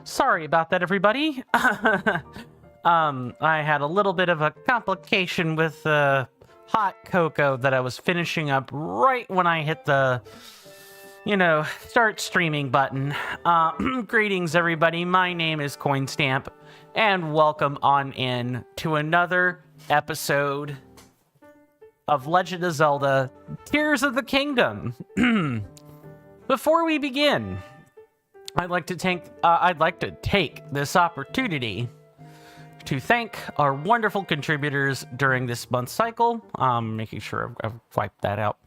Sorry about that, everybody. I had a little bit of a complication with the hot cocoa that I was finishing up right when I hit the, start streaming button. Greetings, everybody. My name is Coinstamp, and welcome on in to another episode of Legend of Zelda Tears of the Kingdom. Before we begin, I'd like to take this opportunity to thank our wonderful contributors during this month's cycle. Making sure I've wiped that out.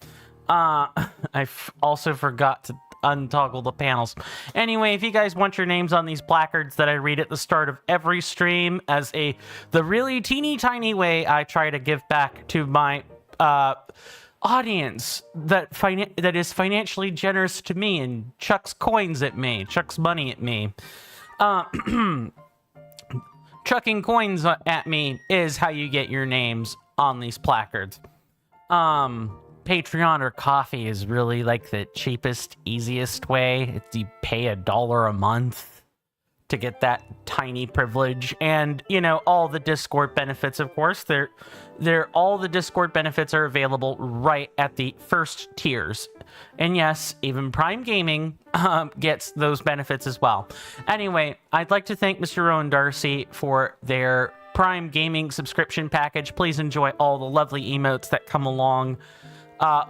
I also forgot to untoggle the panels. Anyway, if you guys want your names on these placards that I read at the start of every stream as the really teeny tiny way I try to give back to my audience that is financially generous to me and chucks coins at me, chucks money at me. Chucking coins at me is how you get your names on these placards. Patreon or coffee is really like the cheapest, easiest way. You pay $1 a month to get that tiny privilege, and all the Discord benefits. Of course, all the Discord benefits are available right at the first tiers, and yes, even Prime Gaming gets those benefits as well. Anyway, I'd like to thank Mr. Rowan Darcy for their Prime Gaming subscription package. Please enjoy all the lovely emotes that come along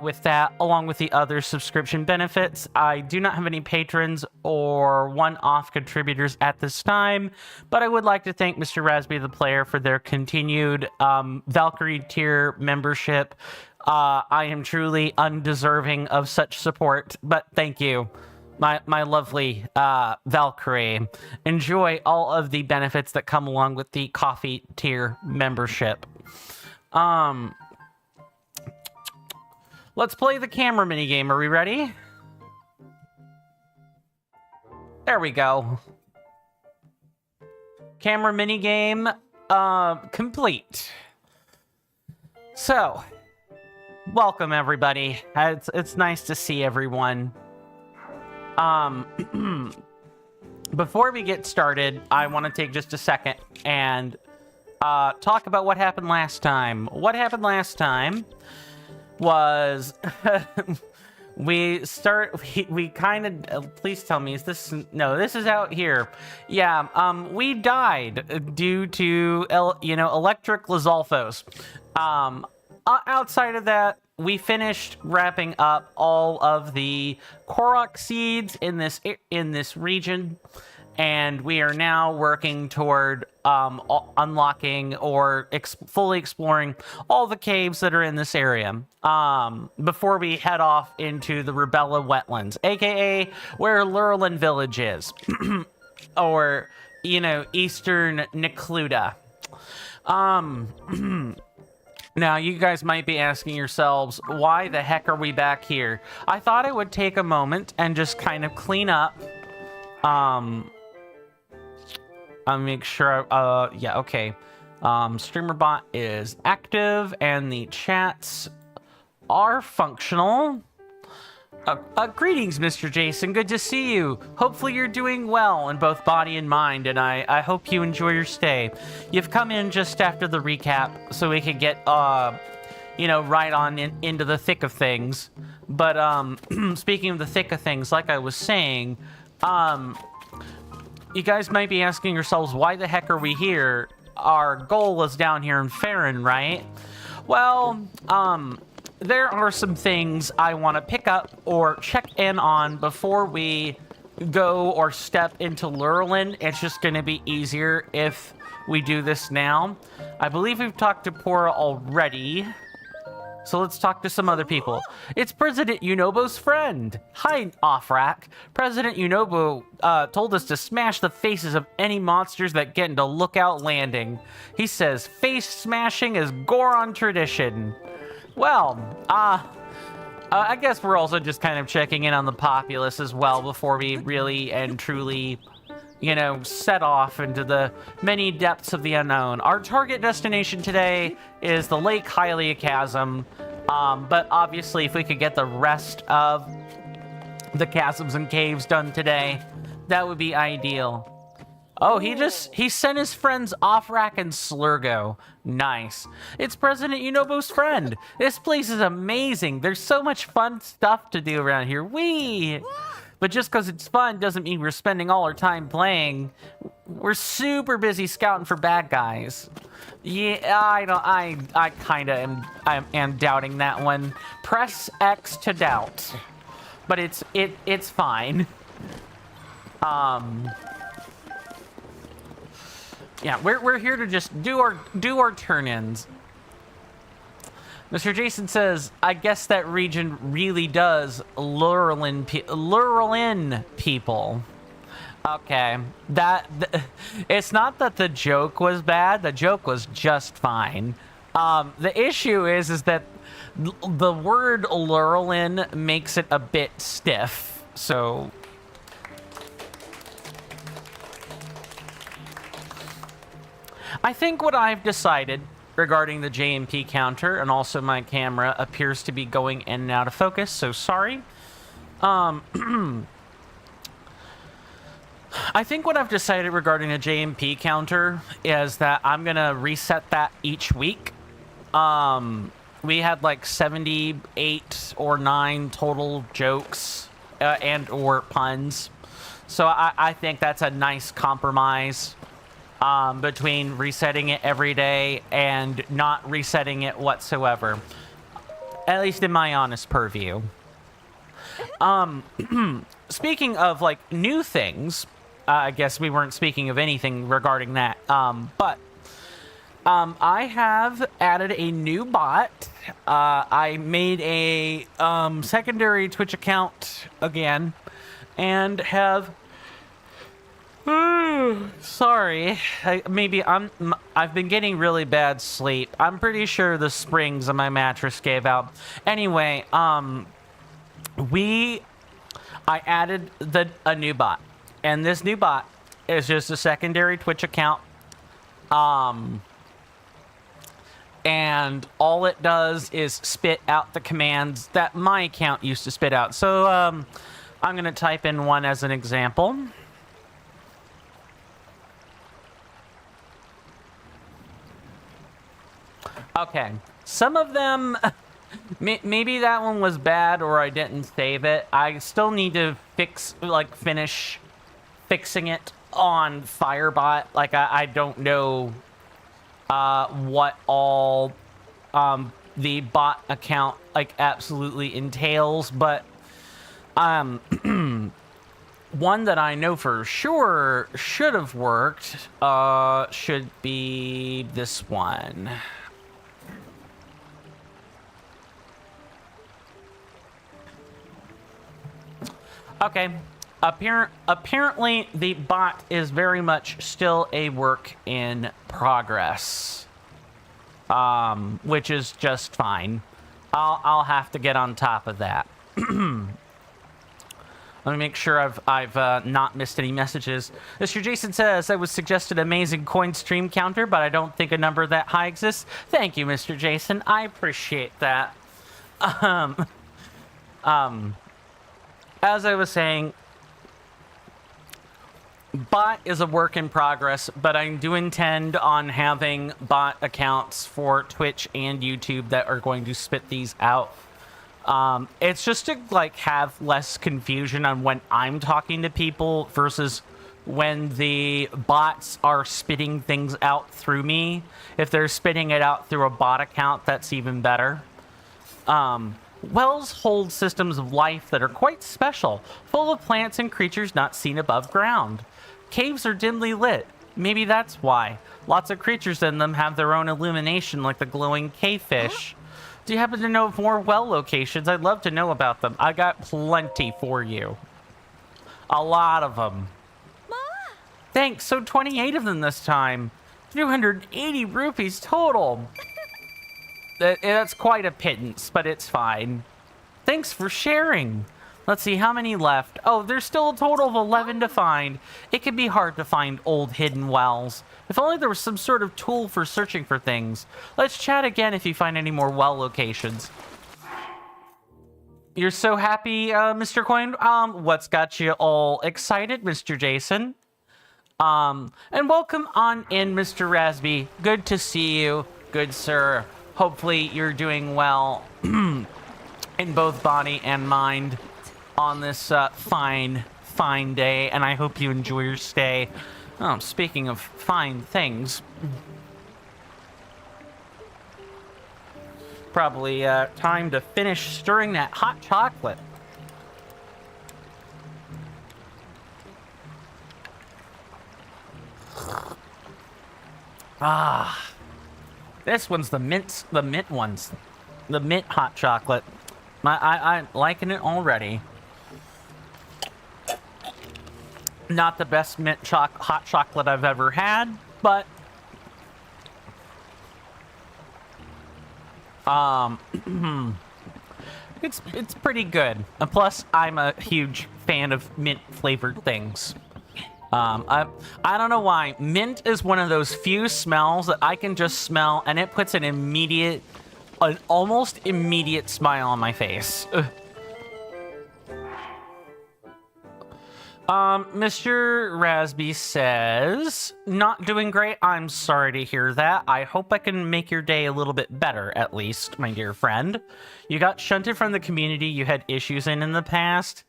with that, along with the other subscription benefits. I do not have any patrons or one-off contributors at this time, but I would like to thank Mr. Raspberry the Player for their continued Valkyrie tier membership. I am truly undeserving of such support, but thank you, my lovely Valkyrie. Enjoy all of the benefits that come along with the coffee tier membership. Let's play the camera minigame. Are we ready? There we go. Camera minigame complete. So, welcome everybody. It's nice to see everyone. Before we get started, I want to take just a second and talk about what happened last time. What happened last time was we kind of please tell me, is this, no, this is out here. Yeah, we died due to electric Lizalfos. Outside of that, we finished wrapping up all of the Korok seeds in this region, and we are now working toward unlocking or fully exploring all the caves that are in this area before we head off into the Rabella wetlands, aka where Lurelin Village is, or Eastern Necluda. Now, you guys might be asking yourselves, why the heck are we back here? I thought I would take a moment and just kind of clean up. I'll make sure, yeah, okay. StreamerBot is active and the chats are functional. Greetings, Mr. Jason. Good to see you. Hopefully you're doing well in both body and mind, and I hope you enjoy your stay. You've come in just after the recap, so we can get, right on into the thick of things. But, speaking of the thick of things, like I was saying, you guys might be asking yourselves, why the heck are we here? Our goal was down here in Farron, right? Well, there are some things I want to pick up or check in on before we go or step into Lurelin. It's just going to be easier if we do this now. I believe we've talked to Pora already, so let's talk to some other people. It's President Unobo's friend. Hi, Offrack. President Unobo told us to smash the faces of any monsters that get into Lookout Landing. He says face smashing is Goron tradition. Well, I guess we're also just kind of checking in on the populace as well before we really and truly, set off into the many depths of the unknown. Our target destination today is the Lake Hylia chasm, but obviously if we could get the rest of the chasms and caves done today, that would be ideal. Oh, he sent his friends Offrack and Slurgo. Nice. It's President Unobo's friend. This place is amazing. There's so much fun stuff to do around here. Whee! But just because it's fun doesn't mean we're spending all our time playing. We're super busy scouting for bad guys. Yeah, I kind of am doubting that one. Press X to doubt. But it's fine. Yeah, we're here to just do our turn-ins. Mr. Jason says, I guess that region really does lure in people. Okay, it's not that the joke was bad. The joke was just fine. The issue is that the word lurelin makes it a bit stiff. So I think what I've decided regarding the JMP counter, and also my camera appears to be going in and out of focus, so sorry. I think what I've decided regarding the JMP counter is that I'm gonna reset that each week. We had like 78 or 9 total jokes and or puns, so I think that's a nice compromise. Between resetting it every day and not resetting it whatsoever. At least in my honest purview. Speaking of, like, new things, I guess we weren't speaking of anything regarding that, but I have added a new bot. I made a secondary Twitch account again, and have... Sorry, I've been getting really bad sleep. I'm pretty sure the springs on my mattress gave out. Anyway, I added a new bot, and this new bot is just a secondary Twitch account. And all it does is spit out the commands that my account used to spit out. So, I'm gonna type in one as an example. Okay, some of them, maybe that one was bad or I didn't save it. I still need to finish fixing it on Firebot. Like, I don't know what all the bot account, like, absolutely entails, but one that I know for sure should have worked should be this one. Okay, apparently the bot is very much still a work in progress, which is just fine. I'll have to get on top of that. Let me make sure I've not missed any messages. Mr. Jason says, I was suggested amazing coin stream counter, but I don't think a number that high exists. Thank you, Mr. Jason. I appreciate that. As I was saying, bot is a work in progress, but I do intend on having bot accounts for Twitch and YouTube that are going to spit these out. It's just to, like, have less confusion on when I'm talking to people versus when the bots are spitting things out through me. If they're spitting it out through a bot account, that's even better. Wells hold systems of life that are quite special, full of plants and creatures not seen above ground. Caves are dimly lit. Maybe that's why. Lots of creatures in them have their own illumination, like the glowing cave fish. Do you happen to know of more well locations? I'd love to know about them. I got plenty for you. A lot of them. Thanks, so 28 of them this time. 280 rupees total. That's quite a pittance, but it's fine. Thanks for sharing. Let's see, how many left? Oh, there's still a total of 11 to find. It can be hard to find old hidden wells. If only there was some sort of tool for searching for things. Let's chat again if you find any more well locations. You're so happy, Mr. Coin? What's got you all excited, Mr. Jason? And welcome on in, Mr. Rasby. Good to see you, good sir. Hopefully you're doing well in both body and mind on this fine day, and I hope you enjoy your stay. Oh, speaking of fine things, probably time to finish stirring that hot chocolate. Ah, this one's the mint ones, the mint hot chocolate. I'm liking it already. Not the best mint hot chocolate I've ever had, but it's pretty good. And plus, I'm a huge fan of mint flavored things. I don't know why. Mint is one of those few smells that I can just smell, and it puts an almost immediate smile on my face. Mr. Rasby says, not doing great. I'm sorry to hear that. I hope I can make your day a little bit better, at least, my dear friend. You got shunted from the community you had issues in the past.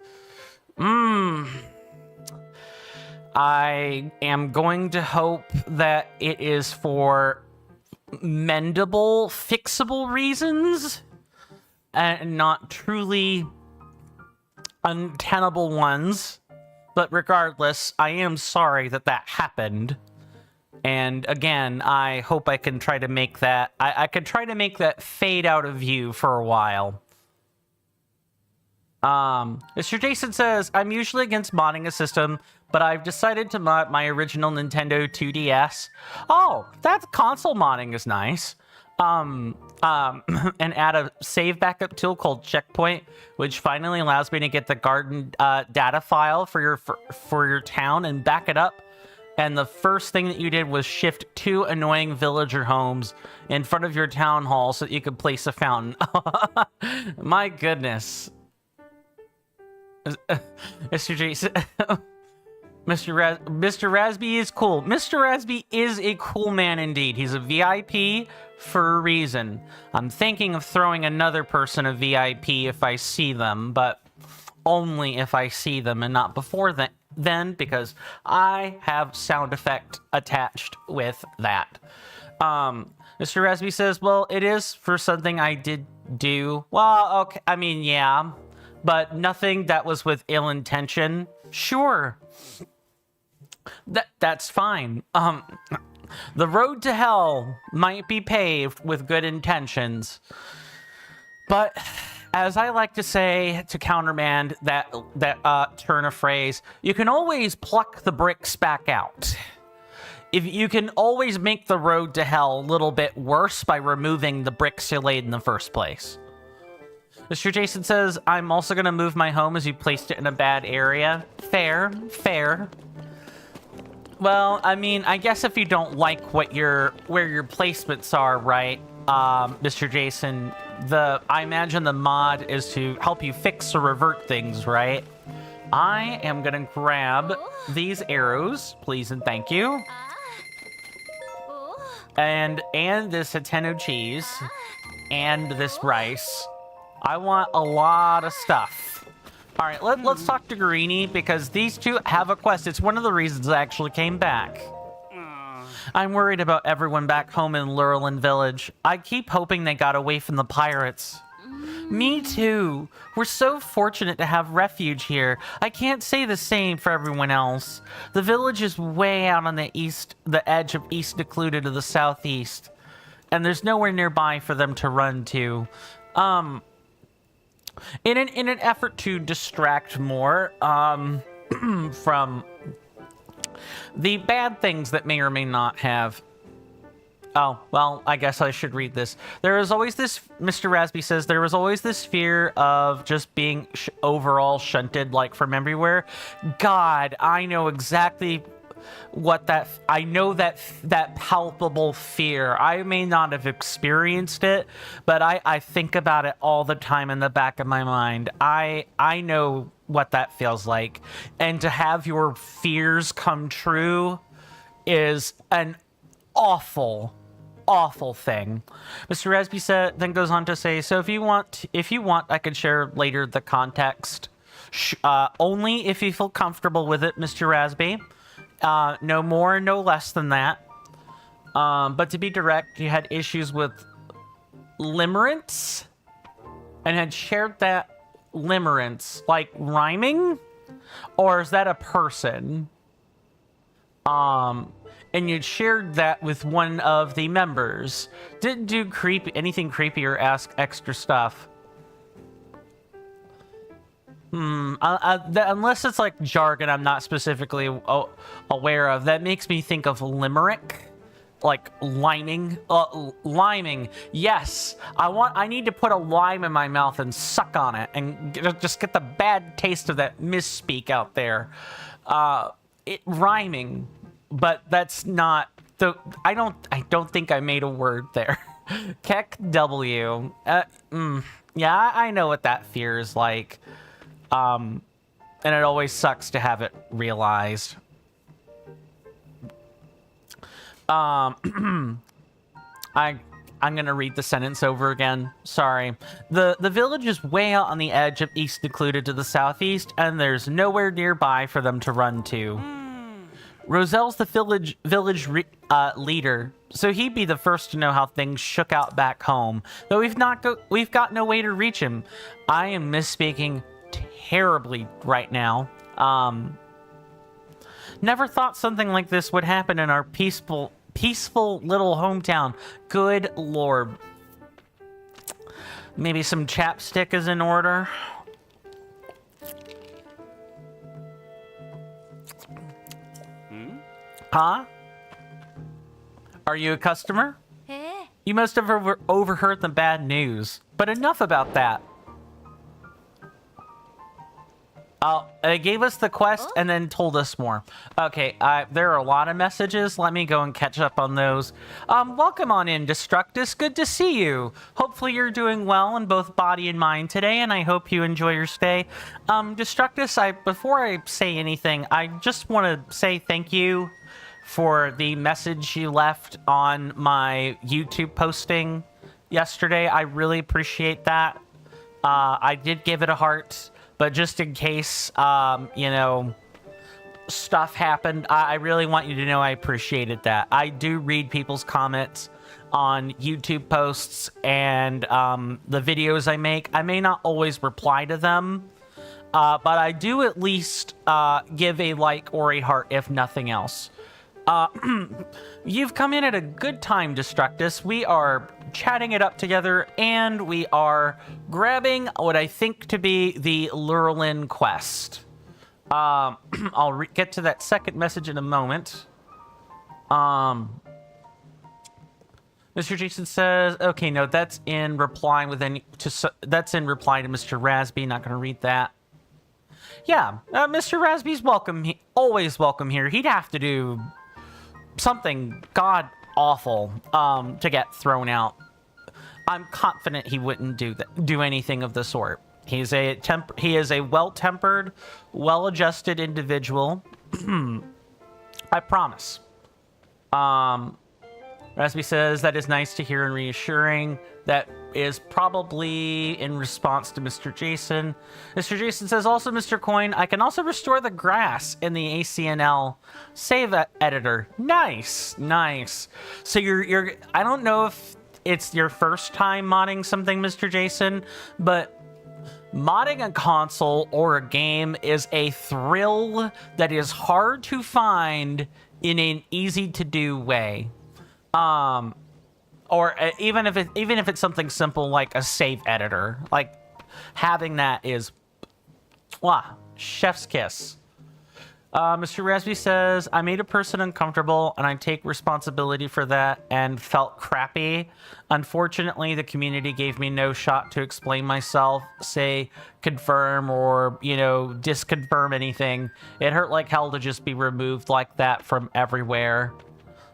I am going to hope that it is for mendable, fixable reasons, and not truly untenable ones. But regardless, I am sorry that happened. And again, I hope I can try to make that... I could try to make that fade out of view for a while. Mr. Jason says, I'm usually against modding a system, but I've decided to mod my original Nintendo 2DS. Oh, that console modding is nice. And add a save backup tool called Checkpoint, which finally allows me to get the garden data file for your town and back it up. And the first thing that you did was shift 2 annoying villager homes in front of your town hall so that you could place a fountain. My goodness. Mr. Jason... Mr. Rasby is cool. Mr. Rasby is a cool man indeed. He's a VIP for a reason. I'm thinking of throwing another person a VIP if I see them, but only if I see them and not before then, because I have sound effect attached with that. Mr. Rasby says, well, it is for something I did do. Well, okay, I mean, yeah, but nothing that was with ill intention. Sure. That's fine. The road to hell might be paved with good intentions. But as I like to say to countermand that turn of phrase, you can always pluck the bricks back out. If you can always make the road to hell a little bit worse by removing the bricks you laid in the first place. Mr. Jason says, I'm also going to move my home as you placed it in a bad area. Fair. Well, I mean, I guess if you don't like where your placements are, right, Mr. Jason, I imagine the mod is to help you fix or revert things, right? I am gonna grab these arrows, please and thank you, and this Nintendo cheese, and this rice. I want a lot of stuff. All right, let's talk to Greenie, because these two have a quest. It's one of the reasons I actually came back. I'm worried about everyone back home in Lurelin Village. I keep hoping they got away from the pirates. Me too. We're so fortunate to have refuge here. I can't say the same for everyone else. The village is way out on the edge of East Necluded to the southeast, and there's nowhere nearby for them to run to. In an effort to distract more from the bad things that may or may not have... Oh, well, I guess I should read this. There is always this... Mr. Rasby says, there was always this fear of just being overall shunted, like, from everywhere. God, I know exactly what I know that palpable fear. I may not have experienced it, but I think about it all the time in the back of my mind. I know what that feels like. And to have your fears come true is an awful, awful thing. Mr. Rasby then goes on to say, so if you want, I could share later the context. Only if you feel comfortable with it, Mr. Rasby. No more, no less than that. But to be direct, you had issues with limerence and had shared that limerence, like rhyming, or is that a person? And you'd shared that with one of the members. Didn't do anything creepy or ask extra stuff. Unless it's like jargon I'm not specifically aware of. That makes me think of limerick. Like liming. Yes. I need to put a lime in my mouth and suck on it and just get the bad taste of that misspeak out there. Rhyming. But that's not the. I don't think I made a word there. Keck W. Yeah, I know what that fear is like. And it always sucks to have it realized. I'm gonna read the sentence over again. Sorry. The village is way out on the edge of East Secluded to the southeast, and there's nowhere nearby for them to run to. Roselle's the village leader, so he'd be the first to know how things shook out back home. But we've got no way to reach him. I am misspeaking terribly right now. Never thought something like this would happen in our peaceful little hometown. Good lord. Maybe some chapstick is in order. Huh? Are you a customer? You must have overheard the bad news. But enough about that. They gave us the quest and then told us more. Okay, there are a lot of messages. Let me go and catch up on those. Welcome on in, Destructus. Good to see you. Hopefully you're doing well in both body and mind today, and I hope you enjoy your stay. Destructus, before I say anything, I just want to say thank you for the message you left on my YouTube posting yesterday. I really appreciate that. I did give it a heart. But just in case, stuff happened, I really want you to know I appreciated that. I do read people's comments on YouTube posts and the videos I make. I may not always reply to them, but I do at least give a like or a heart, if nothing else. You've come in at a good time, Destructus. We are chatting it up together, and we are grabbing what I think to be the Lurlin quest. I'll get to that second message in a moment. Mr. Jason says, okay, no, that's in reply that's in reply to Mr. Rasby. Not going to read that. Yeah, Mr. Rasby's welcome. Always welcome here. He'd have to do something god awful to get thrown out. I'm confident he wouldn't do anything of the sort. He is a well-tempered, well-adjusted individual. I promise. Rasby says that is nice to hear and reassuring. That is probably in response to Mr. Jason. Mr. Jason says, also, Mr. Coin, I can also restore the grass in the ACNL save editor. Nice, nice. So you're I don't know if it's your first time modding something, Mr. Jason, but modding a console or a game is a thrill that is hard to find in an easy to do way. Or even if it's something simple like a save editor, like having that is, chef's kiss. Mr. Rasby says, I made a person uncomfortable and I take responsibility for that and felt crappy. Unfortunately, the community gave me no shot to explain myself, say confirm or, disconfirm anything. It hurt like hell to just be removed like that from everywhere.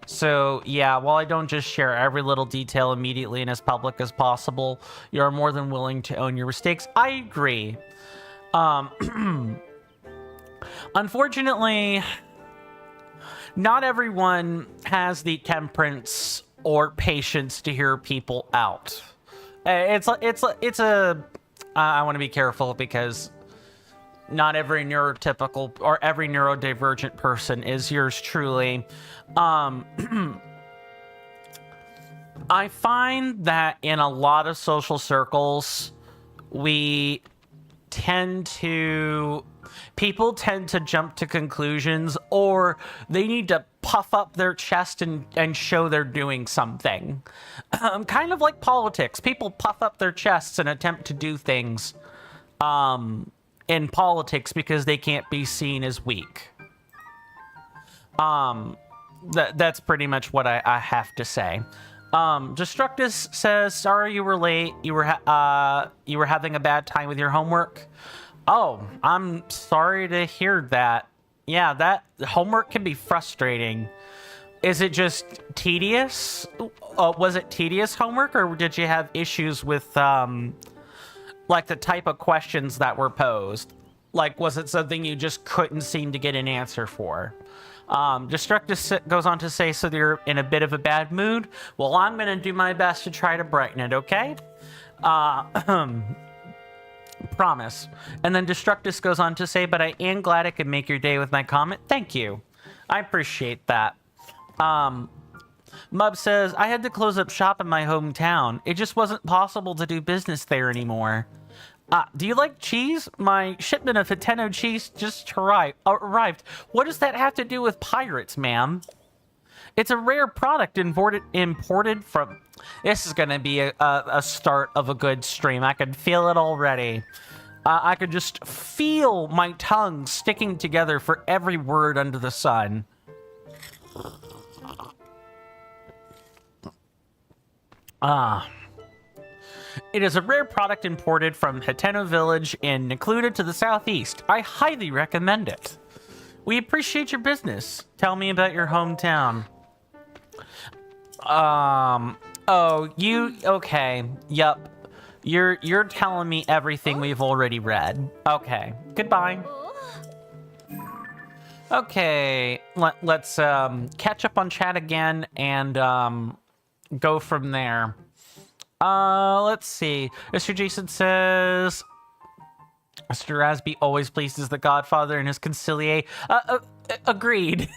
So, yeah, while I don't just share every little detail immediately and as public as possible, you're more than willing to own your mistakes. I agree. Unfortunately, not everyone has the temperance or patience to hear people out. I want to be careful because not every neurotypical or every neurodivergent person is yours truly. I find that in a lot of social circles, people tend to jump to conclusions, or they need to puff up their chest and show they're doing something. Kind of like politics. People puff up their chests and attempt to do things in politics because they can't be seen as weak. That's pretty much what I have to say. Destructus says, sorry you were late. You were having a bad time with your homework. Oh, I'm sorry to hear that. Yeah, that homework can be frustrating. Is it just tedious? Was it tedious homework, or did you have issues with, like, the type of questions that were posed? Like, was it something you just couldn't seem to get an answer for? Destructus goes on to say, so you're in a bit of a bad mood? Well, I'm going to do my best to try to brighten it, okay? Promise. And then Destructus goes on to say, but I am glad I could make your day with my comment. Thank you. I appreciate that. Mub says, I had to close up shop in my hometown. It just wasn't possible to do business there anymore. Do you like cheese? My shipment of Hiteno cheese just arrived. What does that have to do with pirates, ma'am? It's a rare product imported from... This is going to be a start of a good stream. I can feel it already. I could just feel my tongue sticking together for every word under the sun. It is a rare product imported from Hiteno Village and included to the southeast. I highly recommend it. We appreciate your business. Tell me about your hometown. Oh, okay. Yup. You're telling me everything we've already read. Okay. Goodbye. Okay. Let's catch up on chat again and go from there. Let's see. Mr. Jason says, Mr. Rasby always pleases the Godfather and his conciliate. Agreed.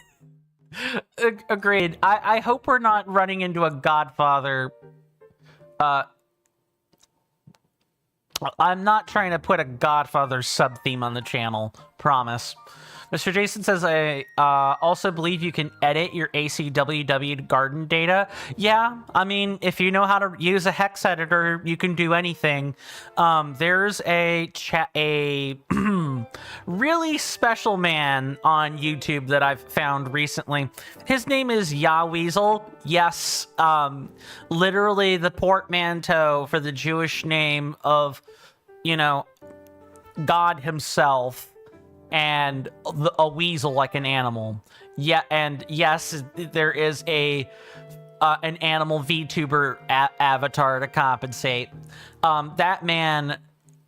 Agreed. I hope we're not running into a Godfather. I'm not trying to put a Godfather sub-theme on the channel. Promise. Mr. Jason says, I also believe you can edit your ACWW garden data. Yeah, I mean, if you know how to use a hex editor, you can do anything. There's a really special man on YouTube that I've found recently. His name is Yahweasel. Yes, literally the portmanteau for the Jewish name of, you know, God himself. And a weasel like an animal. Yeah, and yes, there is an animal VTuber avatar to compensate. That man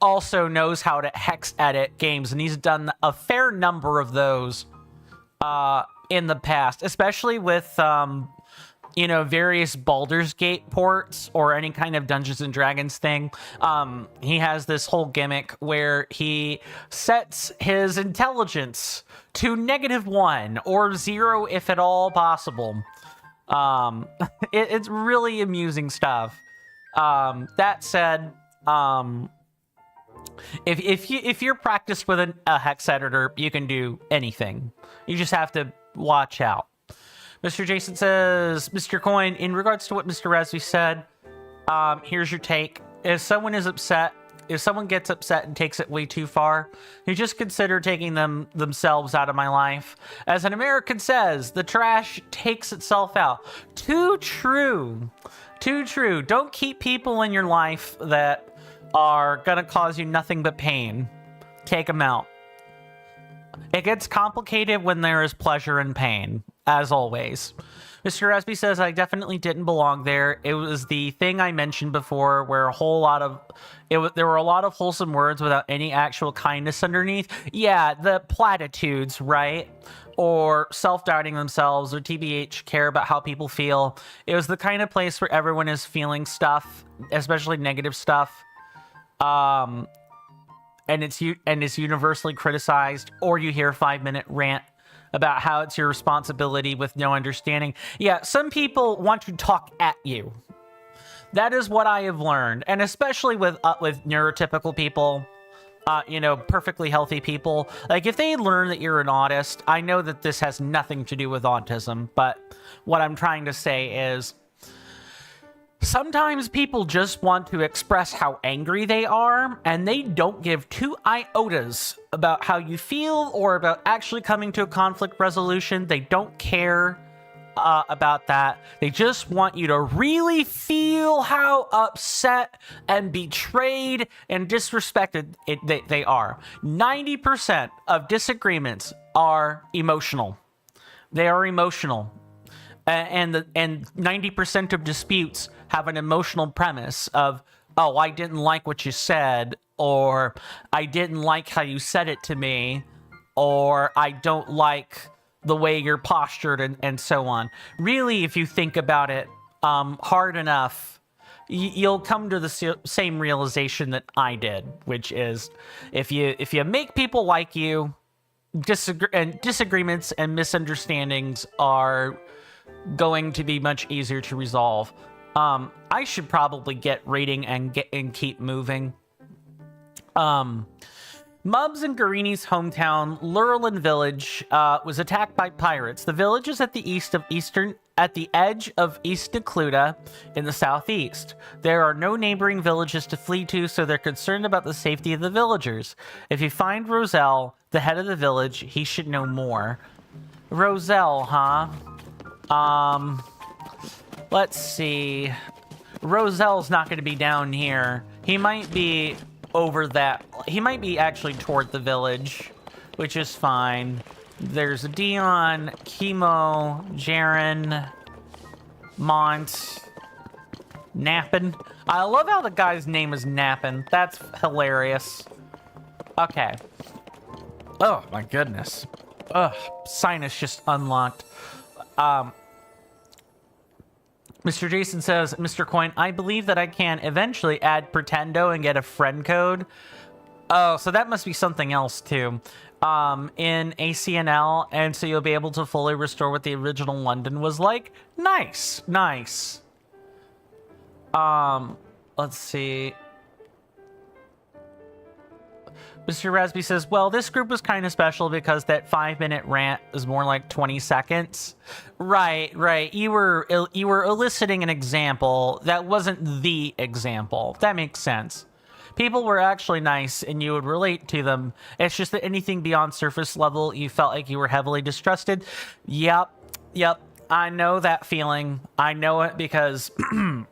also knows how to hex edit games, and he's done a fair number of those in the past, especially with you know, various Baldur's Gate ports or any kind of Dungeons and Dragons thing. He has this whole gimmick where he sets his intelligence to -1 or 0 if at all possible. It's really amusing stuff. That said, if you're practiced with a hex editor, you can do anything. You just have to watch out. Mr. Jason says, Mr. Coin, in regards to what Mr. Rasby said, here's your take. If someone gets upset and takes it way too far, you just consider taking themselves out of my life. As an American says, the trash takes itself out. Too true. Too true. Don't keep people in your life that are gonna cause you nothing but pain. Take them out. It gets complicated when there is pleasure and pain, as always. Mr. Resby says, I definitely didn't belong there. It was the thing I mentioned before where there were a lot of wholesome words without any actual kindness underneath. Yeah, the platitudes, right? Or self-doubting themselves, or TBH care about how people feel. It was the kind of place where everyone is feeling stuff, especially negative stuff. And it's universally criticized, or you hear a 5-minute rant about how it's your responsibility with no understanding. Yeah, some people want to talk at you. That is what I have learned, and especially with neurotypical people, perfectly healthy people. Like, if they learn that you're an autist, I know that this has nothing to do with autism, but what I'm trying to say is, sometimes people just want to express how angry they are, and they don't give 2 iotas about how you feel or about actually coming to a conflict resolution. They don't care about that. They just want you to really feel how upset and betrayed and disrespected they are. 90% of disagreements are emotional. They are emotional. And 90% of disputes have an emotional premise of, oh, I didn't like what you said, or I didn't like how you said it to me, or I don't like the way you're postured, and so on. Really, if you think about it hard enough, you'll come to the same realization that I did, which is, if you make people like you, disagreements and misunderstandings are going to be much easier to resolve. I should probably get rating and keep moving. Mubs and Garini's hometown, Lurlin Village, was attacked by pirates. The village is at the edge of East Necluda in the southeast. There are no neighboring villages to flee to, so they're concerned about the safety of the villagers. If you find Roselle, the head of the village, he should know more. Roselle, huh? Let's see. Roselle's not going to be down here. He might be over that. He might be actually toward the village, which is fine. There's Dion, Chemo, Jaren, Mont, Nappin. I love how the guy's name is Nappin. That's hilarious. Okay. Oh, my goodness. Ugh, sinus just unlocked. Mr. Jason says, Mr. Coin, I believe that I can eventually add Pretendo and get a friend code. Oh, so that must be something else too. In ACNL, and so you'll be able to fully restore what the original London was like. Nice, nice. Let's see. Mr. Rasby says, well, this group was kind of special because that 5-minute rant is more like 20 seconds. Right. You were eliciting an example that wasn't the example. That makes sense. People were actually nice and you would relate to them. It's just that anything beyond surface level, you felt like you were heavily distrusted. Yep. I know that feeling. I know it because I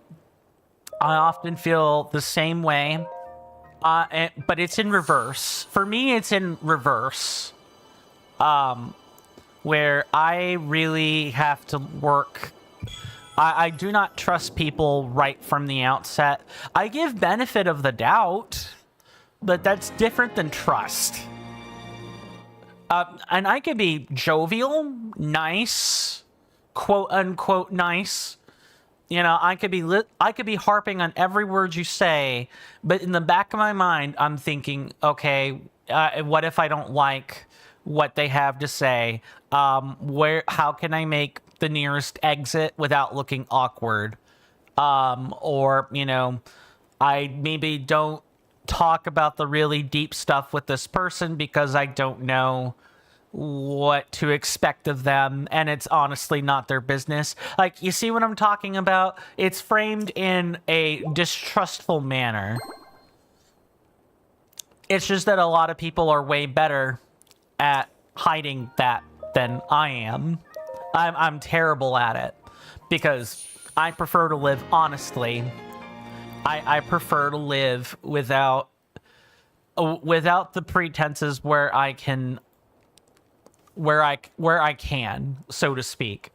often feel the same way. But it's in reverse. For me, it's in reverse. Where I really have to work. I do not trust people right from the outset. I give benefit of the doubt, but that's different than trust. And I could be jovial, nice, quote unquote nice. You know, I could be harping on every word you say, but in the back of my mind, I'm thinking, okay, what if I don't like what they have to say? How can I make the nearest exit without looking awkward? Or, you know, I maybe don't talk about the really deep stuff with this person because I don't know what to expect of them, and it's honestly not their business. Like, you see what I'm talking about? It's framed in a distrustful manner. It's just that a lot of people are way better at hiding that than I am. I'm terrible at it because I prefer to live honestly. I prefer to live without the pretenses where I can where I can, so to speak.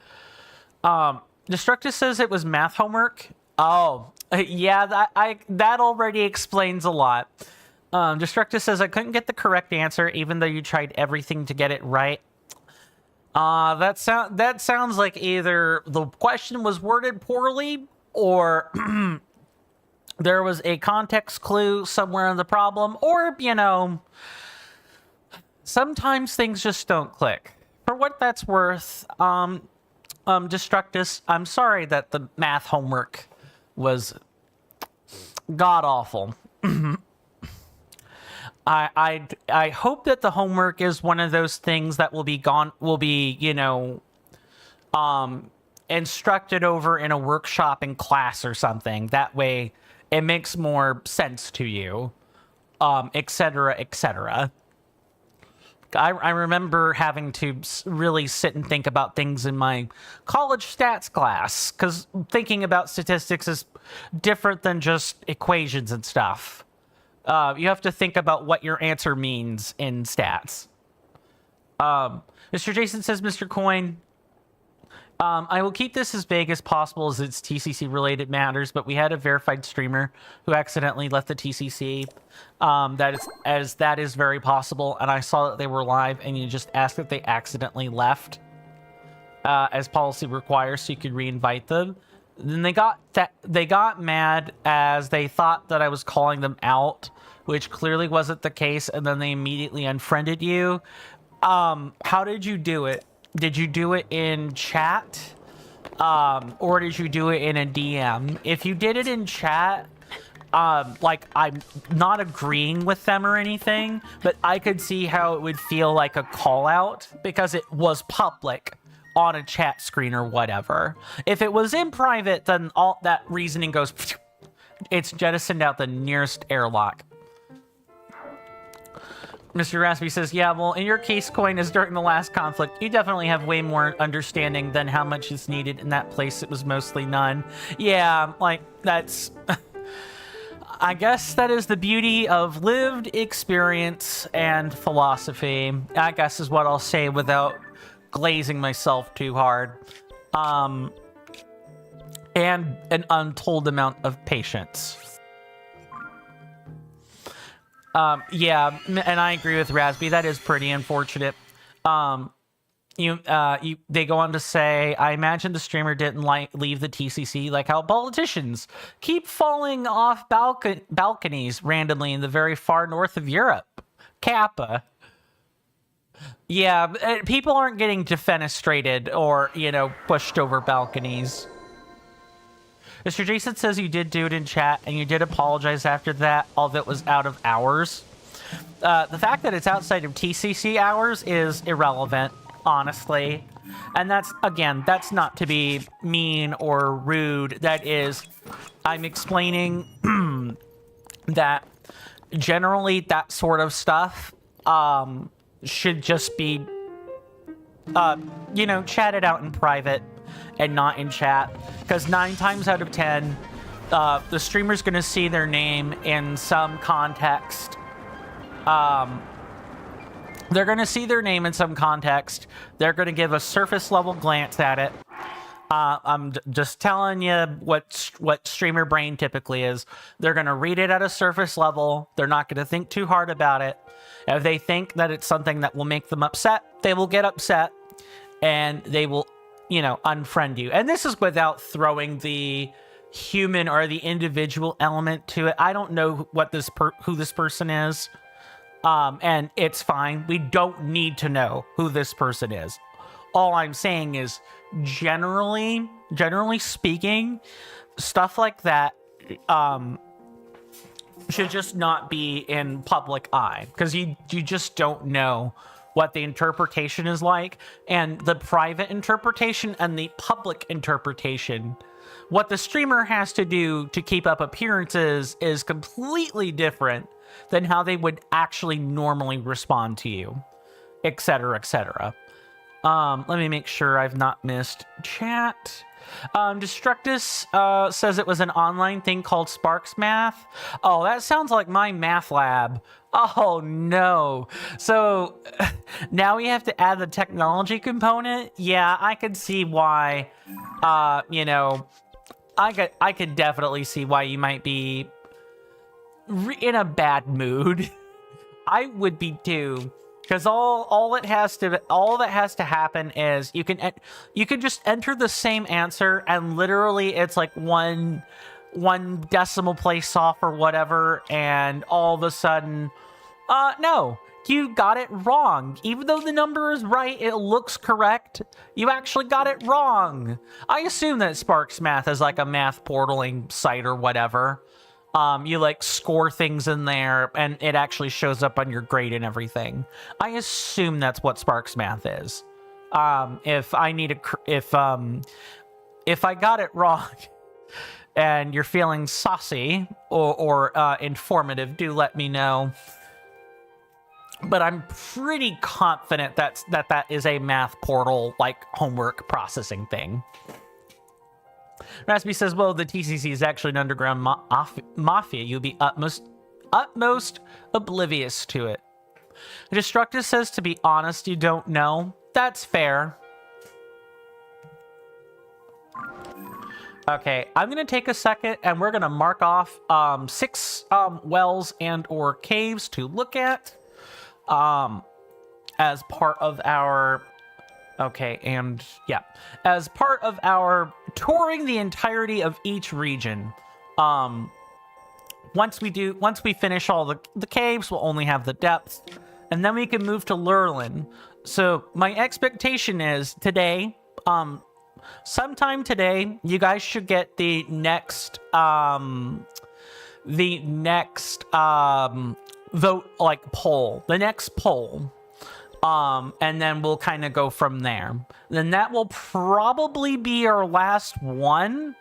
Destructus says it was math homework. Oh, yeah, that already explains a lot. Destructus says I couldn't get the correct answer, even though you tried everything to get it right. That sounds like either the question was worded poorly, or there was a context clue somewhere in the problem, or, you know, sometimes things just don't click. For what that's worth, Destructus, I'm sorry that the math homework was god-awful. I hope that the homework is one of those things that will be, you know, instructed over in a workshop in class or something. That way it makes more sense to you, etc., etc. I remember having to really sit and think about things in my college stats class, because thinking about statistics is different than just equations and stuff. You have to think about what your answer means in stats. Mr. Jason says, Mr. Coin, I will keep this as vague as possible as it's TCC-related matters, but we had a verified streamer who accidentally left the TCC. That is very possible, and I saw that they were live, and you just asked if they accidentally left, as policy requires, so you could re-invite them. Then they got mad as they thought that I was calling them out, which clearly wasn't the case, and then they immediately unfriended you. How did you do it? Did you do it in chat? Or did you do it in a DM? If you did it in chat, like, I'm not agreeing with them or anything, but I could see how it would feel like a call out because it was public on a chat screen or whatever. If it was in private, then all that reasoning goes, it's jettisoned out the nearest airlock. Mr. Raspy says, yeah, well, in your case, Coin, is during the last conflict, you definitely have way more understanding than how much is needed in that place. It was mostly none. Yeah, like, that's... I guess that is the beauty of lived experience and philosophy, I guess is what I'll say without glazing myself too hard. And an untold amount of patience. Yeah, and I agree with Raspy. That is pretty unfortunate. They go on to say, I imagine the streamer didn't leave the TCC like how politicians keep falling off balconies randomly in the very far north of Europe. Kappa. Yeah, people aren't getting defenestrated or, you know, pushed over balconies. Mr. Jason says you did do it in chat, and you did apologize after that, although it was out of hours. The fact that it's outside of TCC hours is irrelevant, honestly. And that's, again, that's not to be mean or rude. That is, I'm explaining that generally that sort of stuff should just be, you know, chatted out in private and not in chat, because 9 times out of 10 the streamer's gonna see their name in some context. They're gonna see their name in some context. They're gonna give a surface level glance at it. I'm just telling you what streamer brain typically is. They're gonna read it at a surface level. They're not gonna think too hard about it. If they think that it's something that will make them upset, they will get upset, and they will, you know, unfriend you. And this is without throwing the human or the individual element to it. I don't know what who this person is, and it's fine. We don't need to know who this person is. All I'm saying is, generally speaking, stuff like that should just not be in public eye, because you just don't know what the interpretation is like, and the private interpretation and the public interpretation. What the streamer has to do to keep up appearances is completely different than how they would actually normally respond to you, etc., etc. Let me make sure I've not missed chat. Destructus says it was an online thing called Sparks Math. Oh, that sounds like my math lab. Oh no. So now we have to add the technology component. Yeah, I could see why. You know, I could definitely see why you might be in a bad mood. I would be too. Because all that has to happen is you can just enter the same answer, and literally it's like one decimal place off or whatever, and all of a sudden, no, you got it wrong. Even though the number is right, it looks correct. You actually got it wrong. I assume that Sparks Math is like a math portaling site or whatever. You like score things in there and it actually shows up on your grade and everything. I assume that's what Sparks Math is. If I got it wrong and you're feeling saucy or informative, do let me know. But I'm pretty confident that is a math portal like homework processing thing. Raspy says, well, the TCC is actually an underground mafia. You'll be utmost oblivious to it. Destructus says, to be honest, you don't know. That's fair. Okay, I'm going to take a second, and we're going to mark off 6 wells and or caves to look at as part of our... Okay, and yeah, as part of our touring the entirety of each region. Once we finish all the caves, we'll only have the depth, and then we can move to Lurlin. So my expectation is today, sometime today, you guys should get the next vote, like poll, the next poll. And then we'll kind of go from there. Then that will probably be our last one,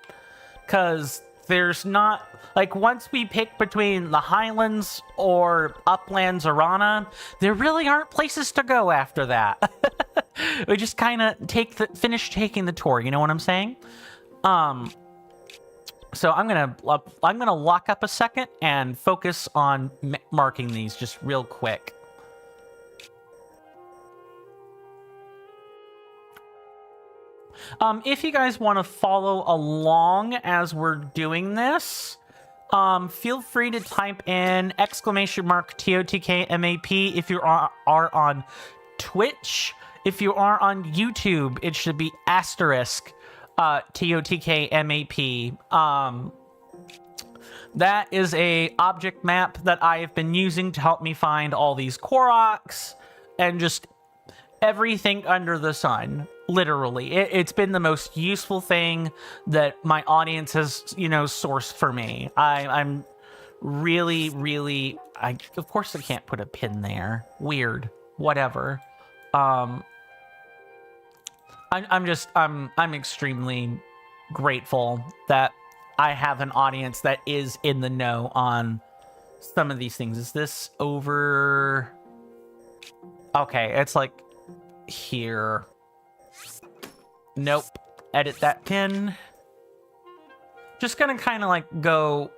because there's not, like, once we pick between the Highlands or Uplands Arana, there really aren't places to go after that. We just kind of finish taking the tour, you know what I'm saying? So I'm gonna lock up a second and focus on marking these just real quick. If you guys want to follow along as we're doing this, feel free to type in !TOTK MAP if you are on Twitch. If you are on YouTube, it should be asterisk TOTK MAP. That is a object map that I have been using to help me find all these Koroks and just everything under the sun. Literally, it's been the most useful thing that my audience has, sourced for me. I'm really, of course I can't put a pin there. Weird. Whatever. I'm extremely grateful that I have an audience that is in the know on some of these things. Is this over? Okay, it's like here. Nope. Edit that pin. Just gonna kind of like go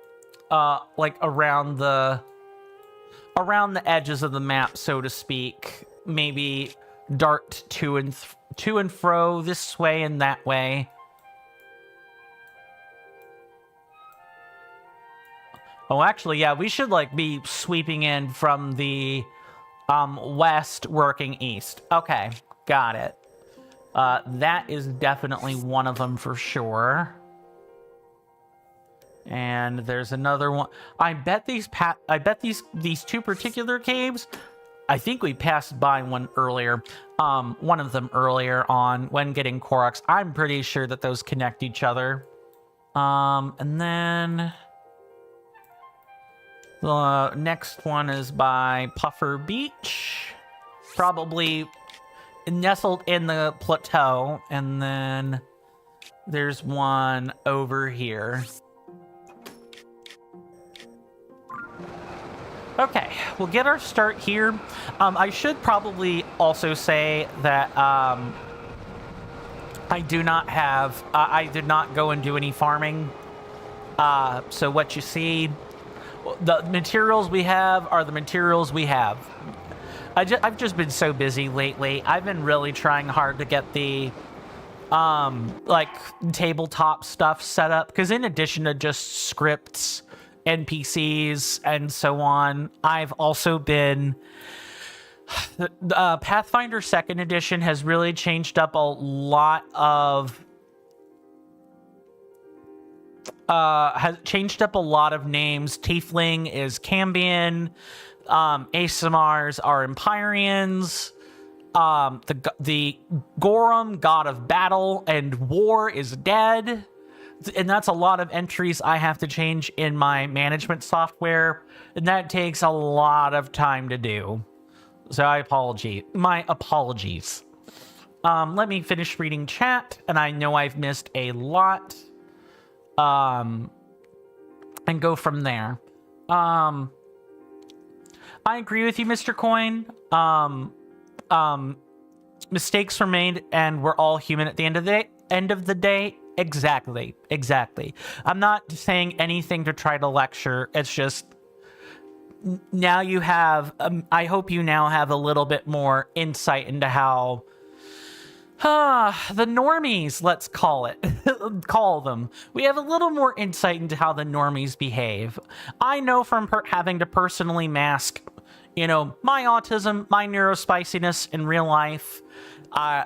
like around the edges of the map, so to speak. Maybe dart to and fro this way and that way. Oh, actually, yeah, we should like be sweeping in from the west, working east. Okay, got it. That is definitely one of them for sure. And there's another one. I bet these two particular caves, I think we passed by one earlier. One of them earlier on when getting Koroks. I'm pretty sure that those connect each other. And then the next one is by Puffer Beach. Probably nestled in the plateau, and then there's one over here. Okay, we'll get our start here. I should probably also say that I do not have, I did not go and do any farming. So what you see, the materials we have are the materials we have. I've just been so busy lately. I've been really trying hard to get the like tabletop stuff set up, because in addition to just scripts, NPCs, and so on, I've also been Pathfinder 2nd edition has really changed up a lot of names. Tiefling is Cambion, ASMRs are Empyreans, the Gorum, god of battle and war, is dead. And that's a lot of entries I have to change in my management software, and that takes a lot of time to do. So my apologies. Let me finish reading chat, and I know I've missed a lot. And go from there. I agree with you, Mr. Coin. Mistakes were made, and we're all human at the end of the day. Exactly. I'm not saying anything to try to lecture. It's just now you have, I hope you now have a little bit more insight into how the normies, let's call them. We have a little more insight into how the normies behave. I know from having to personally mask, you know, my autism, my neurospiciness in real life. I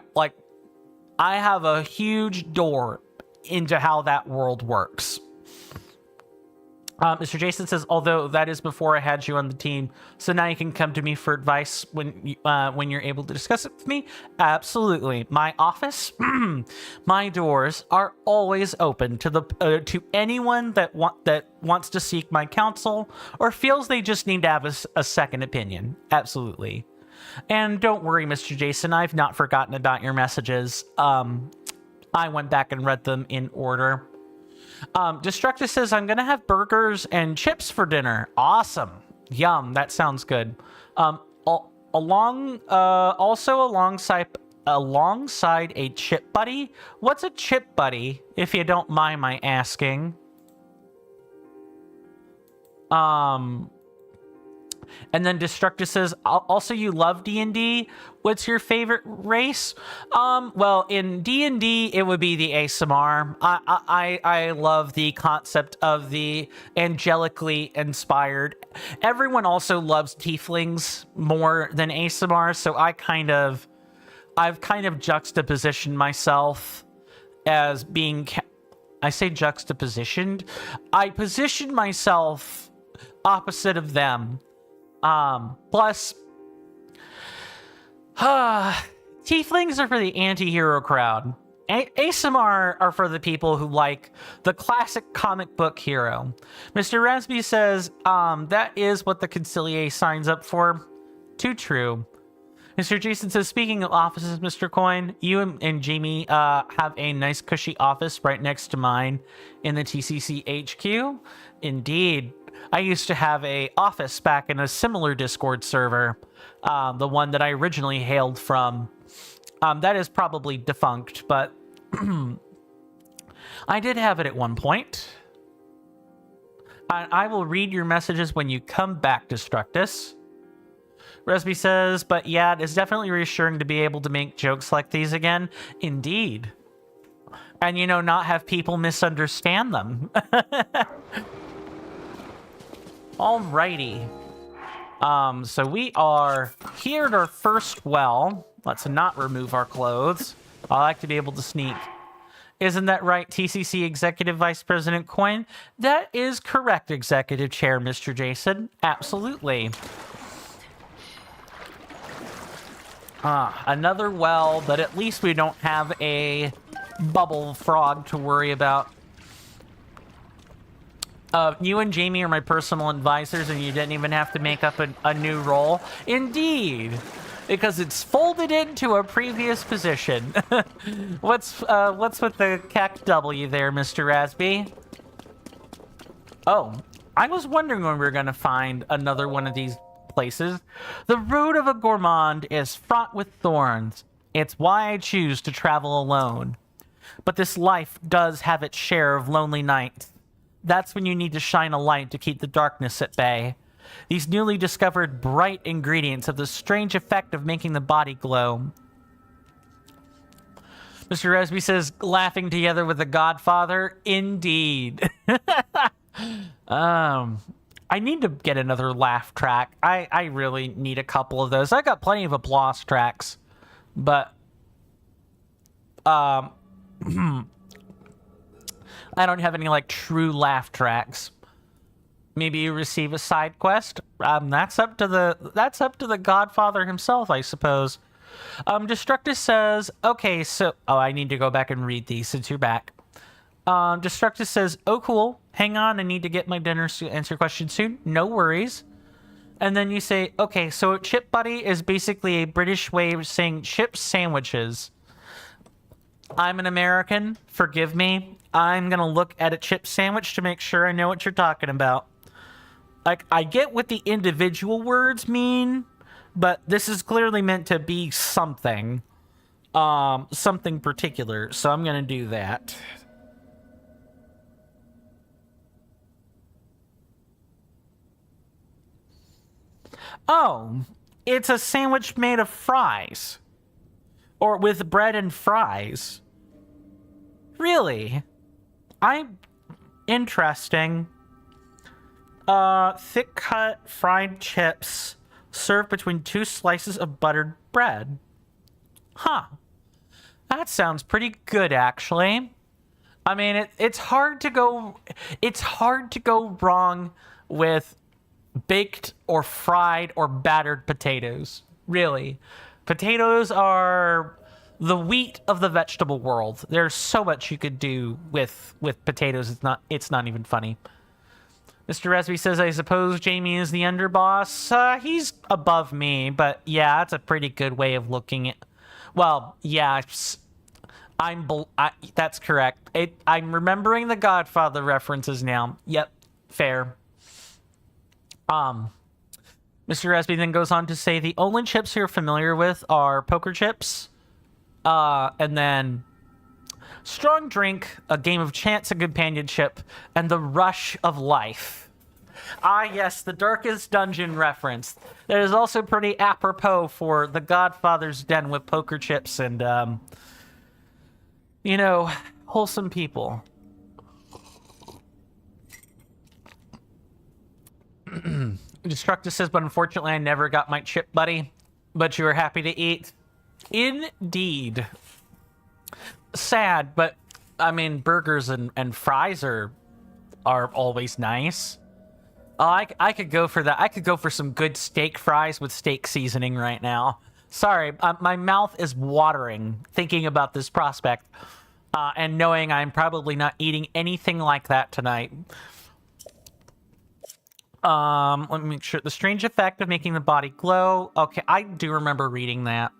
have a huge door into how that world works. Mr. Jason says, although that is before I had you on the team, so now you can come to me for advice when you're able to discuss it with me. Absolutely. My office, my doors are always open to to anyone that wants to seek my counsel or feels they just need to have a second opinion. Absolutely. And don't worry, Mr. Jason, I've not forgotten about your messages. I went back and read them in order. Destructus says, I'm gonna have burgers and chips for dinner. Awesome. Yum, that sounds good. Also alongside a chip buddy. What's a chip buddy, if you don't mind my asking? And then Destructus says, also you love D&D. What's your favorite race? Well, in D&D, it would be the ASMR. I love the concept of the angelically inspired. Everyone also loves tieflings more than ASMR, so I've kind of juxtapositioned myself as being... I say juxtapositioned. I positioned myself opposite of them. Plus, tieflings are for the anti-hero crowd. ASMR are for the people who like the classic comic book hero. Mr. Rasby says, that is what the Concilier signs up for. Too true. Mr. Jason says, speaking of offices, Mr. Coin, you and Jamie have a nice cushy office right next to mine in the TCC HQ. Indeed. I used to have a office back in a similar Discord server, the one that I originally hailed from. That is probably defunct, but I did have it at one point. I will read your messages when you come back, Destructus. Resby says, but yeah, it's definitely reassuring to be able to make jokes like these again. Indeed. And, you know, not have people misunderstand them. Alrighty. So we are here at our first well. Let's not remove our clothes. I like to be able to sneak. Isn't that right, TCC Executive Vice President Coin? That is correct, Executive Chair, Mr. Jason. Absolutely. Another well, but at least we don't have a bubble frog to worry about. You and Jamie are my personal advisors, and you didn't even have to make up a new role. Indeed, because it's folded into a previous position. What's with the CAC W there, Mr. Rasby? Oh, I was wondering when we were going to find another one of these places. The road of a gourmand is fraught with thorns. It's why I choose to travel alone. But this life does have its share of lonely nights. That's when you need to shine a light to keep the darkness at bay. These newly discovered bright ingredients have the strange effect of making the body glow. Mr. Resby says, laughing together with the Godfather. Indeed. I need to get another laugh track. I really need a couple of those. I got plenty of applause tracks, but I don't have any like true laugh tracks. Maybe you receive a side quest. That's up to the Godfather himself, I suppose. Destructus says, okay, so I need to go back and read these since you're back. Destructus says, oh cool, hang on, I need to get my dinner to answer your question soon. No worries. And then you say, okay, so chip buddy is basically a British way of saying chip sandwiches. I'm an American, forgive me. I'm gonna look at a chip sandwich to make sure I know what you're talking about. Like, I get what the individual words mean, but this is clearly meant to be something. Something particular, so I'm gonna do that. Oh, it's a sandwich made of fries. Or with bread and fries. Really? Interesting. Thick cut fried chips served between 2 slices of buttered bread. Huh. That sounds pretty good, actually. I mean, it's hard to go wrong with baked or fried or battered potatoes. Really. Potatoes are the wheat of the vegetable world. There's so much you could do with potatoes. It's not even funny. Mr. Resby says, I suppose Jamie is the underboss. He's above me, but yeah, that's a pretty good way of looking at. Well, yeah, that's correct. I'm remembering the Godfather references now. Yep, fair. Mr. Resby then goes on to say the only chips you're familiar with are poker chips, and then strong drink, a game of chance and companionship, and the rush of life. Ah, yes, the Darkest Dungeon reference. That is also pretty apropos for the Godfather's Den with poker chips and, wholesome people. Destructus says, but unfortunately I never got my chip buddy, but you were happy to eat. Indeed. Sad, but I mean, burgers and fries are always nice. I could go for that. I could go for some good steak fries with steak seasoning right now. Sorry, my mouth is watering thinking about this prospect, and knowing I'm probably not eating anything like that tonight. Let me make sure. The strange effect of making the body glow. Okay, I do remember reading that.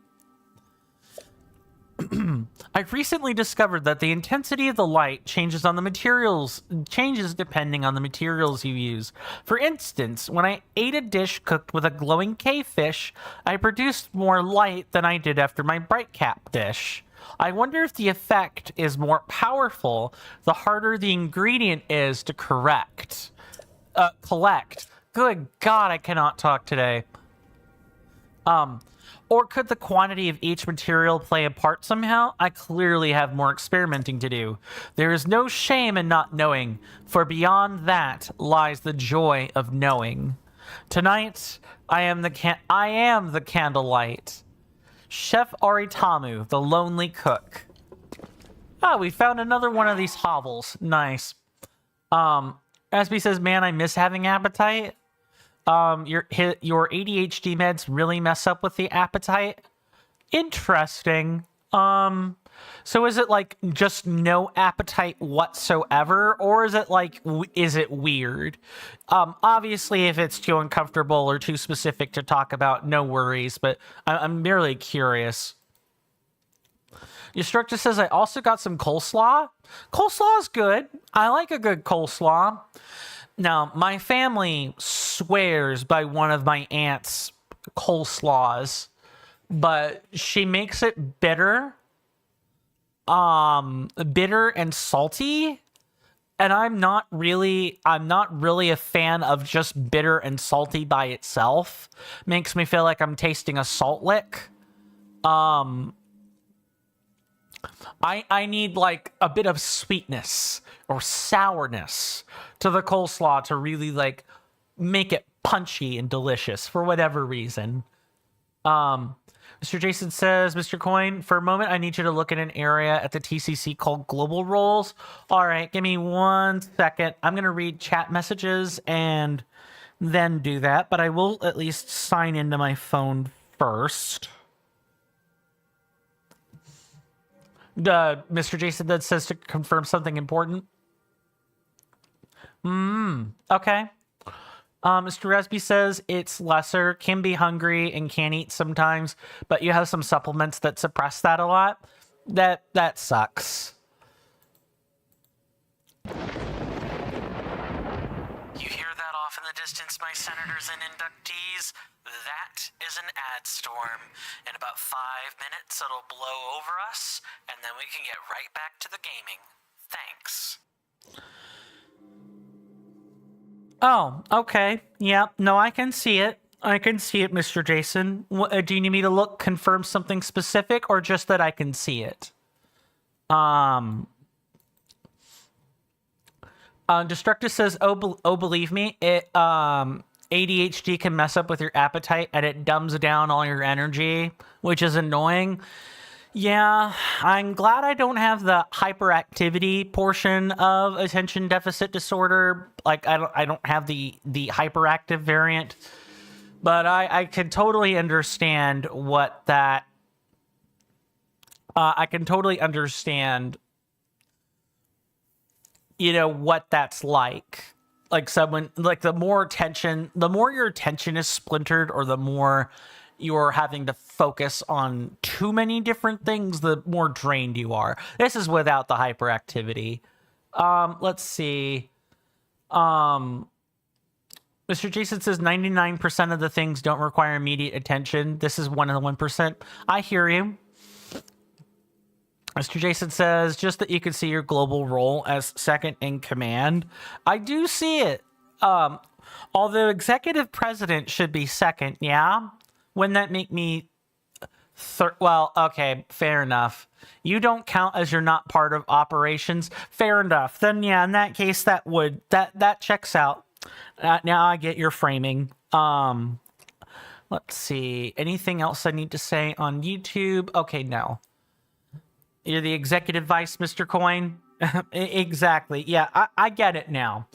I've recently discovered that the intensity of the light changes depending on the materials you use. For instance, when I ate a dish cooked with a glowing cavefish, I produced more light than I did after my bright cap dish. I wonder if the effect is more powerful the harder the ingredient is to collect. Good God, I cannot talk today. Or could the quantity of each material play a part somehow? I clearly have more experimenting to do. There is no shame in not knowing, for beyond that lies the joy of knowing. Tonight, I am the candlelight. Chef Aritamu, the lonely cook. Ah, we found another one of these hovels. Nice. Asby says, man, I miss having appetite. Your ADHD meds really mess up with the appetite. Interesting. So is it like just no appetite whatsoever, or is it like is it weird? Obviously, if it's too uncomfortable or too specific to talk about, no worries. But I'm merely curious. Destructor says I also got some coleslaw. Coleslaw is good. I like a good coleslaw. Now, my family swears by one of my aunt's coleslaws, but she makes it bitter, bitter and salty. And I'm not really a fan of just bitter and salty by itself. Makes me feel like I'm tasting a salt lick. I need like a bit of sweetness or sourness to the coleslaw to really like make it punchy and delicious for whatever reason. Mr. Jason says, Mr. Coin, for a moment, I need you to look at an area at the TCC called Global Roles. All right, give me 1 second. I'm going to read chat messages and then do that, but I will at least sign into my phone first. Mr. Jason then says to confirm something important. Okay. Mr. Resby says it's lesser, can be hungry, and can eat sometimes, but you have some supplements that suppress that a lot. That sucks. You hear that off in the distance, my senators and inductees? That is an ad storm. In about 5 minutes, it'll blow over us, and then we can get right back to the gaming. Thanks. Oh, okay. Yeah, no, I can see it. I can see it, Mr. Jason. Do you need me to confirm something specific, or just that I can see it? Destructive says, oh, believe me, it, ADHD can mess up with your appetite, and it dumbs down all your energy, which is annoying. Yeah, I'm glad I don't have the hyperactivity portion of attention deficit disorder. Like, I don't have the hyperactive variant, but I can totally understand what that. I can totally understand, what that's like. Like someone, like the more your attention is splintered, or the more you're having to focus on too many different things, the more drained you are. This is without the hyperactivity. Let's see. Mr. Jason says 99% of the things don't require immediate attention. This is one of the 1%. I hear you. Mr. Jason says, just that you can see your global role as second in command. I do see it. Although executive president should be second, yeah? Wouldn't that make me third? Well, okay, fair enough. You don't count as you're not part of operations. Fair enough. Then, yeah, in that case, that checks out. Now I get your framing. Let's see. Anything else I need to say on YouTube? Okay, no. You're the executive vice, Mr. Coin? Exactly. Yeah, I get it now.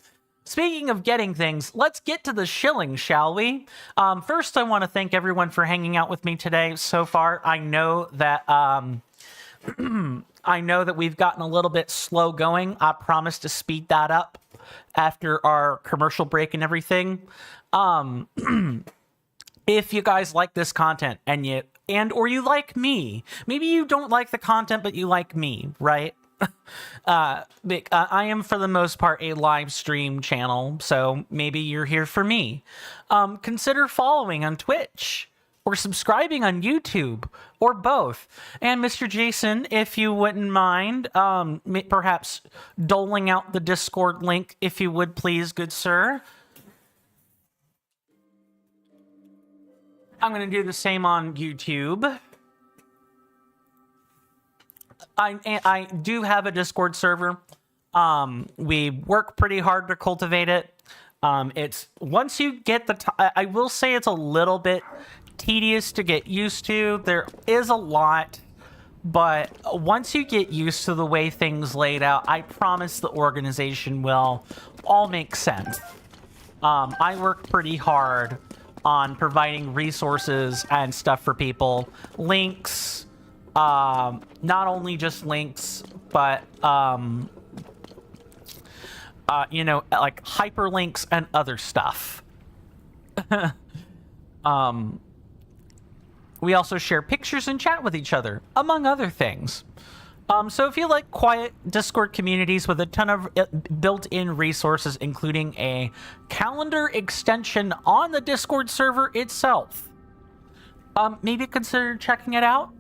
Speaking of getting things, let's get to the shilling, shall we? First, I want to thank everyone for hanging out with me today so far. I know that we've gotten a little bit slow going. I promise to speed that up after our commercial break and everything. If you guys like this content or you like me, maybe you don't like the content, but you like me, right? I am for the most part a live stream channel, so maybe you're here for me. Consider following on Twitch or subscribing on YouTube or both. And Mr. Jason, if you wouldn't mind, perhaps doling out the Discord link, if you would please, good sir. I'm going to do the same on YouTube. I do have a Discord server. We work pretty hard to cultivate it. It's once you get I will say it's a little bit tedious to get used to. There is a lot, but once you get used to the way things laid out, I promise the organization will all make sense. I work pretty hard on providing resources and stuff for people. Links, not only just links, but like hyperlinks and other stuff. We also share pictures and chat with each other, among other things. So if you like quiet Discord communities with a ton of built-in resources, including a calendar extension on the Discord server itself, maybe consider checking it out.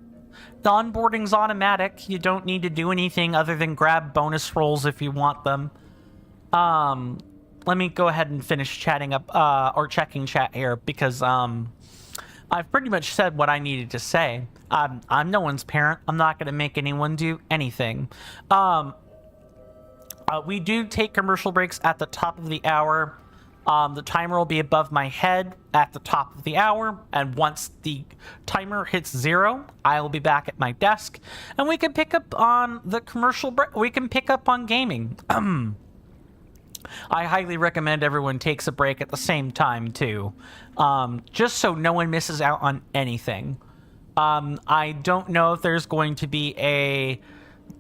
The onboarding's automatic. You don't need to do anything other than grab bonus rolls if you want them. Let me go ahead and finish chatting up, or checking chat here, because, I've pretty much said what I needed to say. I'm no one's parent. I'm not going to make anyone do anything. We do take commercial breaks at the top of the hour. The timer will be above my head at the top of the hour, and once the timer hits 0, I will be back at my desk, and we can pick up on the commercial break. We can pick up on gaming. I highly recommend everyone takes a break at the same time too, just so no one misses out on anything. I don't know if there's going to be a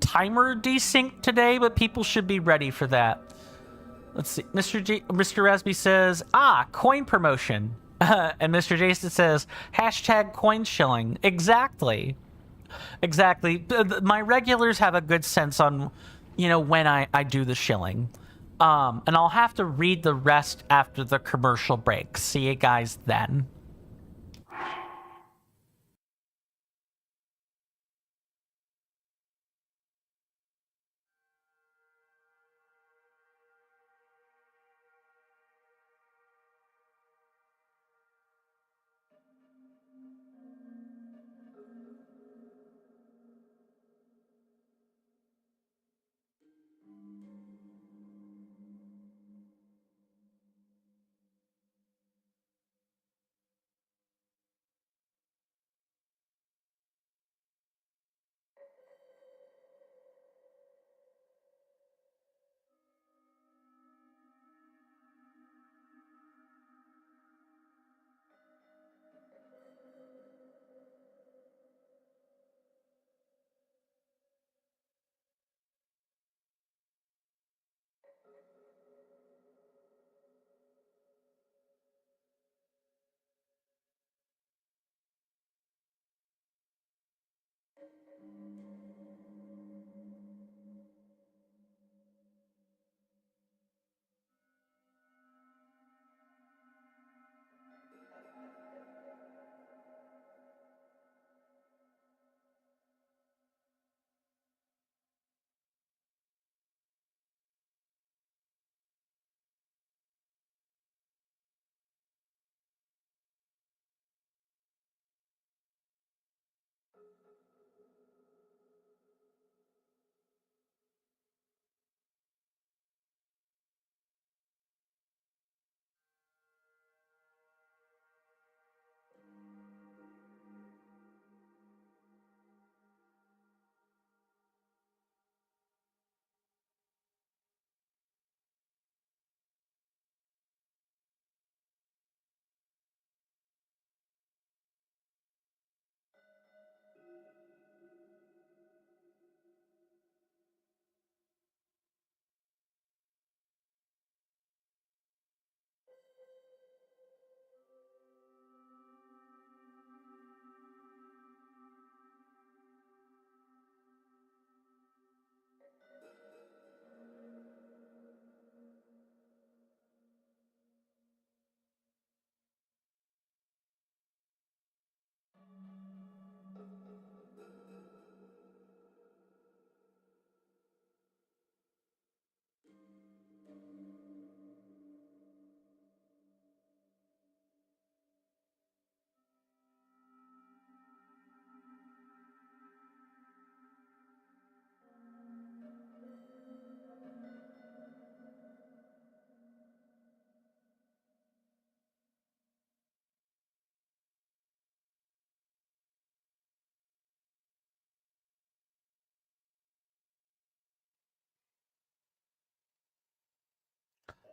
timer desync today, but people should be ready for that. Let's see. Mr. Rasby says, coin promotion. And Mr. Jason says, #coin shilling. Exactly. My regulars have a good sense on, when I do the shilling. And I'll have to read the rest after the commercial break. See you guys then.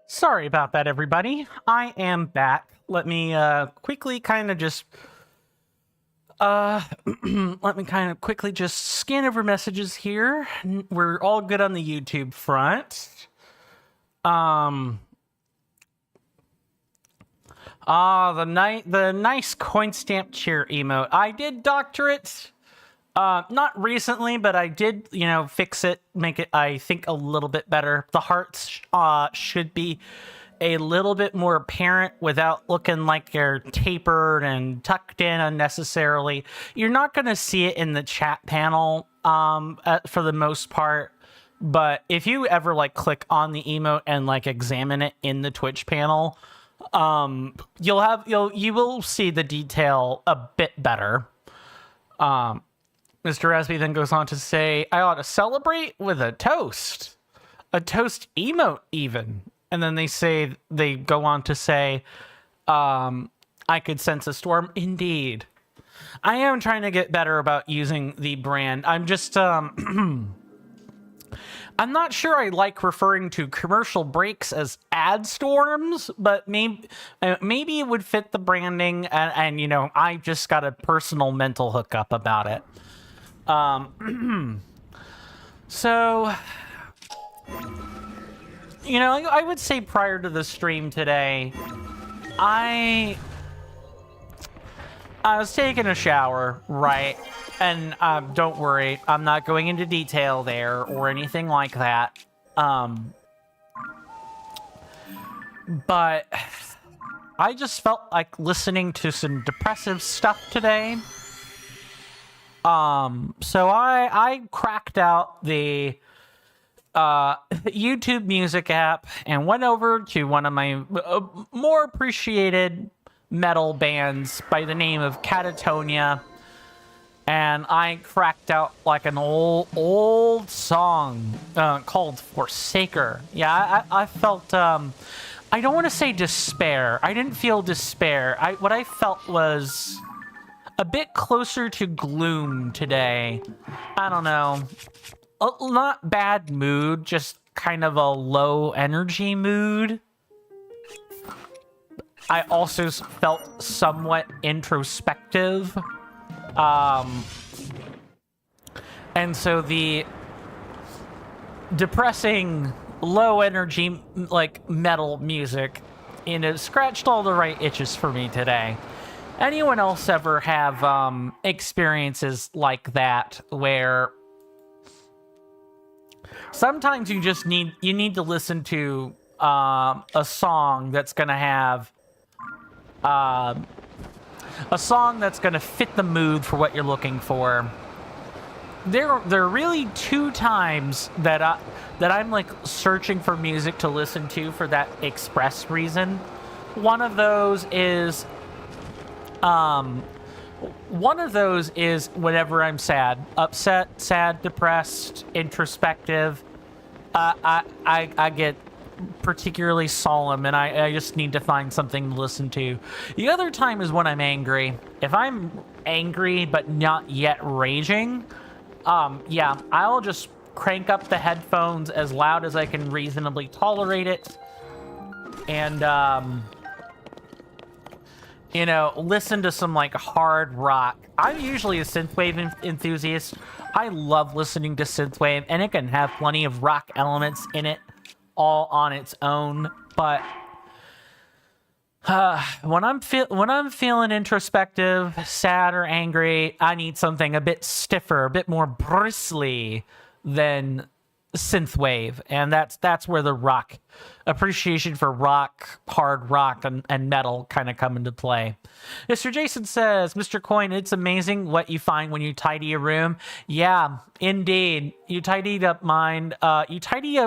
Sorry about that, everybody. I am back. Let me quickly kind of just scan over messages here. We're all good on the YouTube front. The nice coin stamp cheer emote. I did doctor it. Not recently, but I did, fix it, make it, I think, a little bit better. The hearts should be a little bit more apparent without looking like they're tapered and tucked in unnecessarily. You're not going to see it in the chat panel for the most part, but if you ever click on the emote and examine it in the Twitch panel, you will see the detail a bit better. Mr. Rasby then goes on to say, I ought to celebrate with a toast emote even. And then they go on to say, I could sense a storm. Indeed. I am trying to get better about using the brand. I'm just, I'm not sure I like referring to commercial breaks as ad storms, but maybe it would fit the branding, and I just got a personal mental hookup about it. So, I would say prior to the stream today, I was taking a shower, right? And don't worry, I'm not going into detail there or anything like that. But I just felt like listening to some depressive stuff today. So I cracked out the YouTube Music app and went over to one of my more appreciated metal bands by the name of Catatonia, and I cracked out an old song called Forsaker. Yeah, I felt I don't want to say despair. I didn't feel despair. What I felt was a bit closer to gloom today. I don't know. Not bad mood, just kind of a low energy mood. I also felt somewhat introspective. And so the depressing, low energy, metal music, scratched all the right itches for me today. Anyone else ever have experiences like that where sometimes you just need to listen to a song that's gonna have a song that's gonna fit the mood for what you're looking for? There are really two times that I'm searching for music to listen to for that express reason. One of those is whenever I'm sad, upset, sad, depressed, introspective. I get particularly solemn, and I just need to find something to listen to. The other time is when I'm angry. If I'm angry but not yet raging, yeah, I'll just crank up the headphones as loud as I can reasonably tolerate it, and listen to some hard rock. I'm usually a synthwave enthusiast. I love listening to synthwave, and it can have plenty of rock elements in it all on its own. But when I'm feeling introspective, sad, or angry, I need something a bit stiffer, a bit more bristly than synthwave, and that's where the rock appreciation for rock, hard rock, and metal kind of come into play. Mr. Jason says, Mr. Coin, it's amazing what you find when you tidy a room. Yeah, indeed. You tidied up mine. You tidied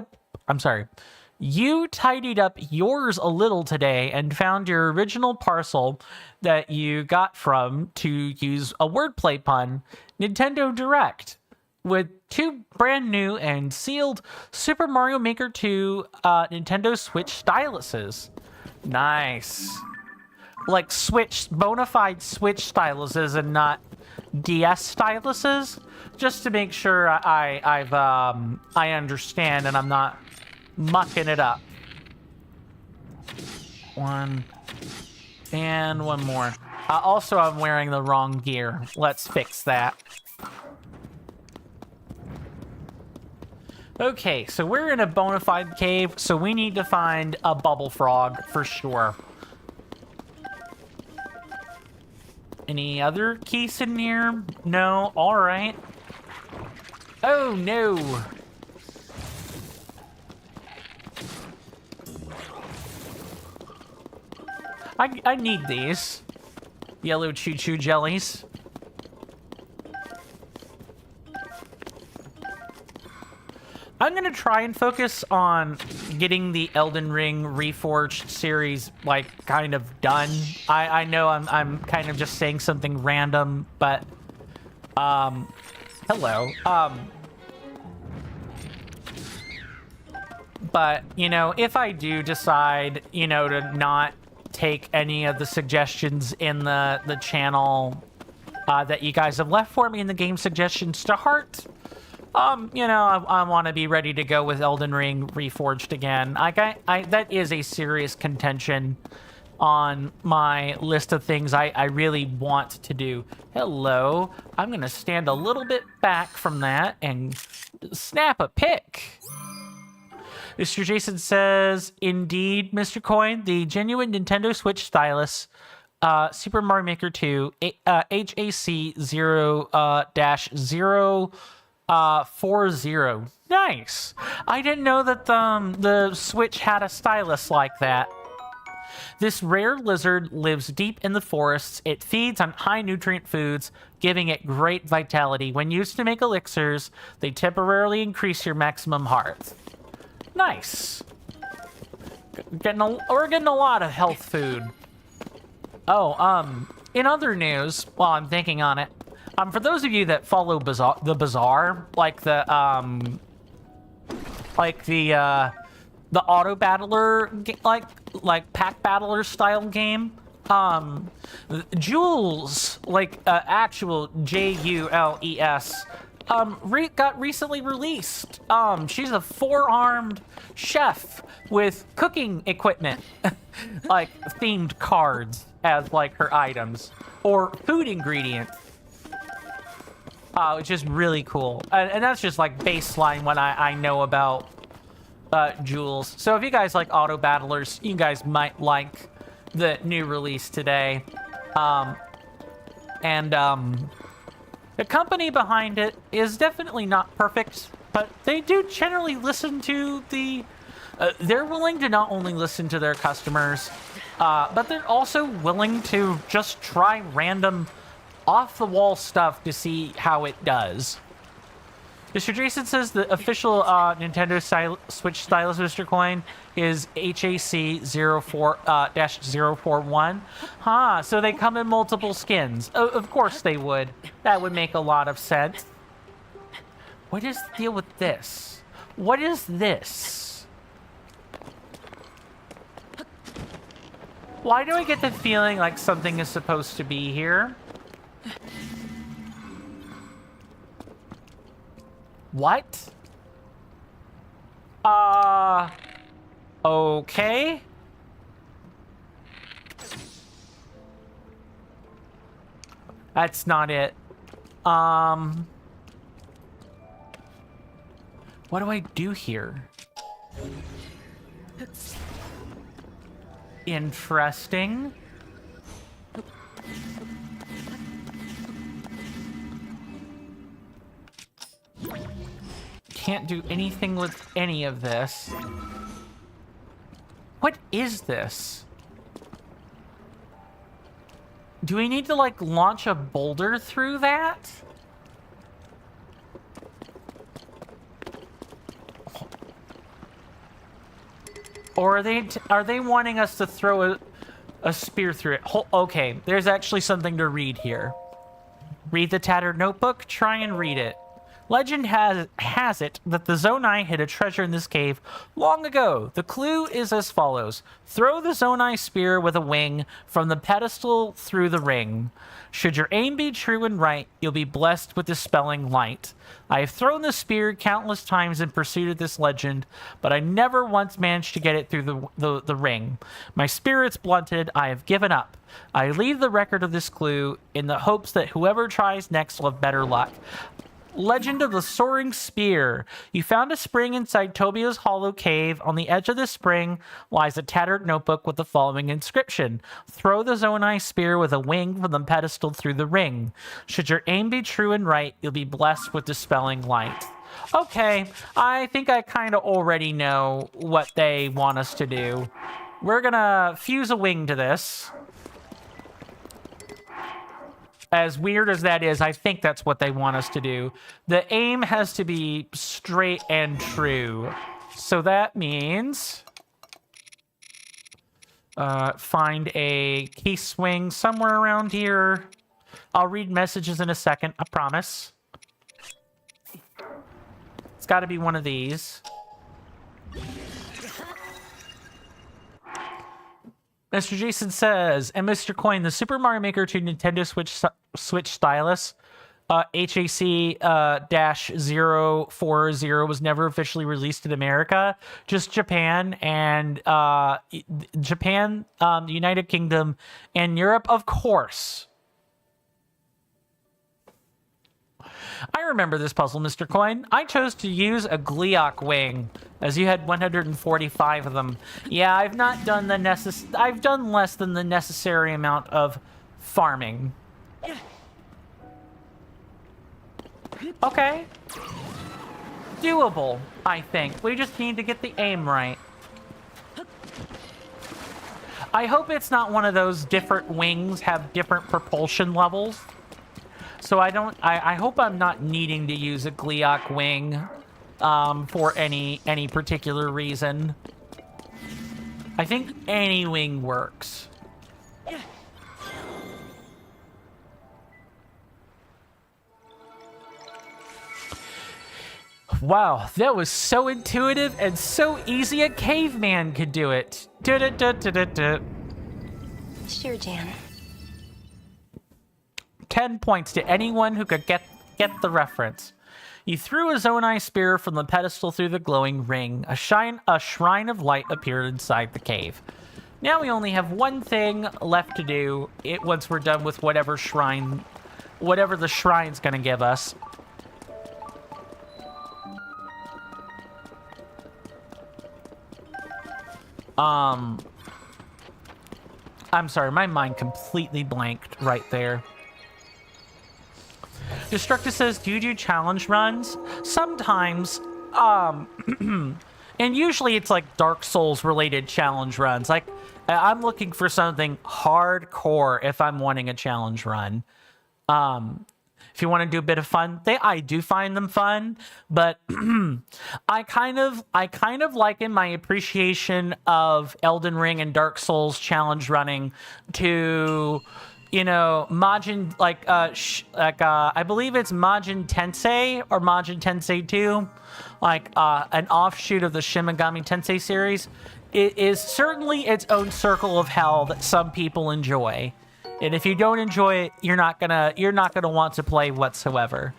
up yours a little today and found your original parcel that you got from, to use a wordplay pun, Nintendo Direct, with 2 brand new and sealed Super Mario Maker 2 Nintendo Switch styluses. Nice. Switch, bona fide Switch styluses and not DS styluses, just to make sure I understand and I'm not mucking it up. One. And one more. Also, I'm wearing the wrong gear. Let's fix that. Okay, so we're in a bona fide cave, so we need to find a bubble frog for sure. Any other keys in here? No. All right. Oh, no. I need these. Yellow choo-choo jellies. I'm going to try and focus on getting the Elden Ring Reforged series, like, kind of done. I know I'm kind of just saying something random, but, hello. But, you know, if I do decide, you know, to not take any of the suggestions in the channel that you guys have left for me in the game suggestions to heart, you know, I want to be ready to go with Elden Ring Reforged again. That is a serious contention on my list of things I really want to do. Hello. I'm going to stand a little bit back from that and snap a pic. Mr. Jason says, indeed, Mr. Coin, the genuine Nintendo Switch stylus, Super Mario Maker 2, HAC 0-040. Nice. I didn't know that the Switch had a stylus like that. This rare lizard lives deep in the forests. It feeds on high nutrient foods, giving it great vitality. When used to make elixirs, they temporarily increase your maximum health. Nice. We're getting a lot of health food. Oh, in other news, while I'm thinking on it, for those of you that follow the Bazaar, like the auto battler, like pack battler style game, Jules, like actual Jules, got recently released. She's a 4-armed chef with cooking equipment, like themed cards as like her items or food ingredients. Which is really cool. And that's just like baseline what I know about Jules. So if you guys like auto battlers, you guys might like the new release today. The company behind it is definitely not perfect, but they do generally listen to they're willing to not only listen to their customers, but they're also willing to just try random off-the-wall stuff to see how it does. Mr. Jason says the official Nintendo Switch stylus, Mr. Coin, is HAC 04-041. So they come in multiple skins. Of course they would. That would make a lot of sense. What is the deal with this? What is this? Why do I get the feeling like something is supposed to be here? What? Okay. That's not it. What do I do here? Interesting. Can't do anything with any of this. What is this? Do we need to, like, launch a boulder through that? Or are they wanting us to throw a spear through it? Okay, there's actually something to read here. Read the tattered notebook? Try and read it. Legend has it that the Zonai hid a treasure in this cave long ago. The clue is as follows. Throw the Zonai spear with a wing from the pedestal through the ring. Should your aim be true and right, you'll be blessed with dispelling light. I have thrown the spear countless times in pursuit of this legend, but I never once managed to get it through the ring. My spirit's blunted. I have given up. I leave the record of this clue in the hopes that whoever tries next will have better luck. Legend of the Soaring Spear. You found a spring inside Tobia's hollow cave. On the edge of the spring lies a tattered notebook with the following inscription. Throw the Zonai spear with a wing from the pedestal through the ring. Should your aim be true and right, you'll be blessed with dispelling light. Okay, I think I kind of already know what they want us to do. We're gonna fuse a wing to this. As weird as that is, I think that's what they want us to do. The aim has to be straight and true. So that means... find a key swing somewhere around here. I'll read messages in a second, I promise. It's got to be one of these. Mr. Jason says, and Mr. Coin, the Super Mario Maker to Nintendo Switch stylus, HAC-040 was never officially released in America, just Japan and the United Kingdom, and Europe, of course. I remember this puzzle, Mr. Coin. I chose to use a Gleeok wing, as you had 145 of them. Yeah, I've not done the I've done less than the necessary amount of farming. Okay. Doable, I think. We just need to get the aim right. I hope it's not one of those different wings have different propulsion levels. So I hope I'm not needing to use a Gleeok wing for any particular reason. I think any wing works. Wow, that was so intuitive and so easy a caveman could do it. Sure, Jan. 10 points to anyone who could get the reference. You threw a Zonai spear from the pedestal through the glowing ring. A shrine of light appeared inside the cave. Now we only have one thing left to do once we're done with whatever the shrine's gonna give us. I'm sorry, my mind completely blanked right there. Destructive says, do you do challenge runs? Sometimes, and usually it's like Dark Souls related challenge runs. Like, I'm looking for something hardcore if I'm wanting a challenge run. If you want to do a bit of fun, I do find them fun, but I kind of liken my appreciation of Elden Ring and Dark Souls challenge running to, you know, Majin, I believe it's Majin Tensei or Majin Tensei 2, like an offshoot of the Shin Megami Tensei series. It is certainly its own circle of hell that some people enjoy. And if you don't enjoy it, you're not gonna want to play whatsoever.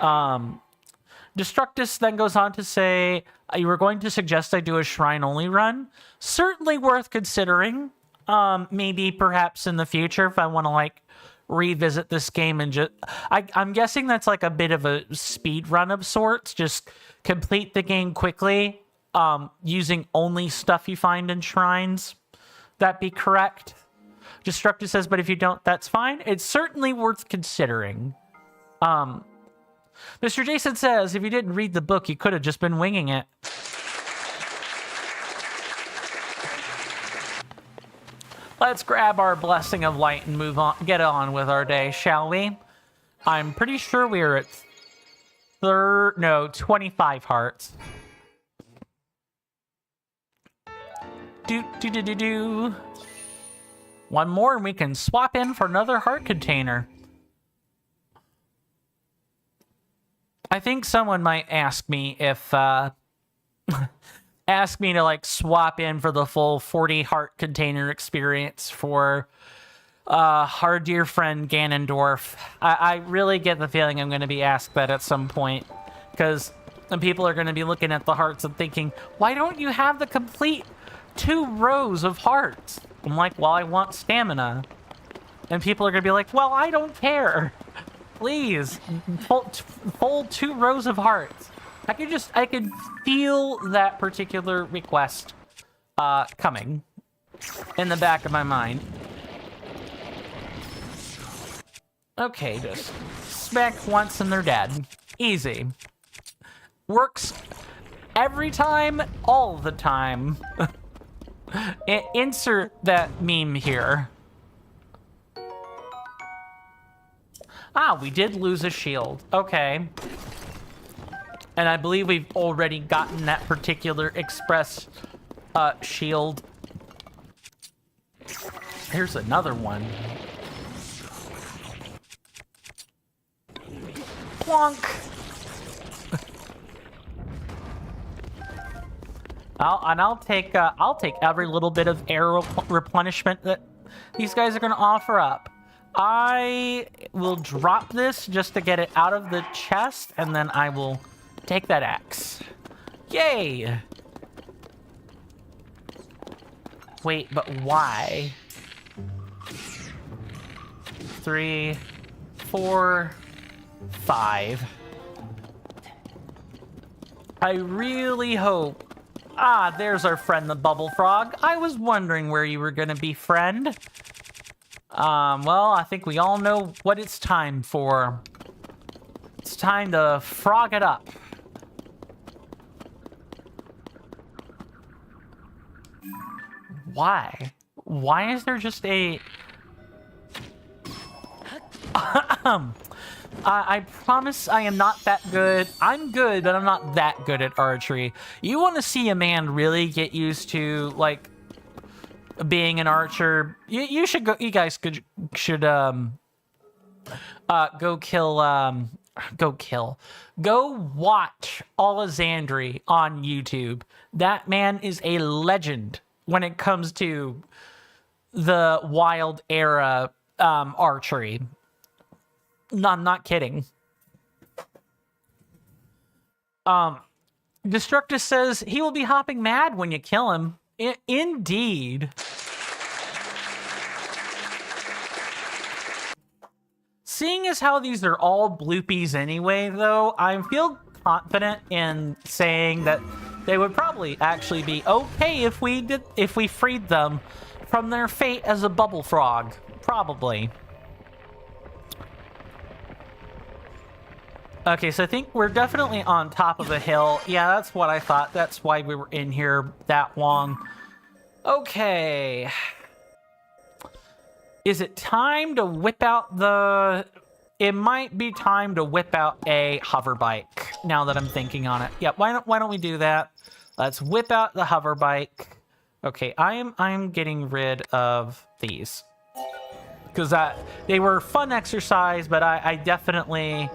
Destructus then goes on to say, you were going to suggest I do a shrine only run. Certainly worth considering. Maybe perhaps in the future if I want to like revisit this game and just I'm guessing that's like a bit of a speed run of sorts. Just complete the game quickly, using only stuff you find in shrines. That be correct? Destructive says, but if you don't, that's fine. It's certainly worth considering. Mr. Jason says, if you didn't read the book, you could have just been winging it. Let's grab our blessing of light and move on, get on with our day, shall we? I'm pretty sure we're at 25 hearts. Do. One more and we can swap in for another heart container. I think someone might ask me if, ask me to like swap in for the full 40 heart container experience for our dear friend Ganondorf. I really get the feeling I'm going to be asked that at some point, because people are going to be looking at the hearts and thinking, why don't you have the complete 2 rows of hearts? I'm like, well, I want stamina. And people are going to be like, well, I don't care. please, full 2 rows of hearts. I could feel that particular request coming in the back of my mind. Okay, just smack once and they're dead. Easy. Works every time, all the time. Insert that meme here. Ah, we did lose a shield. Okay. And I believe we've already gotten that particular express shield. Here's another one. Plonk. I'll take every little bit of arrow replenishment that these guys are going to offer up. I will drop this just to get it out of the chest, and then I will take that axe. Yay! Wait, but why? 3, 4, 5. I really hope... Ah, there's our friend, the Bubble Frog. I was wondering where you were gonna be, friend. Well, I think we all know what it's time for. It's time to frog it up. Why? Why is there just a... I promise I am not that good. I'm good, but I'm not that good at archery. You want to see a man really get used to, like, being an archer? You should go. You guys should go watch Alexandri on YouTube. That man is a legend when it comes to the wild era archery. No, I'm not kidding. Destructus says he will be hopping mad when you kill him. Indeed. Seeing as how these are all bloopies anyway, though, I feel confident in saying that they would probably actually be okay if we freed them from their fate as a bubble frog. Probably. Okay, so I think we're definitely on top of a hill. Yeah, that's what I thought. That's why we were in here that long. Okay. Is it time to whip out the... It might be time to whip out a hover bike, now that I'm thinking on it. Yeah, why don't we do that? Let's whip out the hover bike. Okay, I'm getting rid of these. Because they were fun exercise, but I definitely...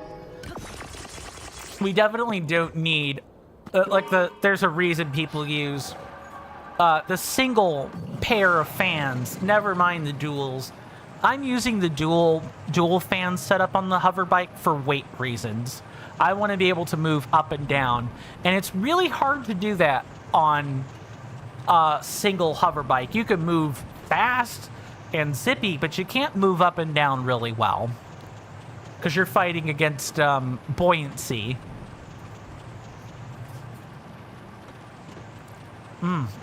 We definitely don't need, there's a reason people use the single pair of fans, never mind the duals. I'm using the dual fan setup on the hover bike for weight reasons. I want to be able to move up and down, and it's really hard to do that on a single hover bike. You can move fast and zippy, but you can't move up and down really well because you're fighting against buoyancy.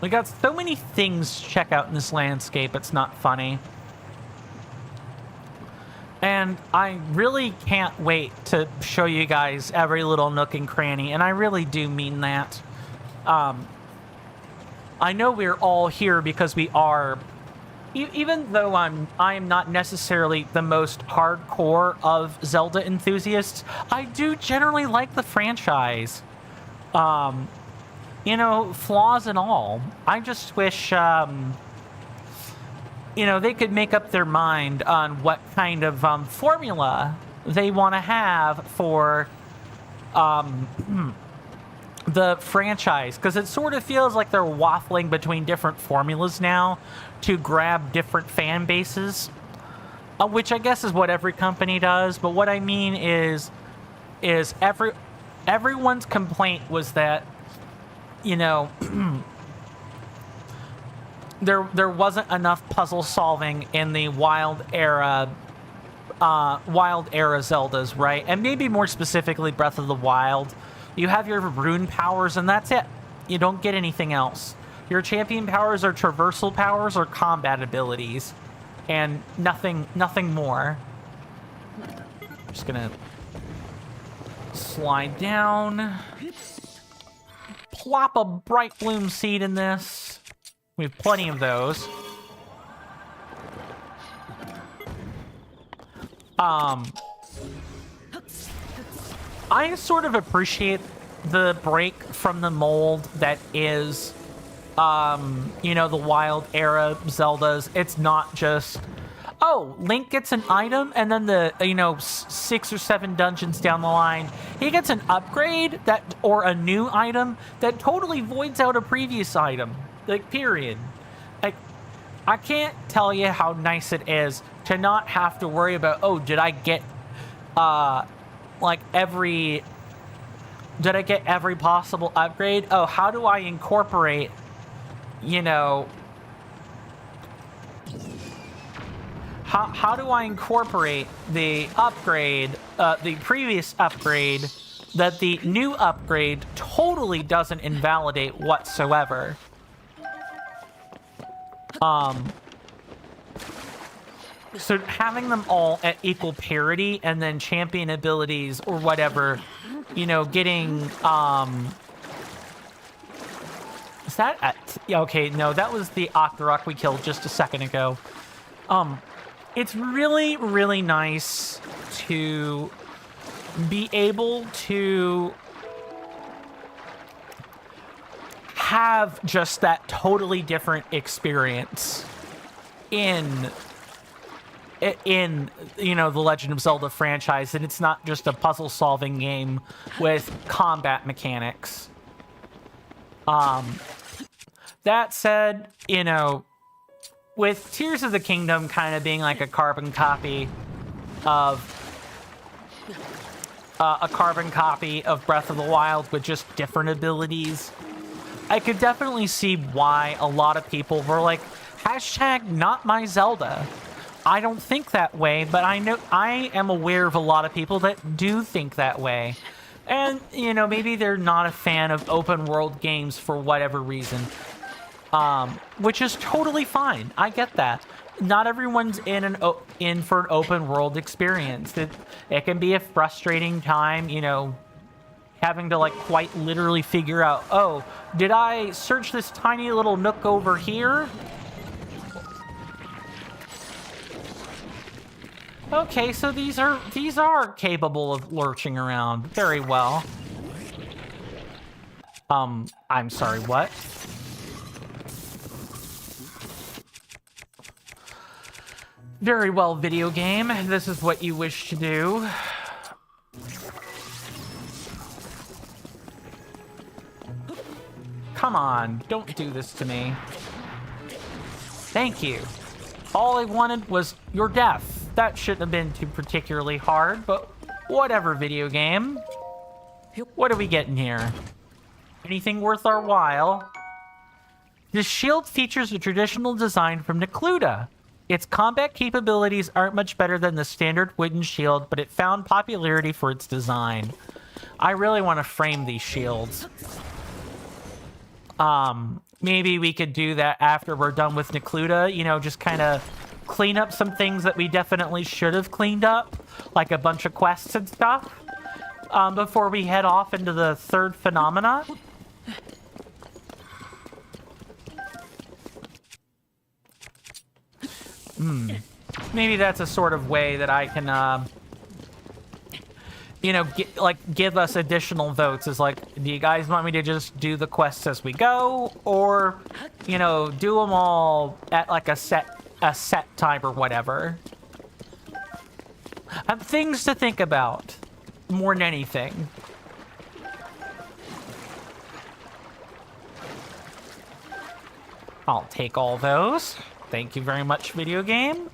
We got so many things to check out in this landscape, it's not funny. And I really can't wait to show you guys every little nook and cranny, and I really do mean that. I know we're all here because we are... Even though I'm not necessarily the most hardcore of Zelda enthusiasts, I do generally like the franchise. You know, flaws and all. I just wish, you know, they could make up their mind on what kind of formula they want to have for the franchise. Because it sort of feels like they're waffling between different formulas now to grab different fan bases, which I guess is what every company does. But what I mean is everyone's complaint was that, you know, there wasn't enough puzzle solving in the wild era Wild era Zeldas, right? And maybe more specifically Breath of the Wild. You have your rune powers, and that's it. You don't get anything else. Your champion powers are traversal powers or combat abilities, and nothing more. Just gonna slide down. Plop a bright bloom seed in this. We have plenty of those. I sort of appreciate the break from the mold that is, you know, the Wild era Zeldas. It's not just, oh, Link gets an item, and then the, you know, 6 or 7 dungeons down the line, he gets an upgrade that, or a new item that totally voids out a previous item. Like, period. Like, I can't tell you how nice it is to not have to worry about, oh, did I get every possible upgrade? Oh, how do I incorporate, you know, how do I incorporate the upgrade, the previous upgrade, that the new upgrade totally doesn't invalidate whatsoever? So having them all at equal parity, and then champion abilities or whatever, you know, getting, is that, okay, no, that was the Octorok we killed just a second ago. It's really, really nice to be able to have just that totally different experience in you know, the Legend of Zelda franchise, and it's not just a puzzle solving game with combat mechanics. That said, you know, with Tears of the Kingdom kind of being like a carbon copy of Breath of the Wild with just different abilities, I could definitely see why a lot of people were like, hashtag not my Zelda. I don't think that way, but I am aware of a lot of people that do think that way. And, you know, maybe they're not a fan of open world games for whatever reason. Which is totally fine. I get that. Not everyone's in for an open world experience. It can be a frustrating time, you know, having to like quite literally figure out, oh, did I search this tiny little nook over here? Okay, so these are capable of lurching around very well. I'm sorry, what? Very well, video game. This is what you wish to do. Come on, don't do this to me. Thank you. All I wanted was your death. That shouldn't have been too particularly hard, but whatever, video game. What are we getting here? Anything worth our while? This shield features a traditional design from Necluda. Its combat capabilities aren't much better than the standard wooden shield, but it found popularity for its design. I really want to frame these shields. Maybe we could do that after we're done with Necluda, you know, just kind of clean up some things that we definitely should have cleaned up, like a bunch of quests and stuff, before we head off into the third phenomena. Maybe that's a sort of way that I can, you know, give us additional votes. Is like, do you guys want me to just do the quests as we go, or, you know, do them all at like a set time or whatever? Things to think about more than anything. I'll take all those. Thank you very much, video game.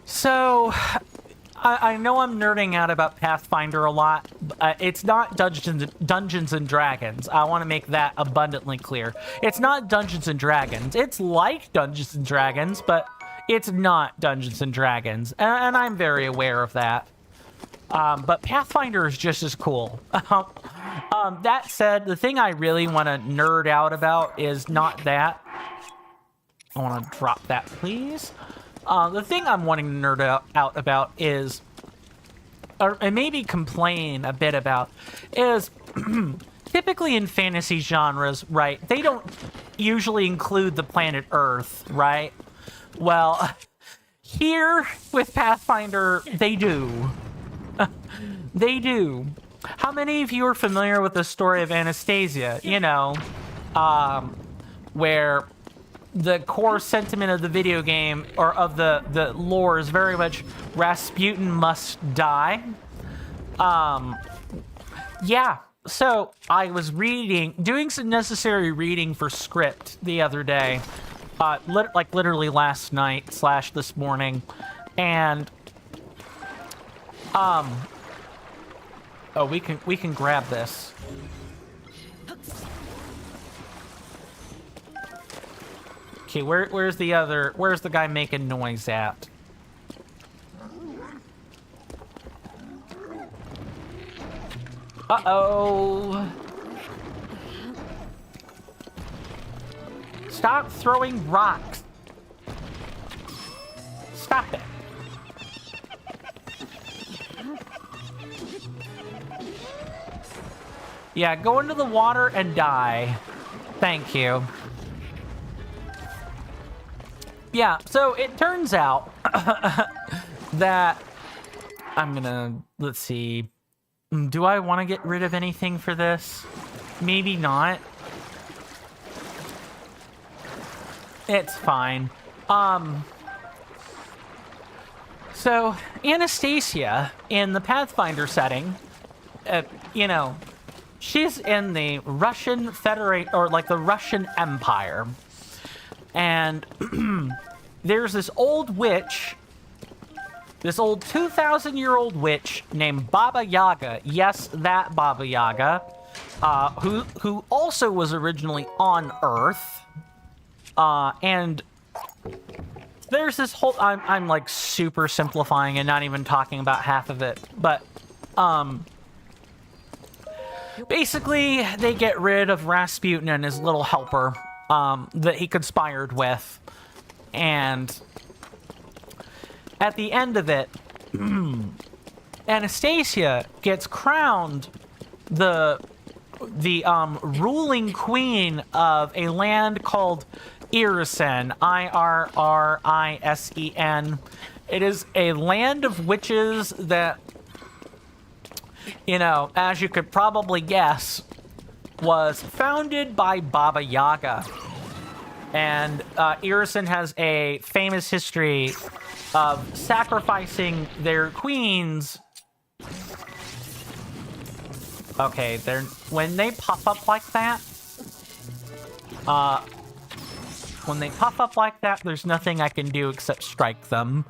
So I know I'm nerding out about Pathfinder a lot. It's not Dungeons and Dragons. I want to make that abundantly clear. It's not Dungeons and Dragons. It's like Dungeons and Dragons, but it's not Dungeons and Dragons, and I'm very aware of that. But Pathfinder is just as cool. That said, the thing I really want to nerd out about is not that. I want to drop that, please. The thing I'm wanting to nerd out about is, or maybe complain a bit about, is typically in fantasy genres, right, they don't usually include the planet Earth, right? Well, here with Pathfinder, they do. They do. How many of you are familiar with the story of Anastasia? You know, where the core sentiment of the video game, or of the lore, is very much Rasputin must die. Yeah, so I was doing some necessary reading for script the other day, like literally last night / this morning, and oh, we can grab this. Okay, where's the guy making noise at? Uh-oh. Stop throwing rocks. Stop it. Yeah, go into the water and die. Thank you. Yeah, so it turns out that let's see. Do I want to get rid of anything for this? Maybe not. It's fine. So Anastasia in the Pathfinder setting, you know, she's in the Russian Federation, or like the Russian Empire. And there's this old witch, this old 2,000-year-old witch named Baba Yaga. Yes, that Baba Yaga, who also was originally on Earth. And there's this whole, I'm like super simplifying and not even talking about half of it, but basically they get rid of Rasputin and his little helper that he conspired with, and at the end of it, Anastasia gets crowned the ruling queen of a land called Irisen, Irrisen. It is a land of witches that, you know, as you could probably guess, was founded by Baba Yaga. And Irrisen has a famous history of sacrificing their queens. Okay, when they puff up like that, there's nothing I can do except strike them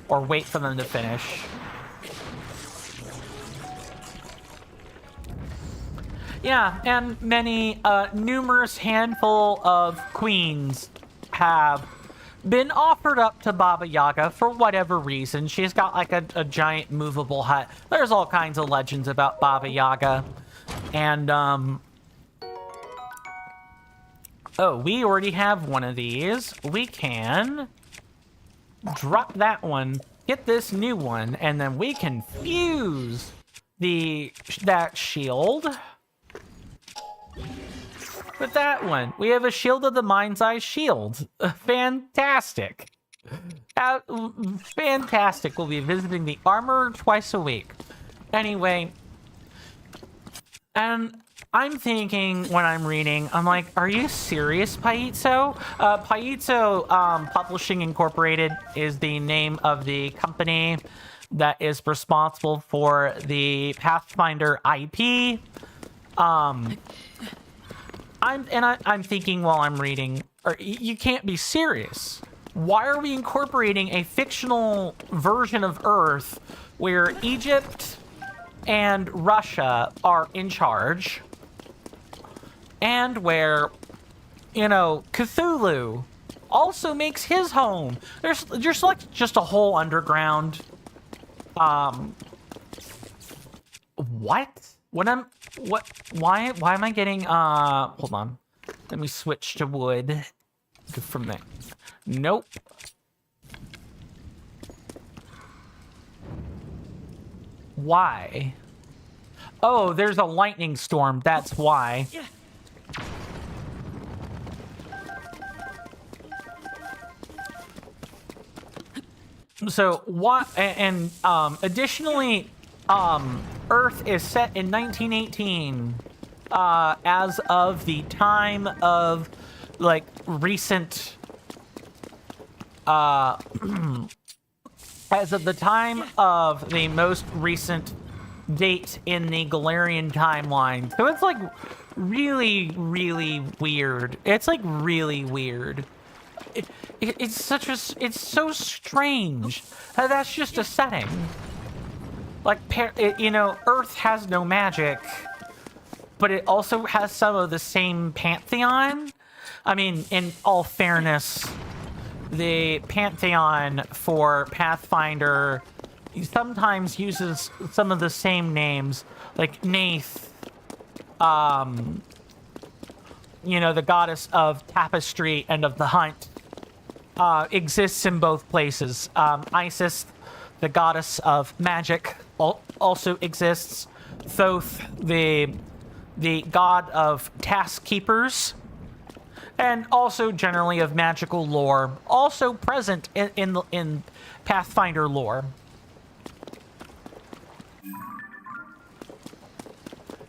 or wait for them to finish. Yeah, and numerous handful of queens have been offered up to Baba Yaga for whatever reason. She's got like a giant movable hut. There's all kinds of legends about Baba Yaga. And, oh, we already have one of these. We can drop that one, get this new one, and then we can fuse that shield with that one. We have a Shield of the Mind's Eye shield. Fantastic. Fantastic. We'll be visiting the armor twice a week. Anyway, and I'm thinking when I'm reading, I'm like, are you serious, Paizo? Paizo Publishing Incorporated is the name of the company that is responsible for the Pathfinder IP. I'm thinking while I'm reading, you can't be serious. Why are we incorporating a fictional version of Earth where Egypt and Russia are in charge, and where, you know, Cthulhu also makes his home? There's like just a whole underground. What? Why am I getting, hold on. Let me switch to wood from there. Nope. Why? Oh, there's a lightning storm. That's why. So what? And additionally, Earth is set in 1918. As of the time of like recent. As of the time of the most recent date in the Galarian timeline. So it's like really, really weird. It's like really weird. It's so strange. That's just a setting. Like, you know, Earth has no magic, but it also has some of the same pantheon. I mean, in all fairness, the pantheon for Pathfinder sometimes uses some of the same names, like Nath, you know, the goddess of tapestry and of the hunt, exists in both places. Isis, the goddess of magic, also exists. Thoth, the god of task keepers, and also generally of magical lore, also present in Pathfinder lore.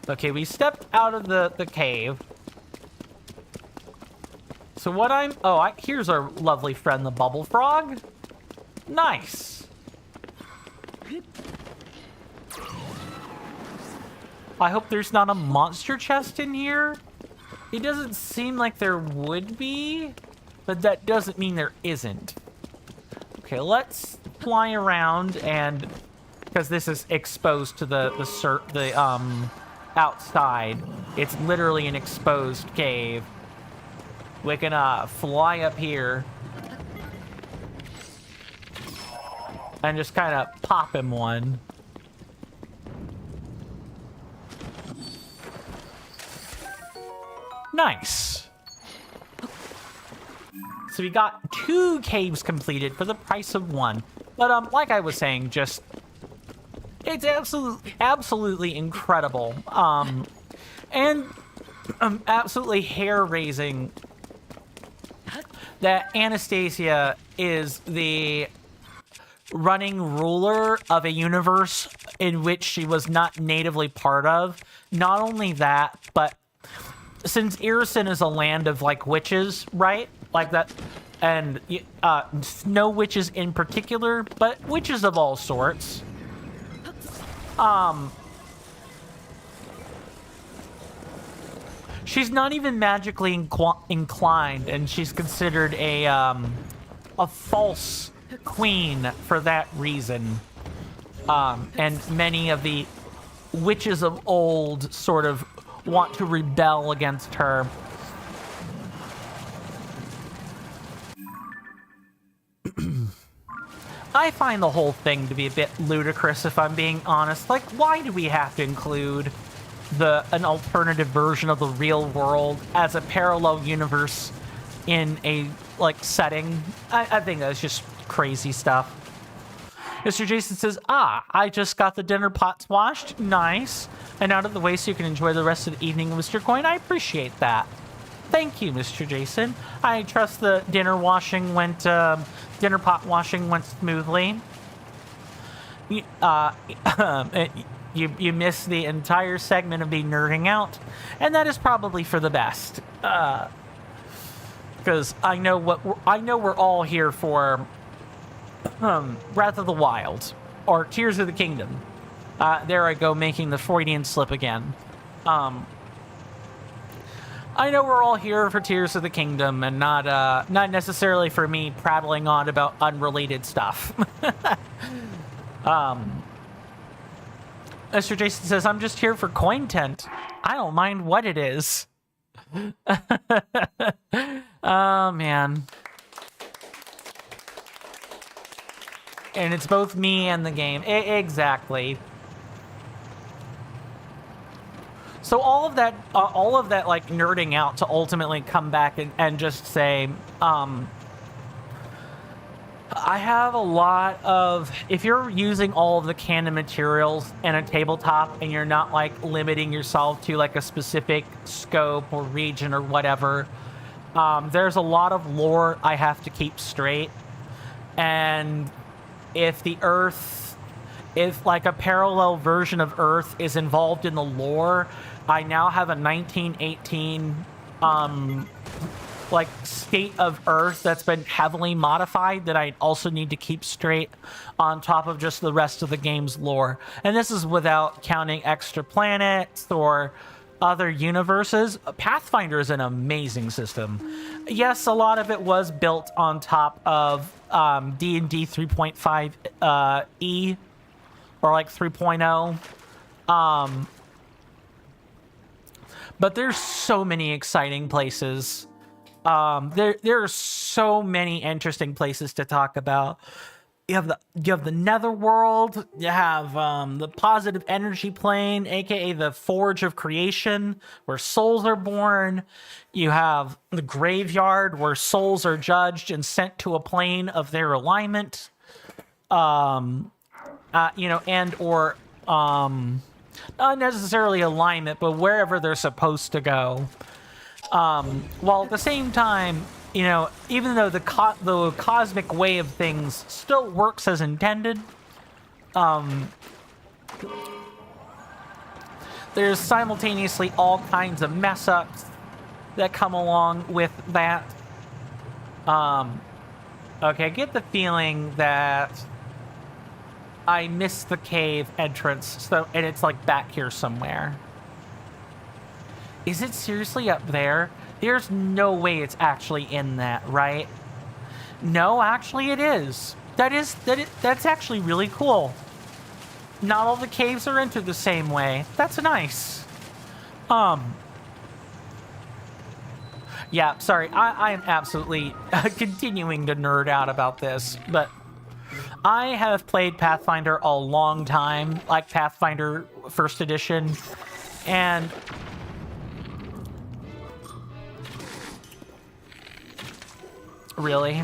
Okay, we stepped out of the cave. So what here's our lovely friend, the bubble frog. Nice. I hope there's not a monster chest in here. It doesn't seem like there would be, but that doesn't mean there isn't. Okay, let's fly around, and because this is exposed to the outside, it's literally an exposed cave. We can fly up here and just kind of pop him one. Nice. So we got 2 caves completed for the price of 1. But like I was saying, just it's absolutely incredible. And absolutely hair-raising that Anastasia is the running ruler of a universe in which she was not natively part of. Not only that, but since Irison is a land of, like, witches, right? Like that, and no witches in particular, but witches of all sorts. She's not even magically inclined, and she's considered a false queen for that reason. And many of the witches of old sort of want to rebel against her. I find the whole thing to be a bit ludicrous, if I'm being honest. Like, why do we have to include an alternative version of the real world as a parallel universe in a, like, setting? I think that's just crazy stuff. Mr. Jason says, I just got the dinner pots washed. Nice. And out of the way so you can enjoy the rest of the evening, Mr. Coin. I appreciate that. Thank you, Mr. Jason. I trust the dinner pot washing went smoothly. You missed the entire segment of me nerding out, and that is probably for the best. Because I know we're all here for Breath of the Wild or Tears of the Kingdom. There I go, making the Freudian slip again. I know we're all here for Tears of the Kingdom and not necessarily for me prattling on about unrelated stuff. Mr. Jason says, I'm just here for coin tent. I don't mind what it is. Oh, man. And it's both me and the game. Exactly. So all of that, like nerding out to ultimately come back and just say, I have a lot of, if you're using all of the canon materials in a tabletop and you're not like limiting yourself to like a specific scope or region or whatever, there's a lot of lore I have to keep straight. And if like a parallel version of Earth is involved in the lore, I now have a 1918 like state of Earth that's been heavily modified that I also need to keep straight on top of just the rest of the game's lore. And this is without counting extra planets or other universes. Pathfinder is an amazing system. Yes, a lot of it was built on top of D&D 3.5 E or like 3.0. But there's so many exciting places. There are so many interesting places to talk about. You have the netherworld. You have the positive energy plane, aka the forge of creation, where souls are born. You have the graveyard, where souls are judged and sent to a plane of their alignment. And or not necessarily alignment, but wherever they're supposed to go. While at the same time, even though the cosmic way of things still works as intended, there's simultaneously all kinds of mess ups that come along with that. Okay, I get the feeling that I missed the cave entrance, and it's like back here somewhere. Is it seriously up there? There's no way it's actually in that, right? No, actually it is. That's actually really cool. Not all the caves are entered the same way. That's nice. Yeah, sorry, I am absolutely continuing to nerd out about this, but I have played Pathfinder a long time, like Pathfinder First Edition, and really?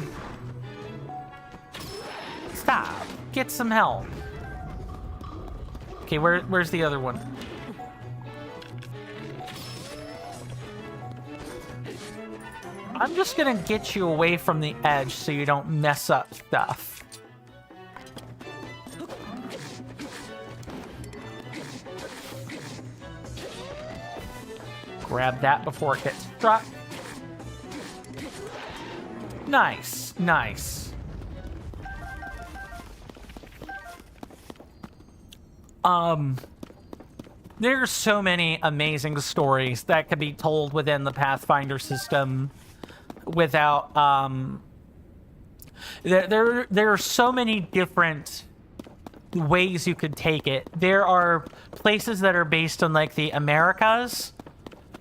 Stop. Get some help. Okay, where's the other one? I'm just gonna get you away from the edge so you don't mess up stuff. Grab that before it gets struck. Nice, nice. There's so many amazing stories that could be told within the Pathfinder system without, there are so many different ways you could take it. There are places that are based on, like, the Americas.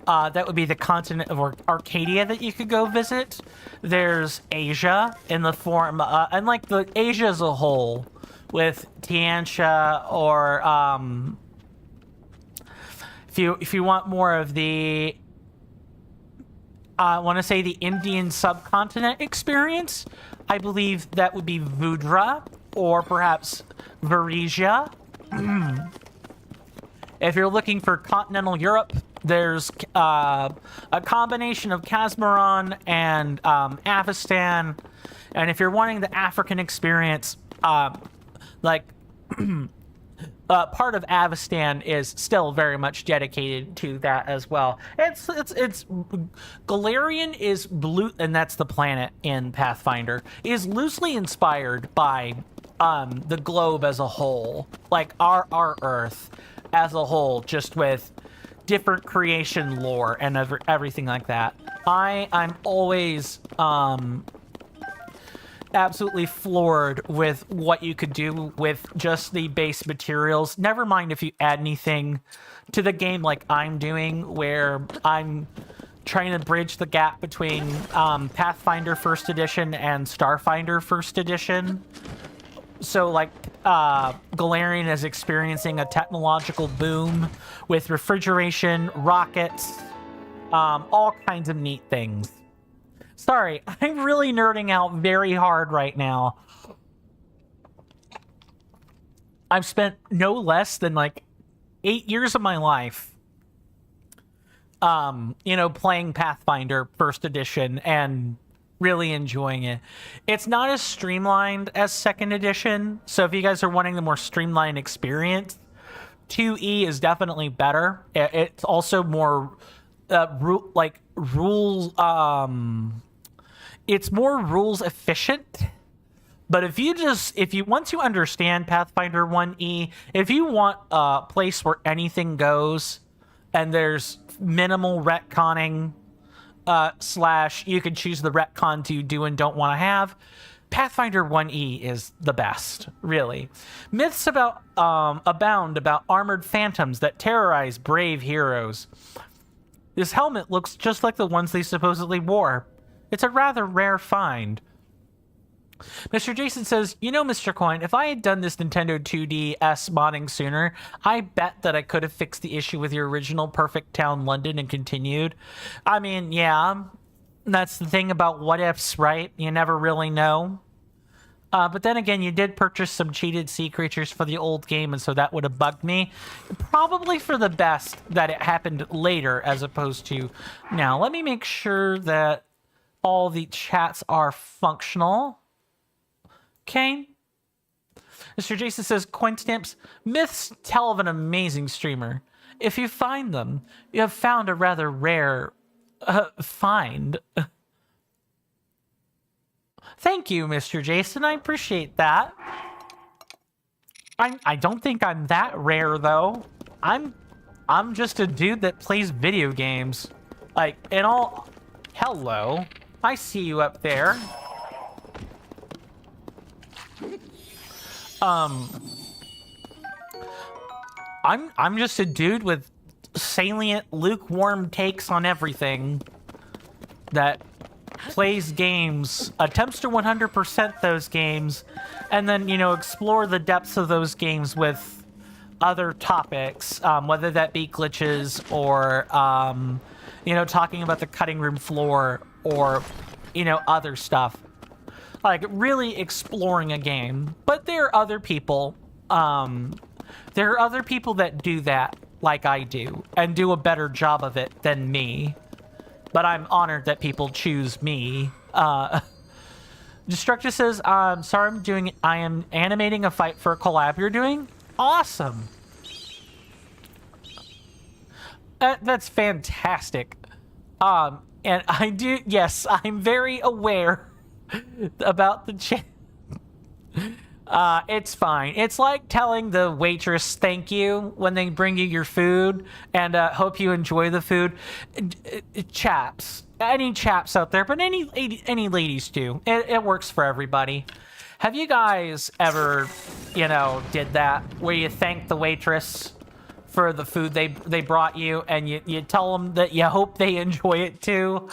That would be the continent of Arcadia that you could go visit. There's Asia in the form, and like the Asia as a whole, with Tianxia, or if you want more of the, I want to say the Indian subcontinent experience, I believe that would be Vudra or perhaps Varesia. If you're looking for continental Europe, there's a combination of Casmaron and Avestan. And if you're wanting the African experience, part of Avestan is still very much dedicated to that as well. It's Galarian is blue, and that's the planet in Pathfinder, is loosely inspired by the globe as a whole, like our Earth as a whole, just with different creation lore and everything like that. I'm always absolutely floored with what you could do with just the base materials. Never mind if you add anything to the game like I'm doing, where I'm trying to bridge the gap between Pathfinder First Edition and Starfinder First Edition. So, like, Galarian is experiencing a technological boom with refrigeration, rockets, all kinds of neat things. Sorry, I'm really nerding out very hard right now. I've spent no less than, like, 8 years of my life, you know, playing Pathfinder First Edition and really enjoying it. It's not as streamlined as Second Edition, so if you guys are wanting the more streamlined experience, 2E is definitely better. It's also more rules. It's more rules efficient. But if you once you understand Pathfinder 1E, if you want a place where anything goes and there's minimal retconning, / you can choose the retcon to do and don't want to have, Pathfinder 1E is the best, really. Myths abound about armored phantoms that terrorize brave heroes. This helmet looks just like the ones they supposedly wore. It's a rather rare find. Mr. Jason says, you know, Mr. Coin, if I had done this Nintendo 2DS modding sooner, I bet that I could have fixed the issue with your original Perfect Town London and continued. I mean, yeah, that's the thing about what ifs, right? You never really know. But then again, you did purchase some cheated sea creatures for the old game, and so that would have bugged me. Probably for the best that it happened later as opposed to now. Let me make sure that all the chats are functional. Okay. Mr. Jason says, coin stamps, myths tell of an amazing streamer. If you find them, you have found a rather rare find. Thank you, Mr. Jason. I appreciate that. I don't think I'm that rare, though. I'm just a dude that plays video games. Like, in all... Hello. I see you up there. I'm just a dude with salient, lukewarm takes on everything that plays games, attempts to 100% those games, and then, you know, explore the depths of those games with other topics, whether that be glitches or, you know, talking about the cutting room floor or, you know, other stuff. Like, really exploring a game. But there are other people, that do that like I do, and do a better job of it than me. But I'm honored that people choose me. Destructor says, sorry, I am animating a fight for a collab you're doing. Awesome. That's fantastic. And I do, yes, I'm very aware about the chat. It's fine. It's like telling the waitress thank you when they bring you your food and hope you enjoy the food. Chaps, any chaps out there, but any ladies too. It works for everybody. Have you guys ever, you know, did that where you thank the waitress for the food they brought you, and you tell them that you hope they enjoy it too?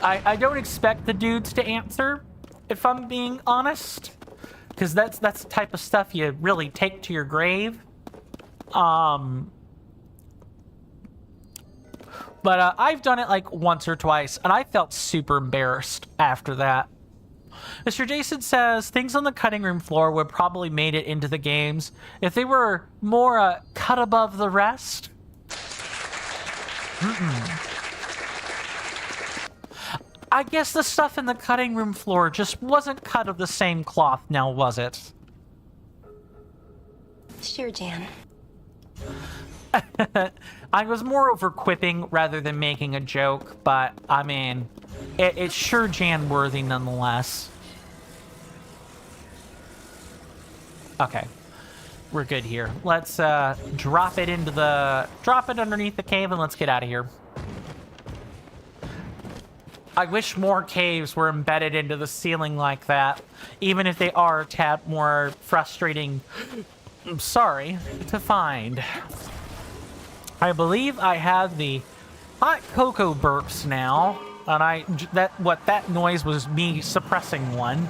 I don't expect the dudes to answer, if I'm being honest, because that's the type of stuff you really take to your grave. But I've done it like once or twice, and I felt super embarrassed after that. Mr. Jason says, things on the cutting room floor would probably made it into the games if they were more cut above the rest. I guess the stuff in the cutting room floor just wasn't cut of the same cloth, now was it? Sure, Jan. I was more over quipping rather than making a joke, but I mean, it's sure Jan worthy nonetheless. Okay. We're good here. Let's drop it underneath the cave and let's get out of here. I wish more caves were embedded into the ceiling like that, even if they are a tad more frustrating, I'm sorry, to find. I believe I have the hot cocoa burps now, and that noise was me suppressing one.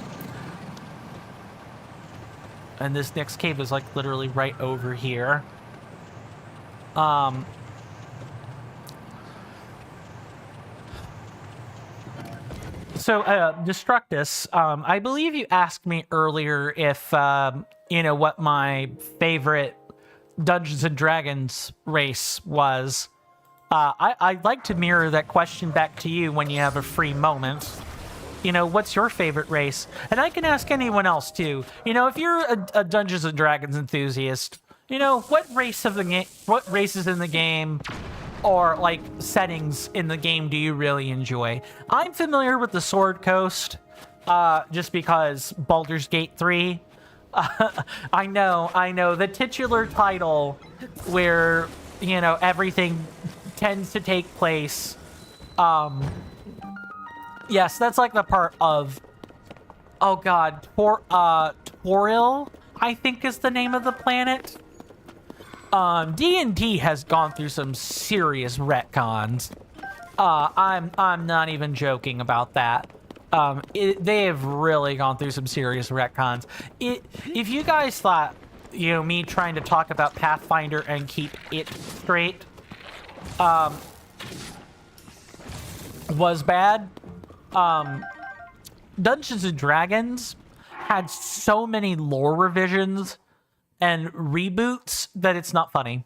And this next cave is like literally right over here. So, Destructus, I believe you asked me earlier if, what my favorite Dungeons and Dragons race was. I'd like to mirror that question back to you when you have a free moment. What's your favorite race? And I can ask anyone else, too. If you're a Dungeons and Dragons enthusiast, what races in the game or like settings in the game do you really enjoy? I'm familiar with the Sword Coast, just because Baldur's Gate 3. I know the titular title where everything tends to take place. Yes, that's like the part of, oh god, Toril, I think is the name of the planet. D&D has gone through some serious retcons. I'm not even joking about that. They have really gone through some serious retcons. If you guys thought, me trying to talk about Pathfinder and keep it straight, was bad, Dungeons and Dragons had so many lore revisions and reboots that it's not funny.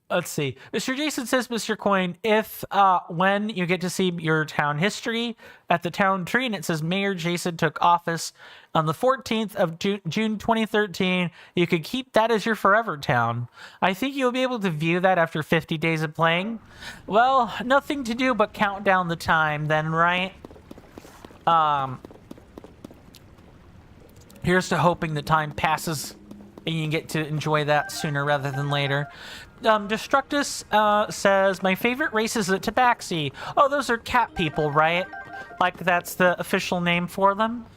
Let's see. Mr. Jason says, Mr. Coin, if when you get to see your town history at the town tree and it says Mayor Jason took office on the 14th of June 2013, you could keep that as your forever town. I think you'll be able to view that after 50 days of playing. Well, nothing to do but count down the time then, right? Here's to hoping the time passes and you get to enjoy that sooner rather than later. Destructus says, my favorite race is the Tabaxi. Oh, those are cat people, right? Like that's the official name for them.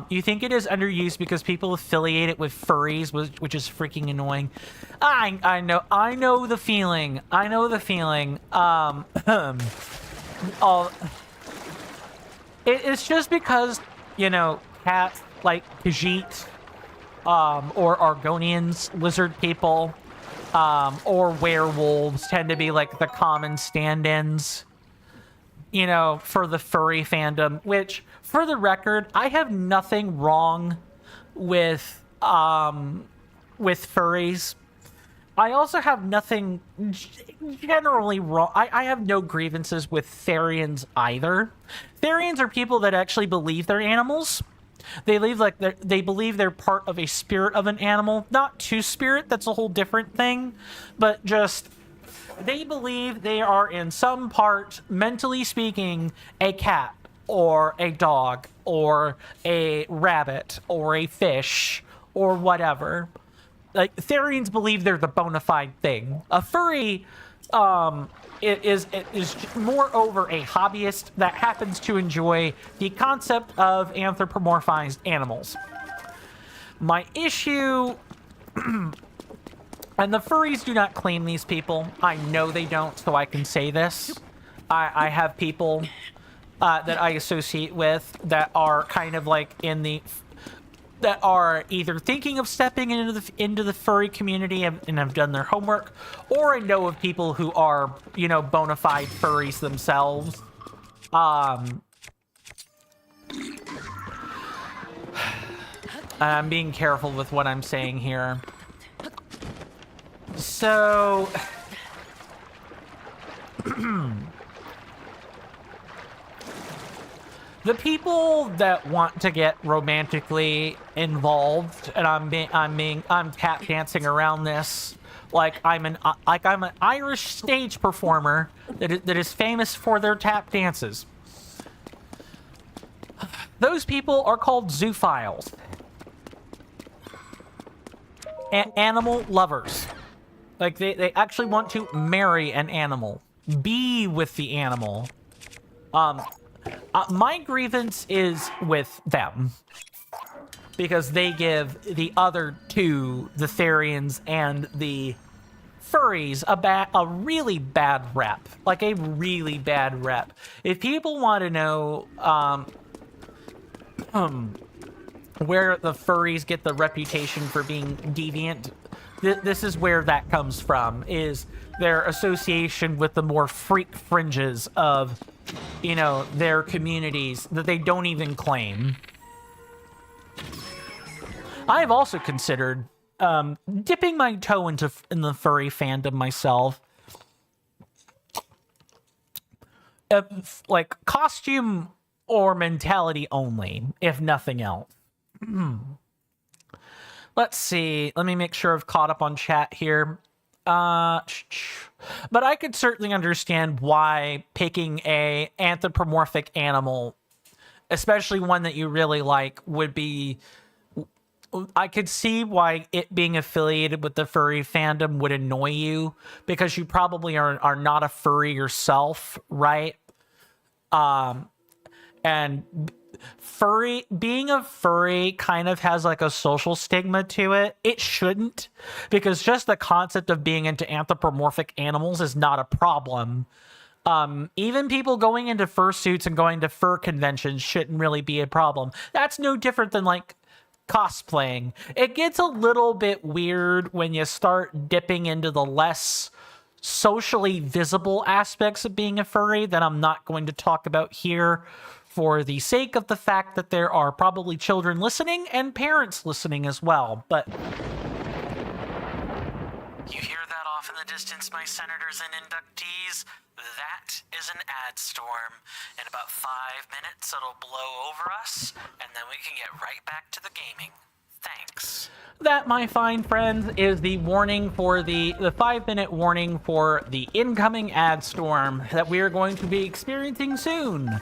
You think it is underused because people affiliate it with furries, which is freaking annoying. I know the feeling. It's just because, cats like Khajiit, or Argonians, lizard people, or werewolves tend to be like the common stand-ins, for the furry fandom, which, for the record, I have nothing wrong with furries. I also have nothing generally wrong. I have no grievances with Therians either. Therians are people that actually believe they're animals. They believe they're part of a spirit of an animal. Not two-spirit, that's a whole different thing. But just, they believe they are in some part, mentally speaking, a cat, or a dog, or a rabbit, or a fish, or whatever. Like, Therians believe they're the bona fide thing. A furry, it is moreover a hobbyist that happens to enjoy the concept of anthropomorphized animals. My issue, and the furries do not claim these people. I know they don't, so I can say this. I have people that I associate with that are kind of like that are either thinking of stepping into the furry community and have done their homework, or I know of people who are, bona fide furries themselves. I'm being careful with what I'm saying here. So, the people that want to get romantically involved, and I'm tap dancing around this like I'm an Irish stage performer that is famous for their tap dances. Those people are called zoophiles. Animal lovers. Like, they actually want to marry an animal. Be with the animal. My grievance is with them. Because they give the other two, the Therians and the furries, a really bad rep. Like, a really bad rep. If people want to know where the furries get the reputation for being deviant, this is where that comes from, is their association with the more freak fringes of, you know, their communities that they don't even claim. I've also considered dipping my toe in the furry fandom myself. Like, costume or mentality only, if nothing else. Let's see. Let me make sure I've caught up on chat here. But I could certainly understand why picking a anthropomorphic animal, especially one that you really like, would be... I could see why it being affiliated with the furry fandom would annoy you, because you probably are not a furry yourself, right? And being a furry kind of has like a social stigma to it. It shouldn't, because just the concept of being into anthropomorphic animals is not a problem. Even people going into fursuits and going to fur conventions shouldn't really be a problem. That's no different than like cosplaying. It gets a little bit weird when you start dipping into the less socially visible aspects of being a furry that I'm not going to talk about here, for the sake of the fact that there are probably children listening and parents listening as well. But you hear that off in the distance, my senators and inductees? That is an ad storm. In about 5 minutes, it'll blow over us, and then we can get right back to the gaming. Thanks. that, my fine friends, is the warning for the 5-minute warning for the incoming ad storm that we are going to be experiencing soon,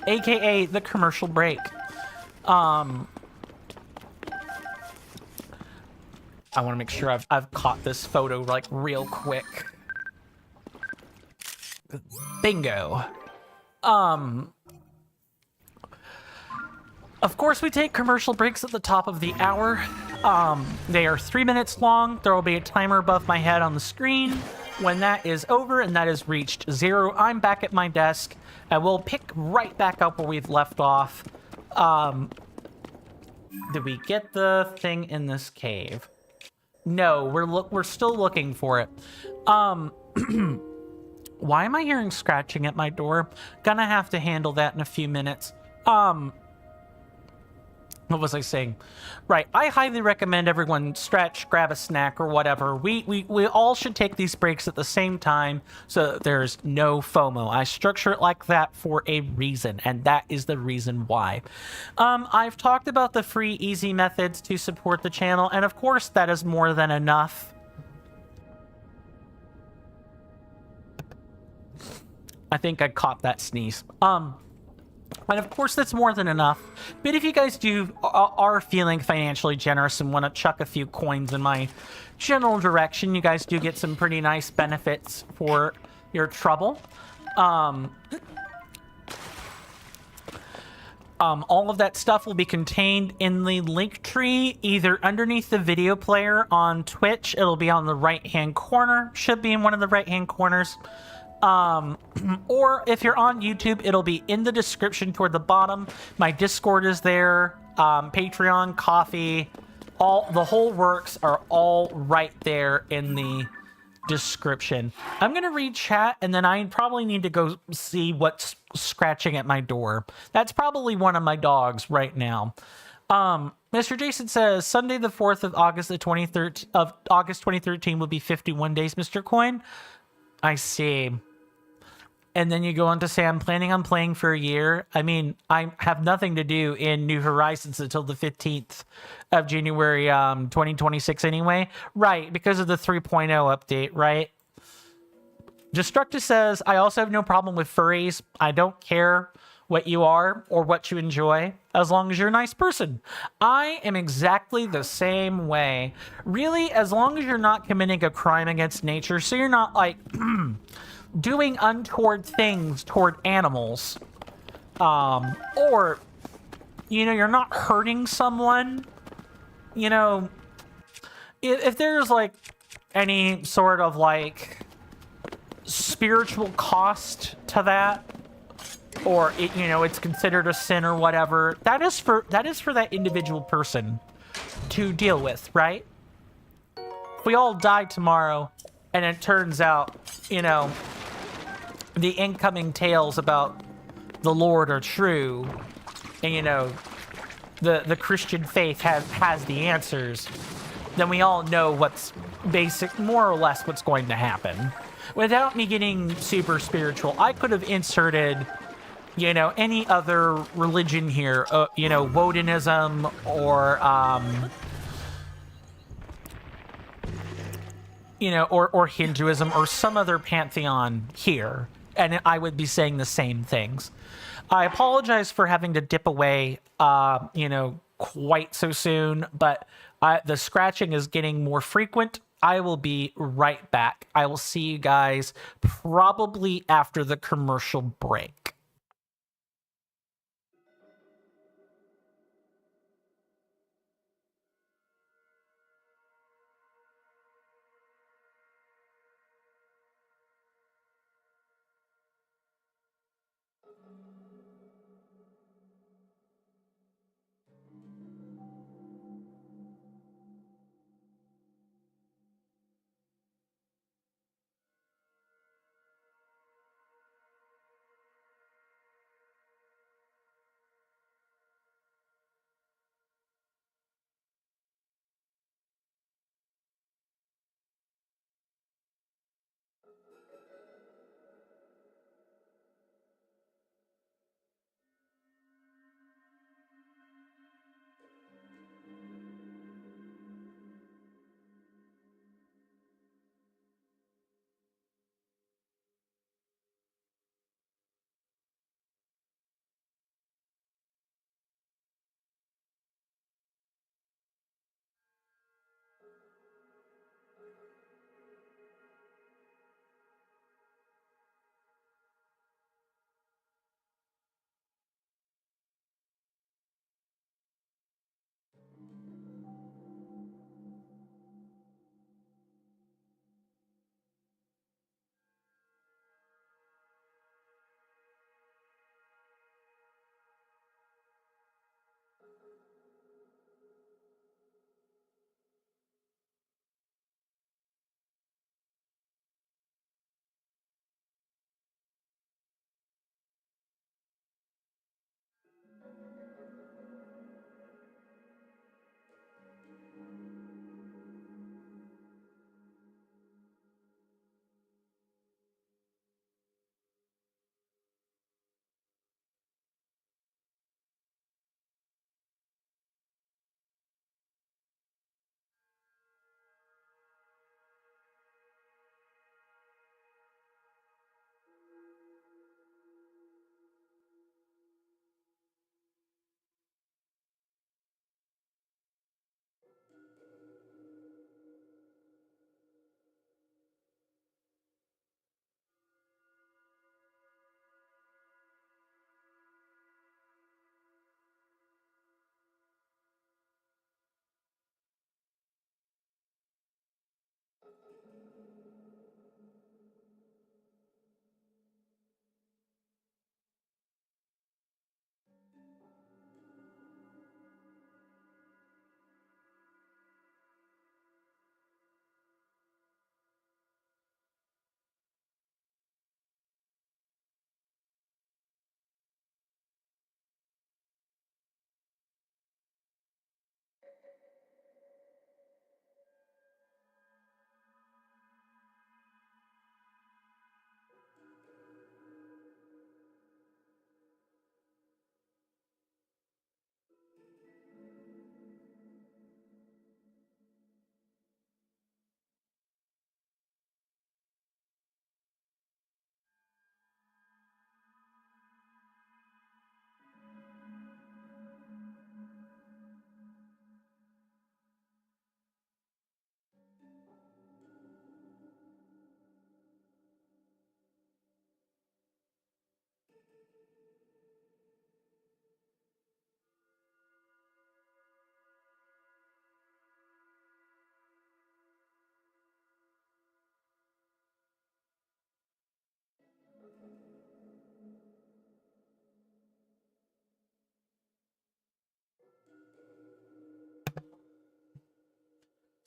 aka the commercial break. I want to make sure I've caught this photo like real quick. Bingo. Of course, we take commercial breaks at the top of the hour. They are 3 minutes long. There will be a timer above my head on the screen. When that is over and that has reached 0, I'm back at my desk and we'll pick right back up where we've left off. Did we get the thing in this cave? No, we're still looking for it. Why am I hearing scratching at my door? Gonna have to handle that in a few minutes. What was I saying? Right, I highly recommend everyone stretch, grab a snack or whatever. We all should take these breaks at the same time so that there's no FOMO. I structure it like that for a reason, and that is the reason why. I've talked about the free, easy methods to support the channel, and of course that is more than enough. I think I caught that sneeze. And of course, that's more than enough. But if you guys are feeling financially generous and want to chuck a few coins in my general direction, you guys do get some pretty nice benefits for your trouble. All of that stuff will be contained in the link tree, either underneath the video player on Twitch. It'll be on the right-hand corner. Should be in one of the right-hand corners. Or if you're on YouTube, it'll be in the description toward the bottom. My Discord is there, Patreon, Coffee, the whole works are all right there in the description. I'm going to read chat, and then I probably need to go see what's scratching at my door. That's probably one of my dogs right now. Mr. Jason says, Sunday the 4th of August, August 2013 will be 51 days, Mr. Coin. I see. And then you go on to say, I'm planning on playing for a year. I mean, I have nothing to do in New Horizons until the 15th of January, 2026 anyway. Right, because of the 3.0 update, right? Destructus says, I also have no problem with furries. I don't care what you are or what you enjoy, as long as you're a nice person. I am exactly the same way. Really, as long as you're not committing a crime against nature, so you're not like doing untoward things toward animals, or, you're not hurting someone, if there's like any sort of like spiritual cost to that, or it's considered a sin or whatever, that is for that individual person to deal with, right? If we all die tomorrow and it turns out, the incoming tales about the Lord are true, and the Christian faith has the answers, then we all know what's more or less what's going to happen. Without me getting super spiritual, I could have inserted, any other religion here, Wodenism or Hinduism or some other pantheon here, and I would be saying the same things. I apologize for having to dip away, quite so soon, but the scratching is getting more frequent. I will be right back. I will see you guys probably after the commercial break.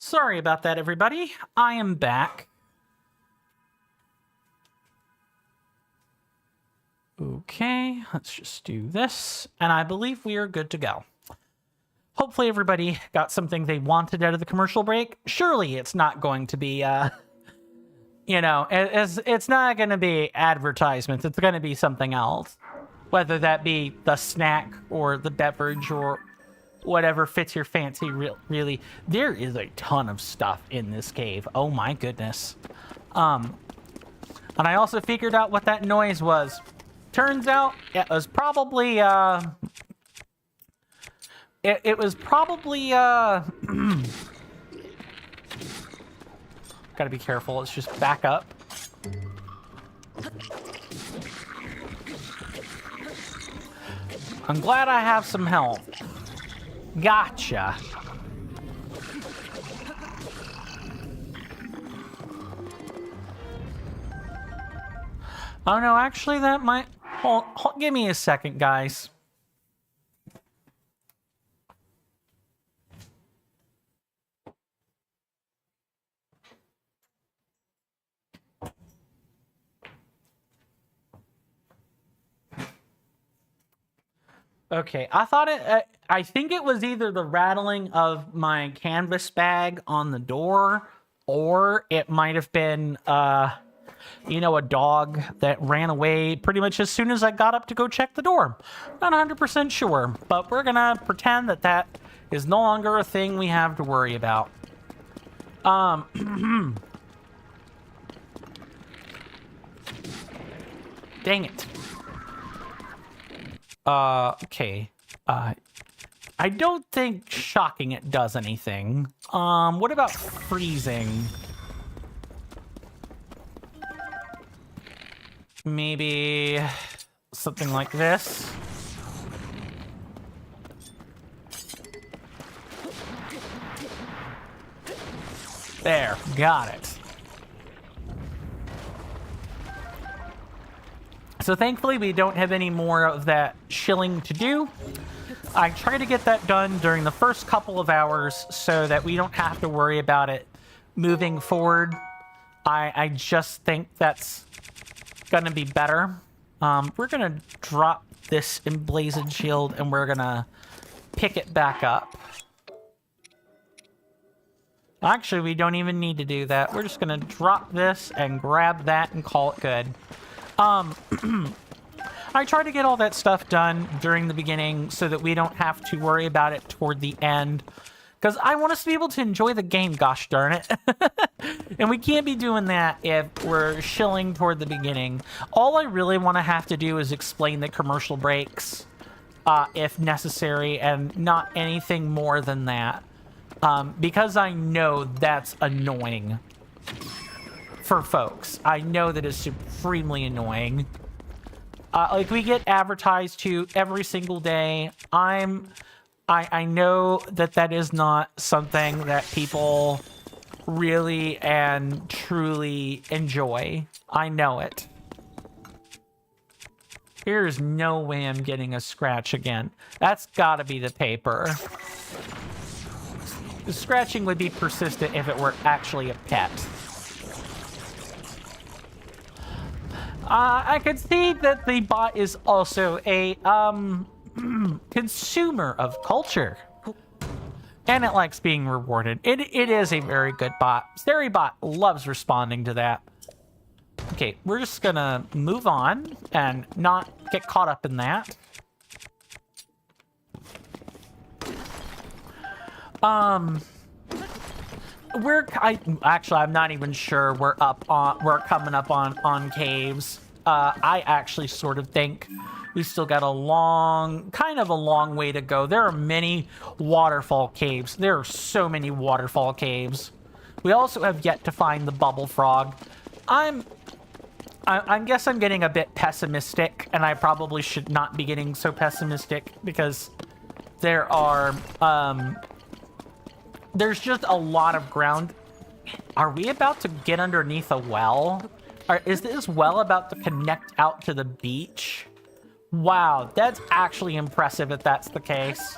Sorry about that, everybody. I am back. Okay, let's just do this. And I believe we are good to go. Hopefully everybody got something they wanted out of the commercial break. Surely it's not going to be, you know, it's not going to be advertisements. It's going to be something else. Whether that be the snack or the beverage or whatever fits your fancy, really. There is a ton of stuff in this cave. Oh my goodness. And I also figured out what that noise was. Turns out it was probably, it was probably, gotta be careful. Let's just back up. I'm glad I have some help. Gotcha. Oh no, actually that might... give me a second, guys. Okay, I thought it... I think it was either the rattling of my canvas bag on the door, or it might have been, you know, a dog that ran away pretty much as soon as I got up to go check the door. Not 100% sure, but we're gonna pretend that that is no longer a thing we have to worry about. Dang it. Okay. I don't think shocking it does anything. What about freezing? Maybe something like this. There, got it. So thankfully we don't have any more of that shilling to do. I try to get that done during the first couple of hours so that we don't have to worry about it moving forward. I just think that's gonna be better. We're gonna drop this emblazoned shield and we're gonna pick it back up. Actually, we don't even need to do that. We're just gonna drop this and grab that and call it good. I try to get all that stuff done during the beginning so that we don't have to worry about it toward the end. Because I want us to be able to enjoy the game, gosh darn it. And we can't be doing that if we're shilling toward the beginning. All I really want to have to do is explain the commercial breaks, if necessary, and not anything more than that. Because I know that's annoying for folks. I know that it's supremely annoying. Like, we get advertised to every single day. I know that that is not something that people really and truly enjoy. I know it. There's no way I'm getting a scratch again. That's gotta be the paper. The scratching would be persistent if it were actually a pet. I could see that the bot is also a, consumer of culture. And it likes being rewarded. It is a very good bot. SteriBot loves responding to that. Okay, we're just gonna move on and not get caught up in that. Actually, I'm not even sure we're coming up on caves. I actually sort of think we still got kind of a long way to go. There are many waterfall caves. There are so many waterfall caves. We also have yet to find the bubble frog. I guess I'm getting a bit pessimistic, and I probably should not be getting so pessimistic because there are, there's just a lot of ground. Are we about to get underneath a well? Is this well about to connect out to the beach? Wow, that's actually impressive if that's the case.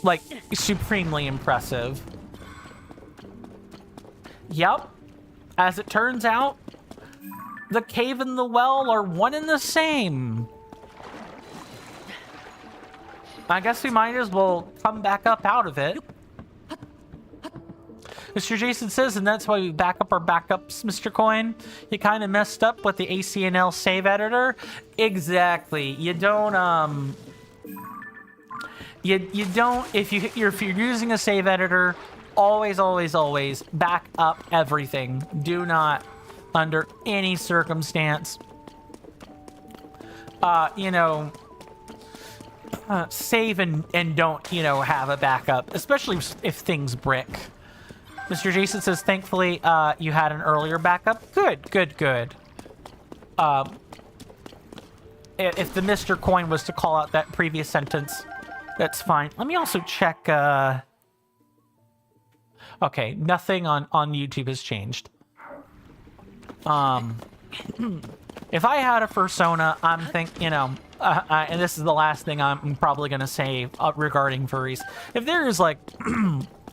like, supremely impressive. Yep. As it turns out, the cave and the well are one and the same. I guess we might as well come back up out of it. Mr. Jason says, and that's why we back up our backups, Mr. Coin. You kind of messed up with the ACNL save editor. Exactly. You don't, you don't, if you're using a save editor, always back up everything. Do not, under any circumstance, save and don't, have a backup, especially if things brick. Mr. Jason says, thankfully, you had an earlier backup. Good. If the Mr. Coin was to call out that previous sentence, that's fine. Let me also check, okay, nothing on YouTube has changed. If I had a fursona, I'm thinking, and this is the last thing I'm probably going to say regarding furries. If there is, like,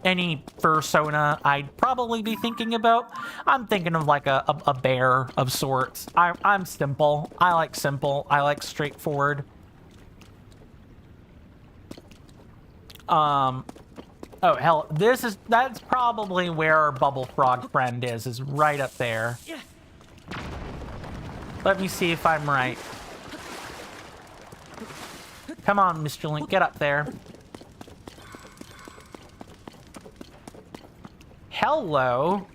any fursona I'd probably be thinking about, I'm thinking of, like, a bear of sorts. I'm simple. I like simple. I like straightforward. Oh, hell, that's probably where our bubble frog friend is right up there. Let me see if I'm right. Come on, Mr. Link, get up there. Hello?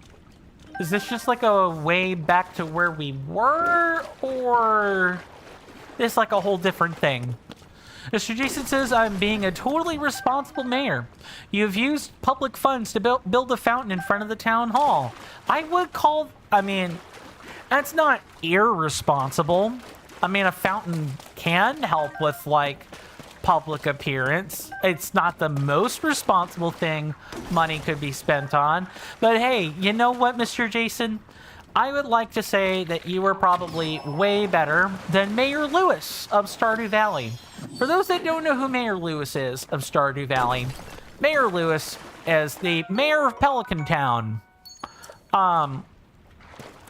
Is this just like a way back to where we were? Or is this like a whole different thing? Mr. Jason says, I'm being a totally responsible mayor. You've used public funds to build a fountain in front of the town hall. I mean, that's not irresponsible. I mean, a fountain can help with, like, public appearance. It's not the most responsible thing money could be spent on. But hey, you know what, Mr. Jason? I would like to say that you were probably way better than Mayor Lewis of Stardew Valley. For those that don't know who Mayor Lewis is of Stardew Valley, Mayor Lewis is the mayor of Pelican Town. And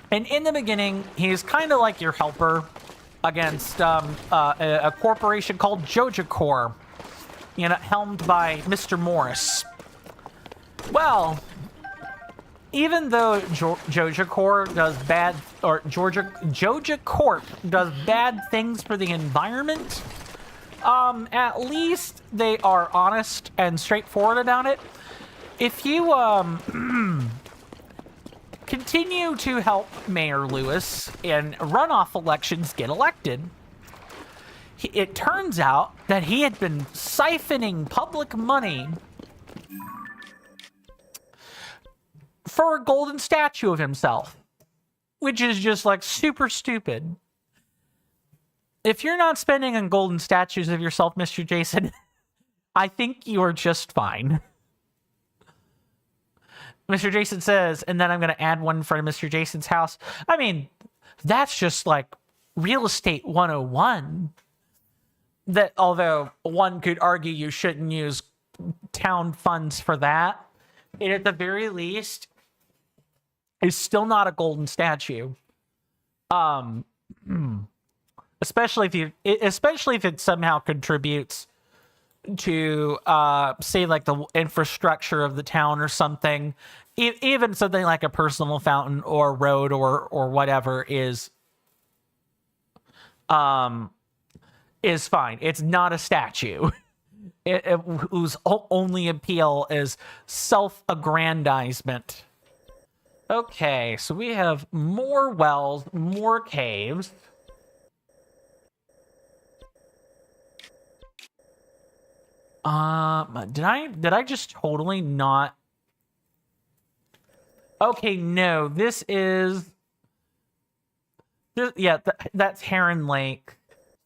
in the beginning, he's kind of like your helper against a corporation called Joja Corp, helmed by Mr. Morris. Well, even though Joja Corp does Joja Corp does bad things for the environment, at least they are honest and straightforward about it. If you continue to help Mayor Lewis in runoff elections get elected, it turns out that he had been siphoning public money for a golden statue of himself, which is just like super stupid. If you're not spending on golden statues of yourself, Mr. Jason, I think you are just fine. Mr. Jason says, and then I'm going to add one in front of Mr. Jason's house. I mean, that's just like real estate 101. That, although one could argue you shouldn't use town funds for that, it at the very least is still not a golden statue. Especially if it somehow contributes to say like the infrastructure of the town or something. Even something like a personal fountain or road or whatever is fine. It's not a statue whose only appeal is self-aggrandizement. Okay, so we have more wells, more caves. Did I just totally not? Okay, no, this is... that's Heron Lake.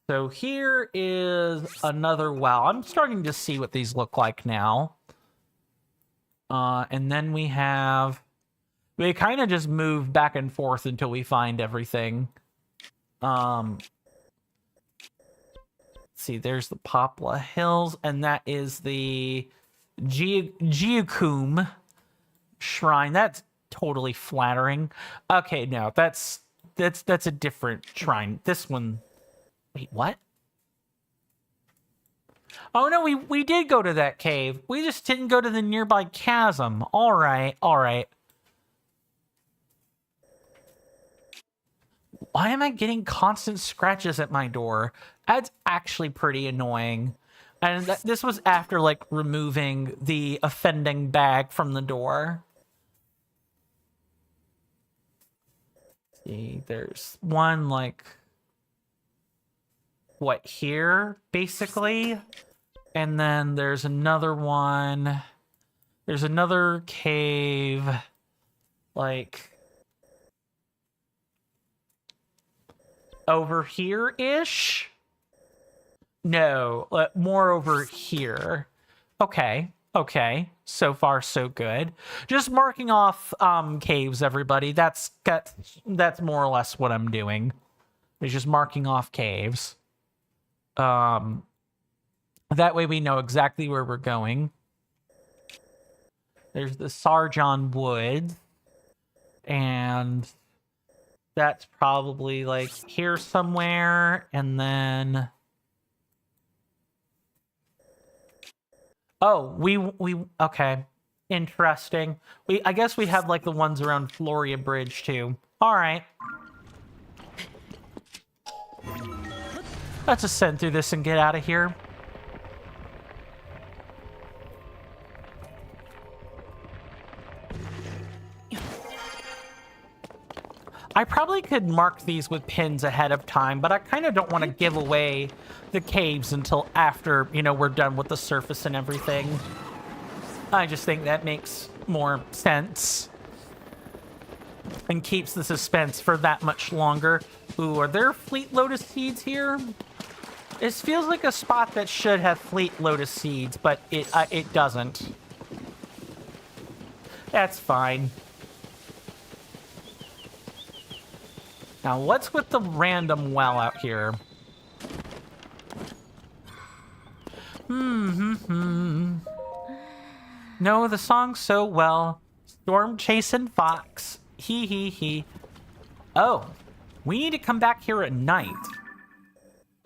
So here is another well. I'm starting to see what these look like now. And then we kind of just move back and forth until we find everything. See, there's the Poplar Hills, and that is the Giacoum Shrine. That's totally flattering. Okay, no, that's a different shrine. This one. Wait, what? Oh no, we did go to that cave. We just didn't go to the nearby chasm. All right, all right. Why am I getting constant scratches at my door? That's actually pretty annoying. And this was after, like, removing the offending bag from the door. See, there's one, like, what, here, basically? And then there's another one. There's another cave, like, over here-ish? No, more over here. Okay, okay. So far, so good. Just marking off caves, everybody. That's more or less what I'm doing. Is just marking off caves. That way we know exactly where we're going. There's the Sargon Woods. And that's probably like here somewhere. And then... Oh, we okay. Interesting. I guess we have like the ones around Floria Bridge too. All right. Let's ascend through this and get out of here. I probably could mark these with pins ahead of time, but I kind of don't want to give away the caves until after, you know, we're done with the surface and everything. I just think that makes more sense and keeps the suspense for that much longer. Ooh, are there fleet lotus seeds here? This feels like a spot that should have fleet lotus seeds, but it doesn't. That's fine. Now, what's with the random well out here? Know the song so well. Storm chasing fox. Hee hee hee. Oh, we need to come back here at night.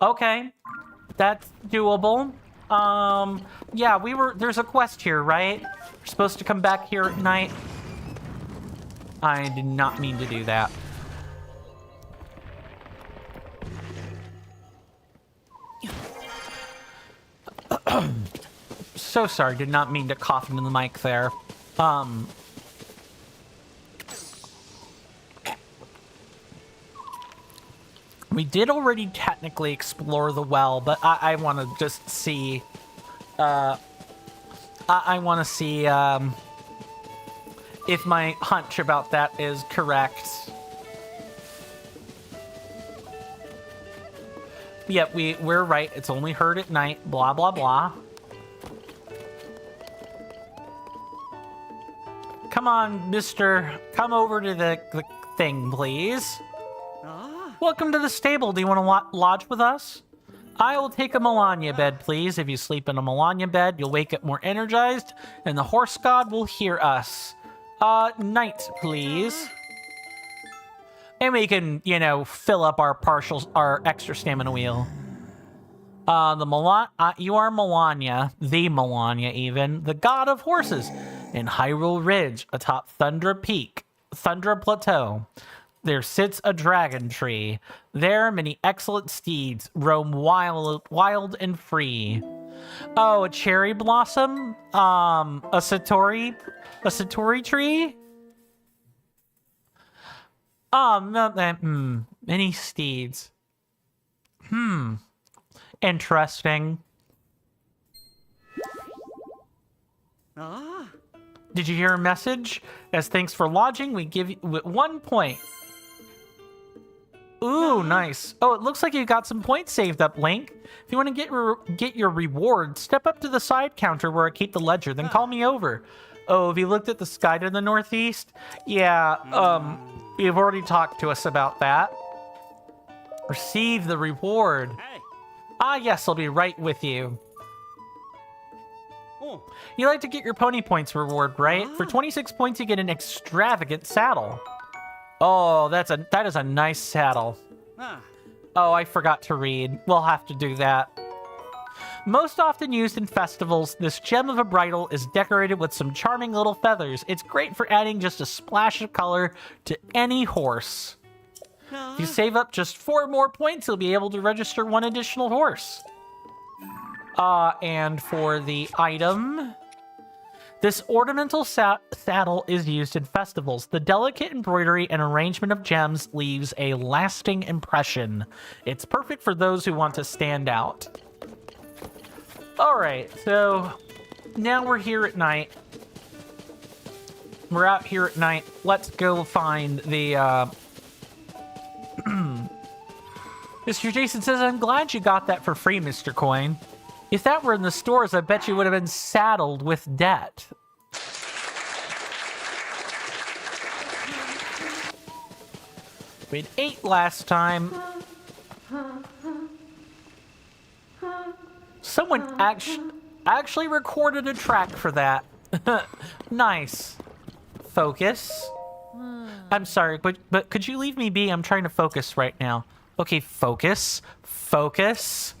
Okay, that's doable. Yeah, there's a quest here, right? We're supposed to come back here at night. I did not mean to do that. So sorry, did not mean to cough into the mic there. We did already technically explore the well, but I want to just see... I want to see if my hunch about that is correct. Yep, we're right. It's only heard at night. Blah, blah, blah. Come on, mister. Come over to the thing, please. Welcome to the stable. Do you want to lodge with us? I will take a Melania bed, please. If you sleep in a Melania bed, you'll wake up more energized, and the horse god will hear us. Night, please. And we can, you know, fill up our extra stamina wheel. You are Melania, the Melania even, the god of horses, in Hyrule Ridge, atop Thundra Plateau. There sits a dragon tree. There many excellent steeds roam wild and free. Oh, a cherry blossom? A Satori tree? Many steeds. Interesting. Did you hear a message? As thanks for lodging, we give you 1 point. Ooh, nice. Oh, it looks like you got some points saved up, Link. If you want to get your reward, step up to the side counter where I keep the ledger, then call me over. Oh, have you looked at the sky to the northeast? Yeah, you've already talked to us about that. Receive the reward. Ah, yes, I'll be right with you. You like to get your pony points reward, right? For 26 points, you get an extravagant saddle. Oh, that is a nice saddle. Oh, I forgot to read. We'll have to do that. Most often used in festivals, this gem of a bridle is decorated with some charming little feathers. It's great for adding just a splash of color to any horse. If you save up just 4 more points, you'll be able to register 1 additional horse. And for the item, this ornamental saddle is used in festivals. The delicate embroidery and arrangement of gems leaves a lasting impression. It's perfect for those who want to stand out. All right, so now we're here at night. We're out here at night. Let's go find the, Mr. Jason says, I'm glad you got that for free, Mr. Coin. If that were in the stores, I bet you would have been saddled with debt. We had 8 last time. Someone actually recorded a track for that. Nice. Focus. I'm sorry, but could you leave me be? I'm trying to focus right now. Okay, focus. Focus.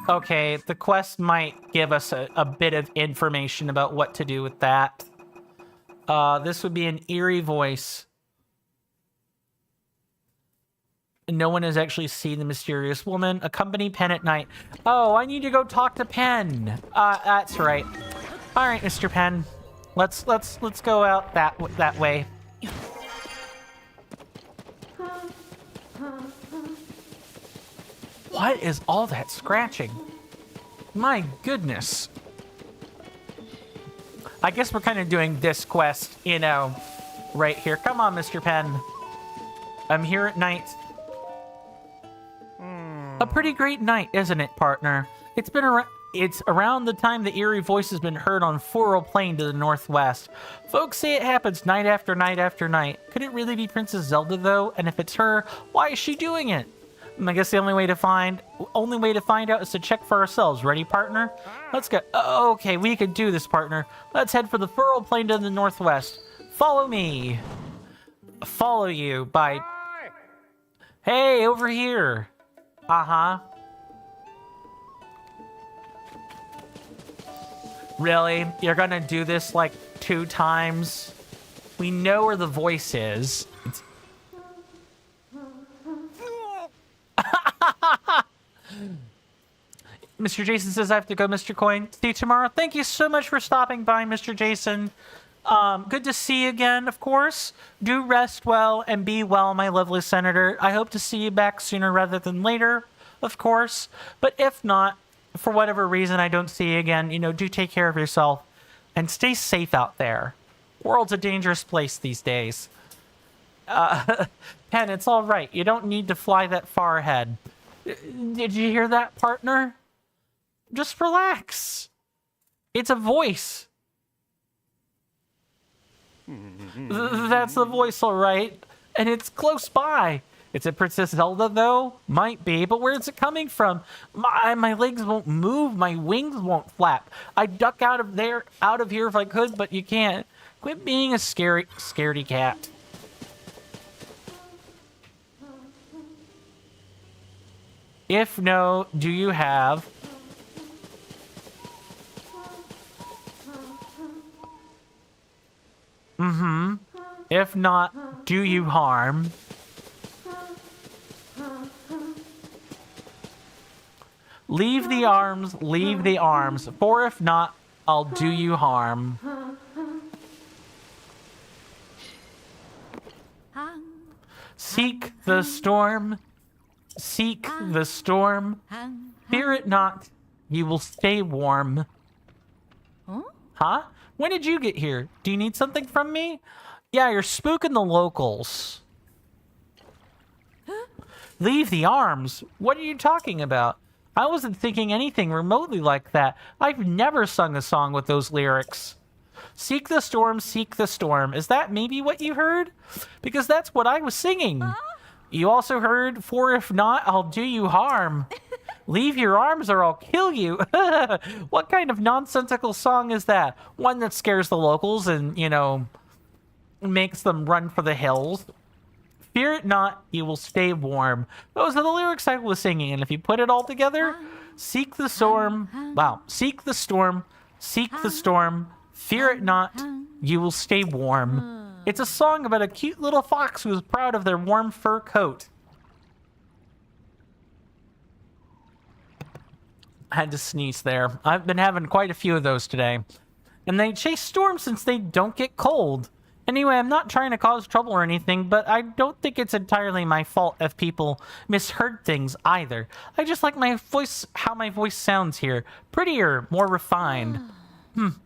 Okay, the quest might give us a bit of information about what to do with that. This would be an eerie voice. No one has actually seen the mysterious woman. Accompany Penn at night. Oh, I need to go talk to Penn. That's right. All right, Mr. Penn. Let's go out that way. What is all that scratching? My goodness. I guess we're kind of doing this quest, you know, right here. Come on, Mr. Penn. I'm here at night. A pretty great night, isn't it, partner? It's around the time the eerie voice has been heard on Furrow Plain to the northwest. Folks say it happens night after night after night. Could it really be Princess Zelda, though? And if it's her, why is she doing it? And I guess the only way to find out is to check for ourselves. Ready, partner? Let's go. Okay, we can do this, partner. Let's head for the Furrow Plain to the northwest. Follow me. Follow you by... Hey, over here. Uh-huh. Really? You're gonna do this like 2 times? We know where the voice is. Mr. Jason says I have to go, Mr. Coin. See you tomorrow. Thank you so much for stopping by, Mr. Jason. Good to see you again, of course. Do rest well and be well, my lovely senator. I hope to see you back sooner rather than later, of course. But if not, for whatever reason I don't see you again, you know, do take care of yourself and stay safe out there. World's a dangerous place these days. Pen, it's all right. You don't need to fly that far ahead. Did you hear that, partner? Just relax. It's a voice. That's the voice, all right. And it's close by. Is it Princess Zelda, though? Might be, but where's it coming from? My legs won't move. My wings won't flap. I'd duck out of here if I could, but you can't. Quit being a scaredy cat. If no, do you have... If not, do you harm? Leave the arms, for if not, I'll do you harm. Seek the storm, seek the storm. Fear it not, you will stay warm. Huh? When did you get here? Do you need something from me? Yeah, you're spooking the locals. Leave the arms? What are you talking about? I wasn't thinking anything remotely like that. I've never sung a song with those lyrics. Seek the storm, seek the storm. Is that maybe what you heard? Because that's what I was singing. You also heard, for if not, I'll do you harm. Leave your arms or I'll kill you. What kind of nonsensical song is that? One that scares the locals and, you know, makes them run for the hills. Fear it not, you will stay warm. Those are the lyrics I was singing, and if you put it all together, seek the storm. Wow. Seek the storm. Seek the storm. Fear it not, you will stay warm. It's a song about a cute little fox who is proud of their warm fur coat. I had to sneeze there. I've been having quite a few of those today. And they chase storms since they don't get cold. Anyway, I'm not trying to cause trouble or anything, but I don't think it's entirely my fault if people misheard things either. I just like my voice, how my voice sounds here. Prettier, more refined.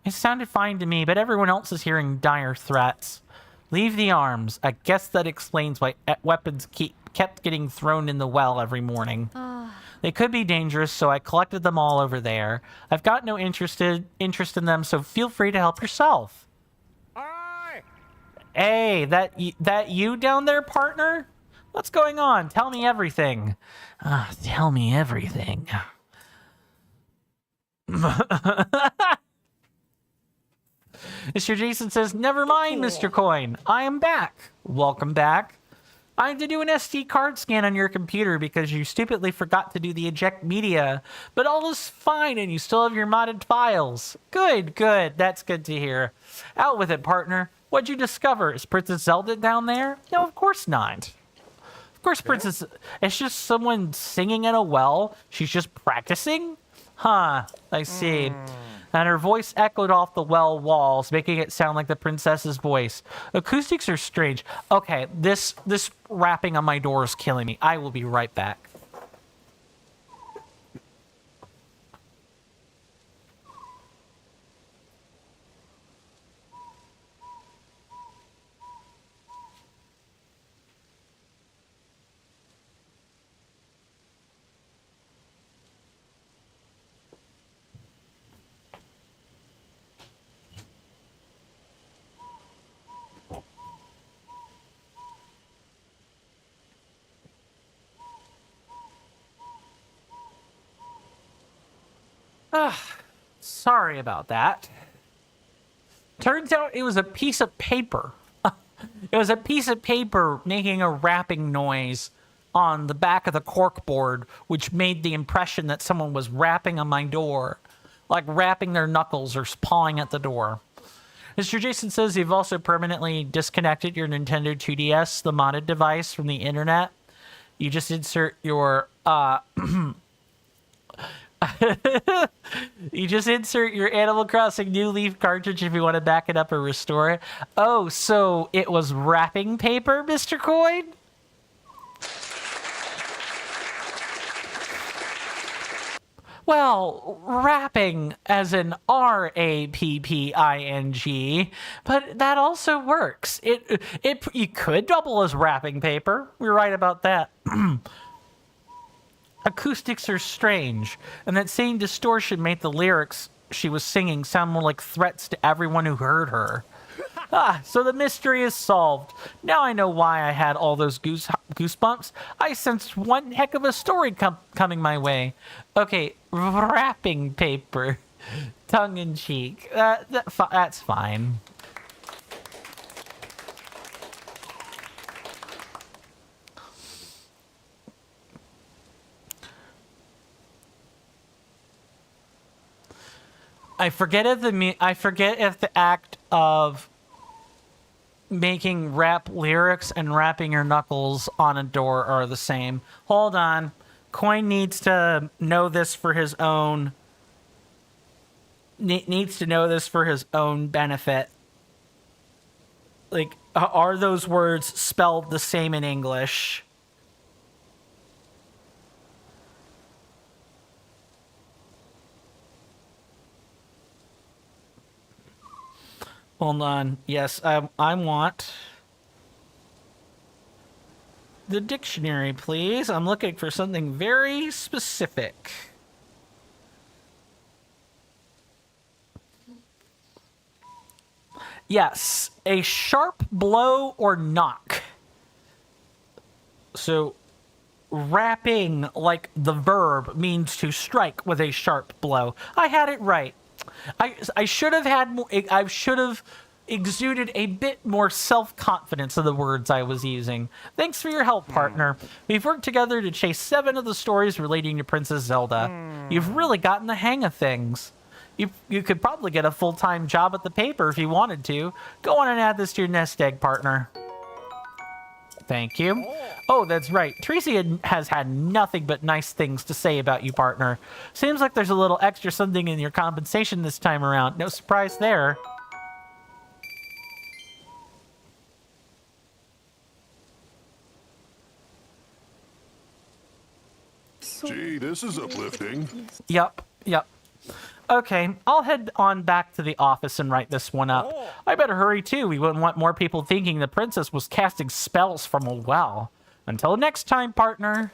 It sounded fine to me, but everyone else is hearing dire threats. Leave the arms. I guess that explains why weapons kept getting thrown in the well every morning. They could be dangerous, so I collected them all over there. I've got no interest in them, so feel free to help yourself. Hey, that you down there, partner? What's going on? Tell me everything. Tell me everything. Mr. Jason says, never mind, Mr. Coin. I am back. Welcome back. I had to do an SD card scan on your computer because you stupidly forgot to do the eject media. But all is fine and you still have your modded files. Good, good. That's good to hear. Out with it, partner. What'd you discover? Is Princess Zelda down there? No, of course not. Of course, Princess... It's just someone singing in a well. She's just practicing? Huh, I see. And her voice echoed off the well walls, making it sound like the princess's voice. Acoustics are strange. Okay, this rapping on my door is killing me. I will be right back. Sorry about that. Turns out it was a piece of paper. It was a piece of paper making a rapping noise on the back of the corkboard, which made the impression that someone was rapping on my door, like rapping their knuckles or pawing at the door. Mr. Jason says you've also permanently disconnected your Nintendo 2DS, the modded device, from the internet. You just insert your you just insert your Animal Crossing New Leaf cartridge if you want to back it up or restore it. Oh, so it was wrapping paper, Mr. Coin? Well, wrapping as in R-A-P-P-I-N-G, but that also works. You could double as wrapping paper. You're right about that. Acoustics are strange, and that same distortion made the lyrics she was singing sound more like threats to everyone who heard her. So the mystery is solved. Now I know why I had all those goosebumps. I sensed one heck of a story coming my way. Okay, wrapping paper. Tongue-in-cheek. That's fine. I forget if the act of making rap lyrics and rapping your knuckles on a door are the same. Hold on. Coin needs to know this for his own benefit. Like, are those words spelled the same in English? Hold on. Yes, I want the dictionary, please. I'm looking for something very specific. Yes, a sharp blow or knock. So, rapping, like the verb, means to strike with a sharp blow. I had it right. I should have had more. I should have exuded a bit more self-confidence in the words I was using. Thanks for your help, partner. We've worked together to chase 7 of the stories relating to Princess Zelda. You've really gotten the hang of things. You could probably get a full-time job at the paper if you wanted to. Go on and add this to your nest egg, partner. Thank you. Oh, that's right. Tracy has had nothing but nice things to say about you, partner. Seems like there's a little extra something in your compensation this time around. No surprise there. Gee, this is uplifting. Yep. Okay, I'll head on back to the office and write this one up. I better hurry too. We wouldn't want more people thinking the princess was casting spells from a well. Until next time, partner.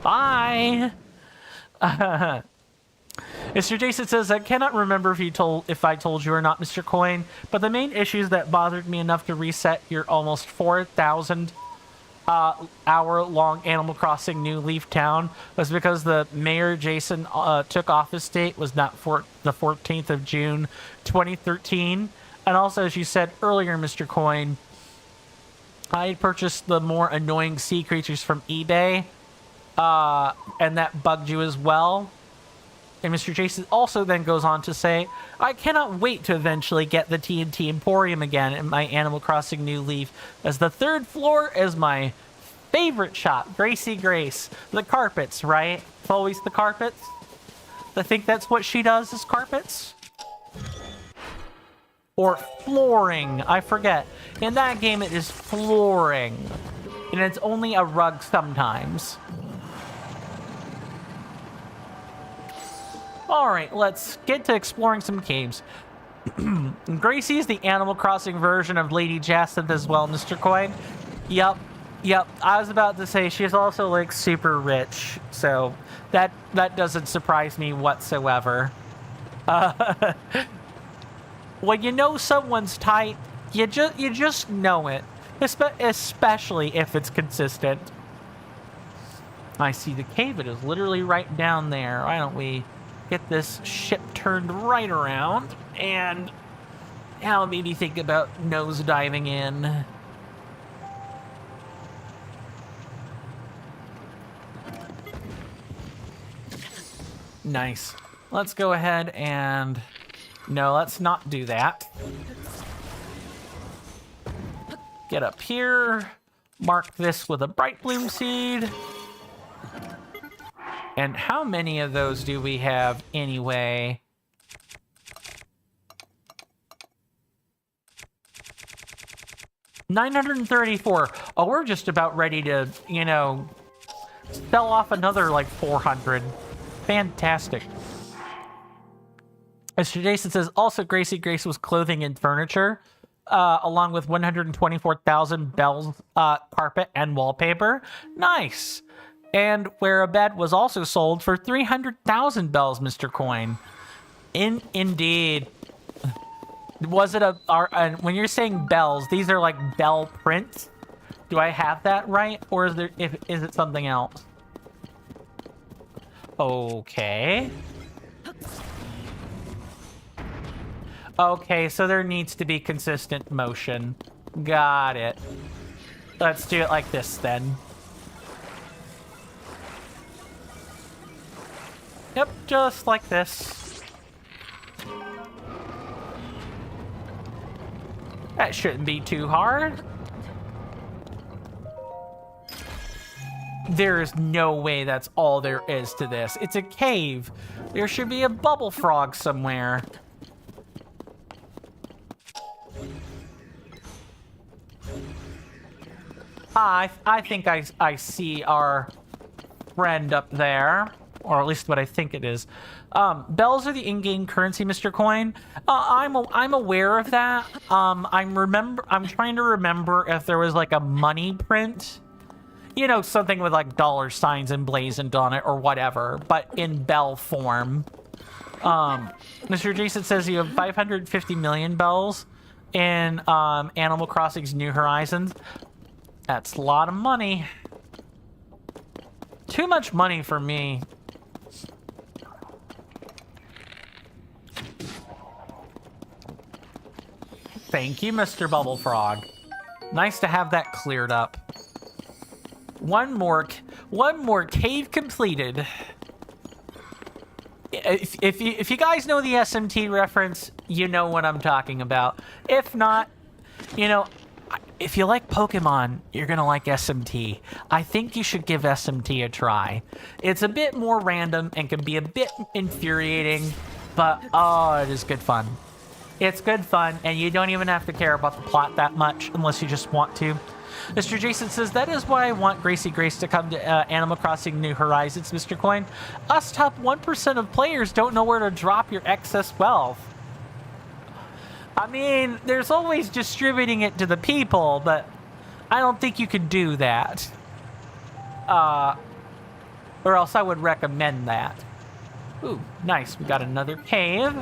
Bye. Mr. Jason says, I cannot remember if I told you or not, Mr. Coin, but the main issues that bothered me enough to reset your almost 4,000 hour-long Animal Crossing New Leaf Town was because the mayor Jason took office date was not for the 14th of June 2013, and also as you said earlier, Mr. Coin, I had purchased the more annoying sea creatures from eBay, and that bugged you as well. And Mr. Jason also then goes on to say, I cannot wait to eventually get the TNT Emporium again in my Animal Crossing New Leaf, as the 3rd floor is my favorite shop, Gracie Grace. The carpets, right? It's always the carpets. I think that's what she does, is carpets. Or flooring, I forget. In that game it is flooring. And it's only a rug sometimes. Alright, let's get to exploring some caves. Gracie is the Animal Crossing version of Lady Jacinth as well, Mr. Coin. Yep. I was about to say she's also like super rich, so that doesn't surprise me whatsoever. When you know someone's tight, you just know it, especially if it's consistent. I see the cave. It is literally right down there. Why don't we get this ship turned right around, and now maybe think about nose diving in. Nice. Let's go ahead and... No, let's not do that. Get up here. Mark this with a bright bloom seed. And how many of those do we have anyway? $934. Oh, we're just about ready to, you know, sell off another like 400. Fantastic. Mr. Jason says, also Gracie Grace was clothing and furniture, along with 124,000 bells, carpet, and wallpaper. Nice. And where a bed was also sold for 300,000 bells, Mr. Coin. Indeed. Was it when you're saying bells, these are like bell prints? Do I have that right? Or is it something else? Okay. Okay, so there needs to be consistent motion. Got it. Let's do it like this then. Yep, just like this. That shouldn't be too hard. There's no way that's all there is to this. It's a cave. There should be a bubble frog somewhere. I think I see our friend up there. Or at least what I think it is. Bells are the in-game currency, Mr. Coin. I'm aware of that. I'm trying to remember if there was like a money print. You know, something with like dollar signs emblazoned on it or whatever, but in bell form. Mr. Jason says you have 550 million bells in Animal Crossing's New Horizons. That's a lot of money. Too much money for me. Thank you, Mr. Bubble Frog. Nice to have that cleared up. One more cave completed. If you guys know the SMT reference, you know what I'm talking about. If not, you know, if you like Pokemon, you're gonna like SMT. I think you should give SMT a try. It's a bit more random and can be a bit infuriating, but oh, it is good fun. It's good fun, and you don't even have to care about the plot that much unless you just want to. Mr. Jason says, that is why I want Gracie Grace to come to Animal Crossing New Horizons, Mr. Coin. Us top 1% of players don't know where to drop your excess wealth. I mean, there's always distributing it to the people, but I don't think you could do that. Or else I would recommend that. Ooh, nice. We got another cave.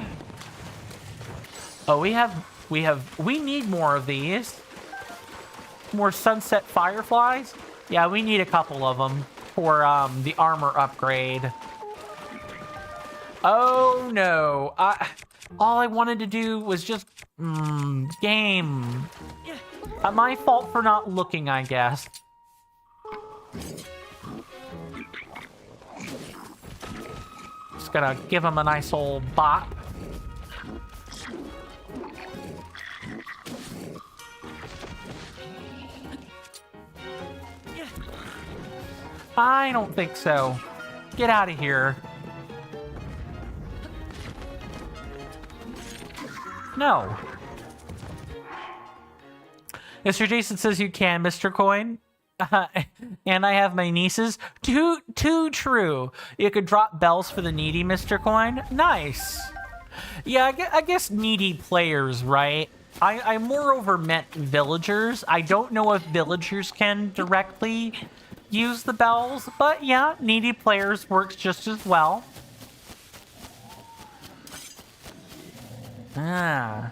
Oh, we need more of these. More sunset fireflies? Yeah, we need a couple of them for the armor upgrade. Oh no, all I wanted to do was just game. My fault for not looking, I guess. Just gonna give him a nice old bop. I don't think so. Get out of here. No. Mr. Jason says you can, Mr. Coin. And I have my nieces. Too true. You could drop bells for the needy, Mr. Coin. Nice. Yeah, I guess needy players, right? I moreover meant villagers. I don't know if villagers can directly use the bells, but yeah, needy players works just as well. Bye.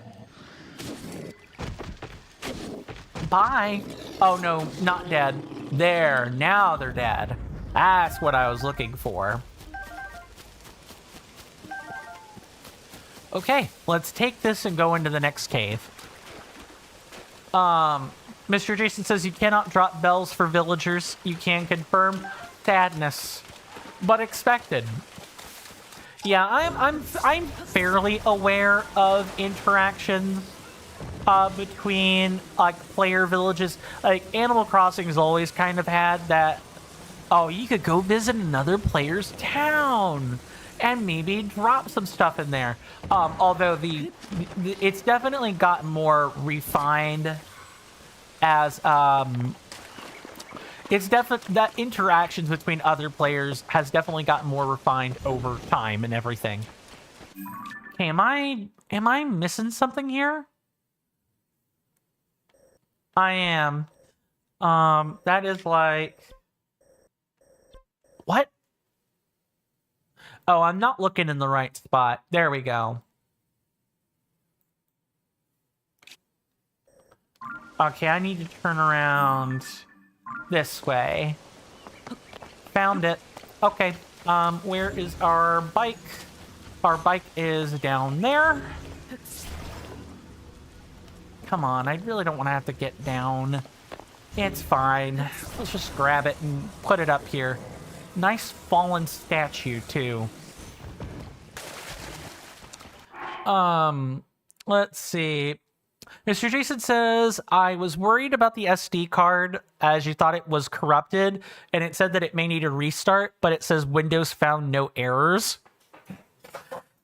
Oh no, not dead. There, now they're dead. That's what I was looking for. Okay, let's take this and go into the next cave. Mr. Jason says you cannot drop bells for villagers. You can confirm. Sadness, but expected. Yeah, I'm fairly aware of interactions between like player villages. Like Animal Crossing has always kind of had that. Oh, you could go visit another player's town and maybe drop some stuff in there. Although it's definitely gotten more refined as it's definitely that interactions between other players has definitely gotten more refined over time and everything. Okay, am I missing something here? I am. That is like what? Oh, I'm not looking in the right spot. There we go. Okay, I need to turn around this way. Found it. Okay, where is our bike? Our bike is down there. Come on, I really don't want to have to get down. It's fine. Let's just grab it and put it up here. Nice fallen statue, too. Let's see. Mr. Jason says, I was worried about the SD card as you thought it was corrupted, and it said that it may need a restart, but it says Windows found no errors.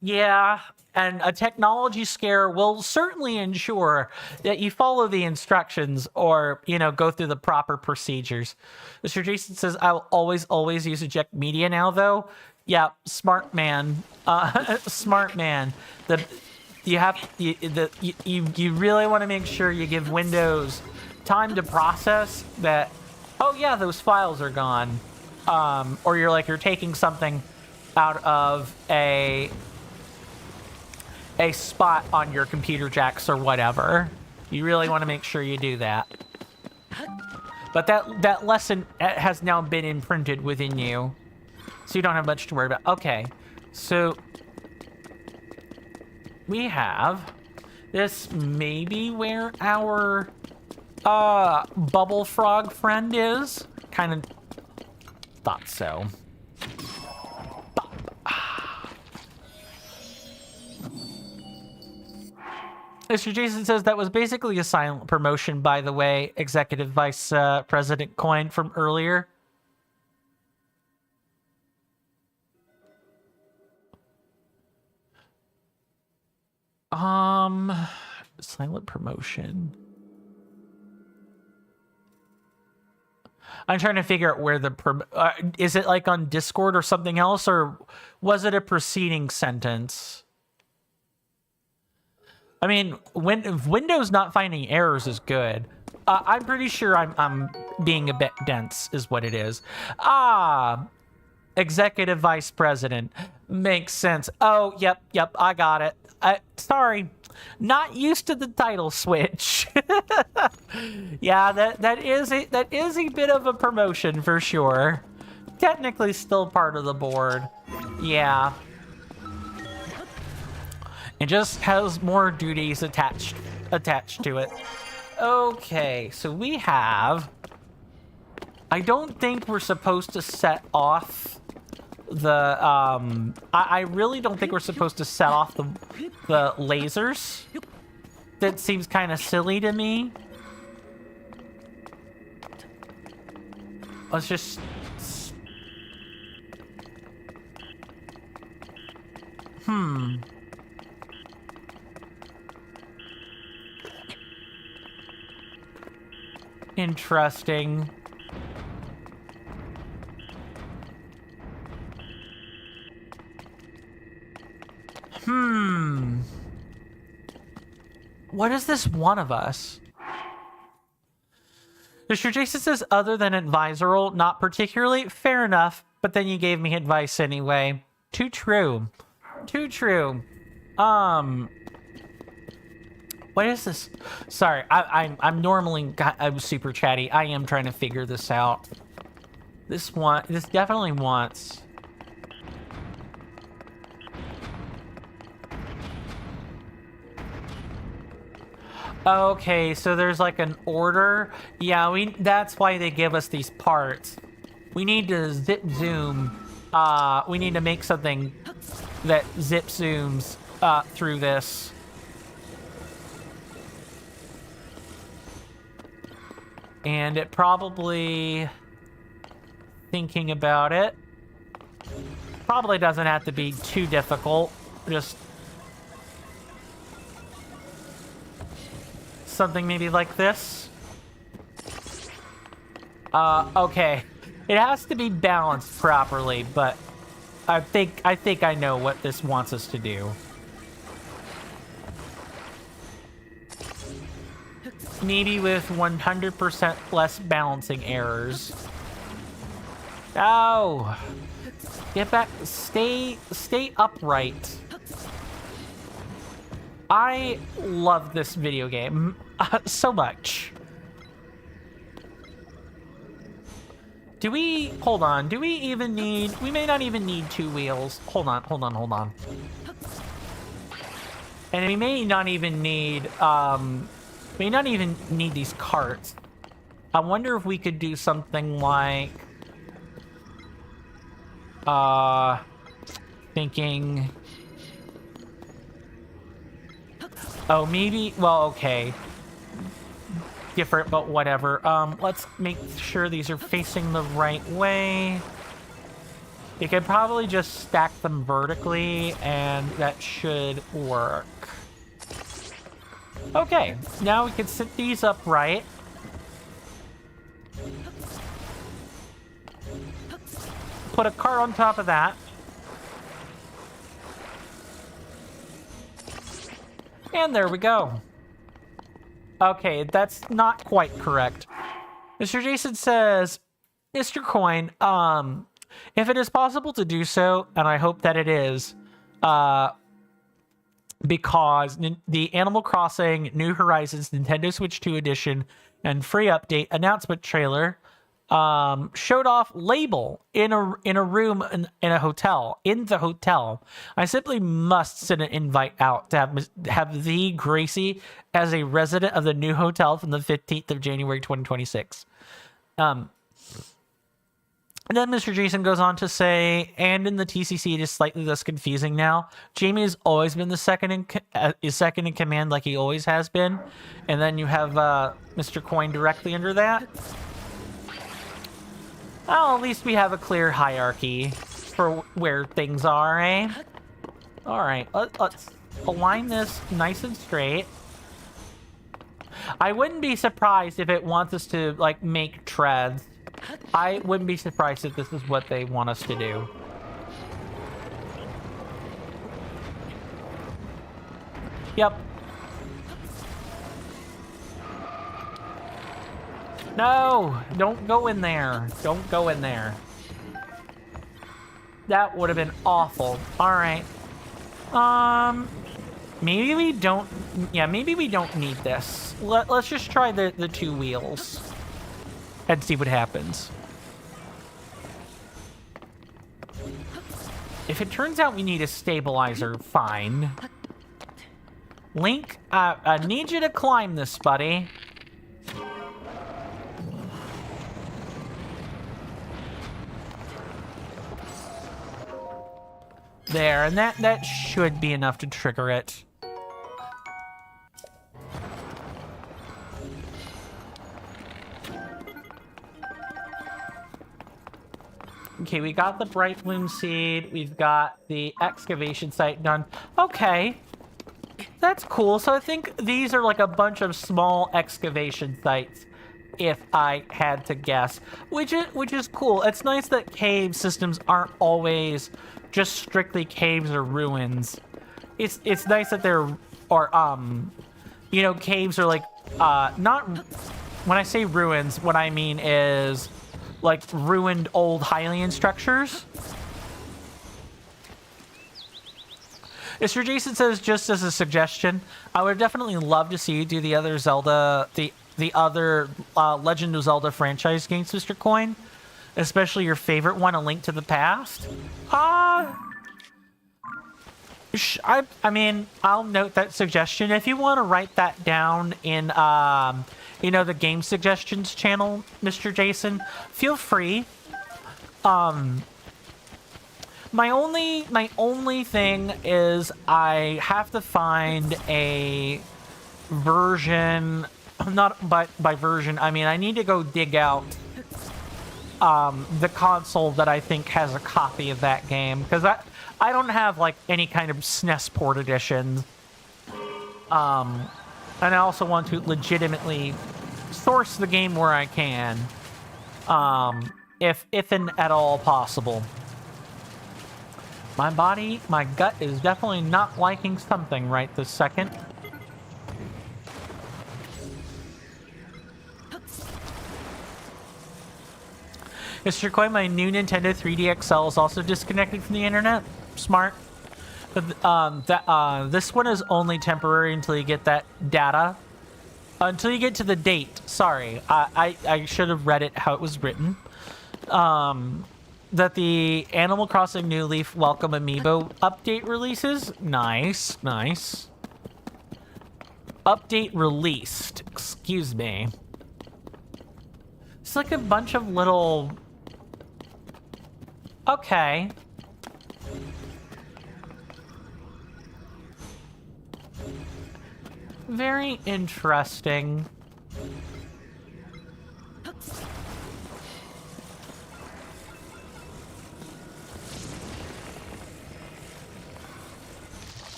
Yeah, and a technology scare will certainly ensure that you follow the instructions or, you know, go through the proper procedures. Mr. Jason says, I'll always use eject media now, though. Yeah, smart man. Smart man. You really want to make sure you give Windows time to process that, oh yeah, those files are gone. Or you're taking something out of a a spot on your computer jacks or whatever. You really want to make sure you do that. But that lesson has now been imprinted within you, so you don't have much to worry about. Okay, so we have this maybe where our bubble frog friend is. Kind of thought so. Mr. Jason says that was basically a silent promotion, by the way, Executive Vice President Coin from earlier. Silent promotion. I'm trying to figure out where the is it like on Discord or something else, or was it a preceding sentence? I mean, Windows not finding errors is good. I'm pretty sure I'm being a bit dense, is what it is. Executive Vice President. Makes sense. Oh, yep, I got it. Sorry, not used to the title switch. Yeah, that is a bit of a promotion for sure. Technically still part of the board. Yeah. It just has more duties attached to it. Okay, so we have... I don't think we're supposed to set off the... I really don't think we're supposed to set off the lasers. That seems kind of silly to me. Let's just... Interesting. What is this one of us? Mr. Jason says other than advisorial, not particularly. Fair enough, but then you gave me advice anyway. Too true. Too true. What is this? Sorry, I'm normally I'm super chatty. I am trying to figure this out. This definitely wants. Okay, so there's like an order. Yeah, that's why they give us these parts. We need to zip zoom. We need to make something that zip zooms through this. And it probably, thinking about it, probably doesn't have to be too difficult. Just something maybe like this. Okay. It has to be balanced properly, but I think I know what this wants us to do. Maybe with 100% less balancing errors. Oh! Get back. Stay upright. I love this video game so much. Do we... Hold on. Do we even need... We may not even need 2 wheels. Hold on. And we may not even need... may not even need these carts. I wonder if we could do something like... Thinking... Oh, maybe... Well, okay. Different, but whatever. Let's make sure these are facing the right way. You could probably just stack them vertically, and that should work. Okay, now we can sit these upright. Put a cart on top of that. And there we go. Okay, that's not quite correct. Mr. Jason says, Mr. Coin, if it is possible to do so, and I hope that it is, because the Animal Crossing New Horizons Nintendo Switch 2 edition and free update announcement trailer showed off Label in a room in a hotel, in the hotel. I simply must send an invite out to have the Gracie as a resident of the new hotel from the 15th of January 2026. And then Mr. Jason goes on to say, and in the TCC, it is slightly less confusing now. Jamie has always been the second in command, like he always has been. And then you have Mr. Coin directly under that. Well, at least we have a clear hierarchy for where things are, eh? All right, let's align this nice and straight. I wouldn't be surprised if it wants us to, like, make treads. I wouldn't be surprised if this is what they want us to do. Yep. No! Don't go in there. Don't go in there. That would have been awful. Alright. Maybe we don't... Yeah, maybe we don't need this. Let's just try the two wheels. And see what happens. If it turns out we need a stabilizer, fine. Link, I need you to climb this, buddy. There, and that should be enough to trigger it. Okay, we got the Bright Bloom Seed. We've got the excavation site done. Okay. That's cool. So I think these are like a bunch of small excavation sites, if I had to guess. Which is cool. It's nice that cave systems aren't always just strictly caves or ruins. It's nice that there are, you know, caves are like, not... When I say ruins, what I mean is... like ruined old Hylian structures. Mr. Jason says, just as a suggestion, I would definitely love to see you do the other Zelda, the other Legend of Zelda franchise games, Mr. Coin, especially your favorite one, A Link to the Past. I mean, I'll note that suggestion. If you want to write that down in you know, the game suggestions channel, Mr. Jason, feel free. My only thing is I have to find a version, not by version, I mean, I need to go dig out the console that I think has a copy of that game, because I don't have like any kind of SNES port edition. And I also want to legitimately source the game where I can, if and at all possible. My gut is definitely not liking something right this second. Mr. Coin, my new Nintendo 3D XL is also disconnected from the internet. Smart. But this one is only temporary until you get that data. Until you get to the date. Sorry, I should have read it how it was written. That the Animal Crossing New Leaf Welcome Amiibo update releases. Nice, nice. Update released. Excuse me. It's like a bunch of little... Okay. Very interesting.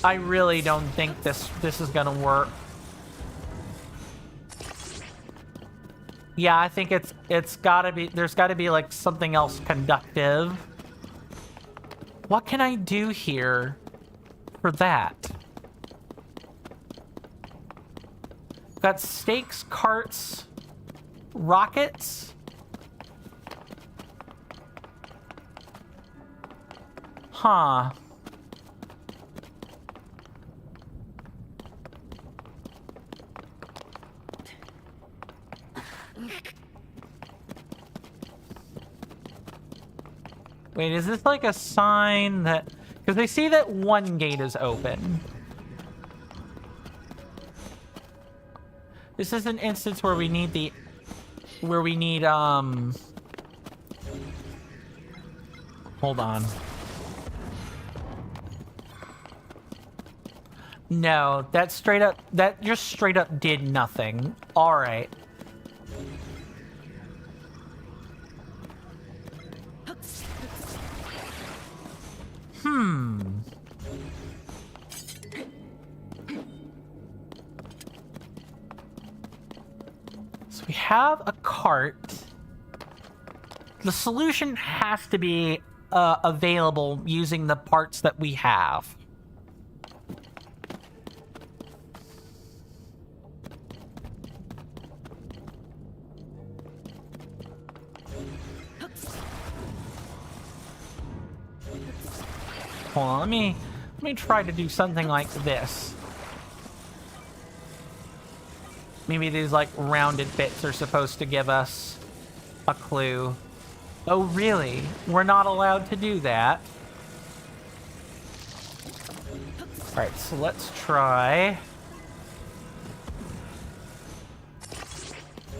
I really don't think this is gonna work. Yeah, I think it's gotta be, there's gotta be like something else conductive. What can I do here for that? Got stakes, carts, rockets. Huh. Wait, is this like a sign that... Because they see that one gate is open. This is an instance where we need the... Where we need, Hold on. No, that straight up... That just straight up did nothing. Alright. So we have a cart. The solution has to be available using the parts that we have. Hold on, let me try to do something like this. Maybe these like rounded bits are supposed to give us a clue. Oh, really? We're not allowed to do that. Alright, so let's try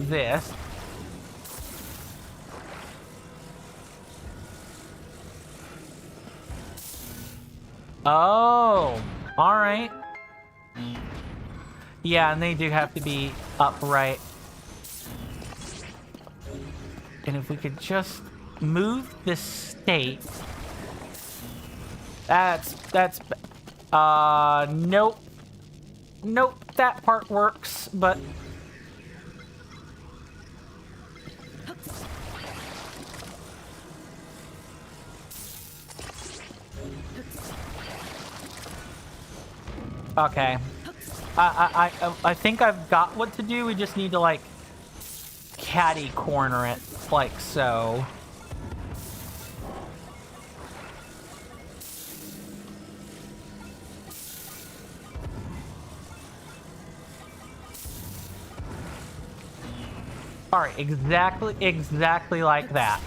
this. Oh, alright. Yeah, and they do have to be upright. And if we could just move the stake. Nope. Nope, that part works, but... Okay. I think I've got what to do. We just need to, like, catty corner it, like so. Alright, exactly like that.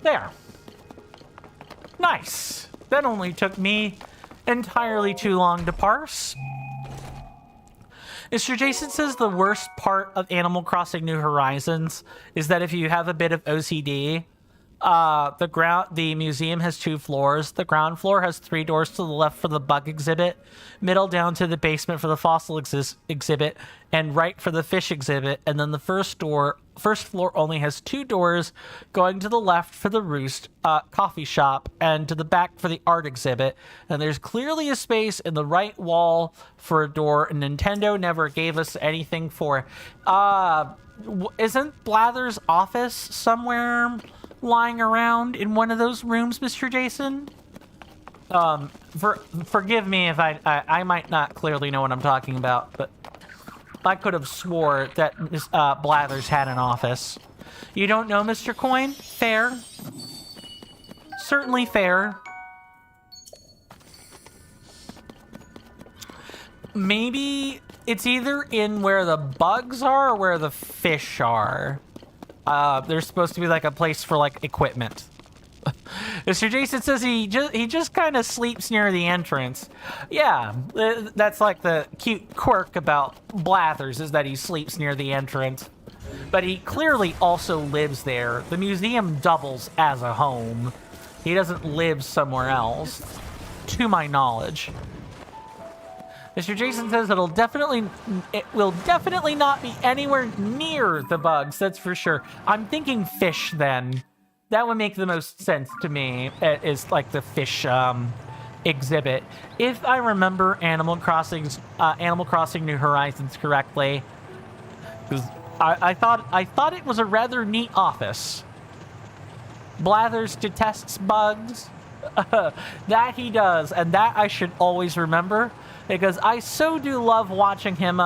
There. Nice. That only took me entirely too long to parse. Mr. Jason says the worst part of Animal Crossing New Horizons is that if you have a bit of OCD, the museum has 2 floors. The ground floor has 3 doors to the left for the bug exhibit, middle down to the basement for the fossil exhibit, and right for the fish exhibit. And then the first floor only has 2 doors, going to the left for the roost coffee shop and to the back for the art exhibit. And there's clearly a space in the right wall for a door, and Nintendo never gave us anything for. Isn't Blather's office somewhere lying around in one of those rooms, Mr. Jason? Forgive me if I might not clearly know what I'm talking about, but I could have swore that Blathers had an office. You don't know, Mr. Coin? Fair. Certainly fair. Maybe it's either in where the bugs are or where the fish are. There's supposed to be like a place for like equipment. Mr. Jason says he just kind of sleeps near the entrance. Yeah, that's like the cute quirk about Blathers, is that he sleeps near the entrance. But he clearly also lives there. The museum doubles as a home. He doesn't live somewhere else, to my knowledge. Mr. Jason says it will definitely not be anywhere near the bugs, that's for sure. I'm thinking fish then. That would make the most sense to me, is like the fish exhibit. If I remember Animal Crossing New Horizons correctly, because I thought it was a rather neat office. Blathers detests bugs. That he does, and that I should always remember. because I so do love watching him,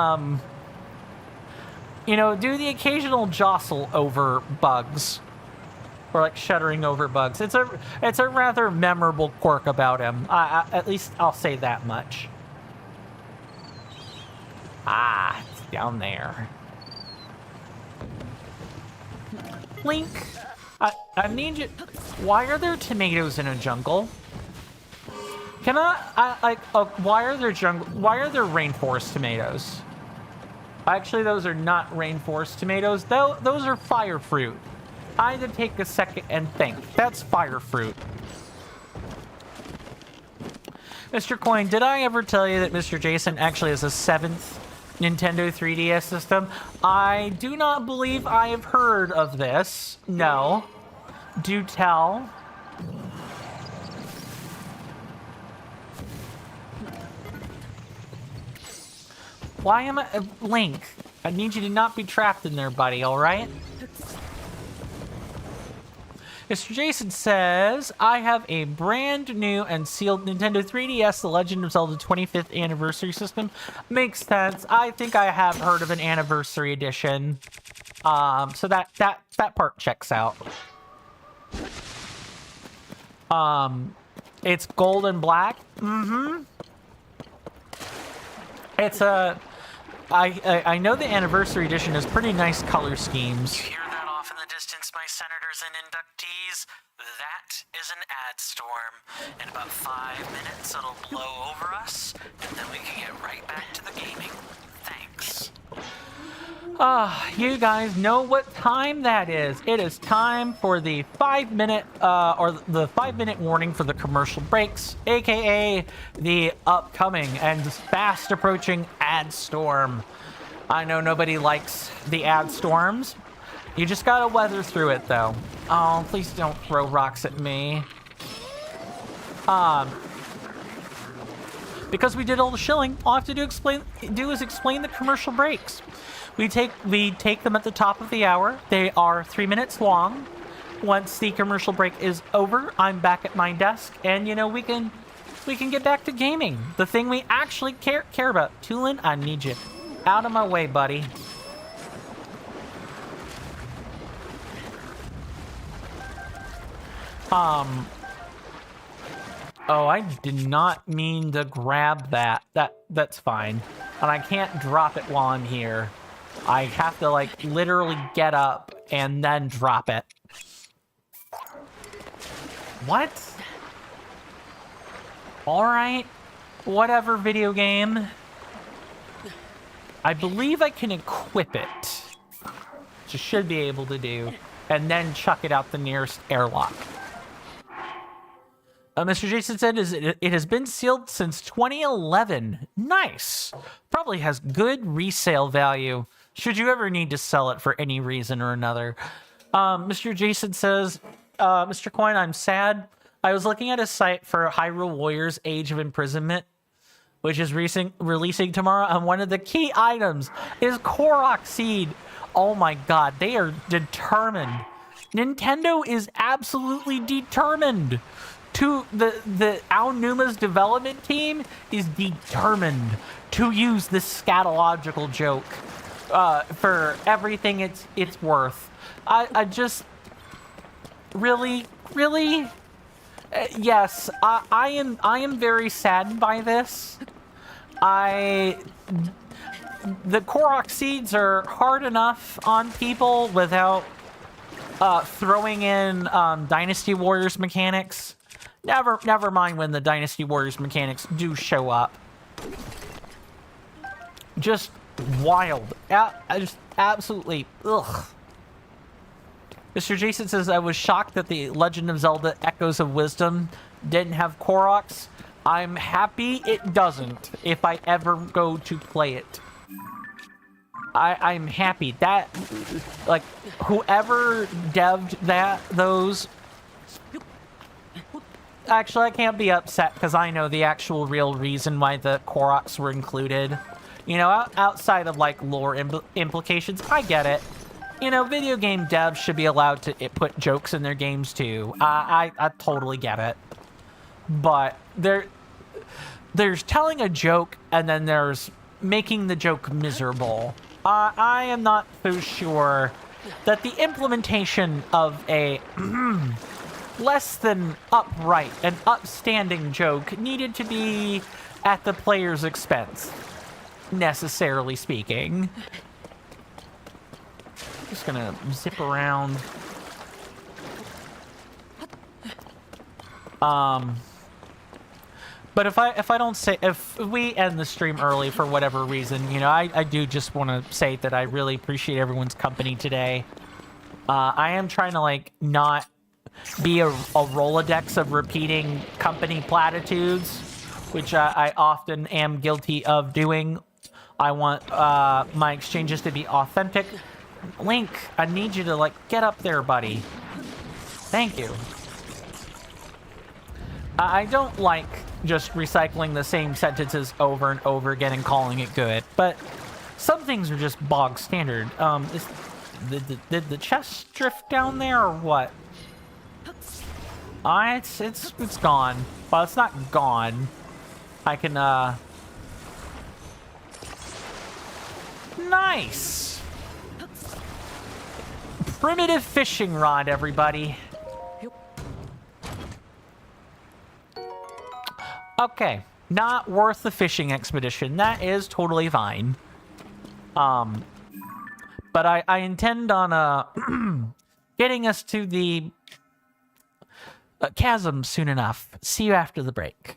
you know, do the occasional jostle over bugs. Or like shuddering over bugs. It's a rather memorable quirk about him. At least I'll say that much. Ah, it's down there. Link, I need you. Why are there tomatoes in a jungle? Can why are there rainforest tomatoes? Actually, those are not rainforest tomatoes. Those are fire fruit. I had to take a second and think. That's fire fruit. Mr. Coin, did I ever tell you that Mr. Jason actually has a 7th Nintendo 3DS system? I do not believe I have heard of this. No. Do tell. Why am I... Link, I need you to not be trapped in there, buddy, alright? Mr. Jason says, I have a brand new and sealed Nintendo 3DS, The Legend of Zelda 25th Anniversary System. Makes sense. I think I have heard of an Anniversary Edition. So that part checks out. It's gold and black. Mm-hmm. It's a... I know the Anniversary Edition has pretty nice color schemes. You hear that off in the distance, my senators and inductees? That is an ad storm. In about 5 minutes, it'll blow over us, and then we can get right back to the gaming. Thanks. You guys know what time that is. It is time for the 5-minute, or the 5-minute warning for the commercial breaks, aka the upcoming and fast approaching ad storm. I know nobody likes the ad storms. You just gotta weather through it, though. Oh, please don't throw rocks at me. Because we did all the shilling, all I have to do is explain the commercial breaks. We take them at the top of the hour. They are 3 minutes long. Once the commercial break is over, I'm back at my desk, and you know we can get back to gaming. The thing we actually care about. Tulin, I need you out of my way, buddy. Oh, I did not mean to grab that. That's fine. And I can't drop it while I'm here. I have to, like, literally get up and then drop it. What? Alright. Whatever, video game. I believe I can equip it. Which I should be able to do. And then chuck it out the nearest airlock. Mr. Jason said it has been sealed since 2011. Nice. Probably has good resale value. Should you ever need to sell it for any reason or another. Mr. Jason says, Mr. Coin, I'm sad. I was looking at a site for Hyrule Warriors Age of Imprisonment, which is releasing tomorrow, and one of the key items is Korok Seed. Oh my god, they are determined. Nintendo is absolutely determined. The Aonuma's development team is determined to use this scatological joke for everything it's worth. I just really yes, I am very saddened by this. The Korok seeds are hard enough on people without throwing in Dynasty Warriors mechanics. Never mind when the Dynasty Warriors mechanics do show up. Just wild. Just absolutely, ugh. Mr. Jason says, I was shocked that the Legend of Zelda Echoes of Wisdom didn't have Koroks. I'm happy it doesn't if I ever go to play it. I'm happy. That, like, whoever devved those... Actually, I can't be upset because I know the actual real reason why the Koroks were included. You know, outside of, like, lore implications, I get it. You know, video game devs should be allowed to put jokes in their games, too. I totally get it. But there's telling a joke, and then there's making the joke miserable. I am not so sure that the implementation of a less than upright and upstanding joke needed to be at the player's expense, necessarily speaking. Just gonna zip around. But if we end the stream early for whatever reason, you know, I do just want to say that I really appreciate everyone's company today. I am trying to, like, not be a Rolodex of repeating company platitudes, which I often am guilty of doing. I want my exchanges to be authentic. Link, I need you to, like, get up there, buddy. Thank you. I don't like just recycling the same sentences over and over again and calling it good, but some things are just bog standard. Did the chest drift down there or what? It's gone. Well, it's not gone. I can, nice! Primitive fishing rod, everybody. Okay, not worth the fishing expedition. That is totally fine. But I intend on getting us to the chasm soon enough. See you after the break.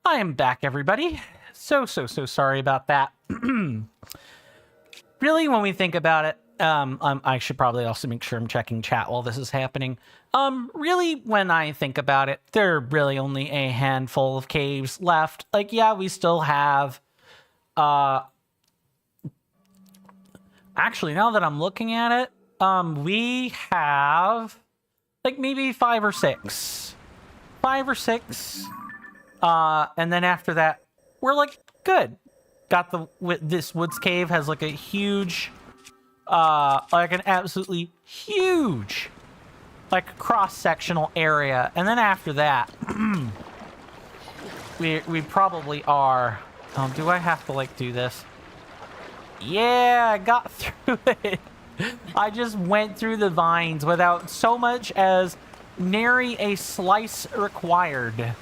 I am back, everybody. So sorry about that. Really, when we think about it, I should probably also make sure I'm checking chat while this is happening. Really, when I think about it, there are really only a handful of caves left. Like, yeah, we still have, actually, now that I'm looking at it, we have, like, maybe 5 or 6. 5 or 6. And then after that, we're, like, good. Got this woods cave has, like, a huge, like, an absolutely huge, like, cross-sectional area. And then after that, we probably are, do I have to, like, do this? Yeah, I got through it. I just went through the vines without so much as nary a slice required.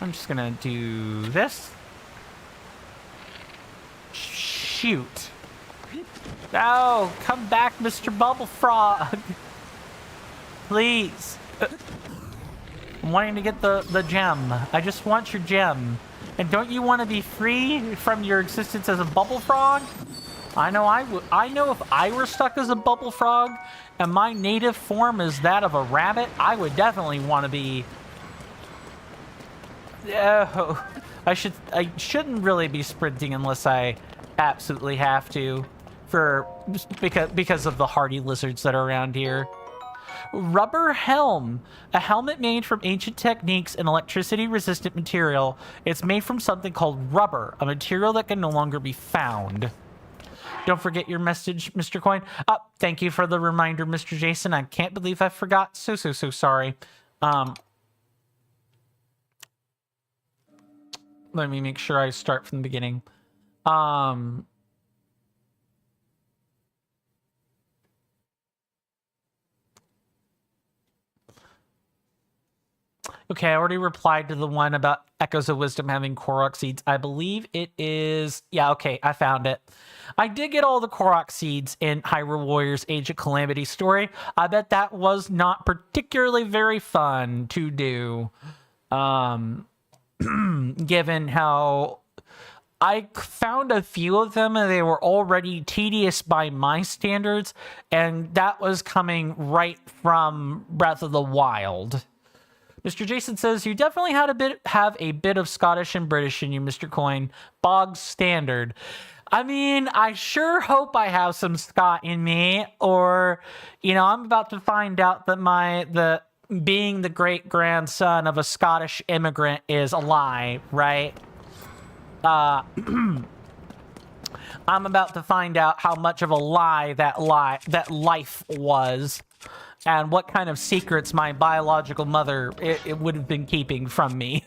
I'm just gonna do this. Shoot. Oh, come back, Mr. Bubble Frog. Please. I'm wanting to get the gem. I just want your gem. And don't you want to be free from your existence as a bubble frog? I know I know if I were stuck as a bubble frog and my native form is that of a rabbit, I would definitely want to be. Oh, I shouldn't really be sprinting unless I absolutely have to, because of the hardy lizards that are around here. Rubber helm, a helmet made from ancient techniques and electricity-resistant material. It's made from something called rubber, a material that can no longer be found. Don't forget your message, Mr. Coin. Thank you for the reminder, Mr. Jason. I can't believe I forgot. So sorry. Let me make sure I start from the beginning. Okay, I already replied to the one about Echoes of Wisdom having Korok seeds. I believe it is... Yeah, okay, I found it. I did get all the Korok seeds in Hyrule Warriors Age of Calamity story. I bet that was not particularly very fun to do. Given how I found a few of them and they were already tedious by my standards, and that was coming right from Breath of the Wild. Mr. Jason says, you definitely have a bit of Scottish and British in you, Mr. Coin. Bog standard. I mean, I sure hope I have some Scot in me, or, you know, I'm about to find out that being the great-grandson of a Scottish immigrant is a lie, right? I'm about to find out how much of a lie that life was, and what kind of secrets my biological mother it would have been keeping from me.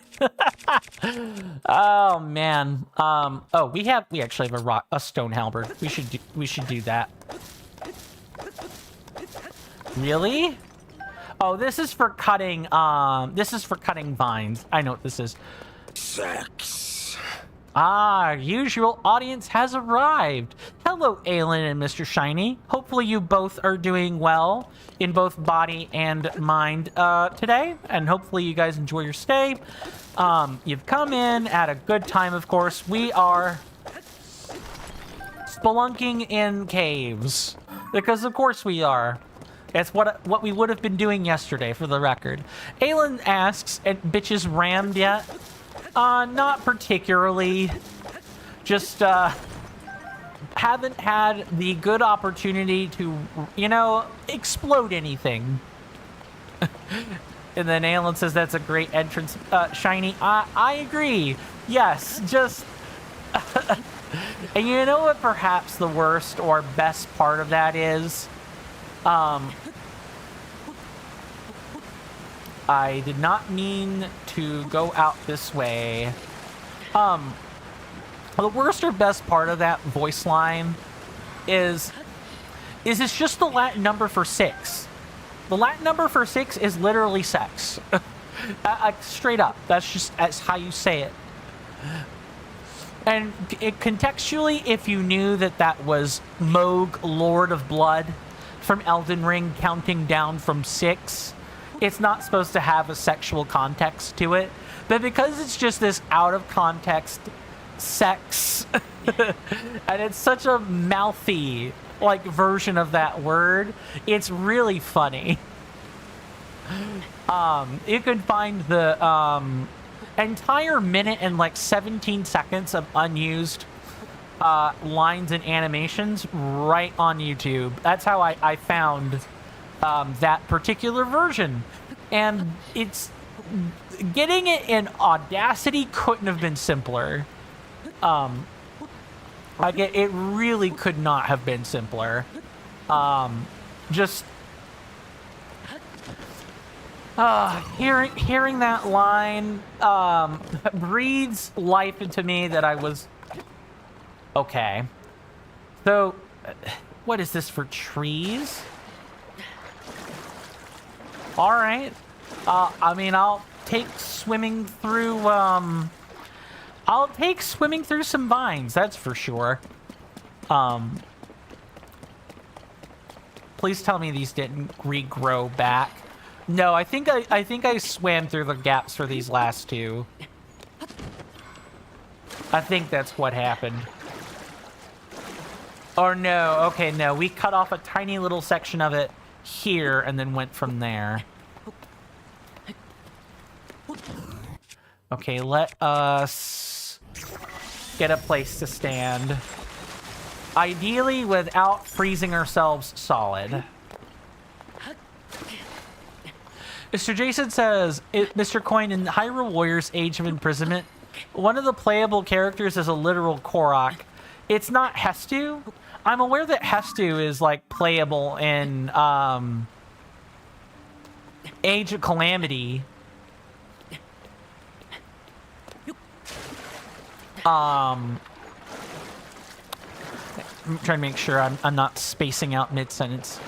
Oh man. Oh, we actually have a stone halberd. We should do that. Really? Oh, this is for cutting vines. I know what this is. Sex. Our usual audience has arrived. Hello, Aelin and Mr. Shiny. Hopefully you both are doing well in both body and mind today, and hopefully you guys enjoy your stay. You've come in at a good time, of course. We are spelunking in caves, because of course we are. It's what we would have been doing yesterday, for the record. Aelin asks, bitches rammed yet? Not particularly. Just, haven't had the good opportunity to, you know, explode anything. And then Aelin says that's a great entrance. Shiny, I agree. Yes, just... And you know what perhaps the worst or best part of that is? I did not mean to go out this way. The worst or best part of that voice line is it's just the Latin number for 6. The Latin number for 6 is literally sex. Straight up. That's how you say it. And contextually, if you knew that was Moog, Lord of Blood, from Elden Ring, counting down from 6, it's not supposed to have a sexual context to it, but because it's just this out of context sex, and it's such a mouthy like version of that word, it's really funny. You can find the entire minute and like 17 seconds of unused lines and animations right on YouTube. That's how I found that particular version, and it's getting it in Audacity couldn't have been simpler. It really could not have been simpler. Just hearing that line breathes life into me that I was okay. So, what is this for trees? All right. I mean, I'll take swimming through some vines, that's for sure. Please tell me these didn't regrow back. No, I think I swam through the gaps for these last two. I think that's what happened. Or no, okay, no, we cut off a tiny little section of it here and then went from there. Okay, let us get a place to stand. Ideally without freezing ourselves solid. Mr. Jason says, Mr. Coin, in Hyrule Warriors Age of Imprisonment, one of the playable characters is a literal Korok. It's not Hestu. I'm aware that Hestu is like playable in Age of Calamity. I'm trying to make sure I'm not spacing out mid-sentence.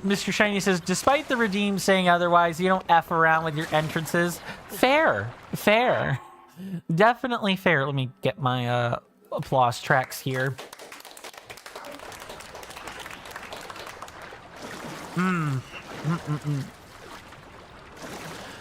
Mr. Shiny says, despite the Redeem saying otherwise, you don't F around with your entrances. Fair. Fair. Definitely fair. Let me get my applause tracks here.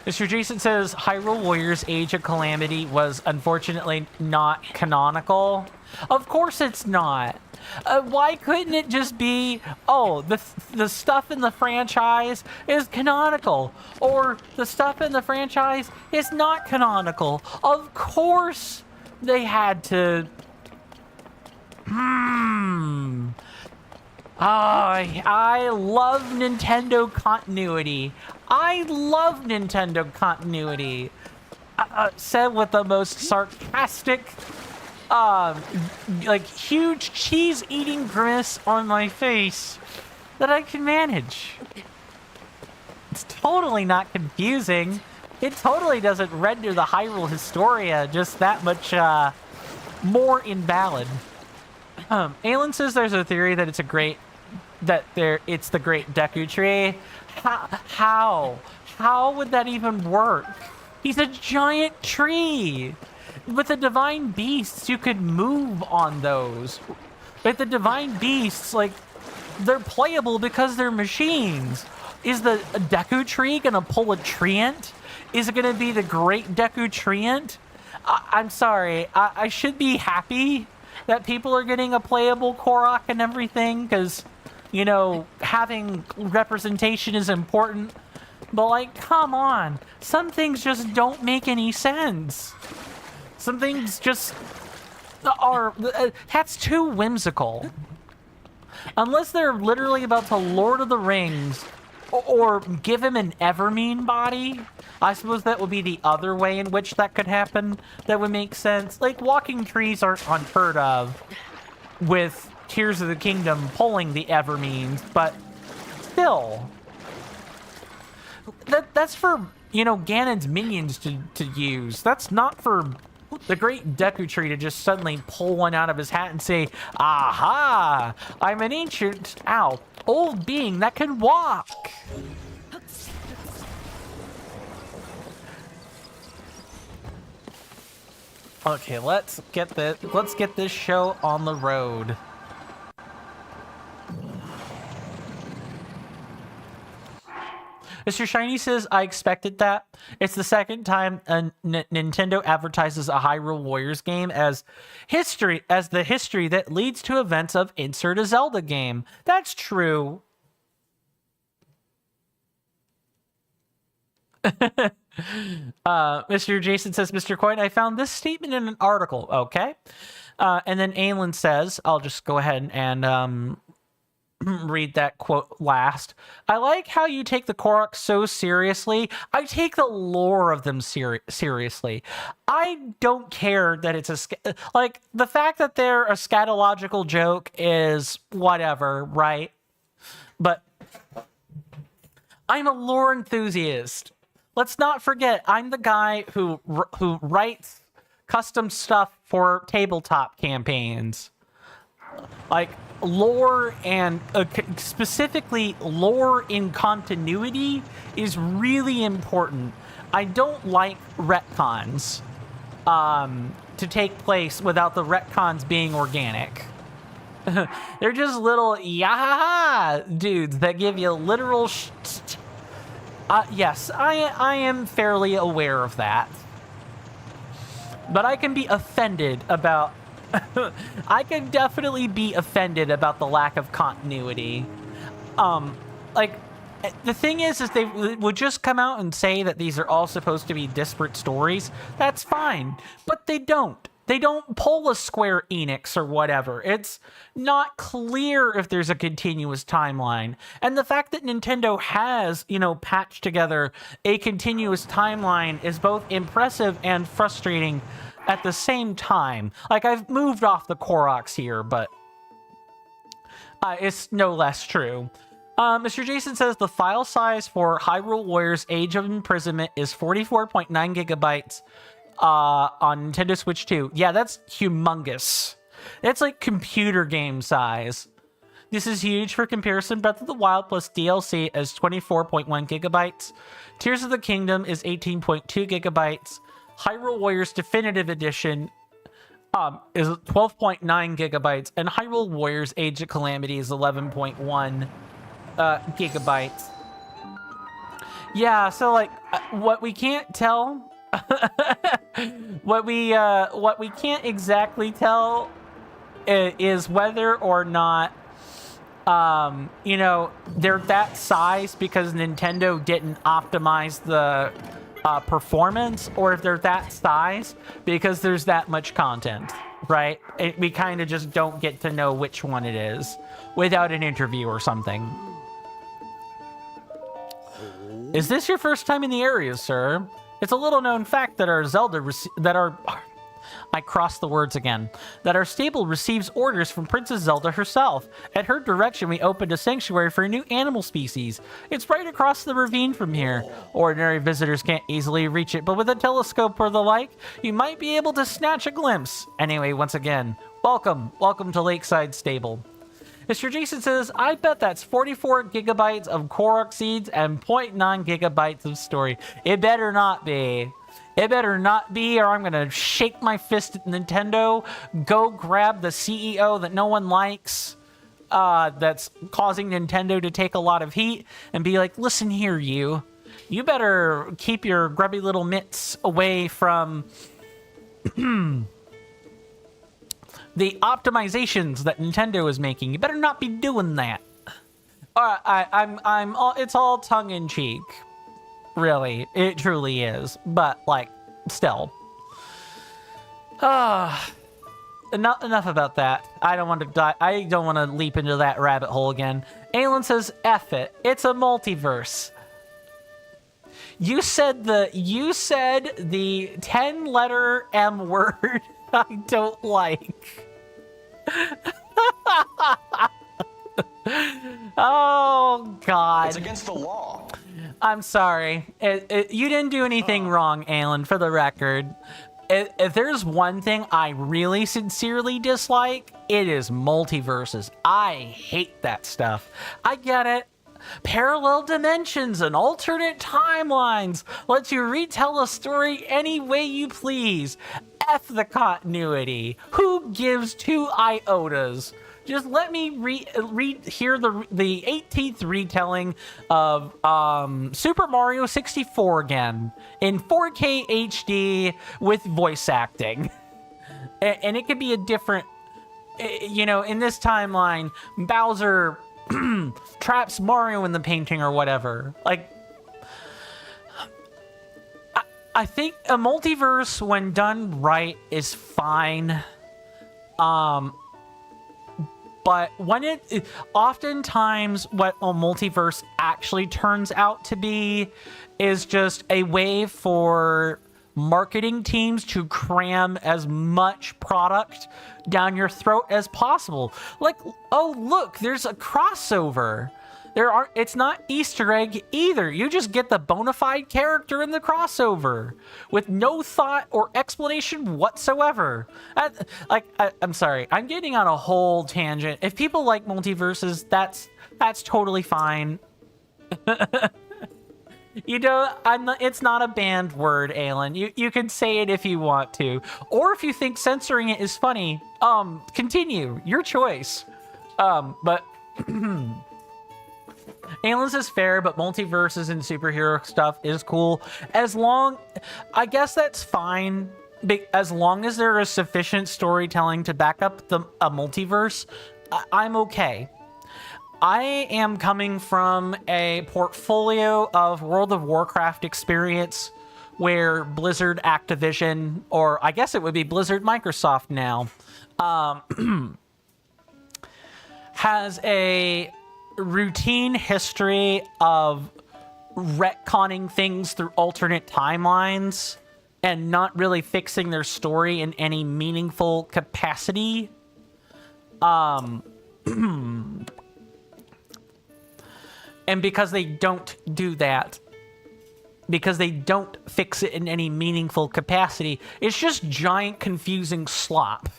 Mr. Jason says, Hyrule Warriors Age of Calamity was unfortunately not canonical. Of course it's not. Why couldn't it just be, oh, the stuff in the franchise is canonical, or the stuff in the franchise is not canonical? Of course they had to... I love Nintendo continuity. I love Nintendo continuity. Said with the most sarcastic, like huge cheese-eating grimace on my face that I can manage. It's totally not confusing. It totally doesn't render the Hyrule Historia just that much more invalid. Aelin says there's a theory that it's the Great Deku Tree. How? How would that even work? He's a giant tree. With the Divine Beasts, you could move on those. But the Divine Beasts, like, they're playable because they're machines. Is the Deku Tree gonna pull a Treant? Is it gonna be the Great Deku Treant? I'm sorry. I should be happy that people are getting a playable Korok and everything, because, you know, having representation is important. But, like, come on. Some things just don't make any sense. Some things just are... that's too whimsical. Unless they're literally about to Lord of the Rings or give him an Evermean body, I suppose that would be the other way in which that could happen. That would make sense. Like, walking trees aren't unheard of with Tears of the Kingdom pulling the Evermeans, but still... That's for, you know, Ganon's minions to use. That's not for the Great Deku Tree to just suddenly pull one out of his hat and say, aha, I'm an ancient, old being that can walk. Okay, let's get this show on the road. Mr. Shiny says, I expected that. It's the second time Nintendo advertises a Hyrule Warriors game as the history that leads to events of insert a Zelda game. That's true. Mr. Jason says, Mr. Coin, I found this statement in an article. Okay. And then Aylin says, I'll just go ahead and read that quote last. I like how you take the Koroks so seriously. I take the lore of them seriously. I don't care that it's like, the fact that they're a scatological joke is whatever, right? But I'm a lore enthusiast. Let's not forget, I'm the guy who writes custom stuff for tabletop campaigns. Like, lore and specifically lore in continuity is really important. I don't like retcons to take place without the retcons being organic. They're just little yahaha dudes that give you literal yes, I am fairly aware of that. But I can be offended about I can definitely be offended about the lack of continuity. Like, the thing is they would just come out and say that these are all supposed to be disparate stories. That's fine, but they don't. They don't pull a Square Enix or whatever. It's not clear if there's a continuous timeline. And the fact that Nintendo has, patched together a continuous timeline is both impressive and frustrating at the same time. Like, I've moved off the Koroks here, but it's no less true. Mr. Jason says the file size for Hyrule Warriors Age of Imprisonment is 44.9 gigabytes on Nintendo Switch 2. Yeah, that's humongous. That's like computer game size. This is huge for comparison. Breath of the Wild plus DLC is 24.1 gigabytes. Tears of the Kingdom is 18.2 gigabytes. Hyrule Warriors Definitive Edition is 12.9 gigabytes, and Hyrule Warriors Age of Calamity is 11.1 gigabytes. Yeah, so like what we can't tell, what we can't exactly tell is whether or not they're that size because Nintendo didn't optimize the performance, or if they're that size because there's that much content, right? We kind of just don't get to know which one it is without an interview or something. Is this your first time in the area, sir? It's a little known fact that our I crossed the words again. That our stable receives orders from Princess Zelda herself. At her direction, we opened a sanctuary for a new animal species. It's right across the ravine from here. Ordinary visitors can't easily reach it, but with a telescope or the like, you might be able to snatch a glimpse. Anyway, once again, welcome to Lakeside Stable. Mr. Jason says, I bet that's 44 gigabytes of Korok seeds and 0.9 gigabytes of story. It better not be. It better not be, or I'm going to shake my fist at Nintendo, go grab the CEO that no one likes, that's causing Nintendo to take a lot of heat, and be like, listen here, you better keep your grubby little mitts away from the optimizations that Nintendo is making. You better not be doing that. It's all tongue-in-cheek. Really, it truly is. But, like, still. Enough about that. I don't want to die. I don't want to leap into that rabbit hole again. Aylin says, F it. It's a multiverse. You said the 10-letter M word I don't like. Oh, God. It's against the law. I'm sorry. You didn't do anything wrong, Aylin, for the record. If there's one thing I really sincerely dislike, it is multiverses. I hate that stuff. I get it. Parallel dimensions and alternate timelines lets you retell a story any way you please. F the continuity. Who gives two iotas? Just let me hear the 18th retelling of Super Mario 64 again in 4K HD with voice acting. And it could be a different, you know, in this timeline, Bowser traps Mario in the painting or whatever. Like, I think a multiverse, when done right, is fine. But when oftentimes what a multiverse actually turns out to be is just a way for marketing teams to cram as much product down your throat as possible. Like, oh, look, there's a crossover. It's not Easter egg either. You just get the bona fide character in the crossover with no thought or explanation whatsoever. I'm sorry, I'm getting on a whole tangent. If people like multiverses, that's totally fine. You know, it's not a banned word, Alan. You can say it if you want to, or if you think censoring it is funny, continue. Your choice. But. Aliens is fair, but multiverses and superhero stuff is cool. I guess that's fine, as long as there is sufficient storytelling to back up a multiverse, I'm okay. I am coming from a portfolio of World of Warcraft experience where Blizzard Activision, or I guess it would be Blizzard Microsoft now, has a routine history of retconning things through alternate timelines and not really fixing their story in any meaningful capacity. And because they don't do that, because they don't fix it in any meaningful capacity, it's just giant confusing slop.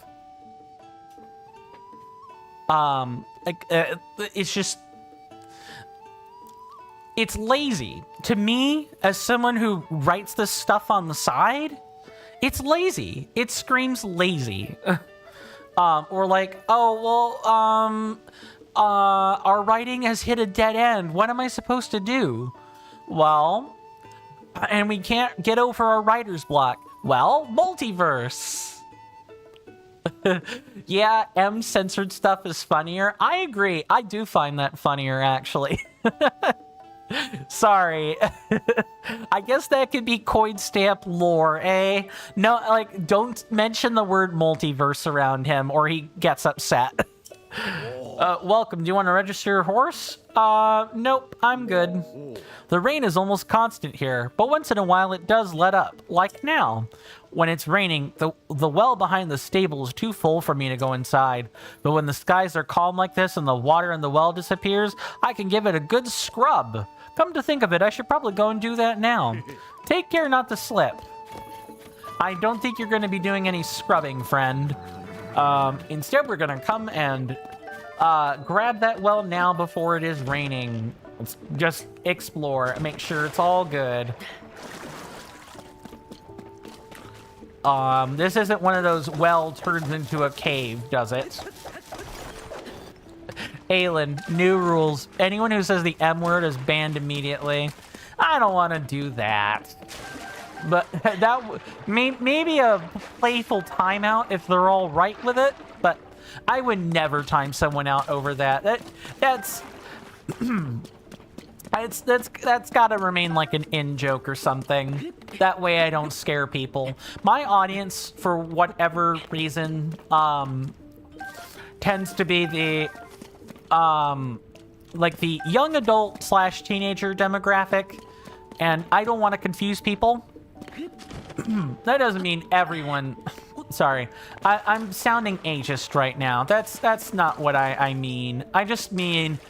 It's lazy. To me, as someone who writes this stuff on the side, it's lazy. It screams lazy. Or like, oh, well, our writing has hit a dead end. What am I supposed to do? Well, and we can't get over our writer's block. Well, multiverse. Yeah, M-censored stuff is funnier. I agree. I do find that funnier, actually. Sorry. I guess that could be coin stamp lore, eh? No, like, don't mention the word multiverse around him or he gets upset. Welcome. Do you want to register your horse? Nope, I'm good. The rain is almost constant here, but once in a while it does let up, like now. When it's raining, the well behind the stable is too full for me to go inside. But when the skies are calm like this and the water in the well disappears, I can give it a good scrub. Come to think of it, I should probably go and do that now. Take care not to slip. I don't think you're going to be doing any scrubbing, friend. Instead, we're going to come and grab that well now before it is raining. Let's just explore, make sure it's all good. This isn't one of those well turns into a cave, does it? Aelin, new rules. Anyone who says the M word is banned immediately. I don't want to do that. But that maybe a playful timeout if they're all right with it. But I would never time someone out over that. That's got to remain like an in-joke or something. That way I don't scare people. My audience, for whatever reason, tends to be the like the young adult / teenager demographic, and I don't want to confuse people. That doesn't mean everyone. Sorry, I'm sounding ageist right now. That's not what I mean. I just mean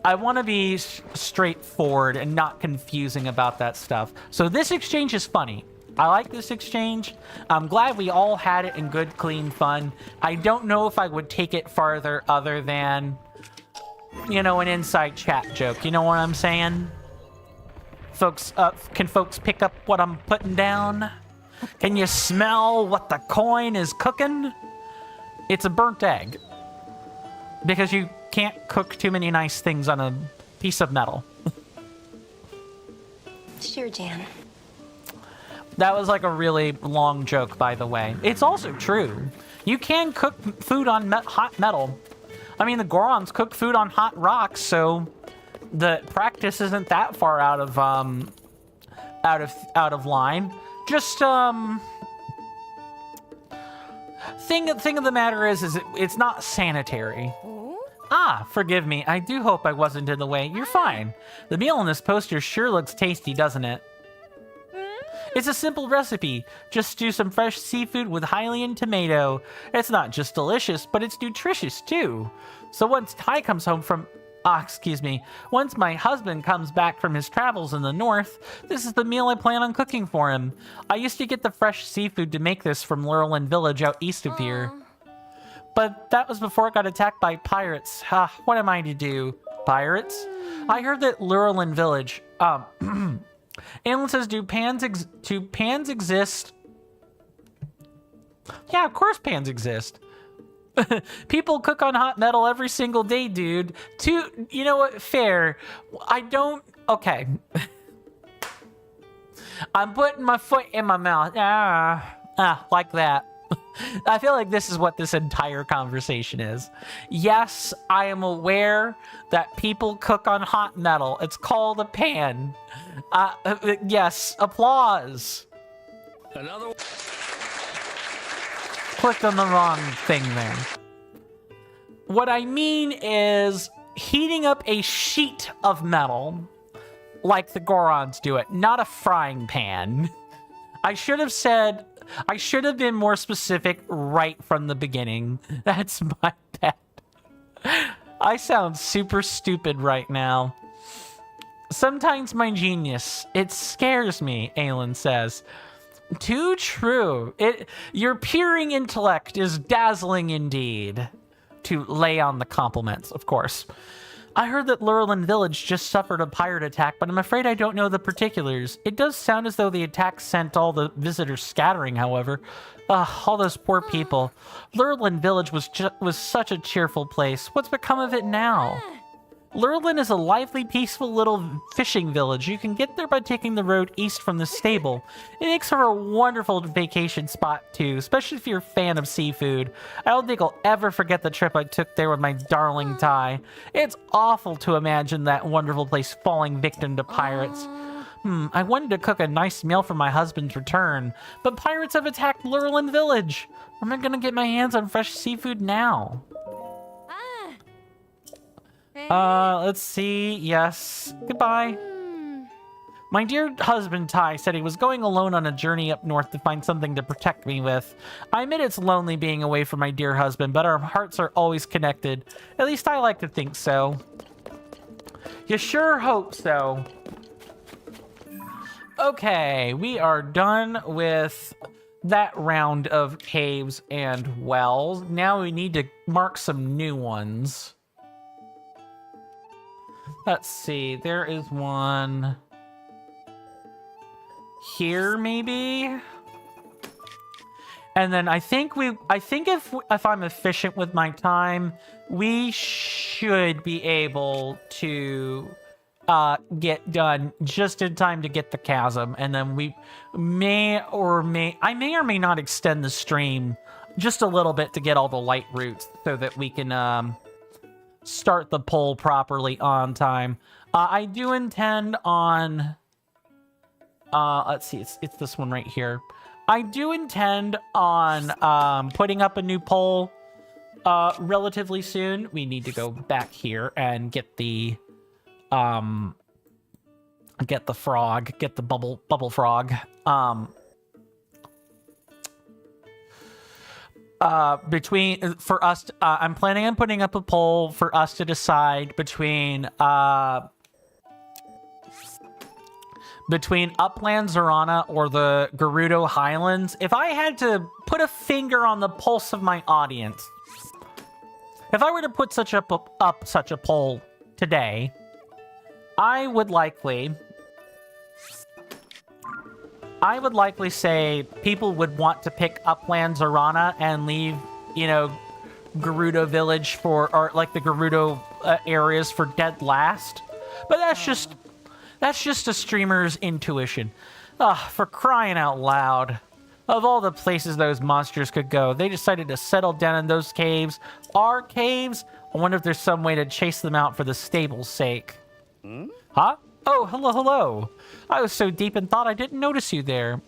I want to be straightforward and not confusing about that stuff. So this exchange is funny. I like this exchange. I'm glad we all had it in good, clean fun. I don't know if I would take it farther other than, you know, an inside chat joke. You know what I'm saying? Folks, can folks pick up what I'm putting down? Can you smell what the coin is cooking? It's a burnt egg. Because you can't cook too many nice things on a piece of metal. Sure, Jan. That was like a really long joke, by the way. It's also true. You can cook food on hot metal. I mean, the Gorons cook food on hot rocks, so the practice isn't that far out of line. Just thing of the matter is it's not sanitary. Ah, forgive me. I do hope I wasn't in the way. You're fine. The meal on this poster sure looks tasty, doesn't it? It's a simple recipe. Just stew some fresh seafood with Hylian tomato. It's not just delicious, but it's nutritious too. So once once my husband comes back from his travels in the north, this is the meal I plan on cooking for him. I used to get the fresh seafood to make this from Lurelin Village out east of here. But that was before it got attacked by pirates. What am I to do? Pirates? I heard that Lurelin Village, Alan says, do pans exist? Yeah, of course pans exist. People cook on hot metal every single day, dude. You know what? Fair. Okay. I'm putting my foot in my mouth. Like that. I feel like this is what this entire conversation is. Yes, I am aware that people cook on hot metal. It's called a pan. Yes, applause. Another. Clicked on the wrong thing there. What I mean is heating up a sheet of metal like the Gorons do it, not a frying pan. I should have been more specific right from the beginning. That's my bad. I sound super stupid right now. Sometimes my genius, it scares me, Aelin says. Too true. Your peering intellect is dazzling indeed. To lay on the compliments, of course. I heard that Lurelin Village just suffered a pirate attack, but I'm afraid I don't know the particulars. It does sound as though the attack sent all the visitors scattering, however. All those poor people. Lurelin Village was such a cheerful place. What's become of it now? Lurelin is a lively, peaceful little fishing village. You can get there by taking the road east from the stable. It makes for a wonderful vacation spot, too, especially if you're a fan of seafood. I don't think I'll ever forget the trip I took there with my darling Ty. It's awful to imagine that wonderful place falling victim to pirates. I wanted to cook a nice meal for my husband's return, but pirates have attacked Lurelin Village. Where am I going to get my hands on fresh seafood now? Let's see. Yes. Goodbye. My dear husband, Ty, said he was going alone on a journey up north to find something to protect me with. I admit it's lonely being away from my dear husband, but our hearts are always connected. At least I like to think so. You sure hope so. Okay, we are done with that round of caves and wells. Now we need to mark some new ones. Let's see, there is one here, maybe? And then I think if I'm efficient with my time, we should be able to get done just in time to get the chasm. And then I may or may not extend the stream just a little bit to get all the light routes so that we can start the poll properly on time. I do intend on let's see, it's this one right here. I do intend on putting up a new poll relatively soon. We need to go back here and get the frog, get the bubble frog. For us, I'm planning on putting up a poll for us to decide between Upland Zorana or the Gerudo Highlands. If I had to put a finger on the pulse of my audience, if I were to put such a poll today, I would likely say people would want to pick Upland Zorana and leave, Gerudo village or like the Gerudo areas for dead last. But that's just a streamer's intuition. For crying out loud. Of all the places those monsters could go, they decided to settle down in those caves. Our caves? I wonder if there's some way to chase them out for the stable's sake. Huh? Oh, hello. I was so deep in thought I didn't notice you there.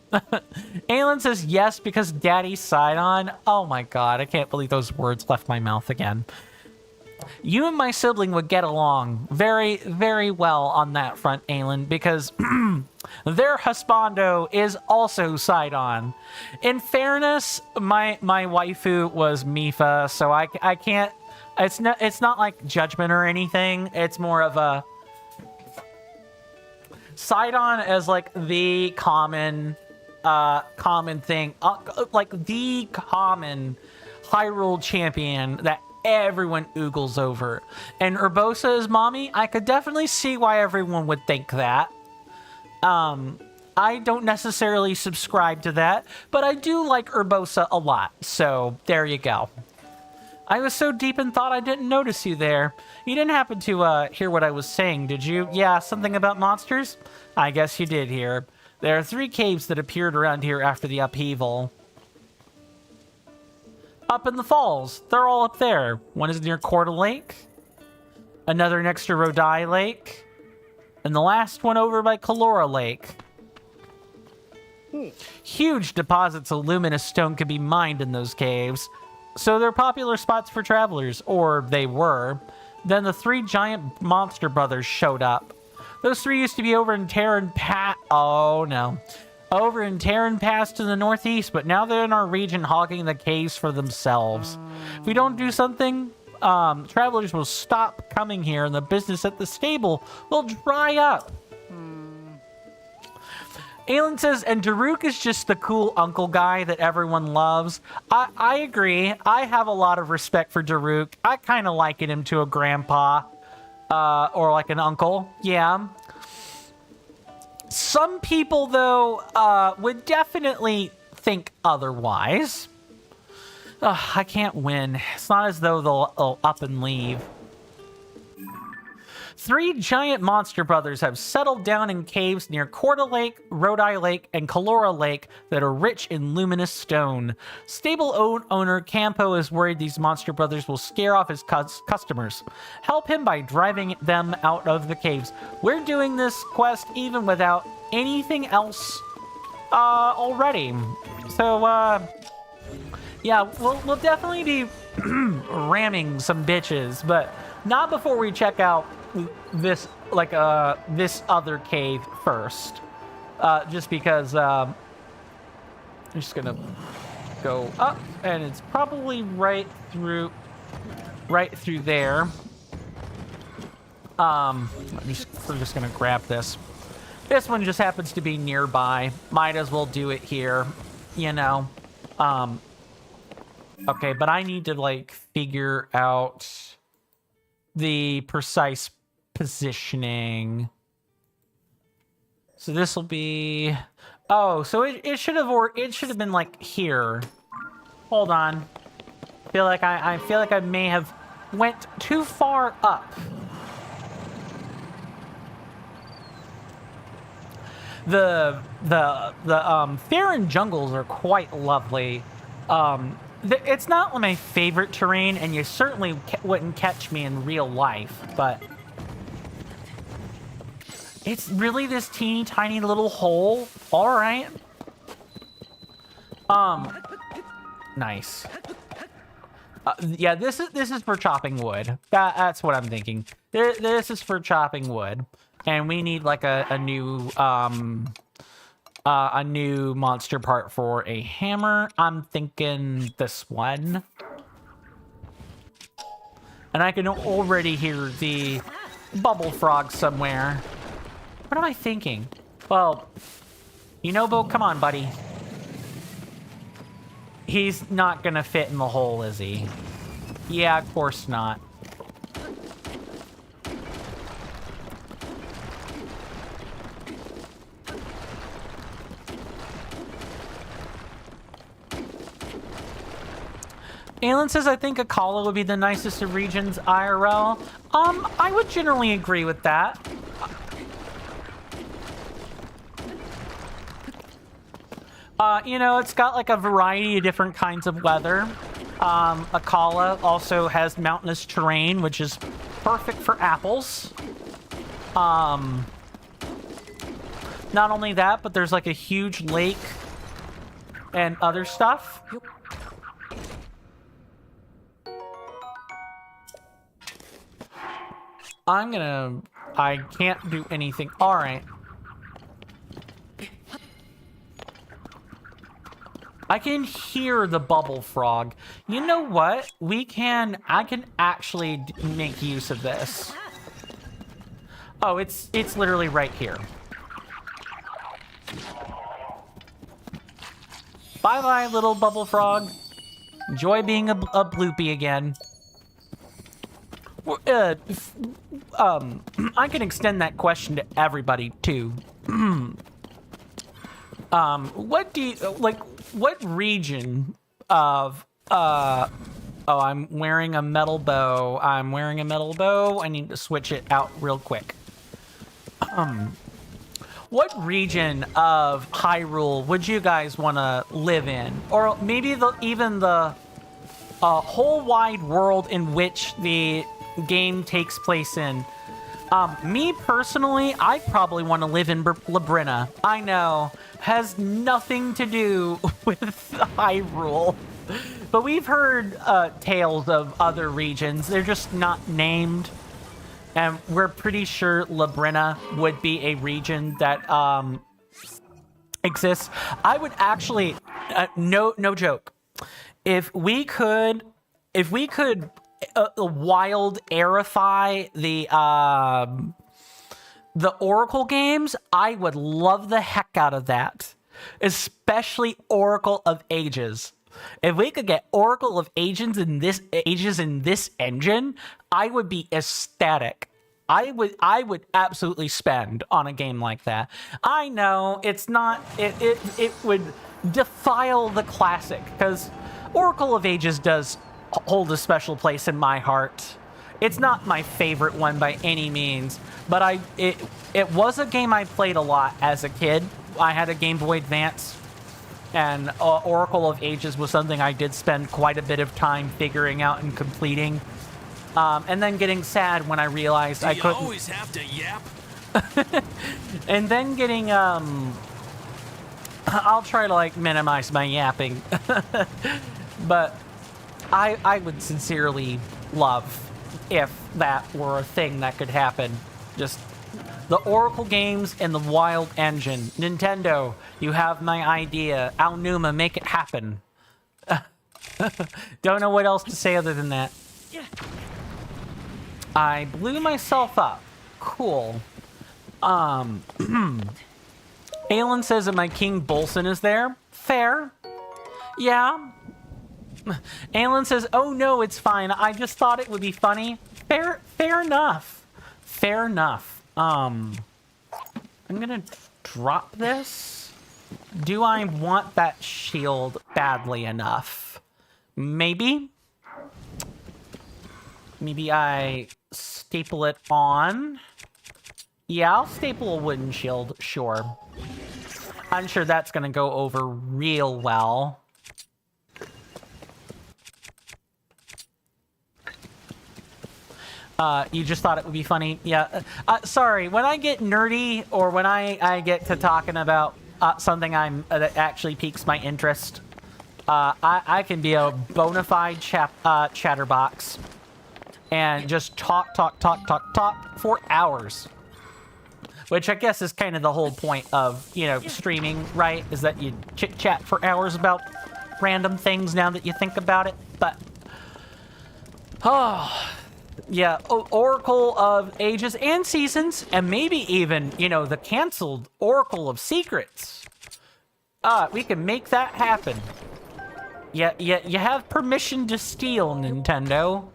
Aelin says yes because Daddy Sidon. Oh my god, I can't believe those words left my mouth again. You and my sibling would get along very, very well on that front, Aelin, because their husbando is also Sidon. In fairness, my waifu was Mifa, so I can't. It's not like judgment or anything. It's more of a Sidon as like the common thing, like the common Hyrule champion that everyone oogles over. And Urbosa is mommy. I could definitely see why everyone would think that. I don't necessarily subscribe to that, but I do like Urbosa a lot. So there you go. I was so deep in thought I didn't notice you there. You didn't happen to hear what I was saying, did you? Yeah, something about monsters? I guess you did hear. There are 3 caves that appeared around here after the upheaval. Up in the falls. They're all up there. One is near Corda Lake. Another next to Rodai Lake. And the last one over by Kalora Lake. Huge deposits of luminous stone could be mined in those caves. So they're popular spots for travelers, or they were. Then the 3 giant monster brothers showed up. Those 3 used to be over in Terran Pass. Oh no. Over in Terran Pass to the northeast, but now they're in our region hogging the caves for themselves. If we don't do something, travelers will stop coming here and the business at the stable will dry up. Aelin says, and Daruk is just the cool uncle guy that everyone loves. I agree. I have a lot of respect for Daruk. I kind of liken him to a grandpa or like an uncle. Yeah. Some people, though, would definitely think otherwise. I can't win. It's not as though they'll up and leave. 3 giant monster brothers have settled down in caves near Corda Lake, Rodai Lake, and Kalora Lake that are rich in luminous stone. Stable owner Campo is worried these monster brothers will scare off his customers. Help him by driving them out of the caves. We're doing this quest even without anything else already. So, yeah, we'll definitely be ramming some bitches, but not before we check out this this other cave first, just because I'm just gonna go up, and it's probably right through there. We're just gonna grab this. This one just happens to be nearby. Might as well do it here, you know. Okay, but I need to like figure out the precise positioning. So this will be, oh, so it should have been like here. Hold on. I feel like I may have went too far up. The Farron jungles are quite lovely. It's not my favorite terrain, and you certainly wouldn't catch me in real life, but it's really this teeny tiny little hole. All right. Nice. Yeah, this is for chopping wood. That's what I'm thinking. This is for chopping wood, and we need like a new monster part for a hammer. I'm thinking this one. And I can already hear the bubble frog somewhere. What am I thinking? Well, you know, Bo, come on, buddy. He's not gonna fit in the hole, is he? Yeah, of course not. Alan says, I think Akala would be the nicest of regions IRL. I would generally agree with that. You know, it's got like a variety of different kinds of weather. Akala also has mountainous terrain, which is perfect for apples. Not only that, but there's like a huge lake and other stuff. I can't do anything. All right. I can hear the bubble frog. You know what? I can actually make use of this. Oh, it's literally right here. Bye-bye, little bubble frog. Enjoy being a bloopy again. I can extend that question to everybody, too. What do you, like, what region of, oh, I'm wearing a metal bow. I need to switch it out real quick. What region of Hyrule would you guys want to live in? Or maybe even the whole wide world in which the game takes place in? Me personally, I probably want to live in Labrina. I know, has nothing to do with Hyrule. But we've heard tales of other regions. They're just not named. And we're pretty sure Labrina would be a region that exists. I would actually, no joke. If we could wild airify the Oracle games, I would love the heck out of that. Especially Oracle of Ages. If we could get Oracle of Ages in this engine, I would be ecstatic. I would absolutely spend on a game like that. I know it's not, it would defile the classic, because Oracle of Ages does hold a special place in my heart. It's not my favorite one by any means, but it was a game I played a lot as a kid. I had a Game Boy Advance, and Oracle of Ages was something I did spend quite a bit of time figuring out and completing. And then getting sad when I realized I couldn't. You always have to yap. And then getting I'll try to like minimize my yapping. But I would sincerely love if that were a thing that could happen. Just the Oracle games and the Wild Engine. Nintendo, you have my idea. Aonuma, make it happen. Don't know what else to say other than that. I blew myself up. Cool. Alan says that my King Bolson is there. Fair. Yeah. Alan says, oh no, it's fine. I just thought it would be funny. Fair enough. Fair enough. I'm gonna drop this. Do I want that shield badly enough? Maybe. Maybe I staple it on. Yeah, I'll staple a wooden shield, sure. I'm sure that's gonna go over real well. You just thought it would be funny? Yeah. Sorry, when I get nerdy or when I get to talking about something that actually piques my interest, I can be a bona fide chatterbox and just talk for hours. Which I guess is kind of the whole point of, you know, streaming, right? Is that you chit-chat for hours about random things now that you think about it. But, oh, yeah, Oracle of Ages and Seasons, and maybe even, you know, the canceled Oracle of Secrets. We can make that happen. Yeah, you have permission to steal, Nintendo.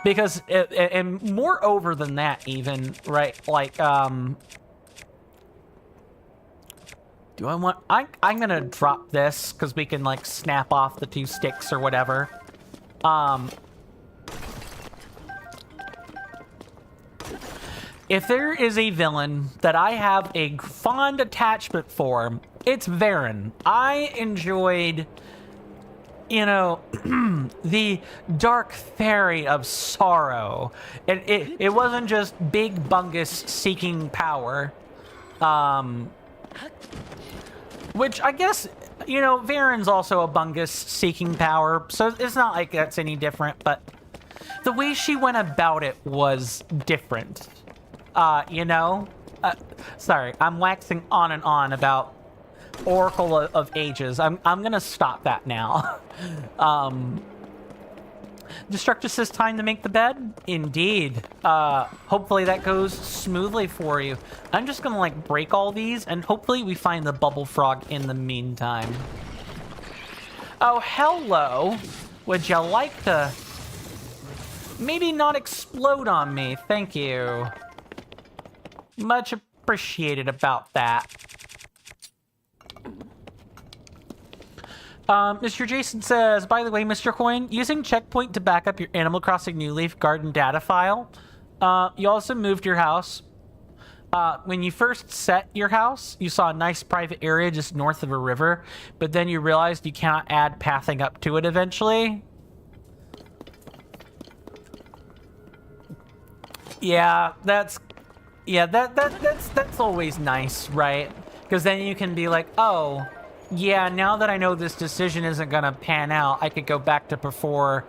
Because, and moreover than that even, right, like, Do I want... I'm gonna drop this, because we can, like, snap off the 2 sticks or whatever. If there is a villain that I have a fond attachment for, it's Varen. I enjoyed, you know, the dark fairy of sorrow. It wasn't just big bungus seeking power. Which I guess, you know, Varen's also a bungus seeking power, so it's not like that's any different, but the way she went about it was different. You know? Sorry, I'm waxing on and on about Oracle of Ages. I'm gonna stop that now. Destructor says time to make the bed? Indeed. Hopefully that goes smoothly for you. I'm just gonna, like, break all these, and hopefully we find the bubble frog in the meantime. Oh, hello. Would you like to maybe not explode on me? Thank you. Much appreciated about that. Mr. Jason says, by the way, Mr. Coin, using Checkpoint to back up your Animal Crossing New Leaf garden data file, you also moved your house. When you first set your house, you saw a nice private area just north of a river, but then you realized you cannot add pathing up to it eventually. Yeah, that's always nice, right? Because then you can be like, oh, yeah, now that I know this decision isn't gonna pan out, I could go back to before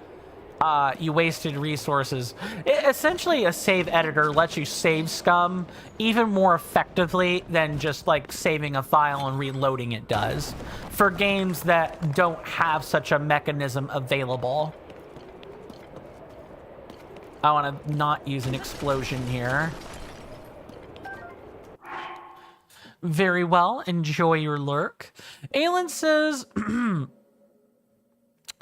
you wasted resources. Essentially, a save editor lets you save scum even more effectively than just, like, saving a file and reloading it does, for games that don't have such a mechanism available. I want to not use an explosion here. Very well. Enjoy your lurk. Aelin says,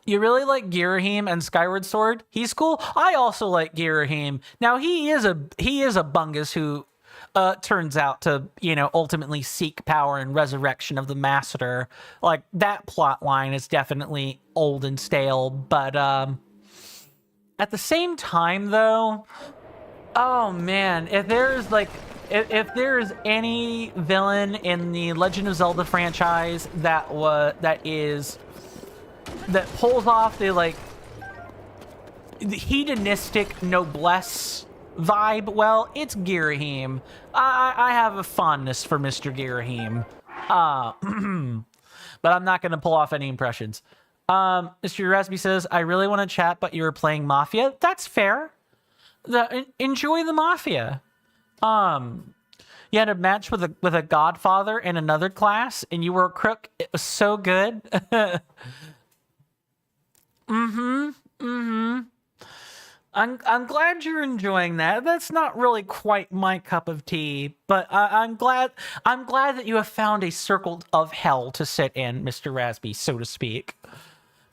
you really like Girahim and Skyward Sword? He's cool. I also like Girahim. Now, he is a bungus who turns out to, you know, ultimately seek power and resurrection of the Master. Like, that plot line is definitely old and stale, but at the same time, though, oh man, if there's like, if there's any villain in the Legend of Zelda franchise that pulls off the, like, the hedonistic noblesse vibe, well, it's Girahim. I have a fondness for Mr. Girahim. But I'm not going to pull off any impressions. Mr. Rasby says, I really want to chat, but you were playing Mafia. That's fair. Enjoy the Mafia. You had a match with a Godfather in another class, and you were a crook. It was so good. I'm glad you're enjoying that. That's not really quite my cup of tea, but I'm glad that you have found a circle of hell to sit in, Mr. Rasby, so to speak.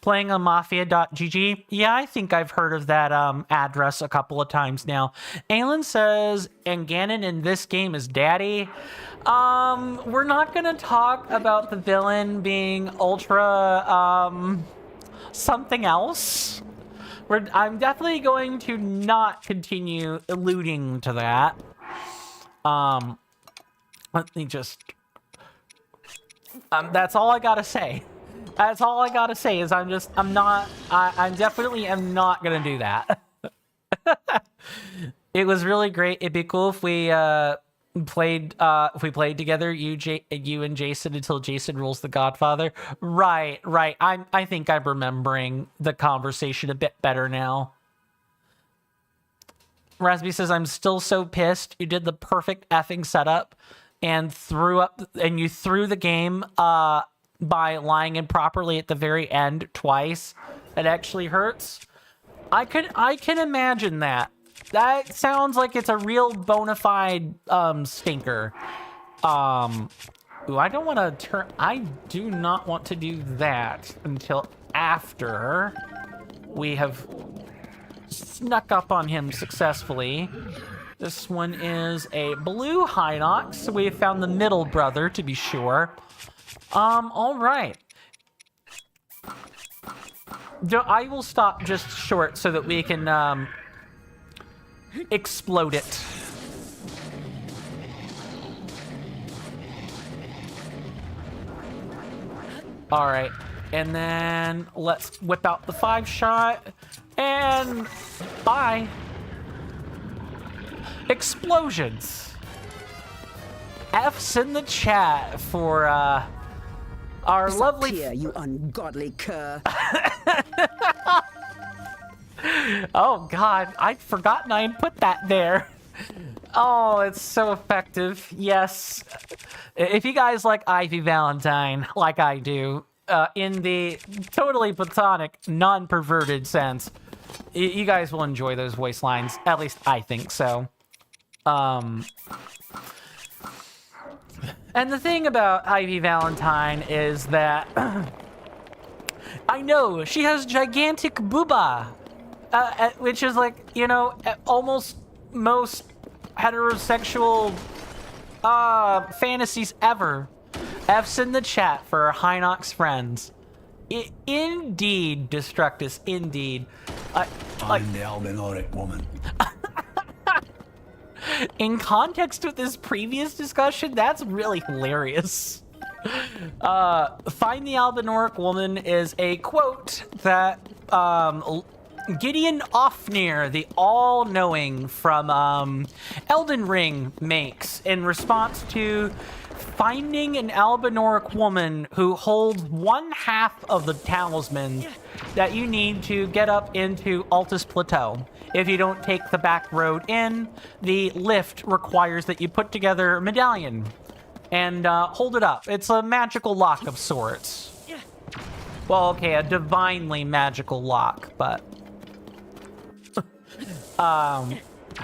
Playing on mafia.gg? Yeah, I think I've heard of that address a couple of times now. Aelin says, and Ganon in this game is daddy. We're not gonna talk about the villain being ultra something else. I'm definitely going to not continue alluding to that. Let me just... that's all I gotta say. That's all I gotta say is I definitely am not gonna do that. It was really great. It'd be cool if we played together, you and Jason, until Jason rules the Godfather. Right. I think I'm remembering the conversation a bit better now. Rasby says, I'm still so pissed. You did the perfect effing setup and you threw the game by lying improperly at the very end twice. It actually hurts. I can imagine that. That sounds like it's a real bona fide stinker. Ooh, I do not want to do that until after we have snuck up on him successfully. This one is a blue Hinox. So we have found the middle brother, to be sure. All right. I will stop just short so that we can, explode it. All right. And then let's whip out the 5-shot. And bye. Explosions. F's in the chat for our lovely here, you ungodly cur. Oh god, I'd forgotten I had put that there. Oh, it's so effective. Yes. If you guys like Ivy Valentine, like I do, in the totally platonic, non-perverted sense, you guys will enjoy those voice lines. At least I think so. And the thing about Ivy Valentine is that I know she has gigantic booba, which is like, you know, almost most heterosexual fantasies ever. F's in the chat for our Hinox friends. Indeed, Destructus, indeed. I'm the albinoric woman. In context with this previous discussion, that's really hilarious. Find the Albinoric woman is a quote that Gideon Ofnir, the all-knowing from Elden Ring, makes in response to finding an Albinoric woman who holds 1/2 of the talismans that you need to get up into Altus Plateau. If you don't take the back road in, the lift requires that you put together a medallion and hold it up. It's a magical lock of sorts. Well, okay, a divinely magical lock, but...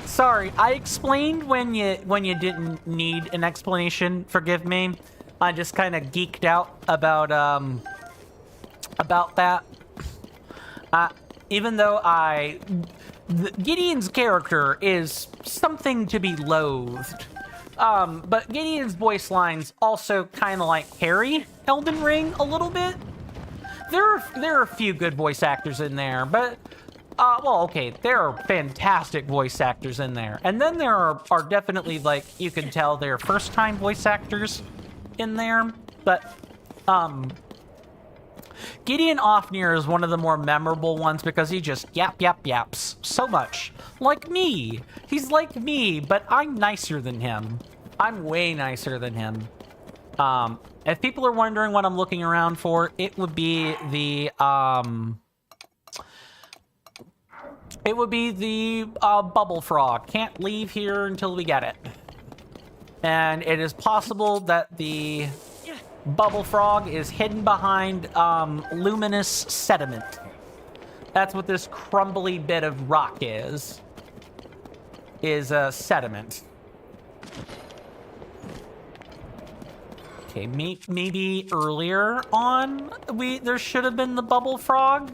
sorry, I explained when you didn't need an explanation. Forgive me. I just kind of geeked out about that. Even though Gideon's character is something to be loathed. But Gideon's voice lines also kind of like carry Elden Ring a little bit. There are a few good voice actors in there, but well, okay, there are fantastic voice actors in there. And then there are definitely, like, you can tell they're first-time voice actors in there. But, Gideon Ofnir is one of the more memorable ones because he just yaps so much. Like me. He's like me, but I'm nicer than him. I'm way nicer than him. If people are wondering what I'm looking around for, it would be the, bubble frog. Can't leave here until we get it. And it is possible that the bubble frog is hidden behind luminous sediment. That's what this crumbly bit of rock is sediment. Okay, maybe earlier on there should have been the bubble frog.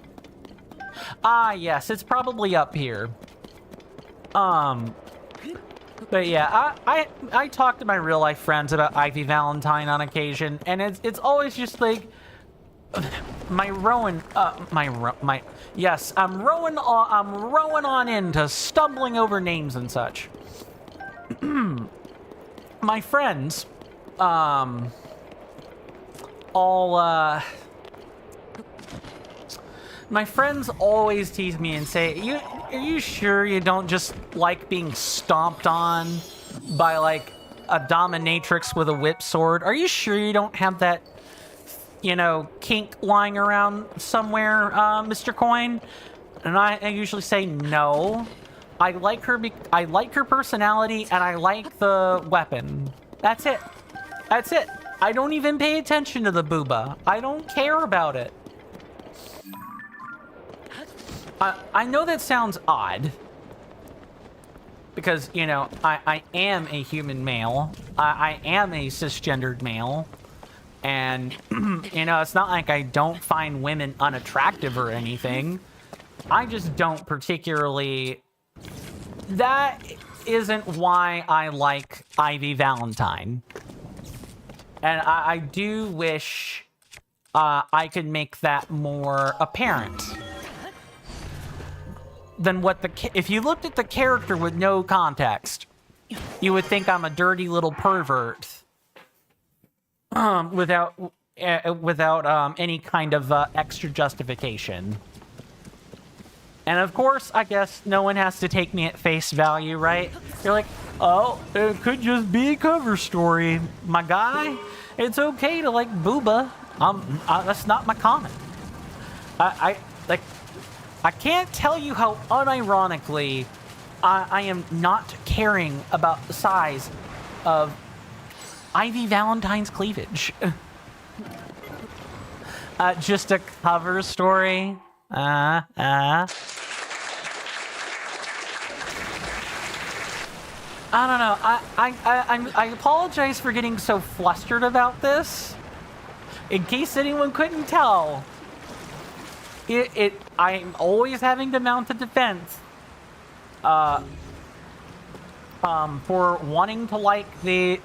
Ah, yes, it's probably up here. But yeah, I talk to my real life friends about Ivy Valentine on occasion, and it's always just like I'm rowing on into stumbling over names and such. My friends, my friends always tease me and say, are you sure you don't just like being stomped on by, like, a dominatrix with a whip sword? Are you sure you don't have that, you know, kink lying around somewhere, Mr. Coin? And I usually say no. I like her personality, and I like the weapon. That's it. That's it. I don't even pay attention to the booba. I don't care about it. I know that sounds odd, because, you know, I am a human male. I am a cisgendered male. And, you know, it's not like I don't find women unattractive or anything. I just don't particularly... isn't why I like Ivy Valentine. And I do wish I could make that more apparent than what if you looked at the character with no context, you would think I'm a dirty little pervert without any kind of extra justification. And of course, I guess no one has to take me at face value, right? You're like, oh, it could just be a cover story, my guy. It's okay to like booba. That's not my comment. I can't tell you how unironically I am not caring about the size of Ivy Valentine's cleavage. Just a cover story. I don't know. I apologize for getting so flustered about this. In case anyone couldn't tell, I'm always having to mount a defense for wanting to like the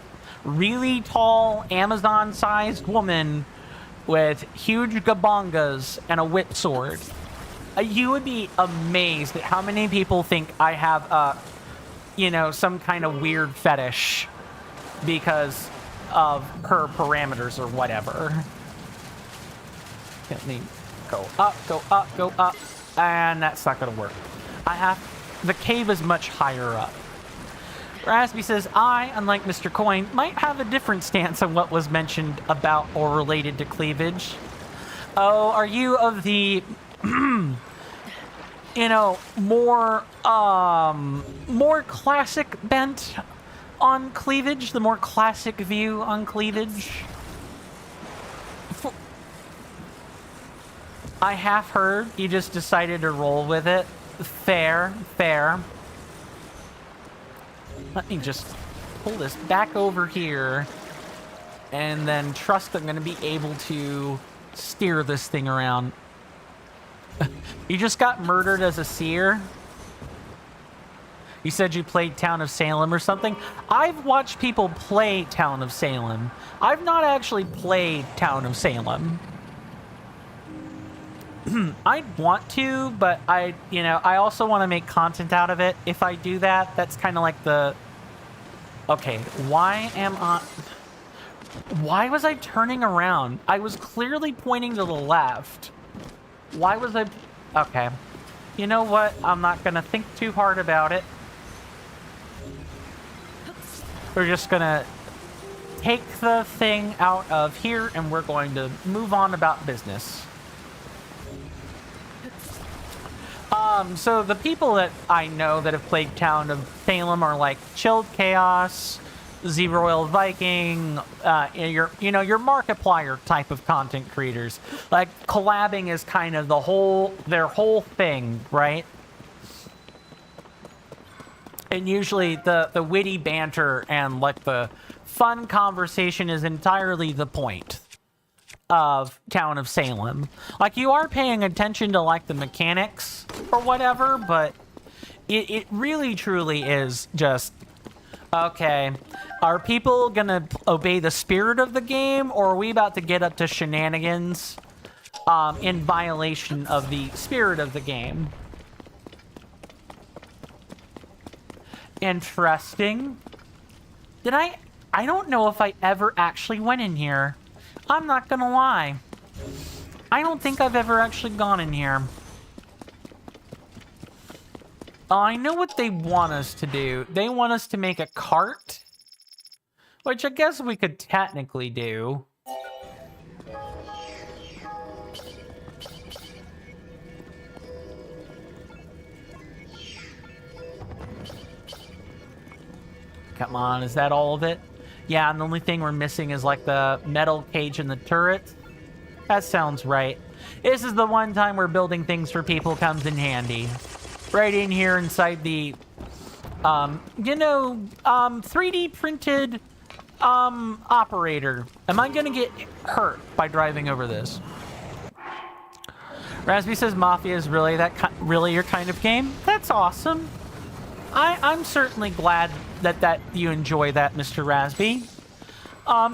really tall Amazon-sized woman with huge gabongas and a whip sword. You would be amazed at how many people think I have some kind of weird fetish because of her parameters or whatever. Let me go up, go up, go up, and that's not gonna work. The cave is much higher up. Rasby says, I, unlike Mr. Coin, might have a different stance on what was mentioned about or related to cleavage. Oh, are you of the, more classic bent on cleavage? The more classic view on cleavage? I half heard you just decided to roll with it. Fair, fair. Let me just pull this back over here and then trust I'm going to be able to steer this thing around. You just got murdered as a seer? You said you played Town of Salem or something? I've watched people play Town of Salem. I've not actually played Town of Salem. I'd want to, but I also want to make content out of it. If I do that, that's kind of like okay, why was I turning around? I was clearly pointing to the left. Why was I... Okay. You know what? I'm not going to think too hard about it. We're just going to take the thing out of here, and we're going to move on about business. So the people that I know that have played Town of Salem are like Chilled Chaos, Z-Royal Viking, your Markiplier type of content creators. Like collabing is kind of their whole thing, right? And usually the witty banter and like the fun conversation is entirely the point of Town of Salem. Like, you are paying attention to like the mechanics or whatever, but it really truly is just, okay, are people gonna obey the spirit of the game, or are we about to get up to shenanigans in violation of the spirit of the game? Interesting. I don't know if I ever actually went in here. I'm not gonna lie. I don't think I've ever actually gone in here. I know what they want us to do. They want us to make a cart, which I guess we could technically do. Come on, is that all of it? Yeah, and the only thing we're missing is like the metal cage in the turret. That sounds right. This is the one time where building things for people comes in handy. Right in here inside the, 3D printed, operator. Am I gonna get hurt by driving over this? Rasby says Mafia is really really your kind of game? That's awesome. I'm certainly glad that you enjoy that, Mr. Rasby.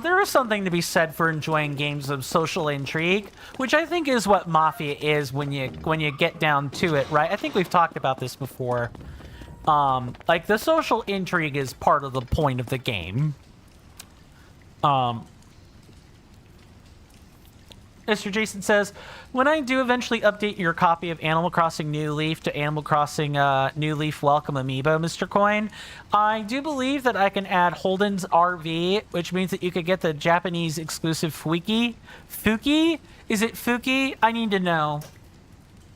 There is something to be said for enjoying games of social intrigue, which I think is what Mafia is when you get down to it, right? I think we've talked about this before. Like, the social intrigue is part of the point of the game. Mr. Jason says, when I do eventually update your copy of Animal Crossing New Leaf to Animal Crossing New Leaf Welcome Amiibo, Mr. Coin, I do believe that I can add Holden's RV, which means that you could get the Japanese exclusive Fuiki? Fuki? Is it Fuki? I need to know.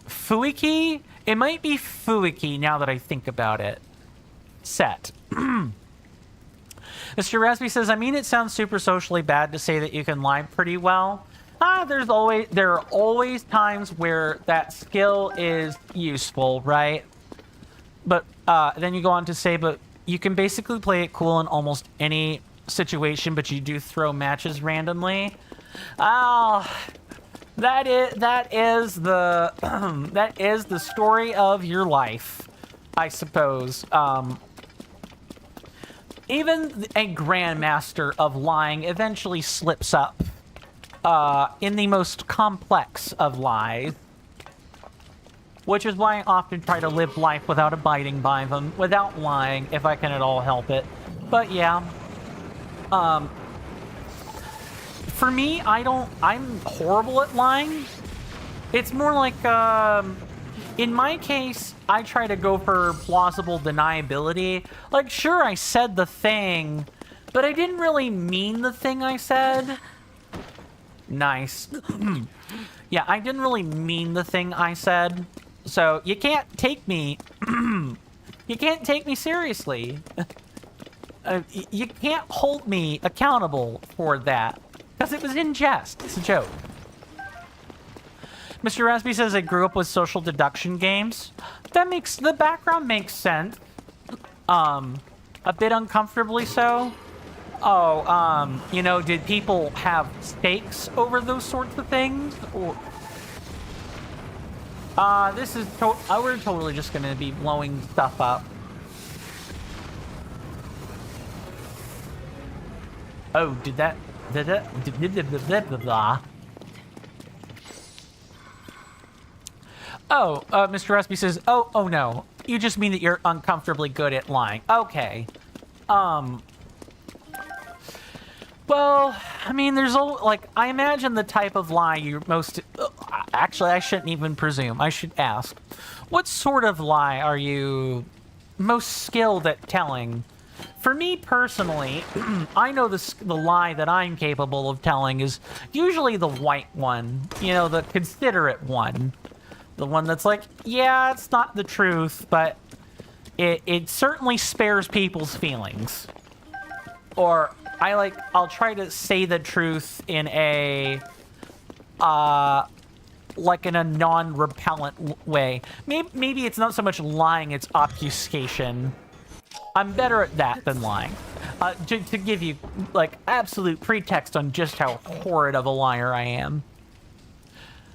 Fuiki? It might be Fuiki now that I think about it. Set. Mr. Rasby says, I mean, it sounds super socially bad to say that you can lie pretty well. There are always times where that skill is useful, right? But then you go on to say, but you can basically play it cool in almost any situation, but you do throw matches randomly. Oh, that is the that is the story of your life, I suppose. Even a grandmaster of lying eventually slips up. In the most complex of lies, which is why I often try to live life without abiding by them, without lying, if I can at all help it. But yeah, for me, I'm horrible at lying. It's more like, in my case, I try to go for plausible deniability. Like, sure, I said the thing, but I didn't really mean the thing I said. Nice. Yeah, I didn't really mean the thing I said, so you can't take me you can't take me seriously. You can't hold me accountable for that because it was in jest. It's a joke. Mr. Rasby says I grew up with social deduction games. The background makes sense. A bit uncomfortably so. Oh, you know, did people have stakes over those sorts of things? Or this is we're totally just gonna be blowing stuff up. Oh, Oh, Mr. Rusby says, oh no, you just mean that you're uncomfortably good at lying. Okay. Well, I mean, I imagine the type of lie you're most... Actually, I shouldn't even presume. I should ask. What sort of lie are you most skilled at telling? For me personally, I know the lie that I'm capable of telling is usually the white one. You know, the considerate one. The one that's like, yeah, it's not the truth, but it certainly spares people's feelings. Or... I'll try to say the truth in a, in a non-repellent way. Maybe it's not so much lying, it's obfuscation. I'm better at that than lying. To give you, absolute pretext on just how horrid of a liar I am.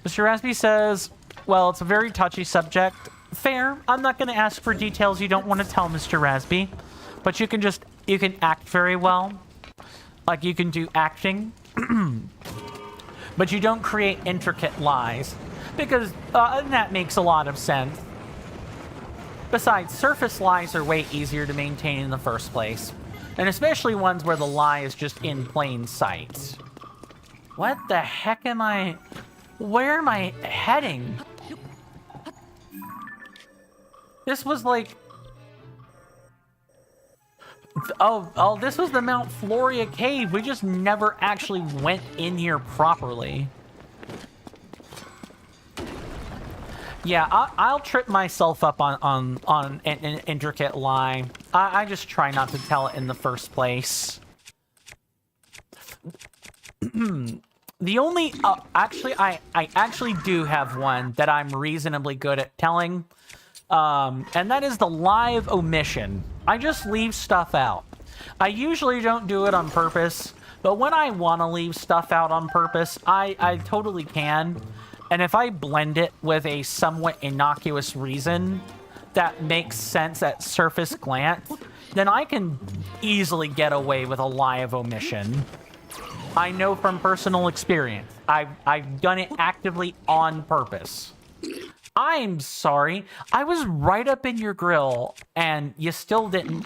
Mr. Rasby says, well, it's a very touchy subject. Fair. I'm not going to ask for details you don't want to tell, Mr. Rasby. But you can act very well. Like, you can do acting, but you don't create intricate lies, because that makes a lot of sense. Besides, surface lies are way easier to maintain in the first place, and especially ones where the lie is just in plain sight. What the heck where am I heading? This was like... Oh, this was the Mount Floria cave. We just never actually went in here properly. Yeah, I'll trip myself up on an intricate lie. I just try not to tell it in the first place. The only... actually, I actually do have one that I'm reasonably good at telling. And that is the live omission. I just leave stuff out. I usually don't do it on purpose, but when I want to leave stuff out on purpose, I totally can. And if I blend it with a somewhat innocuous reason, that makes sense at surface glance, then I can easily get away with a lie of omission. I know from personal experience. I've done it actively on purpose. I'm sorry. I was right up in your grill and you still didn't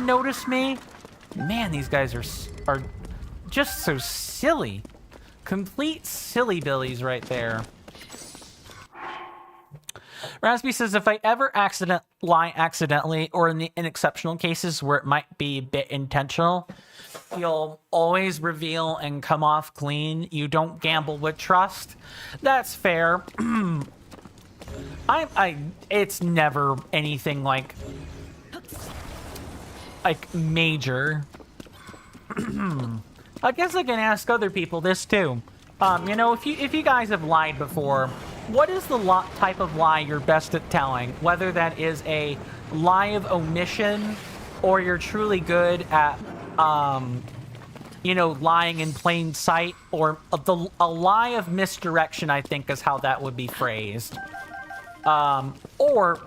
notice me? Man, these guys are just so silly. Complete silly billies right there. Raspy says, if I ever lie accidentally or in exceptional cases where it might be a bit intentional, you'll always reveal and come off clean. You don't gamble with trust. That's fair. It's never anything like major. I guess I can ask other people this too. You know, if you guys have lied before, what is the type of lie you're best at telling? Whether that is a lie of omission or you're truly good at, you know, lying in plain sight, or a lie of misdirection, I think is how that would be phrased. Or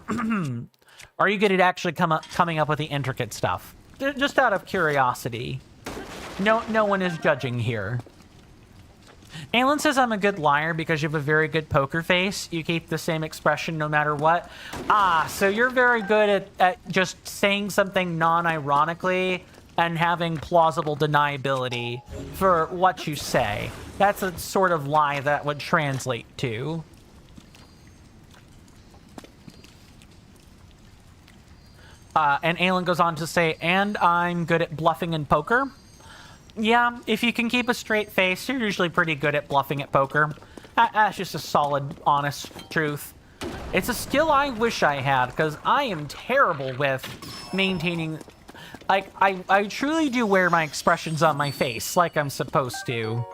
are you good at actually coming up with the intricate stuff? Just out of curiosity. No one is judging here. Alan says I'm a good liar because you have a very good poker face. You keep the same expression no matter what. So you're very good at just saying something non-ironically and having plausible deniability for what you say. That's a sort of lie that would translate to. And Alan goes on to say, and I'm good at bluffing in poker. Yeah, if you can keep a straight face, you're usually pretty good at bluffing at poker. That's just a solid, honest truth. It's a skill I wish I had, because I am terrible with maintaining... Like, I truly do wear my expressions on my face, like I'm supposed to.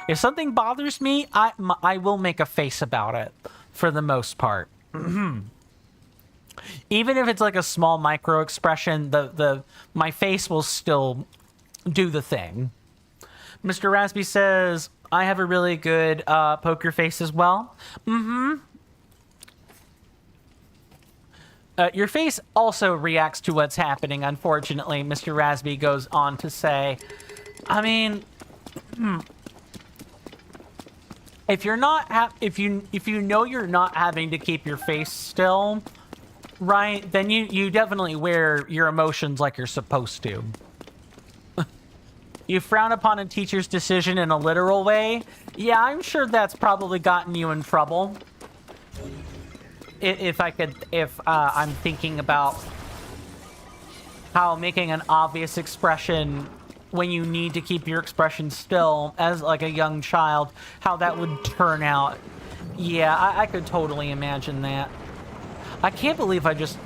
If something bothers me, I will make a face about it, for the most part. Even if it's like a small micro expression, my face will still do the thing. Mr. Raspy says, I have a really good poker face as well. Your face also reacts to what's happening, unfortunately. Mr. Raspy goes on to say, I mean, if you're not if you know you're not having to keep your face still, right, then you definitely wear your emotions like you're supposed to. You frown upon a teacher's decision in a literal way. Yeah, I'm sure that's probably gotten you in trouble. If I'm thinking about how making an obvious expression when you need to keep your expression still as like a young child, how that would turn out. Yeah, I could totally imagine that. I can't believe I just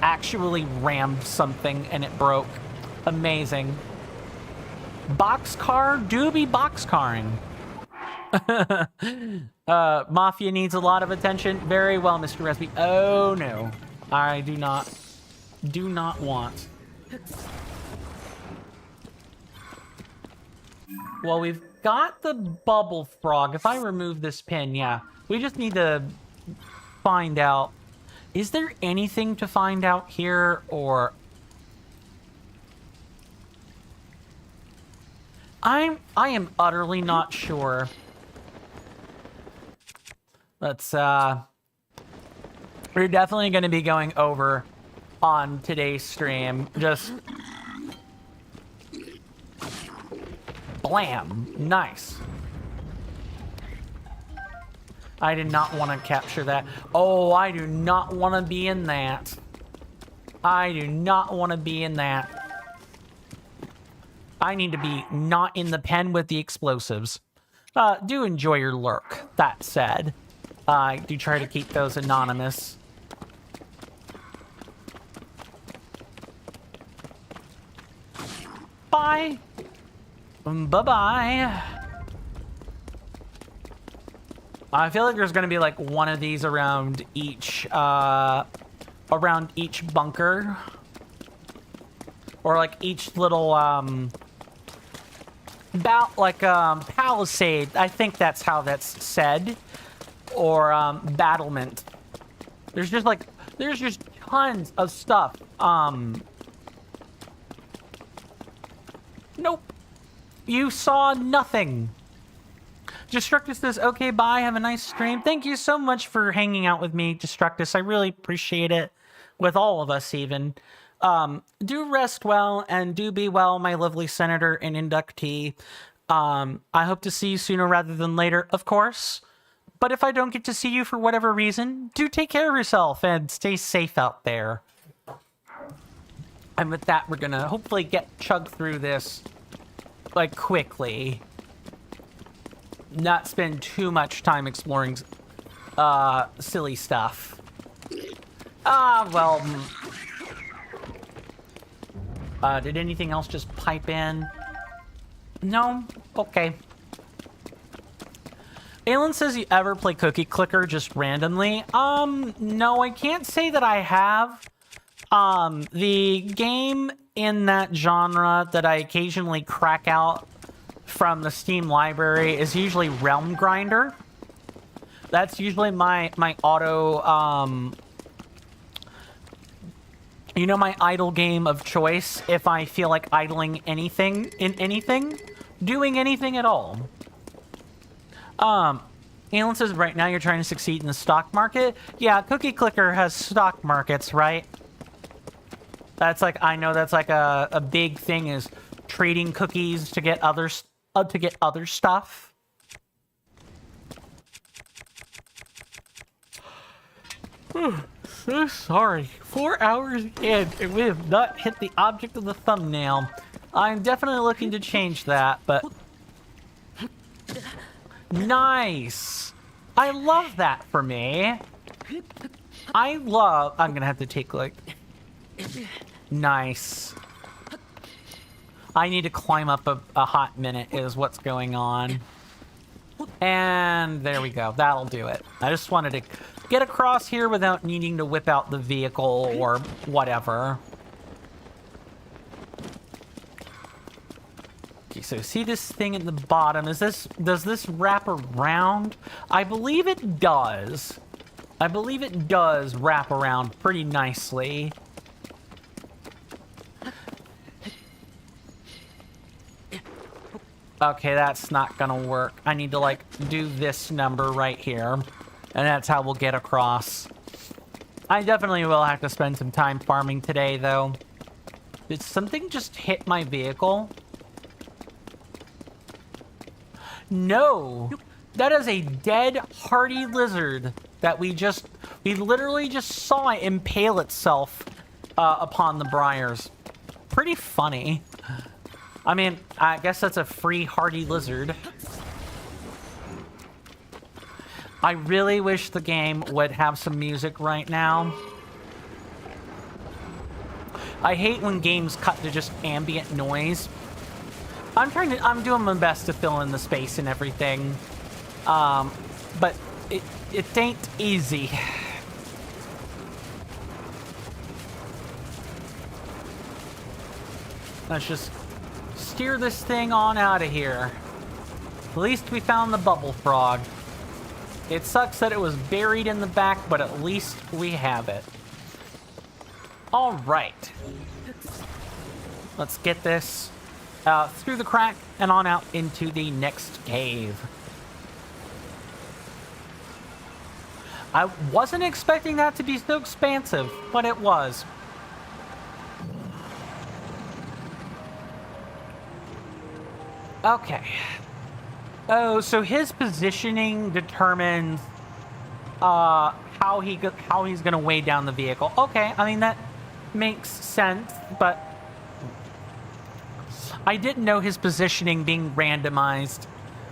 actually rammed something and it broke. Amazing. Boxcar? Do be boxcarring. Mafia needs a lot of attention. Very well, Mr. Resby. Oh no. I do not want. Well, we've got the bubble frog. If I remove this pin, yeah. We just need to find out. Is there anything to find out here, or... I am utterly not sure. Let's, we're definitely going to be going over on today's stream. Just... Blam! Nice. I did not want to capture that. Oh, I do not want to be in that. I do not want to be in that. I need to be not in the pen with the explosives. Do enjoy your lurk. That said, I do try to keep those anonymous. Bye. Bye-bye. I feel like there's going to be like one of these around each bunker. Or like each little, palisade. I think that's how that's said. Or, battlement. There's just tons of stuff. Nope. You saw nothing. Destructus says, okay, bye, have a nice stream. Thank you so much for hanging out with me, Destructus. I really appreciate it. With all of us, even. Do rest well, and do be well, my lovely senator and inductee. I hope to see you sooner rather than later, of course. But if I don't get to see you for whatever reason, do take care of yourself and stay safe out there. And with that, we're gonna hopefully chug through this, like, quickly. Not spend too much time exploring, silly stuff. Well... did anything else just pipe in? No? Okay. Alan says you ever play Cookie Clicker just randomly? No, I can't say that I have. The game in that genre that I occasionally crack out from the Steam library is usually Realm Grinder. That's usually my auto, you know, my idle game of choice if I feel like idling anything in anything, doing anything at all. Alan says right now you're trying to succeed in the stock market. Yeah, Cookie Clicker has stock markets, right? That's like, I know that's like a big thing, is trading cookies to get other stuff. So sorry. 4 hours in, and we have not hit the object of the thumbnail. I'm definitely looking to change that, but... Nice! I love that for me. I'm gonna have to take, like... Nice. I need to climb up a hot minute is what's going on. And there we go. That'll do it. I just wanted to get across here without needing to whip out the vehicle or whatever. Okay, so see this thing at the bottom? Does this wrap around? I believe it does. I believe it does wrap around pretty nicely. Okay, that's not gonna work. I need to, like, do this number right here. And that's how we'll get across. I definitely will have to spend some time farming today, though. Did something just hit my vehicle? No! That is a dead, hardy lizard that we literally just saw it impale itself upon the briars. Pretty funny. I mean, I guess that's a free hardy lizard. I really wish the game would have some music right now. I hate when games cut to just ambient noise. I'm doing my best to fill in the space and everything. But it ain't easy. Let's just steer this thing on out of here. At least we found the bubble frog. It sucks that it was buried in the back, but at least we have it. All right. Let's get this through the crack and on out into the next cave. I wasn't expecting that to be so expansive, but it was. Okay. Oh, so his positioning determines how he's gonna weigh down the vehicle. Okay, I mean that makes sense, but I didn't know his positioning being randomized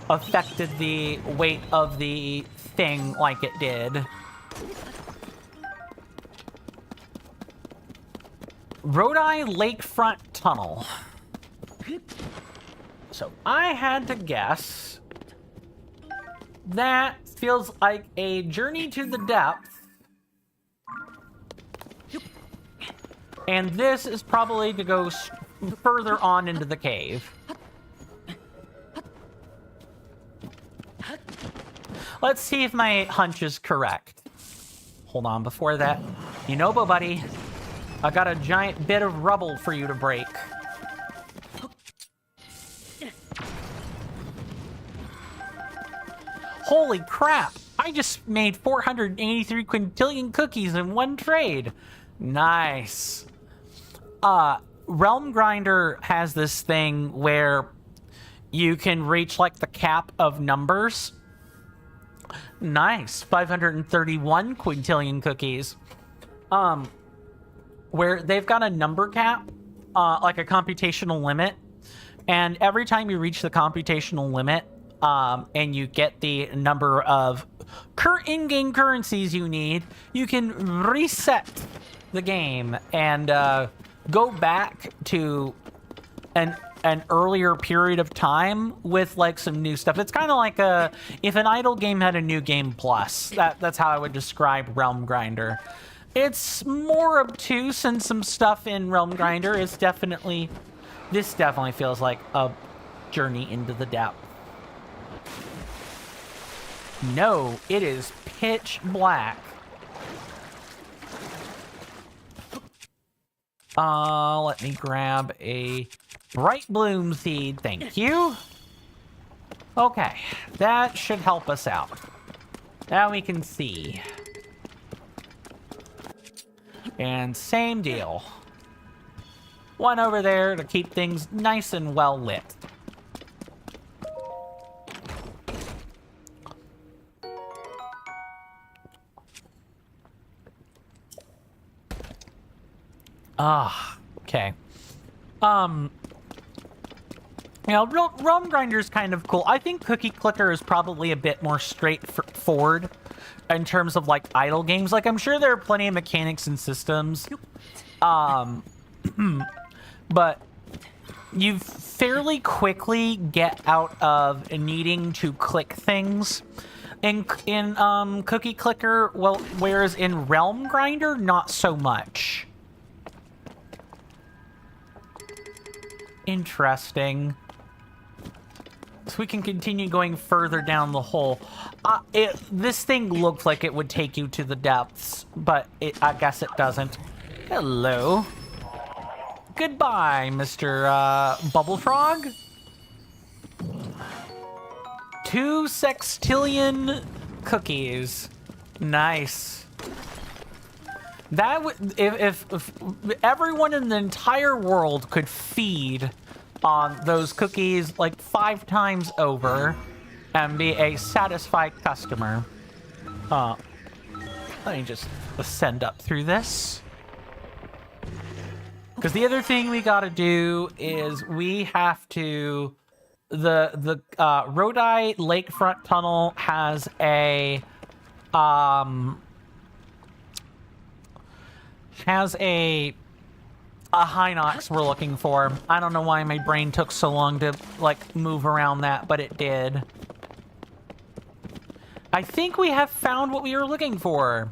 affected the weight of the thing like it did. Rodi Lakefront Tunnel. So I had to guess that feels like a journey to the depth. And this is probably to go further on into the cave. Let's see if my hunch is correct. hold on, before that, Yunobo, buddy, I got a giant bit of rubble for you to break. Holy crap! I just made 483 quintillion cookies in one trade. Nice. Realm Grinder has this thing where you can reach like the cap of numbers. Nice. 531 quintillion cookies. Where they've got a number cap, like a computational limit, and every time you reach the computational limit, and you get the number of in-game currencies you need, you can reset the game and go back to an earlier period of time with like some new stuff. It's kind of like if an idle game had a new game plus. That's how I would describe Realm Grinder. It's more obtuse, and some stuff in Realm Grinder is definitely... This definitely feels like a journey into the depth. No, it is pitch black. Let me grab a bright bloom seed. Thank you. Okay, that should help us out. Now we can see. And same deal. One over there to keep things nice and well lit. Okay. You know, Realm Grinder is kind of cool. I think Cookie Clicker is probably a bit more straightforward in terms of, like, idle games. Like, I'm sure there are plenty of mechanics and systems. But you fairly quickly get out of needing to click things in Cookie Clicker, well, whereas in Realm Grinder, not so much. Interesting. So we can continue going further down the hole. This thing looked like it would take you to the depths, but I guess it doesn't. Hello. Goodbye, Mr. Bubble Frog. 2 sextillion cookies. Nice. That would, if everyone in the entire world could feed on those cookies like 5 times over and be a satisfied customer. Let me just ascend up through this. Because the other thing we gotta do is we have to... The Rodai Lakefront Tunnel has a... a Hinox we're looking for. I don't know why my brain took so long to, like, move around that, but it did. I think we have found what we were looking for.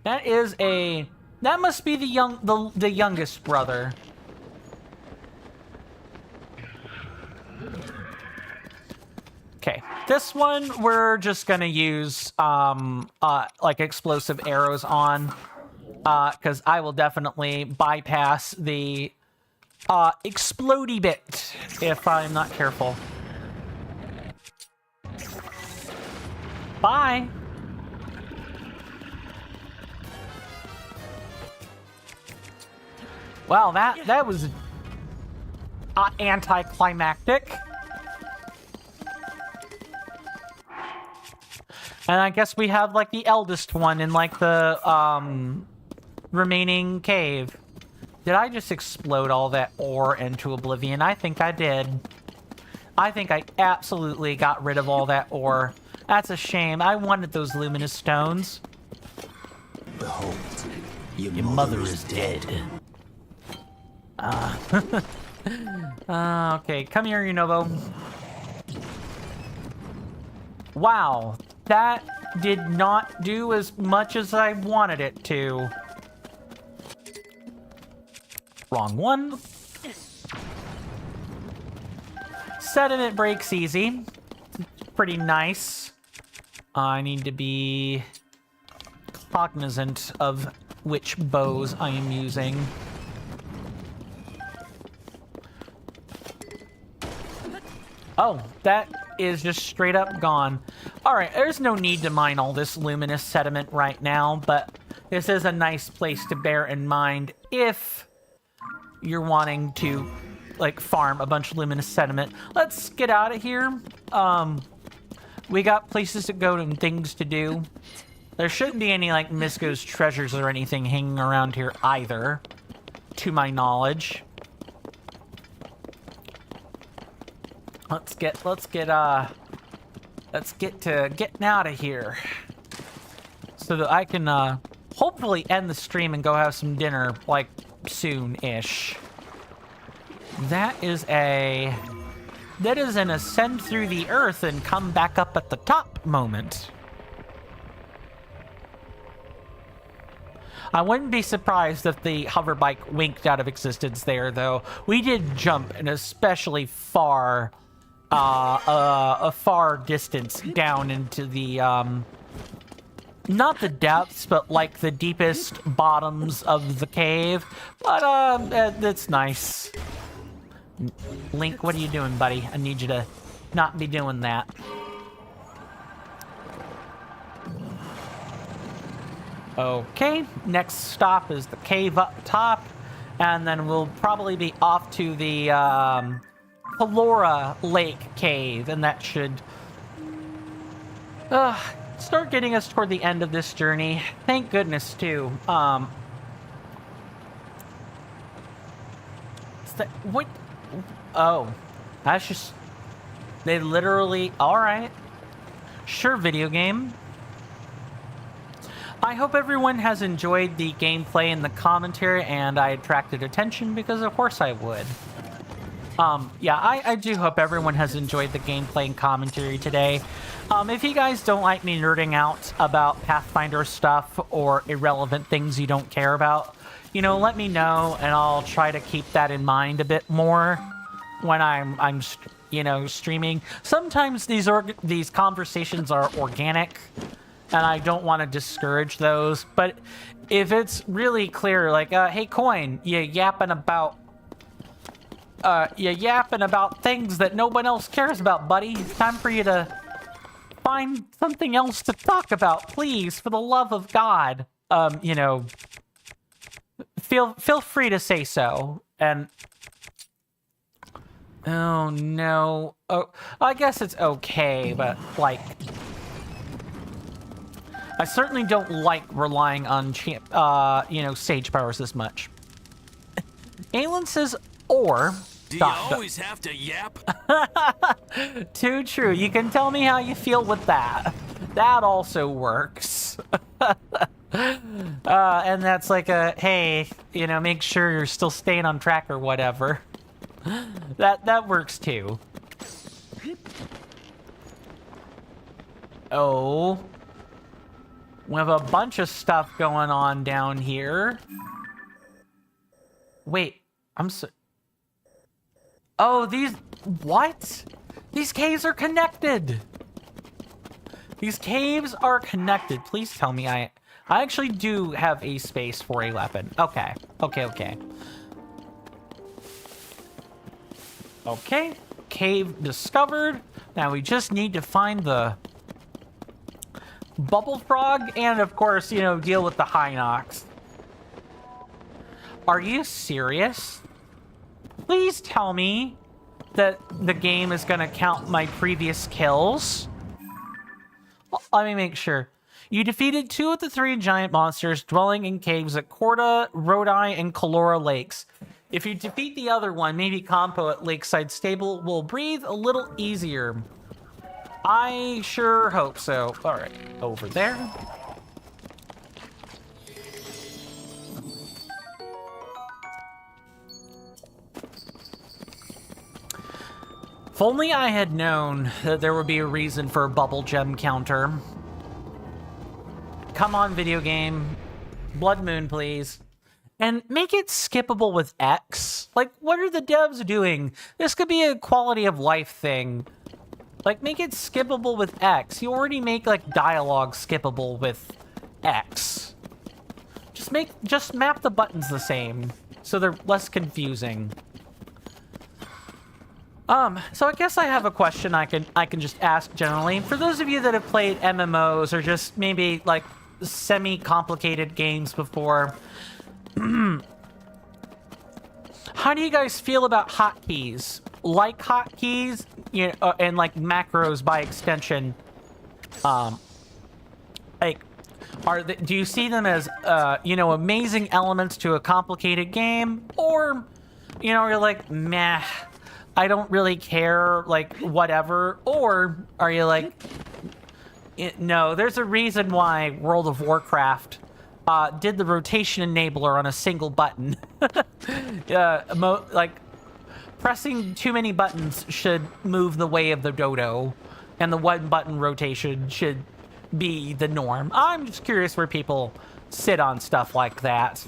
That is a... That must be the youngest brother. Okay, this one we're just gonna use like explosive arrows on, because I will definitely bypass the explodey bit if I'm not careful. Bye. Wow, that was anticlimactic. And I guess we have, like, the eldest one in, like, the, remaining cave. Did I just explode all that ore into oblivion? I think I did. I think I absolutely got rid of all that ore. That's a shame. I wanted those luminous stones. Behold, your mother is dead. Okay, come here, Yunobo. Wow. That did not do as much as I wanted it to. Wrong one. Sediment breaks easy. pretty nice. I need to be cognizant of which bows I am using. Oh, that is just straight up gone. Alright, there's no need to mine all this luminous sediment right now, but this is a nice place to bear in mind if you're wanting to, like, farm a bunch of luminous sediment. Let's get out of here. We got places to go and things to do. There shouldn't be any, like, Misko's treasures or anything hanging around here either, to my knowledge. Let's get to getting out of here so that I can hopefully end the stream and go have some dinner like soon-ish. That is an ascend through the earth and come back up at the top moment. I wouldn't be surprised if the hover bike winked out of existence there, though. We did jump an especially far a far distance down into the not the depths, but like the deepest bottoms of the cave. But that's nice. Link, what are you doing, buddy? I need you to not be doing that. Okay, next stop is the cave up top, and then we'll probably be off to the Hylia Lake Cave, and that should start getting us toward the end of this journey. Thank goodness, too. What? Oh, that's just... They literally... Alright. Sure, video game. I hope everyone has enjoyed the gameplay and the commentary, and I attracted attention because of course I would. Yeah, I do hope everyone has enjoyed the gameplay and commentary today. If you guys don't like me nerding out about Pathfinder stuff or irrelevant things you don't care about, you know, let me know, and I'll try to keep that in mind a bit more when I'm you know, streaming. Sometimes these conversations are organic, and I don't want to discourage those, but if it's really clear, like, hey, Coin, you yapping about things that no one else cares about, buddy. It's time for you to find something else to talk about, please, for the love of God. You know, feel free to say so. And oh no, oh, I guess it's okay, but like, I certainly don't like relying on you know, sage powers this much. Aelin says, or... Do you always have to yap? Too true. You can tell me how you feel with that. That also works. And that's like a, hey, you know, make sure you're still staying on track or whatever. That works too. Oh. We have a bunch of stuff going on down here. Wait, I'm so... Oh, what? These caves are connected. These caves are connected. Please tell me I actually do have a space for a weapon. Okay. Okay. Okay. Cave discovered. Now we just need to find the bubble frog and, of course, you know, deal with the Hinox. Are you serious? Please tell me that the game is going to count my previous kills. Well, let me make sure. You defeated 2 of the 3 giant monsters dwelling in caves at Corda, Rodai, and Kalora Lakes. If you defeat the other one, maybe Compo at Lakeside Stable will breathe a little easier. I sure hope so. All right, over there. If only I had known that there would be a reason for a bubble gem counter. Come on, video game. Blood Moon, please. And make it skippable with X. Like, what are the devs doing? This could be a quality of life thing. Like, make it skippable with X. You already make, like, dialogue skippable with X. Just map the buttons the same, so they're less confusing. So I guess I have a question I can just ask generally. For those of you that have played MMOs or just maybe, like, semi-complicated games before, how do you guys feel about hotkeys? Like hotkeys, you know, and like macros by extension. Like, do you see them as, you know, amazing elements to a complicated game, or, you know, you're like, meh, I don't really care, like, whatever, or are you like, no, there's a reason why World of Warcraft did the rotation enabler on a single button. Like, pressing too many buttons should move the way of the dodo, and the one button rotation should be the norm. I'm just curious where people sit on stuff like that.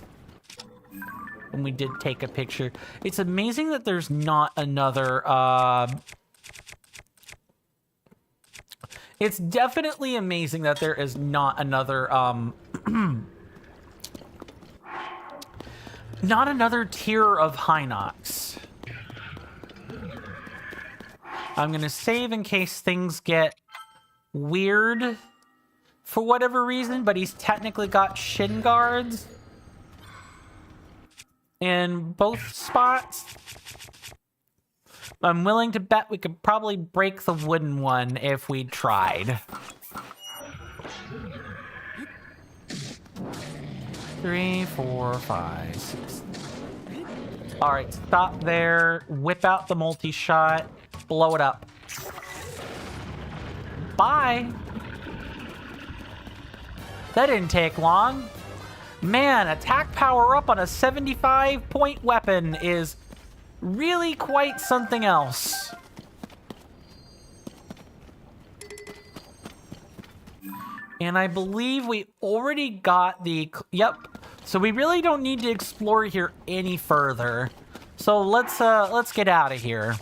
And we did take a picture. It's amazing that there's not another, it's definitely amazing that there is not another, not another tier of Hinox. I'm gonna save in case things get weird for whatever reason, but he's technically got shin guards in both spots. I'm willing to bet we could probably break the wooden one if we tried. 3, 4, 5, 6. All right, stop there. Whip out the multi-shot. Blow it up. Bye. That didn't take long. Man, attack power up on a 75-point weapon is really quite something else. And I believe we already got the... Yep. So we really don't need to explore here any further. So let's get out of here.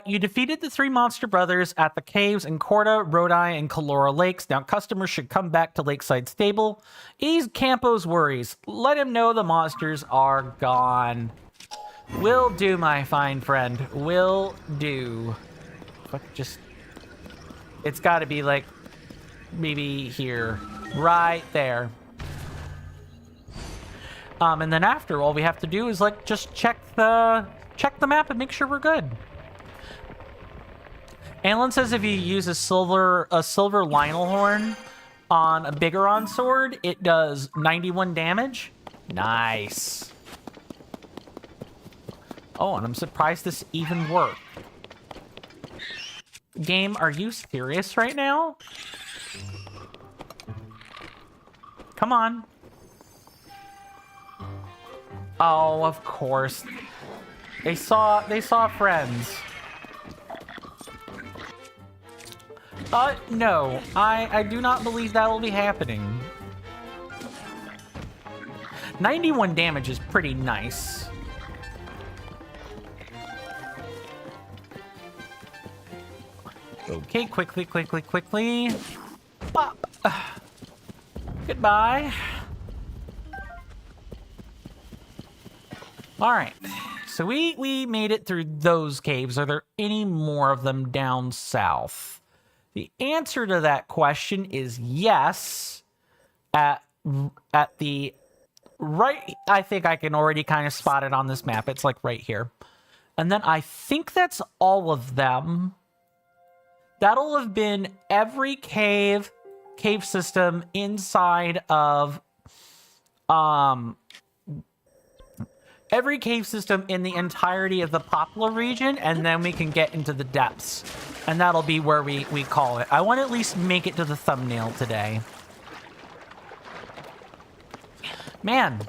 You defeated the 3 monster brothers at the caves in Corda, Rodai, and Kalora Lakes. Now customers should come back to Lakeside Stable. Ease Campo's worries. Let him know the monsters are gone. Will do, my fine friend. Will do. Fuck, just... It's gotta be, like, maybe here. Right there. And then after, all we have to do is, like, just check the map and make sure we're good. Alan says if you use a silver Lionel horn on a Bigoron sword, it does 91 damage. Nice. Oh, and I'm surprised this even worked. Game, are you serious right now? Come on. Oh, of course. They saw friends. No. I do not believe that will be happening. 91 damage is pretty nice. Okay, quickly. Bop. Goodbye. All right. So we made it through those caves. Are there any more of them down south? The answer to that question is yes. At the right, I think I can already kind of spot it on this map. It's like right here. And then I think that's all of them. That'll have been every cave system inside of every cave system in the entirety of the Poplar region, and then we can get into the depths. And that'll be where we call it. I want to at least make it to the thumbnail today. Man,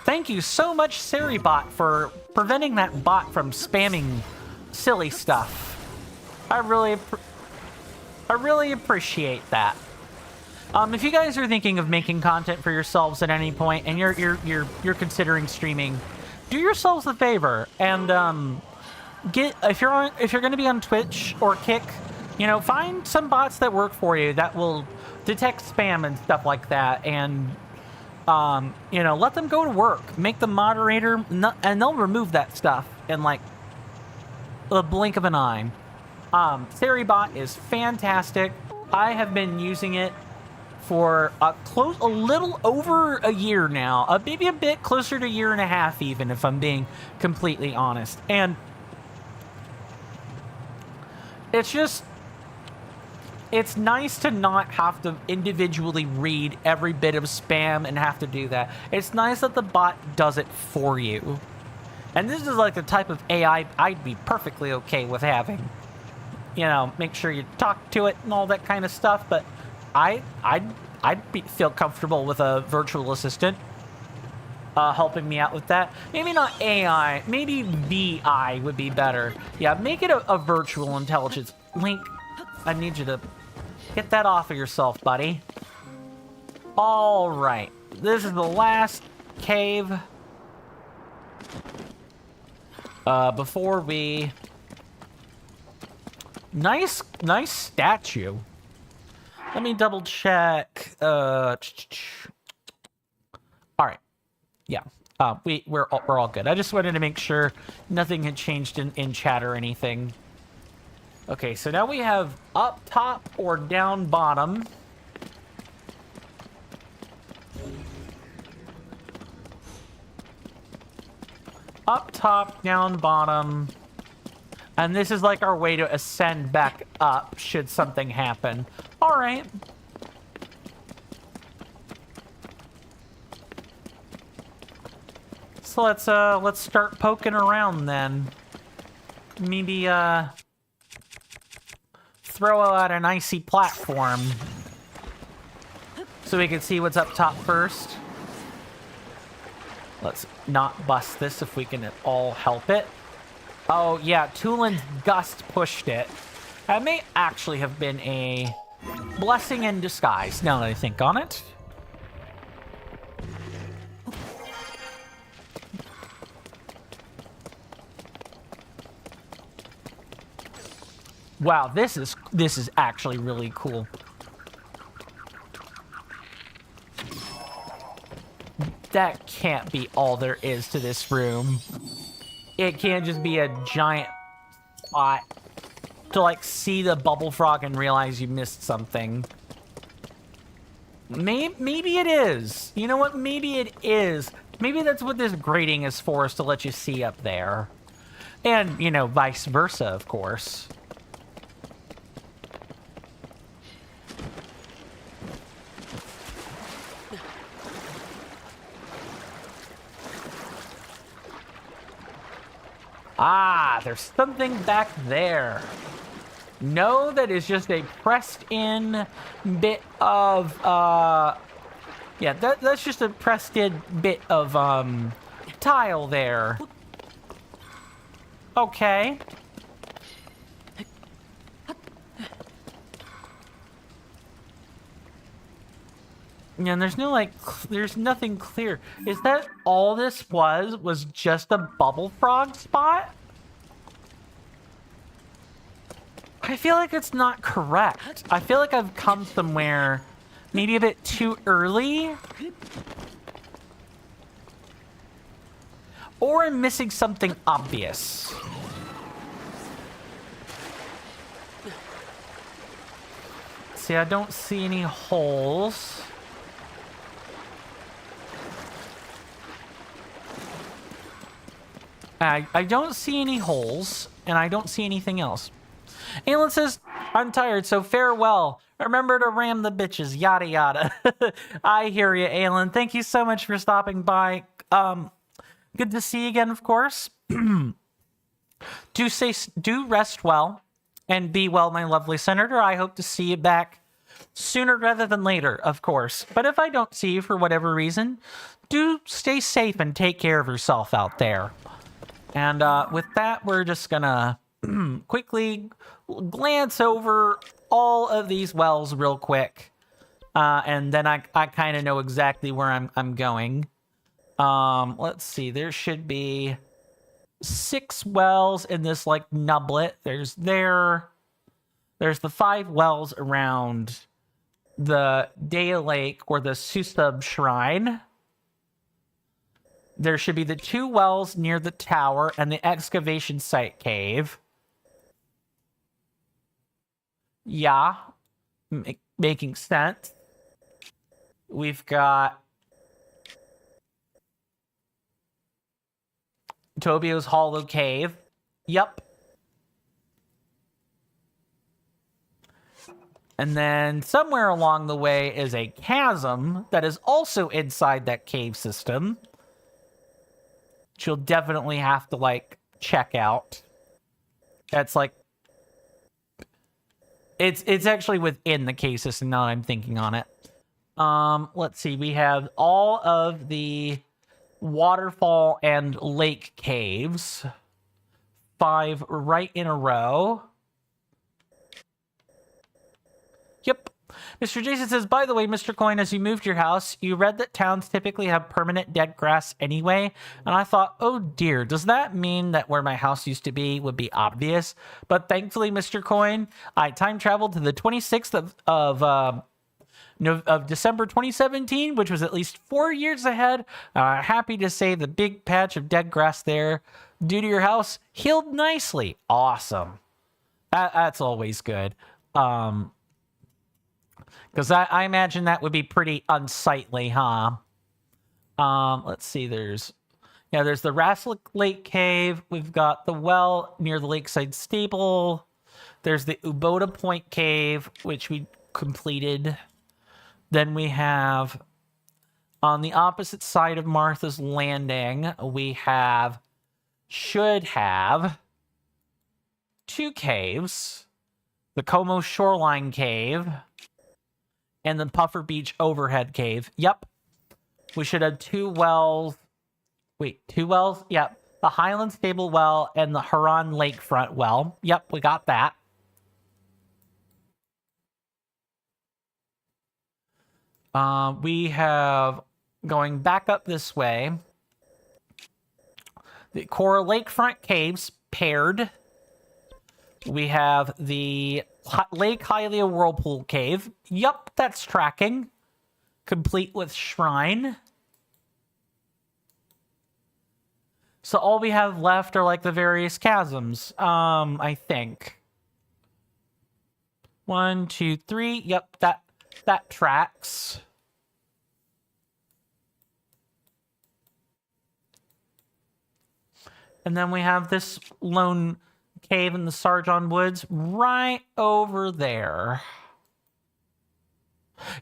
thank you so much, Seribot, for preventing that bot from spamming silly stuff. I really appreciate that. If you guys are thinking of making content for yourselves at any point, and you're considering streaming, do yourselves a favor and get if you're going to be on Twitch or Kick, you know, find some bots that work for you that will detect spam and stuff like that, and you know, let them go to work. Make the moderator, and they'll remove that stuff in like the blink of an eye. Seribot is fantastic. I have been using it for a little over a year now, maybe a bit closer to a year and a half, even if I'm being completely honest. And it's nice to not have to individually read every bit of spam and have to do that. It's nice that the bot does it for you. And this is like the type of AI I'd be perfectly okay with having. You know, make sure you talk to it and all that kind of stuff, but I'd feel comfortable with a virtual assistant helping me out with that. Maybe not AI, maybe VI would be better. Yeah, make it a virtual intelligence. Link, I need you to get that off of yourself, buddy. All right, this is the last cave. Before we... Nice statue. Let me double check. All right. Yeah. We're all good. I just wanted to make sure nothing had changed in chat or anything. Okay, so now we have up top or down bottom. Up top, down bottom. And this is like our way to ascend back up should something happen. All right. So let's start poking around then. Maybe throw out an icy platform so we can see what's up top first. Let's not bust this if we can at all help it. Oh yeah, Tulin's gust pushed it. That may actually have been a blessing in disguise, now that I think on it. Wow, this is actually really cool. That can't be all there is to this room. It can't just be a giant spot to like see the bubble frog and realize you missed something. Maybe it is. You know what? Maybe it is. Maybe that's what this grating is for, is to let you see up there. And, you know, vice versa, of course. Ah, there's something back there. No, that is just a pressed in bit of, yeah, that's just a pressed in bit of, tile there. Okay. Yeah, and there's no, like, there's nothing clear. Is that all this was just a bubble frog spot? I feel like it's not correct. I feel like I've come somewhere maybe a bit too early. Or I'm missing something obvious. See, I don't see any holes. I don't see any holes, and I don't see anything else. Aelin says, I'm tired, so farewell. Remember to ram the bitches, yada yada. I hear you, Aelin. Thank you so much for stopping by. Good to see you again, of course. Do rest well, and be well, my lovely senator. I hope to see you back sooner rather than later, of course. But if I don't see you for whatever reason, do stay safe and take care of yourself out there. And with that, we're just gonna quickly glance over all of these wells real quick. And then I kind of know exactly where I'm going. Let's see. There should be 6 wells in this, like, nublet. There's the 5 wells around the Dea Lake or the Susub Shrine. There should be the 2 wells near the tower and the excavation site cave. Yeah, making sense. We've got Tobio's Hollow Cave. Yep. And then somewhere along the way is a chasm that is also inside that cave system. Which you'll definitely have to, like, check out. That's like... It's actually within the cave system now that I'm thinking on it. Let's see. We have all of the waterfall and lake caves. 5 right in a row. Yep. Mr. Jason says, by the way, Mr. Coin, as you moved your house, you read that towns typically have permanent dead grass anyway. And I thought, oh dear, does that mean that where my house used to be would be obvious? But thankfully, Mr. Coin, I time traveled to the 26th of December 2017, which was at least 4 years ahead. Happy to say the big patch of dead grass there due to your house healed nicely. Awesome. That's always good. Because I imagine that would be pretty unsightly, huh? Let's see, there's the Rasslick Lake Cave. We've got the well near the Lakeside Stable. There's the Uboda Point Cave, which we completed. Then we have, on the opposite side of Martha's Landing, we should have 2 caves. The Como Shoreline Cave and the Puffer Beach Overhead Cave. Yep. We should have 2 wells. Wait, 2 wells? Yep. The Highland Stable well and the Huron Lakefront well. Yep, we got that. We have, going back up this way, the Cora Lakefront Caves paired. We have the Lake Hylia Whirlpool Cave. Yup, that's tracking. Complete with shrine. So all we have left are, like, the various chasms. I think. 1, 2, 3. Yep, that tracks. And then we have this lone cave in the Sargon Woods right over there.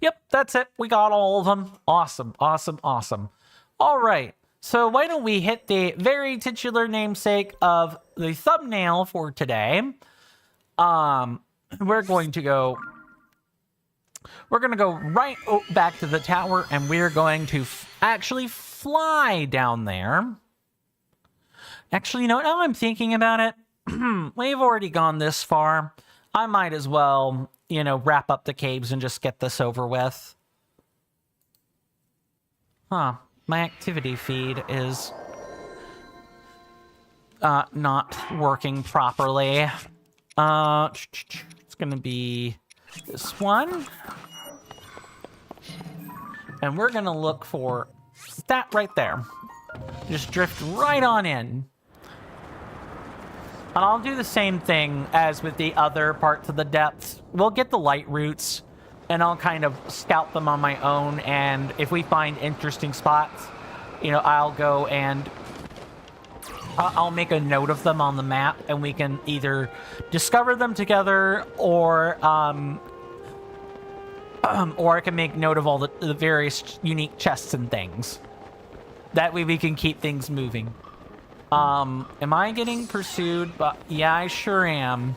Yep, that's it. We got all of them. Awesome, awesome, awesome. All right. So why don't we hit the very titular namesake of the thumbnail for today. We're going to go right back to the tower, and we're going to actually fly down there. Actually, you know, now I'm thinking about it, we've already gone this far. I might as well, you know, wrap up the caves and just get this over with. Huh. My activity feed is not working properly. It's going to be this one. And we're going to look for that right there. Just drift right on in. And I'll do the same thing as with the other parts of the depths. We'll get the light routes, and I'll kind of scout them on my own. And if we find interesting spots, you know, I'll go and I'll make a note of them on the map, and we can either discover them together, or I can make note of all the various unique chests and things. That way we can keep things moving. Am I getting pursued? But yeah, I sure am.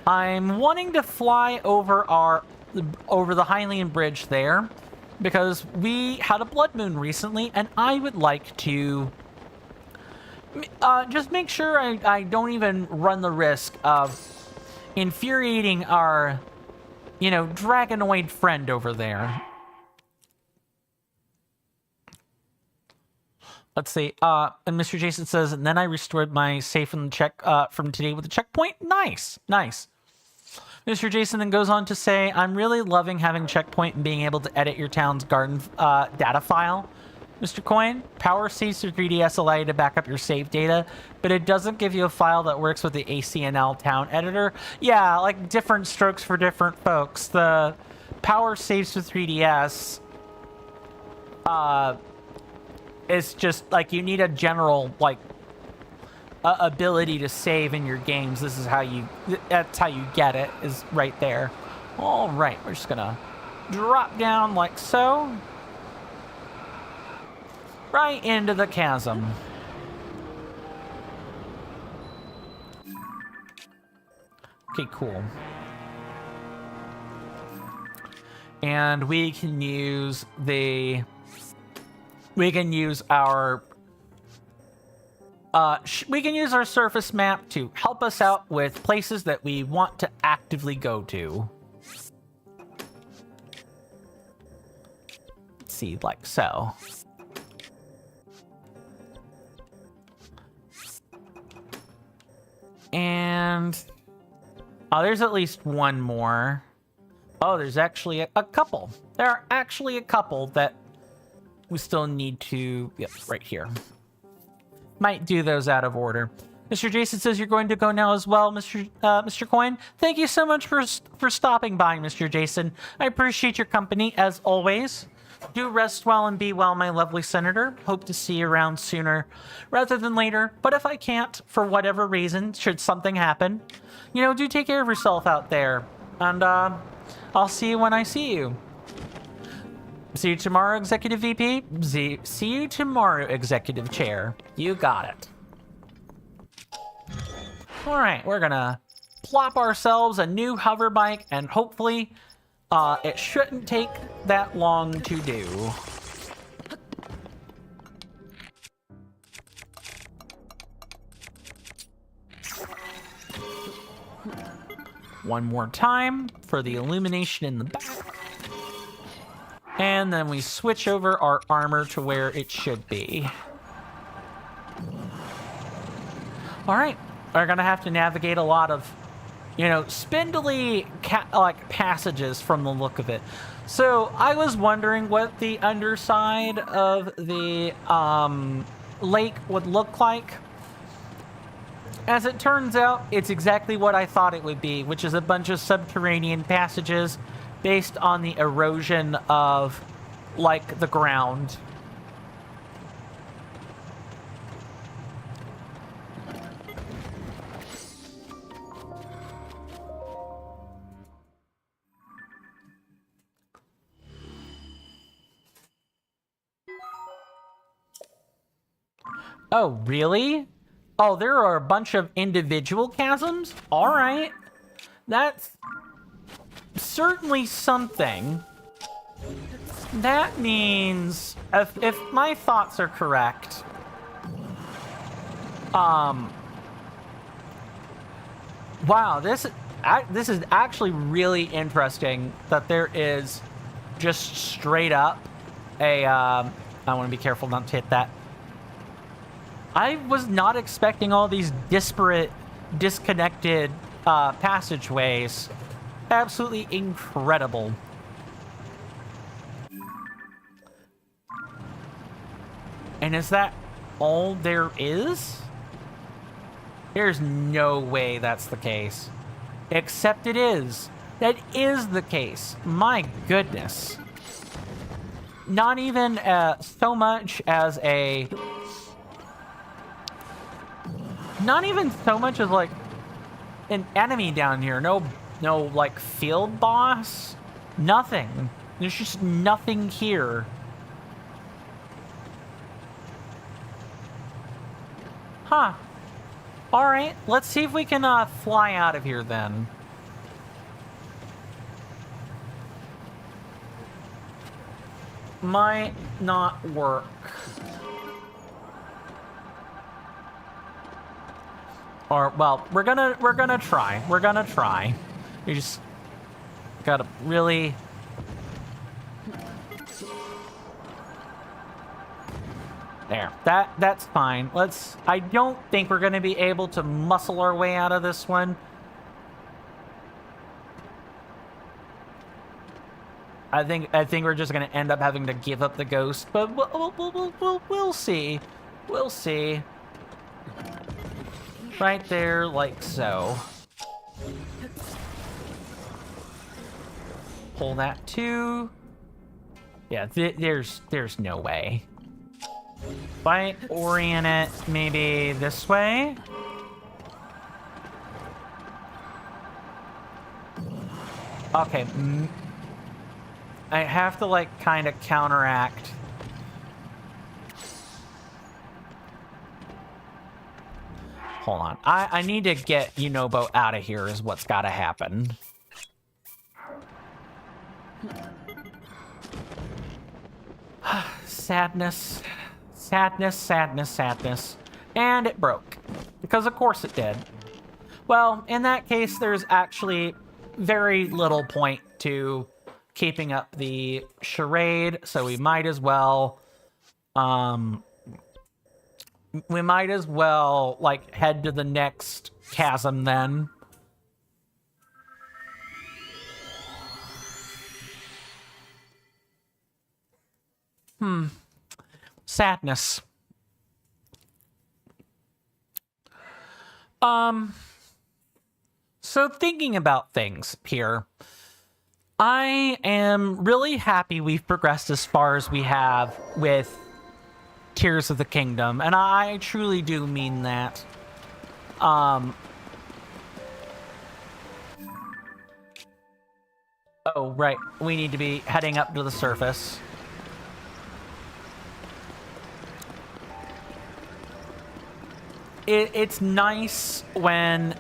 I'm wanting to fly over the Hylian Bridge there, because we had a blood moon recently, and I would like to just make sure I don't even run the risk of infuriating our, you know, dragonoid friend over there. Let's see. And Mr. Jason says, and then I restored my safe from the check from today with a checkpoint. Nice, nice. Mr. Jason then goes on to say, I'm really loving having checkpoint and being able to edit your town's garden data file. Mr. Coin, Power saves through 3DS allow you to back up your save data, but it doesn't give you a file that works with the ACNL town editor. Yeah, like different strokes for different folks. The Power saves with 3DS is just like you need a general like ability to save in your games. This is how that's how you get it, is right there. All right, we're just gonna drop down like so. Right into the chasm. Okay, cool. And we can use our surface map to help us out with places that we want to actively go to. Let's see, like so. And there's at least one more. Oh, there's actually a couple. There are actually a couple that we still need to... Yep, right here. Might do those out of order. Mr. Jason says you're going to go now as well, Mr. Coin. Thank you so much for stopping by, Mr. Jason. I appreciate your company, as always. Do rest well and be well, my lovely senator. Hope to see you around sooner rather than later. But if I can't, for whatever reason, should something happen, you know, do take care of yourself out there. And I'll see you when I see you. See you tomorrow, Executive VP. See you tomorrow, Executive Chair. You got it. All right, we're gonna plop ourselves a new hover bike, and hopefully it shouldn't take that long to do. One more time for the illumination in the back. And then we switch over our armor to where it should be. All right, we're gonna have to navigate a lot of, you know, spindly like passages from the look of it. So I was wondering what the underside of the lake would look like. As it turns out, it's exactly what I thought it would be, which is a bunch of subterranean passages based on the erosion of, like, the ground. Oh, really? Oh, there are a bunch of individual chasms? All right. That's certainly something. That means, if my thoughts are correct, wow, this is actually really interesting that there is just straight up a, I want to be careful not to hit that. I was not expecting all these disparate, disconnected passageways. Absolutely incredible. And is that all there is? There's no way that's the case. Except it is. That is the case. My goodness. Not even so much as a... Not even so much as, like, an enemy down here. No, like, field boss. Nothing. There's just nothing here. Huh. Alright, let's see if we can fly out of here then. Might not work. Or, well, we're gonna try. We're gonna try. We just gotta really... There. That's fine. I don't think we're going to be able to muscle our way out of this one. I think we're just going to end up having to give up the ghost, but we'll see. We'll see. Right there, like so. Pull that too. Yeah, there's no way. If I orient it maybe this way. Okay. I have to, like, kind of counteract. Hold on. I need to get Boat out of here is what's got to happen. Sadness. Sadness, sadness, sadness. And it broke. Because of course it did. Well, in that case, there's actually very little point to keeping up the charade, so we might as well like head to the next chasm then. Sadness. So thinking about things here, I am really happy we've progressed as far as we have with Tears of the Kingdom, and I truly do mean that. Oh, right. We need to be heading up to the surface. It's nice when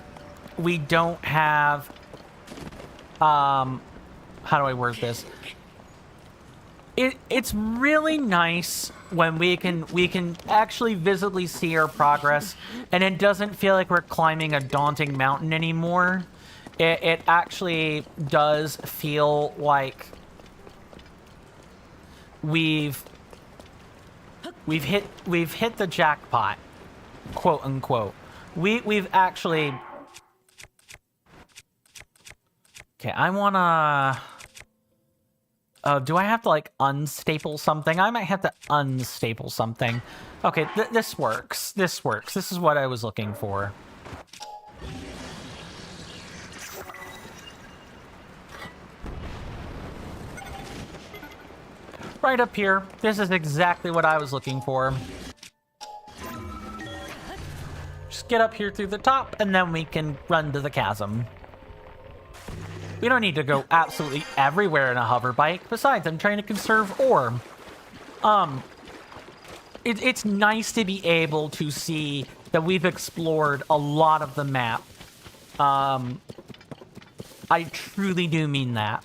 we don't have... how do I word this? It's really nice when we can actually visibly see our progress, and it doesn't feel like we're climbing a daunting mountain anymore. It actually does feel like we've hit the jackpot, quote unquote. We've actually... Okay, I wanna... Oh, do I have to, like, unstaple something? I might have to unstaple something. Okay, this works. This works. This is what I was looking for. Right up here. This is exactly what I was looking for. Just get up here through the top, and then we can run to the chasm. We don't need to go absolutely everywhere in a hover bike. Besides, I'm trying to conserve ore. It's nice to be able to see that we've explored a lot of the map. I truly do mean that.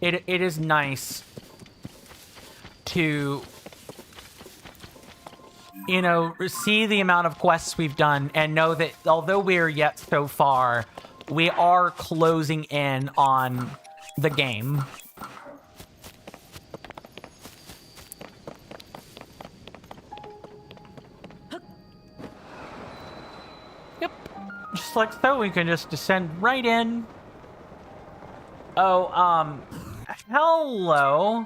It is nice to, see the amount of quests we've done and know that although we're yet so far, we are closing in on the game. Yep. Just like so, we can just descend right in. Oh, hello.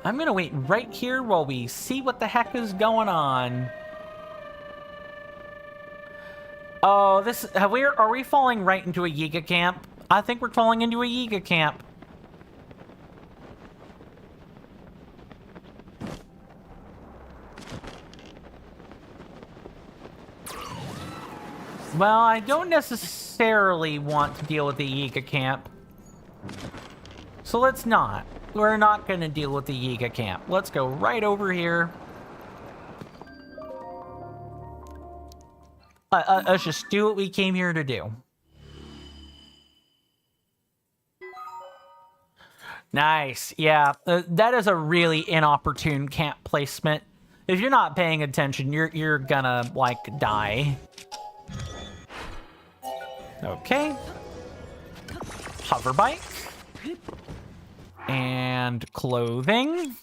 I'm gonna wait right here while we see what the heck is going on. Oh, are we falling right into a Yiga camp? I think we're falling into a Yiga camp. Well, I don't necessarily want to deal with the Yiga camp. So let's not. We're not going to deal with the Yiga camp. Let's go right over here. Let's just do what we came here to do. Nice. Yeah, that is a really inopportune camp placement. If you're not paying attention, you're gonna, like, die. Okay. Hover bike. And clothing.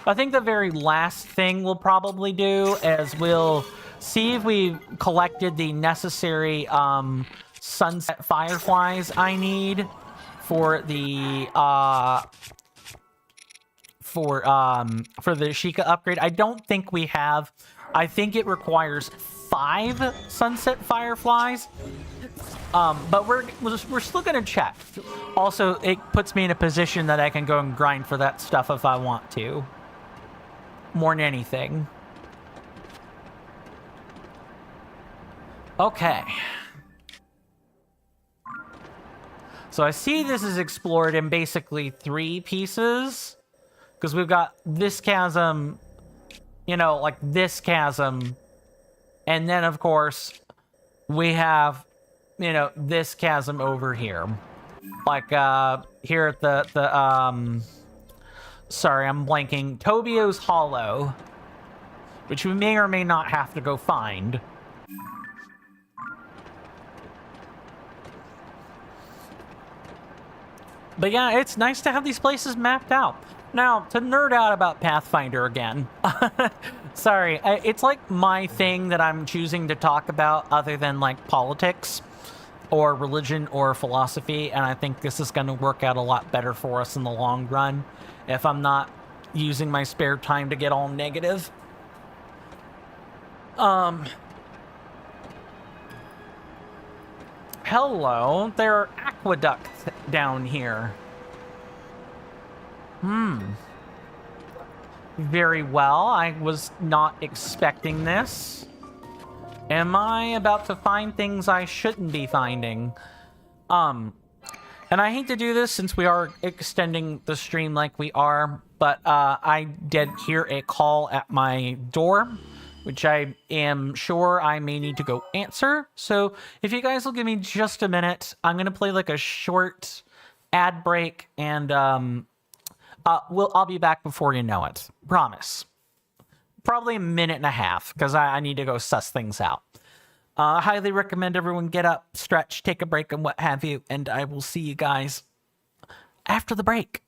I think the very last thing we'll probably do is we'll see if we've collected the necessary sunset fireflies I need for the for the Sheikah upgrade. I don't think we have. I think it requires 5 sunset fireflies. But we're still gonna check. Also, it puts me in a position that I can go and grind for that stuff if I want to. More than anything. Okay. So I see this is explored in basically 3 pieces. Because we've got this chasm, you know, like this chasm. And then, of course, we have, you know, this chasm over here. Like, here at the sorry, I'm blanking. Tobio's Hollow. Which we may or may not have to go find. But yeah, it's nice to have these places mapped out. Now, to nerd out about Pathfinder again. Sorry, it's like my thing that I'm choosing to talk about other than like politics or religion or philosophy, and I think this is going to work out a lot better for us in the long run if I'm not using my spare time to get all negative. Hello, there are aqueducts down here. Very well, I was not expecting this. Am I about to find things I shouldn't be finding? And I hate to do this since we are extending the stream like we are, but I did hear a call at my door, which I am sure I may need to go answer. So if you guys will give me just a minute, I'm going to play like a short ad break, and I'll be back before you know it. Promise. Probably a minute and a half, because I need to go suss things out. I highly recommend everyone get up, stretch, take a break, and what have you, and I will see you guys after the break.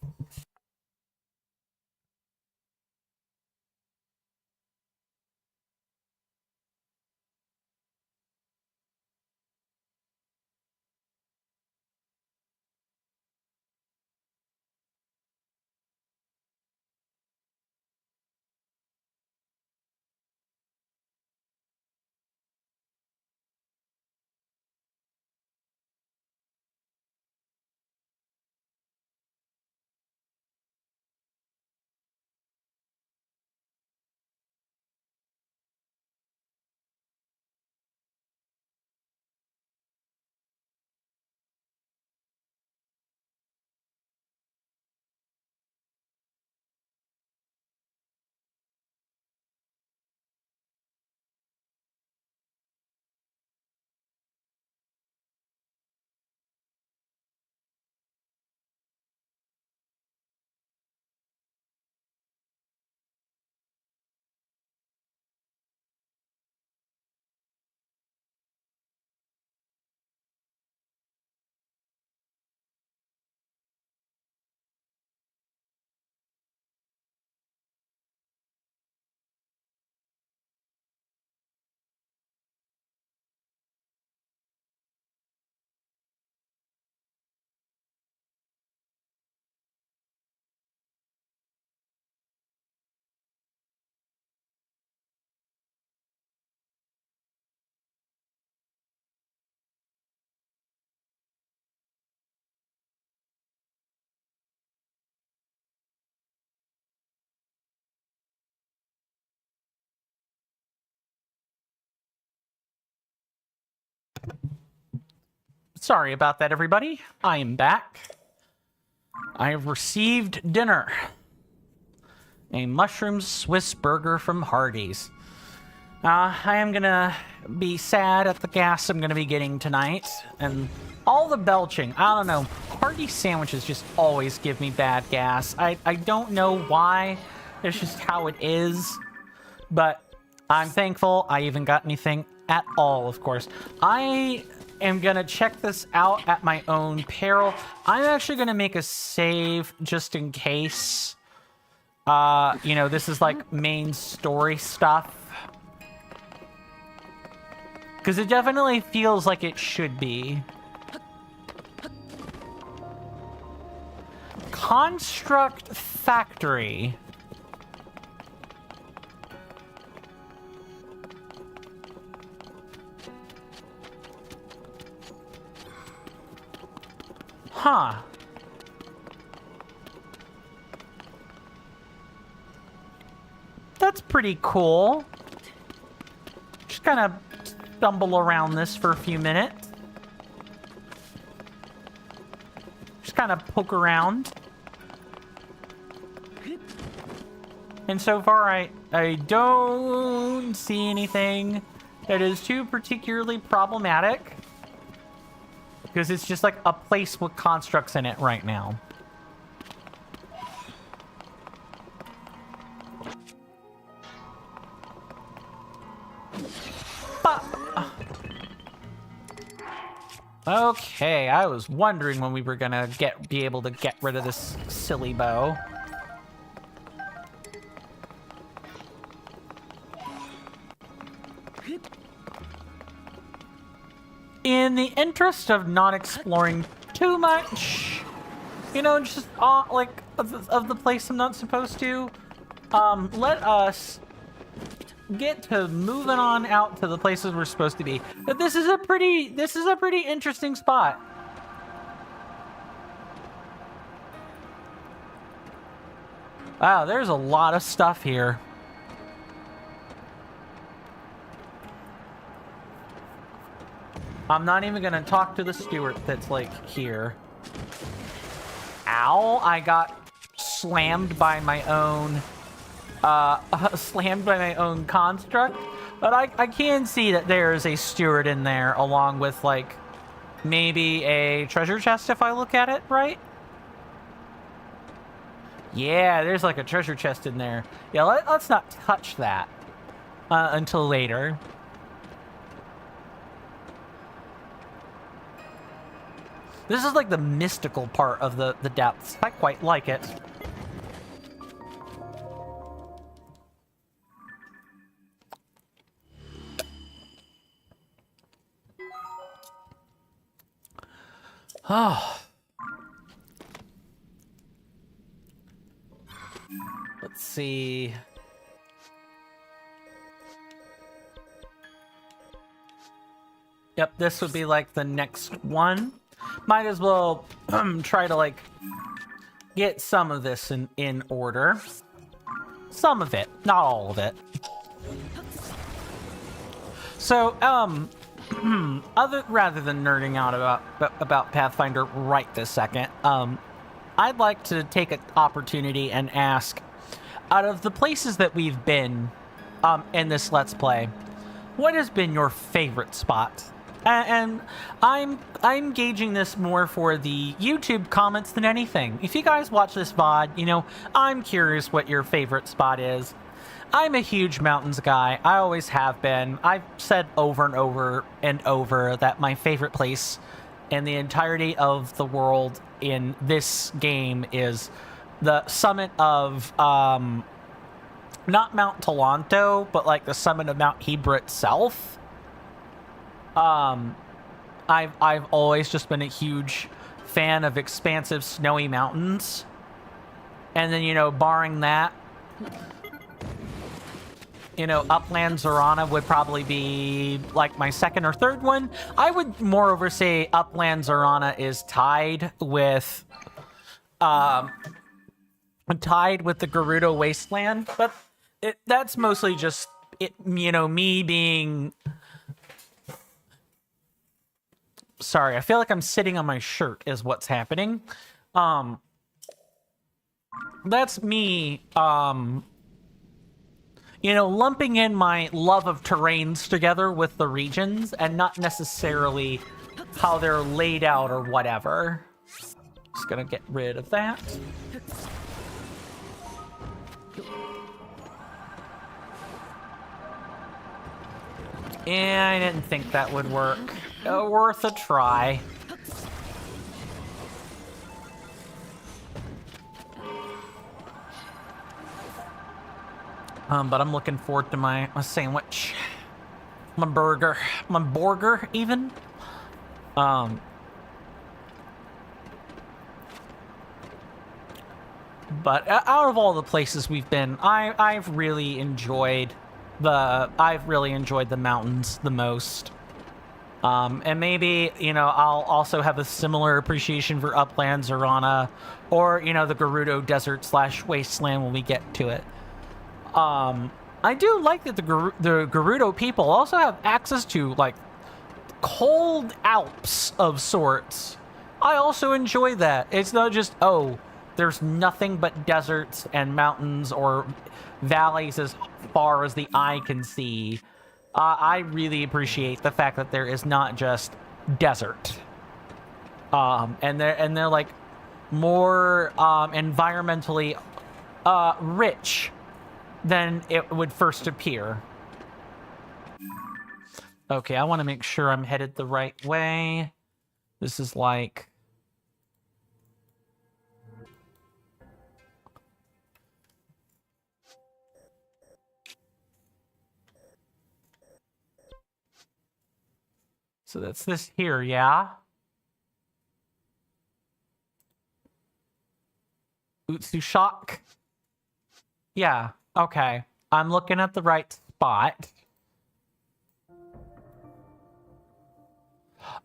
Sorry about that, everybody. I am back. I have received dinner. A mushroom Swiss burger from Hardee's. I am gonna be sad at the gas I'm gonna be getting tonight. And all the belching. I don't know. Hardee's sandwiches just always give me bad gas. I don't know why. It's just how it is. But I'm thankful I even got anything at all, of course. I am gonna check this out at my own peril. I'm actually gonna make a save just in case. You know, this is like main story stuff. Because it definitely feels like it should be. Construct Factory. Huh. That's pretty cool. Just kind of stumble around this for a few minutes. Just kind of poke around. And so far, I don't see anything that is too particularly problematic. Because it's just like a place with constructs in it right now. Okay, I was wondering when we were gonna be able to get rid of this silly bow. In the interest of not exploring too much, you know, just like of the place I'm not supposed to, let us get to moving on out to the places we're supposed to be. But this is a pretty interesting spot. Wow, there's a lot of stuff here. I'm not even gonna talk to the steward that's like here. Ow, I got slammed by my own construct, but I can see that there is a steward in there along with like maybe a treasure chest if I look at it right. Yeah, there's like a treasure chest in there. Yeah, let's not touch that until later. This is like the mystical part of the depths. I quite like it. Oh. Let's see. Yep, this would be like the next one. Might as well try to like get some of this in order. Some of it, not all of it. So, rather than nerding out about Pathfinder right this second, I'd like to take an opportunity and ask, out of the places that we've been in this Let's Play, what has been your favorite spot? And I'm gauging this more for the YouTube comments than anything. If you guys watch this VOD, you know, I'm curious what your favorite spot is. I'm a huge mountains guy. I always have been. I've said over and over and over that my favorite place in the entirety of the world in this game is the summit of, not Mount Talanto, but like the summit of Mount Hebra itself. I've always just been a huge fan of expansive snowy mountains. And then, you know, barring that, you know, Upland Zorana would probably be like my second or third one. I would moreover say Upland Zorana is tied with the Gerudo Wasteland, but that's mostly just you know, me being. Sorry, I feel like I'm sitting on my shirt is what's happening. That's me, you know, lumping in my love of terrains together with the regions and not necessarily how they're laid out or whatever. Just gonna get rid of that. And I didn't think that would work. Worth a try. But I'm looking forward to my sandwich, my burger, my burger even. But out of all the places we've been, I've really enjoyed the mountains the most. And maybe, you know, I'll also have a similar appreciation for uplands or the Gerudo Desert / wasteland when we get to it. I do like that the Gerudo people also have access to, like, cold Alps of sorts. I also enjoy that. It's not just, oh, there's nothing but deserts and mountains or valleys as far as the eye can see. I really appreciate the fact that there is not just desert. And they're like more environmentally rich than it would first appear. Okay, I want to make sure I'm headed the right way. This is like... So that's this here, yeah? Utsushok? Yeah, okay. I'm looking at the right spot.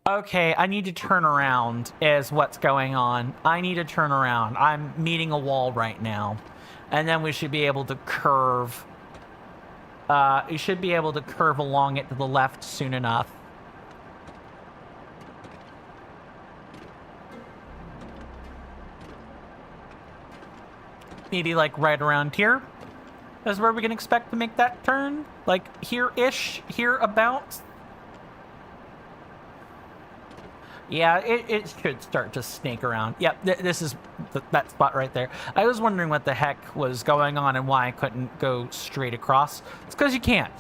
Okay, I need to turn around is what's going on. I need to turn around. I'm meeting a wall right now. And then we should be able to curve. You should be able to curve along it to the left soon enough. Maybe like right around here is where we can expect to make that turn. Like here-ish, here-abouts. Yeah, it should start to snake around. Yep, this is that spot right there. I was wondering what the heck was going on and why I couldn't go straight across. It's because you can't.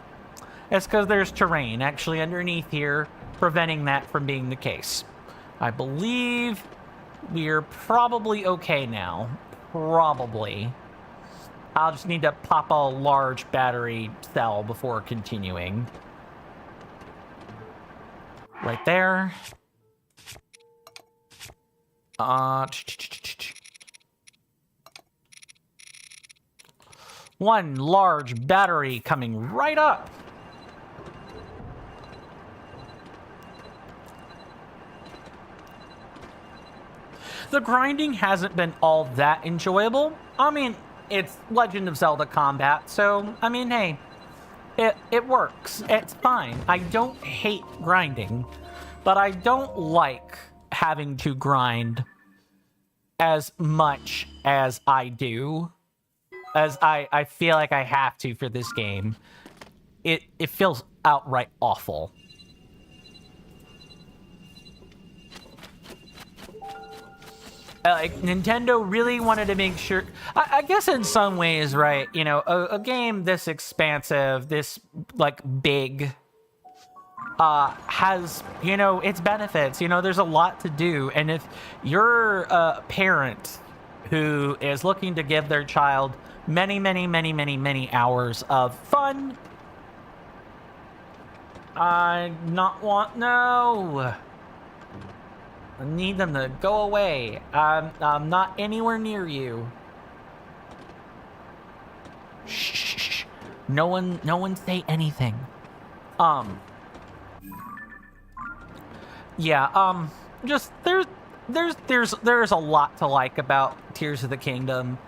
It's because there's terrain actually underneath here preventing that from being the case. I believe we're probably okay now. Probably. I'll just need to pop a large battery cell before continuing. Right there. One large battery coming right up. The grinding hasn't been all that enjoyable. I mean, it's Legend of Zelda combat, so, I mean, hey, it works. It's fine. I don't hate grinding, but I don't like having to grind as much as I do, as I feel like I have to for this game. It feels outright awful. Like, Nintendo really wanted to make sure... I guess in some ways, right, you know, a game this expansive, this, like, big, has, you know, its benefits. You know, there's a lot to do. And if you're a parent who is looking to give their child many hours of fun... No... I need them to go away. I'm not anywhere near you. Shh. No one say anything. Yeah, just there's a lot to like about Tears of the Kingdom.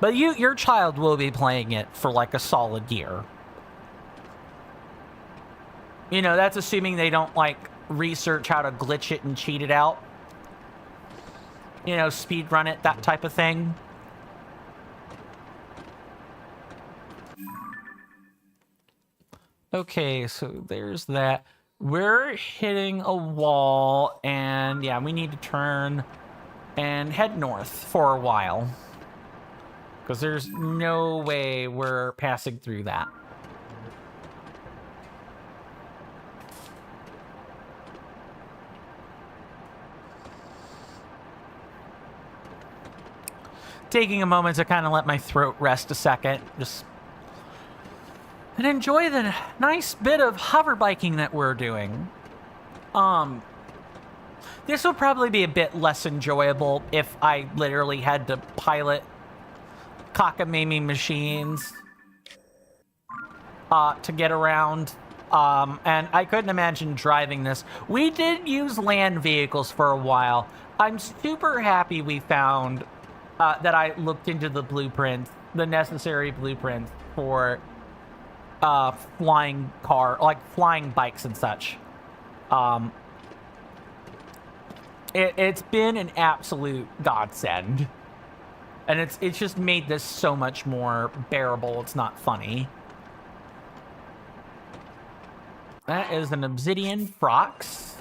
But your child will be playing it for like a solid year. You know, that's assuming they don't like research how to glitch it and cheat it out. You know, speed run it, that type of thing. Okay, so there's that. We're hitting a wall, and yeah, we need to turn and head north for a while. Because there's no way we're passing through that. Taking a moment to kind of let my throat rest a second. Just and enjoy the nice bit of hover biking that we're doing. This would probably be a bit less enjoyable if I literally had to pilot cockamamie machines to get around. And I couldn't imagine driving this. We did use land vehicles for a while. I'm super happy we found that I looked into the blueprints, the necessary blueprints for flying bikes and such. It's been an absolute godsend. And it's just made this so much more bearable. It's not funny. That is an obsidian frox.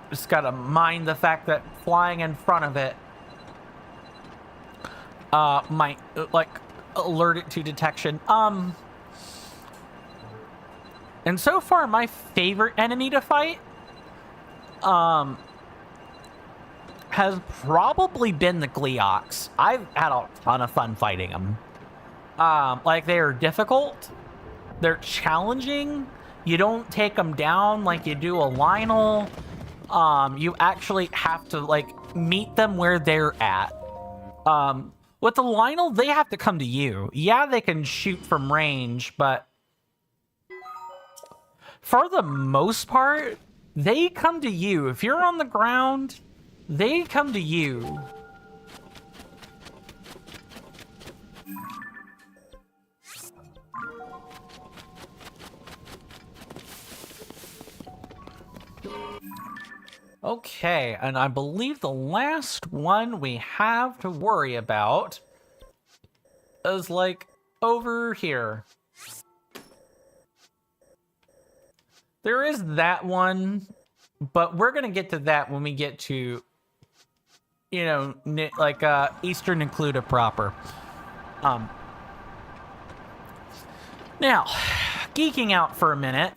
Just gotta mind the fact that flying in front of it might alert it to detection. And so far, my favorite enemy to fight has probably been the Gleeox. I've had a ton of fun fighting them. They are difficult. They're challenging. You don't take them down like you do a Lionel. You actually have to, meet them where they're at. With the Lionel, they have to come to you. Yeah, they can shoot from range, but for the most part, they come to you. If you're on the ground, they come to you. Okay, and I believe the last one we have to worry about is, over here. There is that one, but we're going to get to that when we get to, Eastern Includa proper. Now, geeking out for a minute.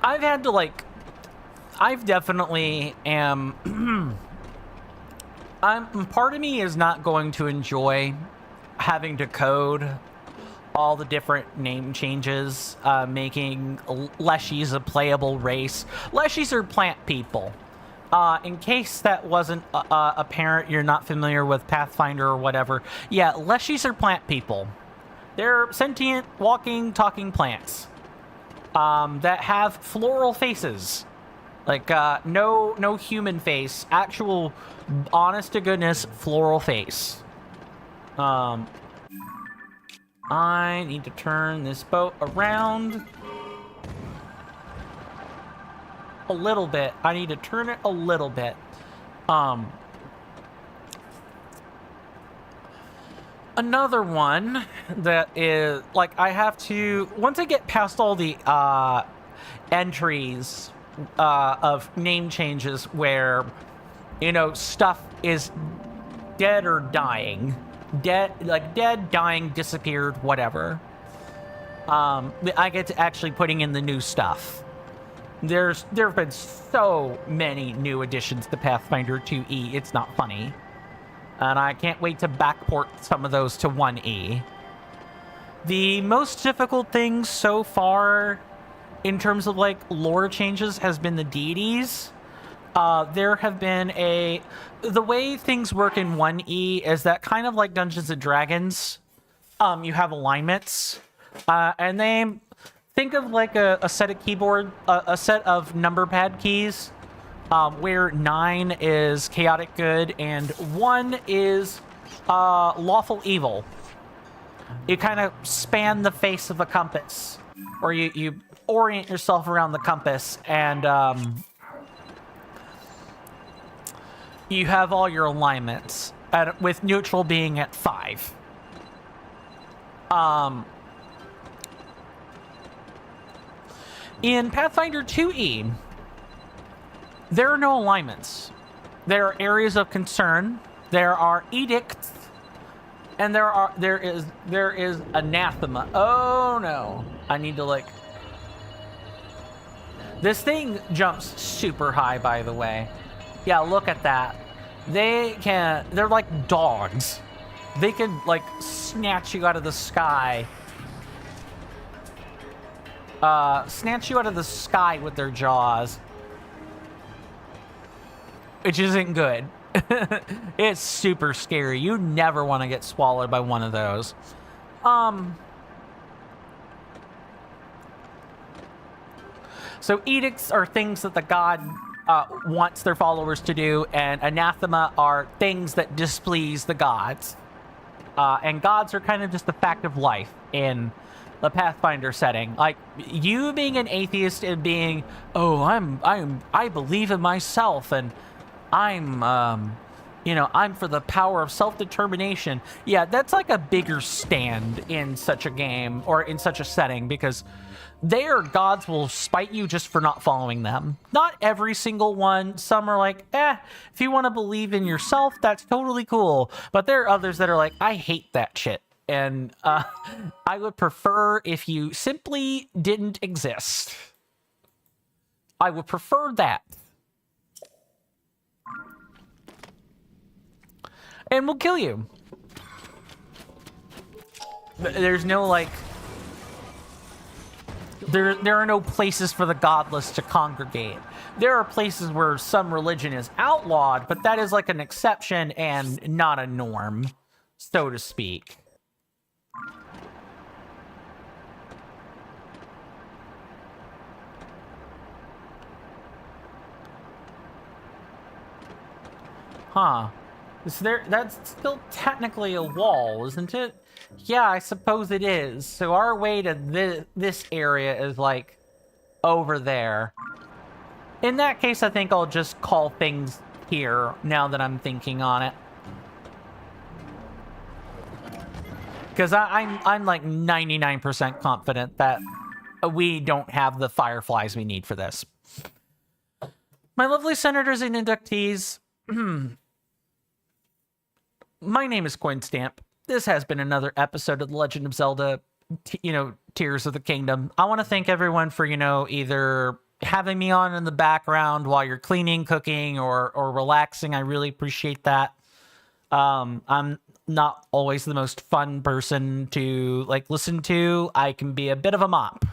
I've had to, I've definitely am... part of me is not going to enjoy having to code all the different name changes, making Leshies a playable race. Leshies are plant people. In case that wasn't apparent, you're not familiar with Pathfinder or whatever. Yeah, Leshies are plant people. They're sentient, walking, talking plants that have floral faces. No human face, actual, honest to goodness, floral face. I need to turn this boat around a little bit. I need to turn it a little bit. Another one that is, I have to, once I get past all the entries of name changes where, stuff is dead or dying. Dead, dying, disappeared, whatever. I get to actually putting in the new stuff. There have been so many new additions to Pathfinder 2E, it's not funny. And I can't wait to backport some of those to 1E. The most difficult thing so far in terms of lore changes has been the deities. There have been the way things work in 1E is that kind of like Dungeons and Dragons, you have alignments, and they think of a set of a set of number pad keys, where 9 is chaotic good and 1 is lawful evil. You kind of span the face of a compass, or you orient yourself around the compass, and you have all your alignments, with neutral being at 5. In Pathfinder 2E, there are no alignments. There are areas of concern. There are edicts And there is anathema. Oh no. I need to like... This thing jumps super high, by the way. Yeah, look at that. They're like dogs. They can like snatch you out of the sky. Snatch you out of the sky with their jaws. Which isn't good. It's super scary. You never want to get swallowed by one of those. So edicts are things that the god wants their followers to do, and anathema are things that displease the gods. And gods are kind of just the fact of life in the Pathfinder setting. Like, you being an atheist and being, oh, I believe in myself, and I'm for the power of self-determination. Yeah, that's like a bigger stand in such a game or in such a setting, because their gods will spite you just for not following them. Not every single one. Some are like, if you want to believe in yourself, that's totally cool. But there are others that are like, I hate that shit. And I would prefer if you simply didn't exist. I would prefer that. And we'll kill you. There's no, like... There are no places for the godless to congregate. There are places where some religion is outlawed, but that is like an exception and not a norm, so to speak. Huh. That's still technically a wall, isn't it? Yeah, I suppose it is. So our way to this area is like over there. In that case, I think I'll just call things here now that I'm thinking on it. Because I'm like 99% confident that we don't have the fireflies we need for this. My lovely senators and inductees, my name is Coinstamp. This has been another episode of The Legend of Zelda, Tears of the Kingdom. I want to thank everyone for, either having me on in the background while you're cleaning, cooking, or relaxing. I really appreciate that. I'm not always the most fun person to, listen to. I can be a bit of a mop.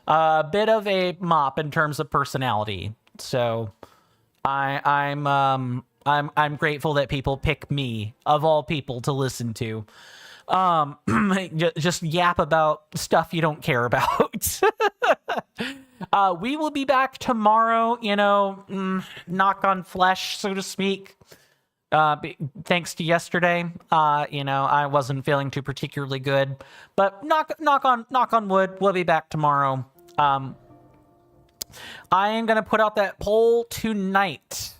A bit of a mop in terms of personality. So, I'm grateful that people pick me, of all people, to listen to. Just yap about stuff you don't care about. We will be back tomorrow, knock on flesh, so to speak. Thanks to yesterday, I wasn't feeling too particularly good, but knock on wood, we'll be back tomorrow. I am going to put out that poll tonight.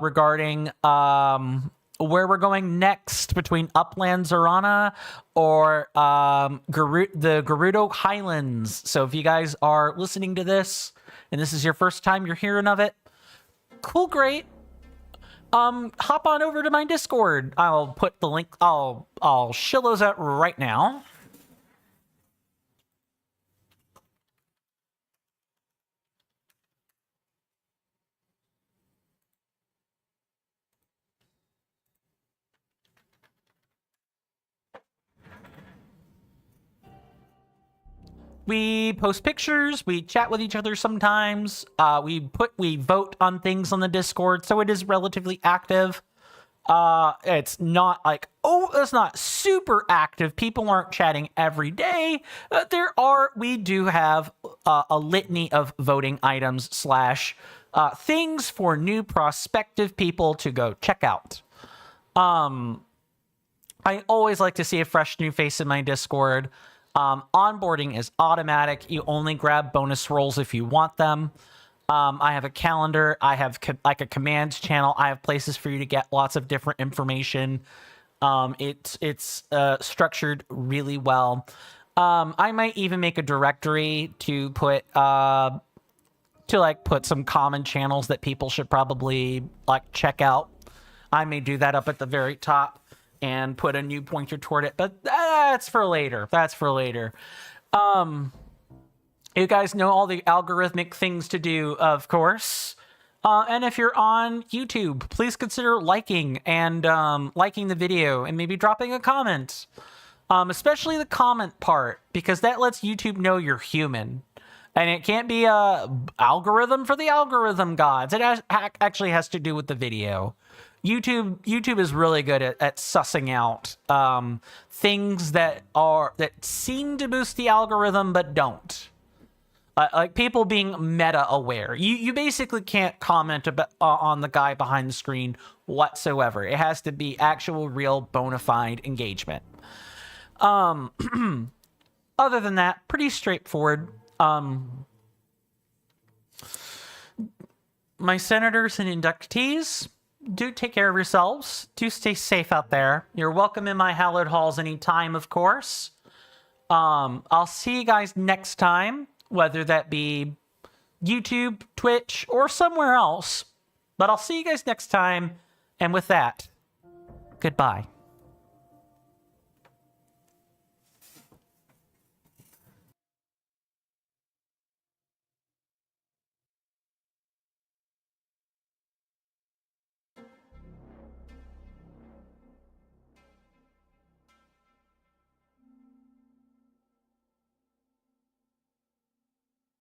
Regarding where we're going next between Upland Zorana or the Gerudo Highlands. So if you guys are listening to this and this is your first time you're hearing of it, cool, great. Hop on over to my Discord. I'll put the link. I'll shill those out right now. We post pictures, we chat with each other sometimes, we vote on things on the Discord, so it is relatively active. It's not like, it's not super active. People aren't chatting every day. We do have a litany of voting items / things for new prospective people to go check out. I always like to see a fresh new face in my Discord. Onboarding is automatic. You only grab bonus rolls if you want them. I have a calendar. I have a commands channel. I have places for you to get lots of different information. It's structured really well. I might even make a directory to put some common channels that people should probably check out. I may do that up at the very top. and put a new pointer toward it, but that's for later. That's for later. You guys know all the algorithmic things to do, of course. And if you're on YouTube, please consider liking and liking the video and maybe dropping a comment. Especially the comment part, because that lets YouTube know you're human. And it can't be a algorithm for the algorithm gods. It actually has to do with the video. YouTube is really good at sussing out things that seem to boost the algorithm but don't. Like people being meta aware. You basically can't comment on the guy behind the screen whatsoever. It has to be actual, real, bona fide engagement. Other than that, pretty straightforward. My senators and inductees, do take care of yourselves. Do stay safe out there. You're welcome in my hallowed halls anytime, of course. I'll see you guys next time, whether that be YouTube, Twitch, or somewhere else. But I'll see you guys next time. And with that, goodbye.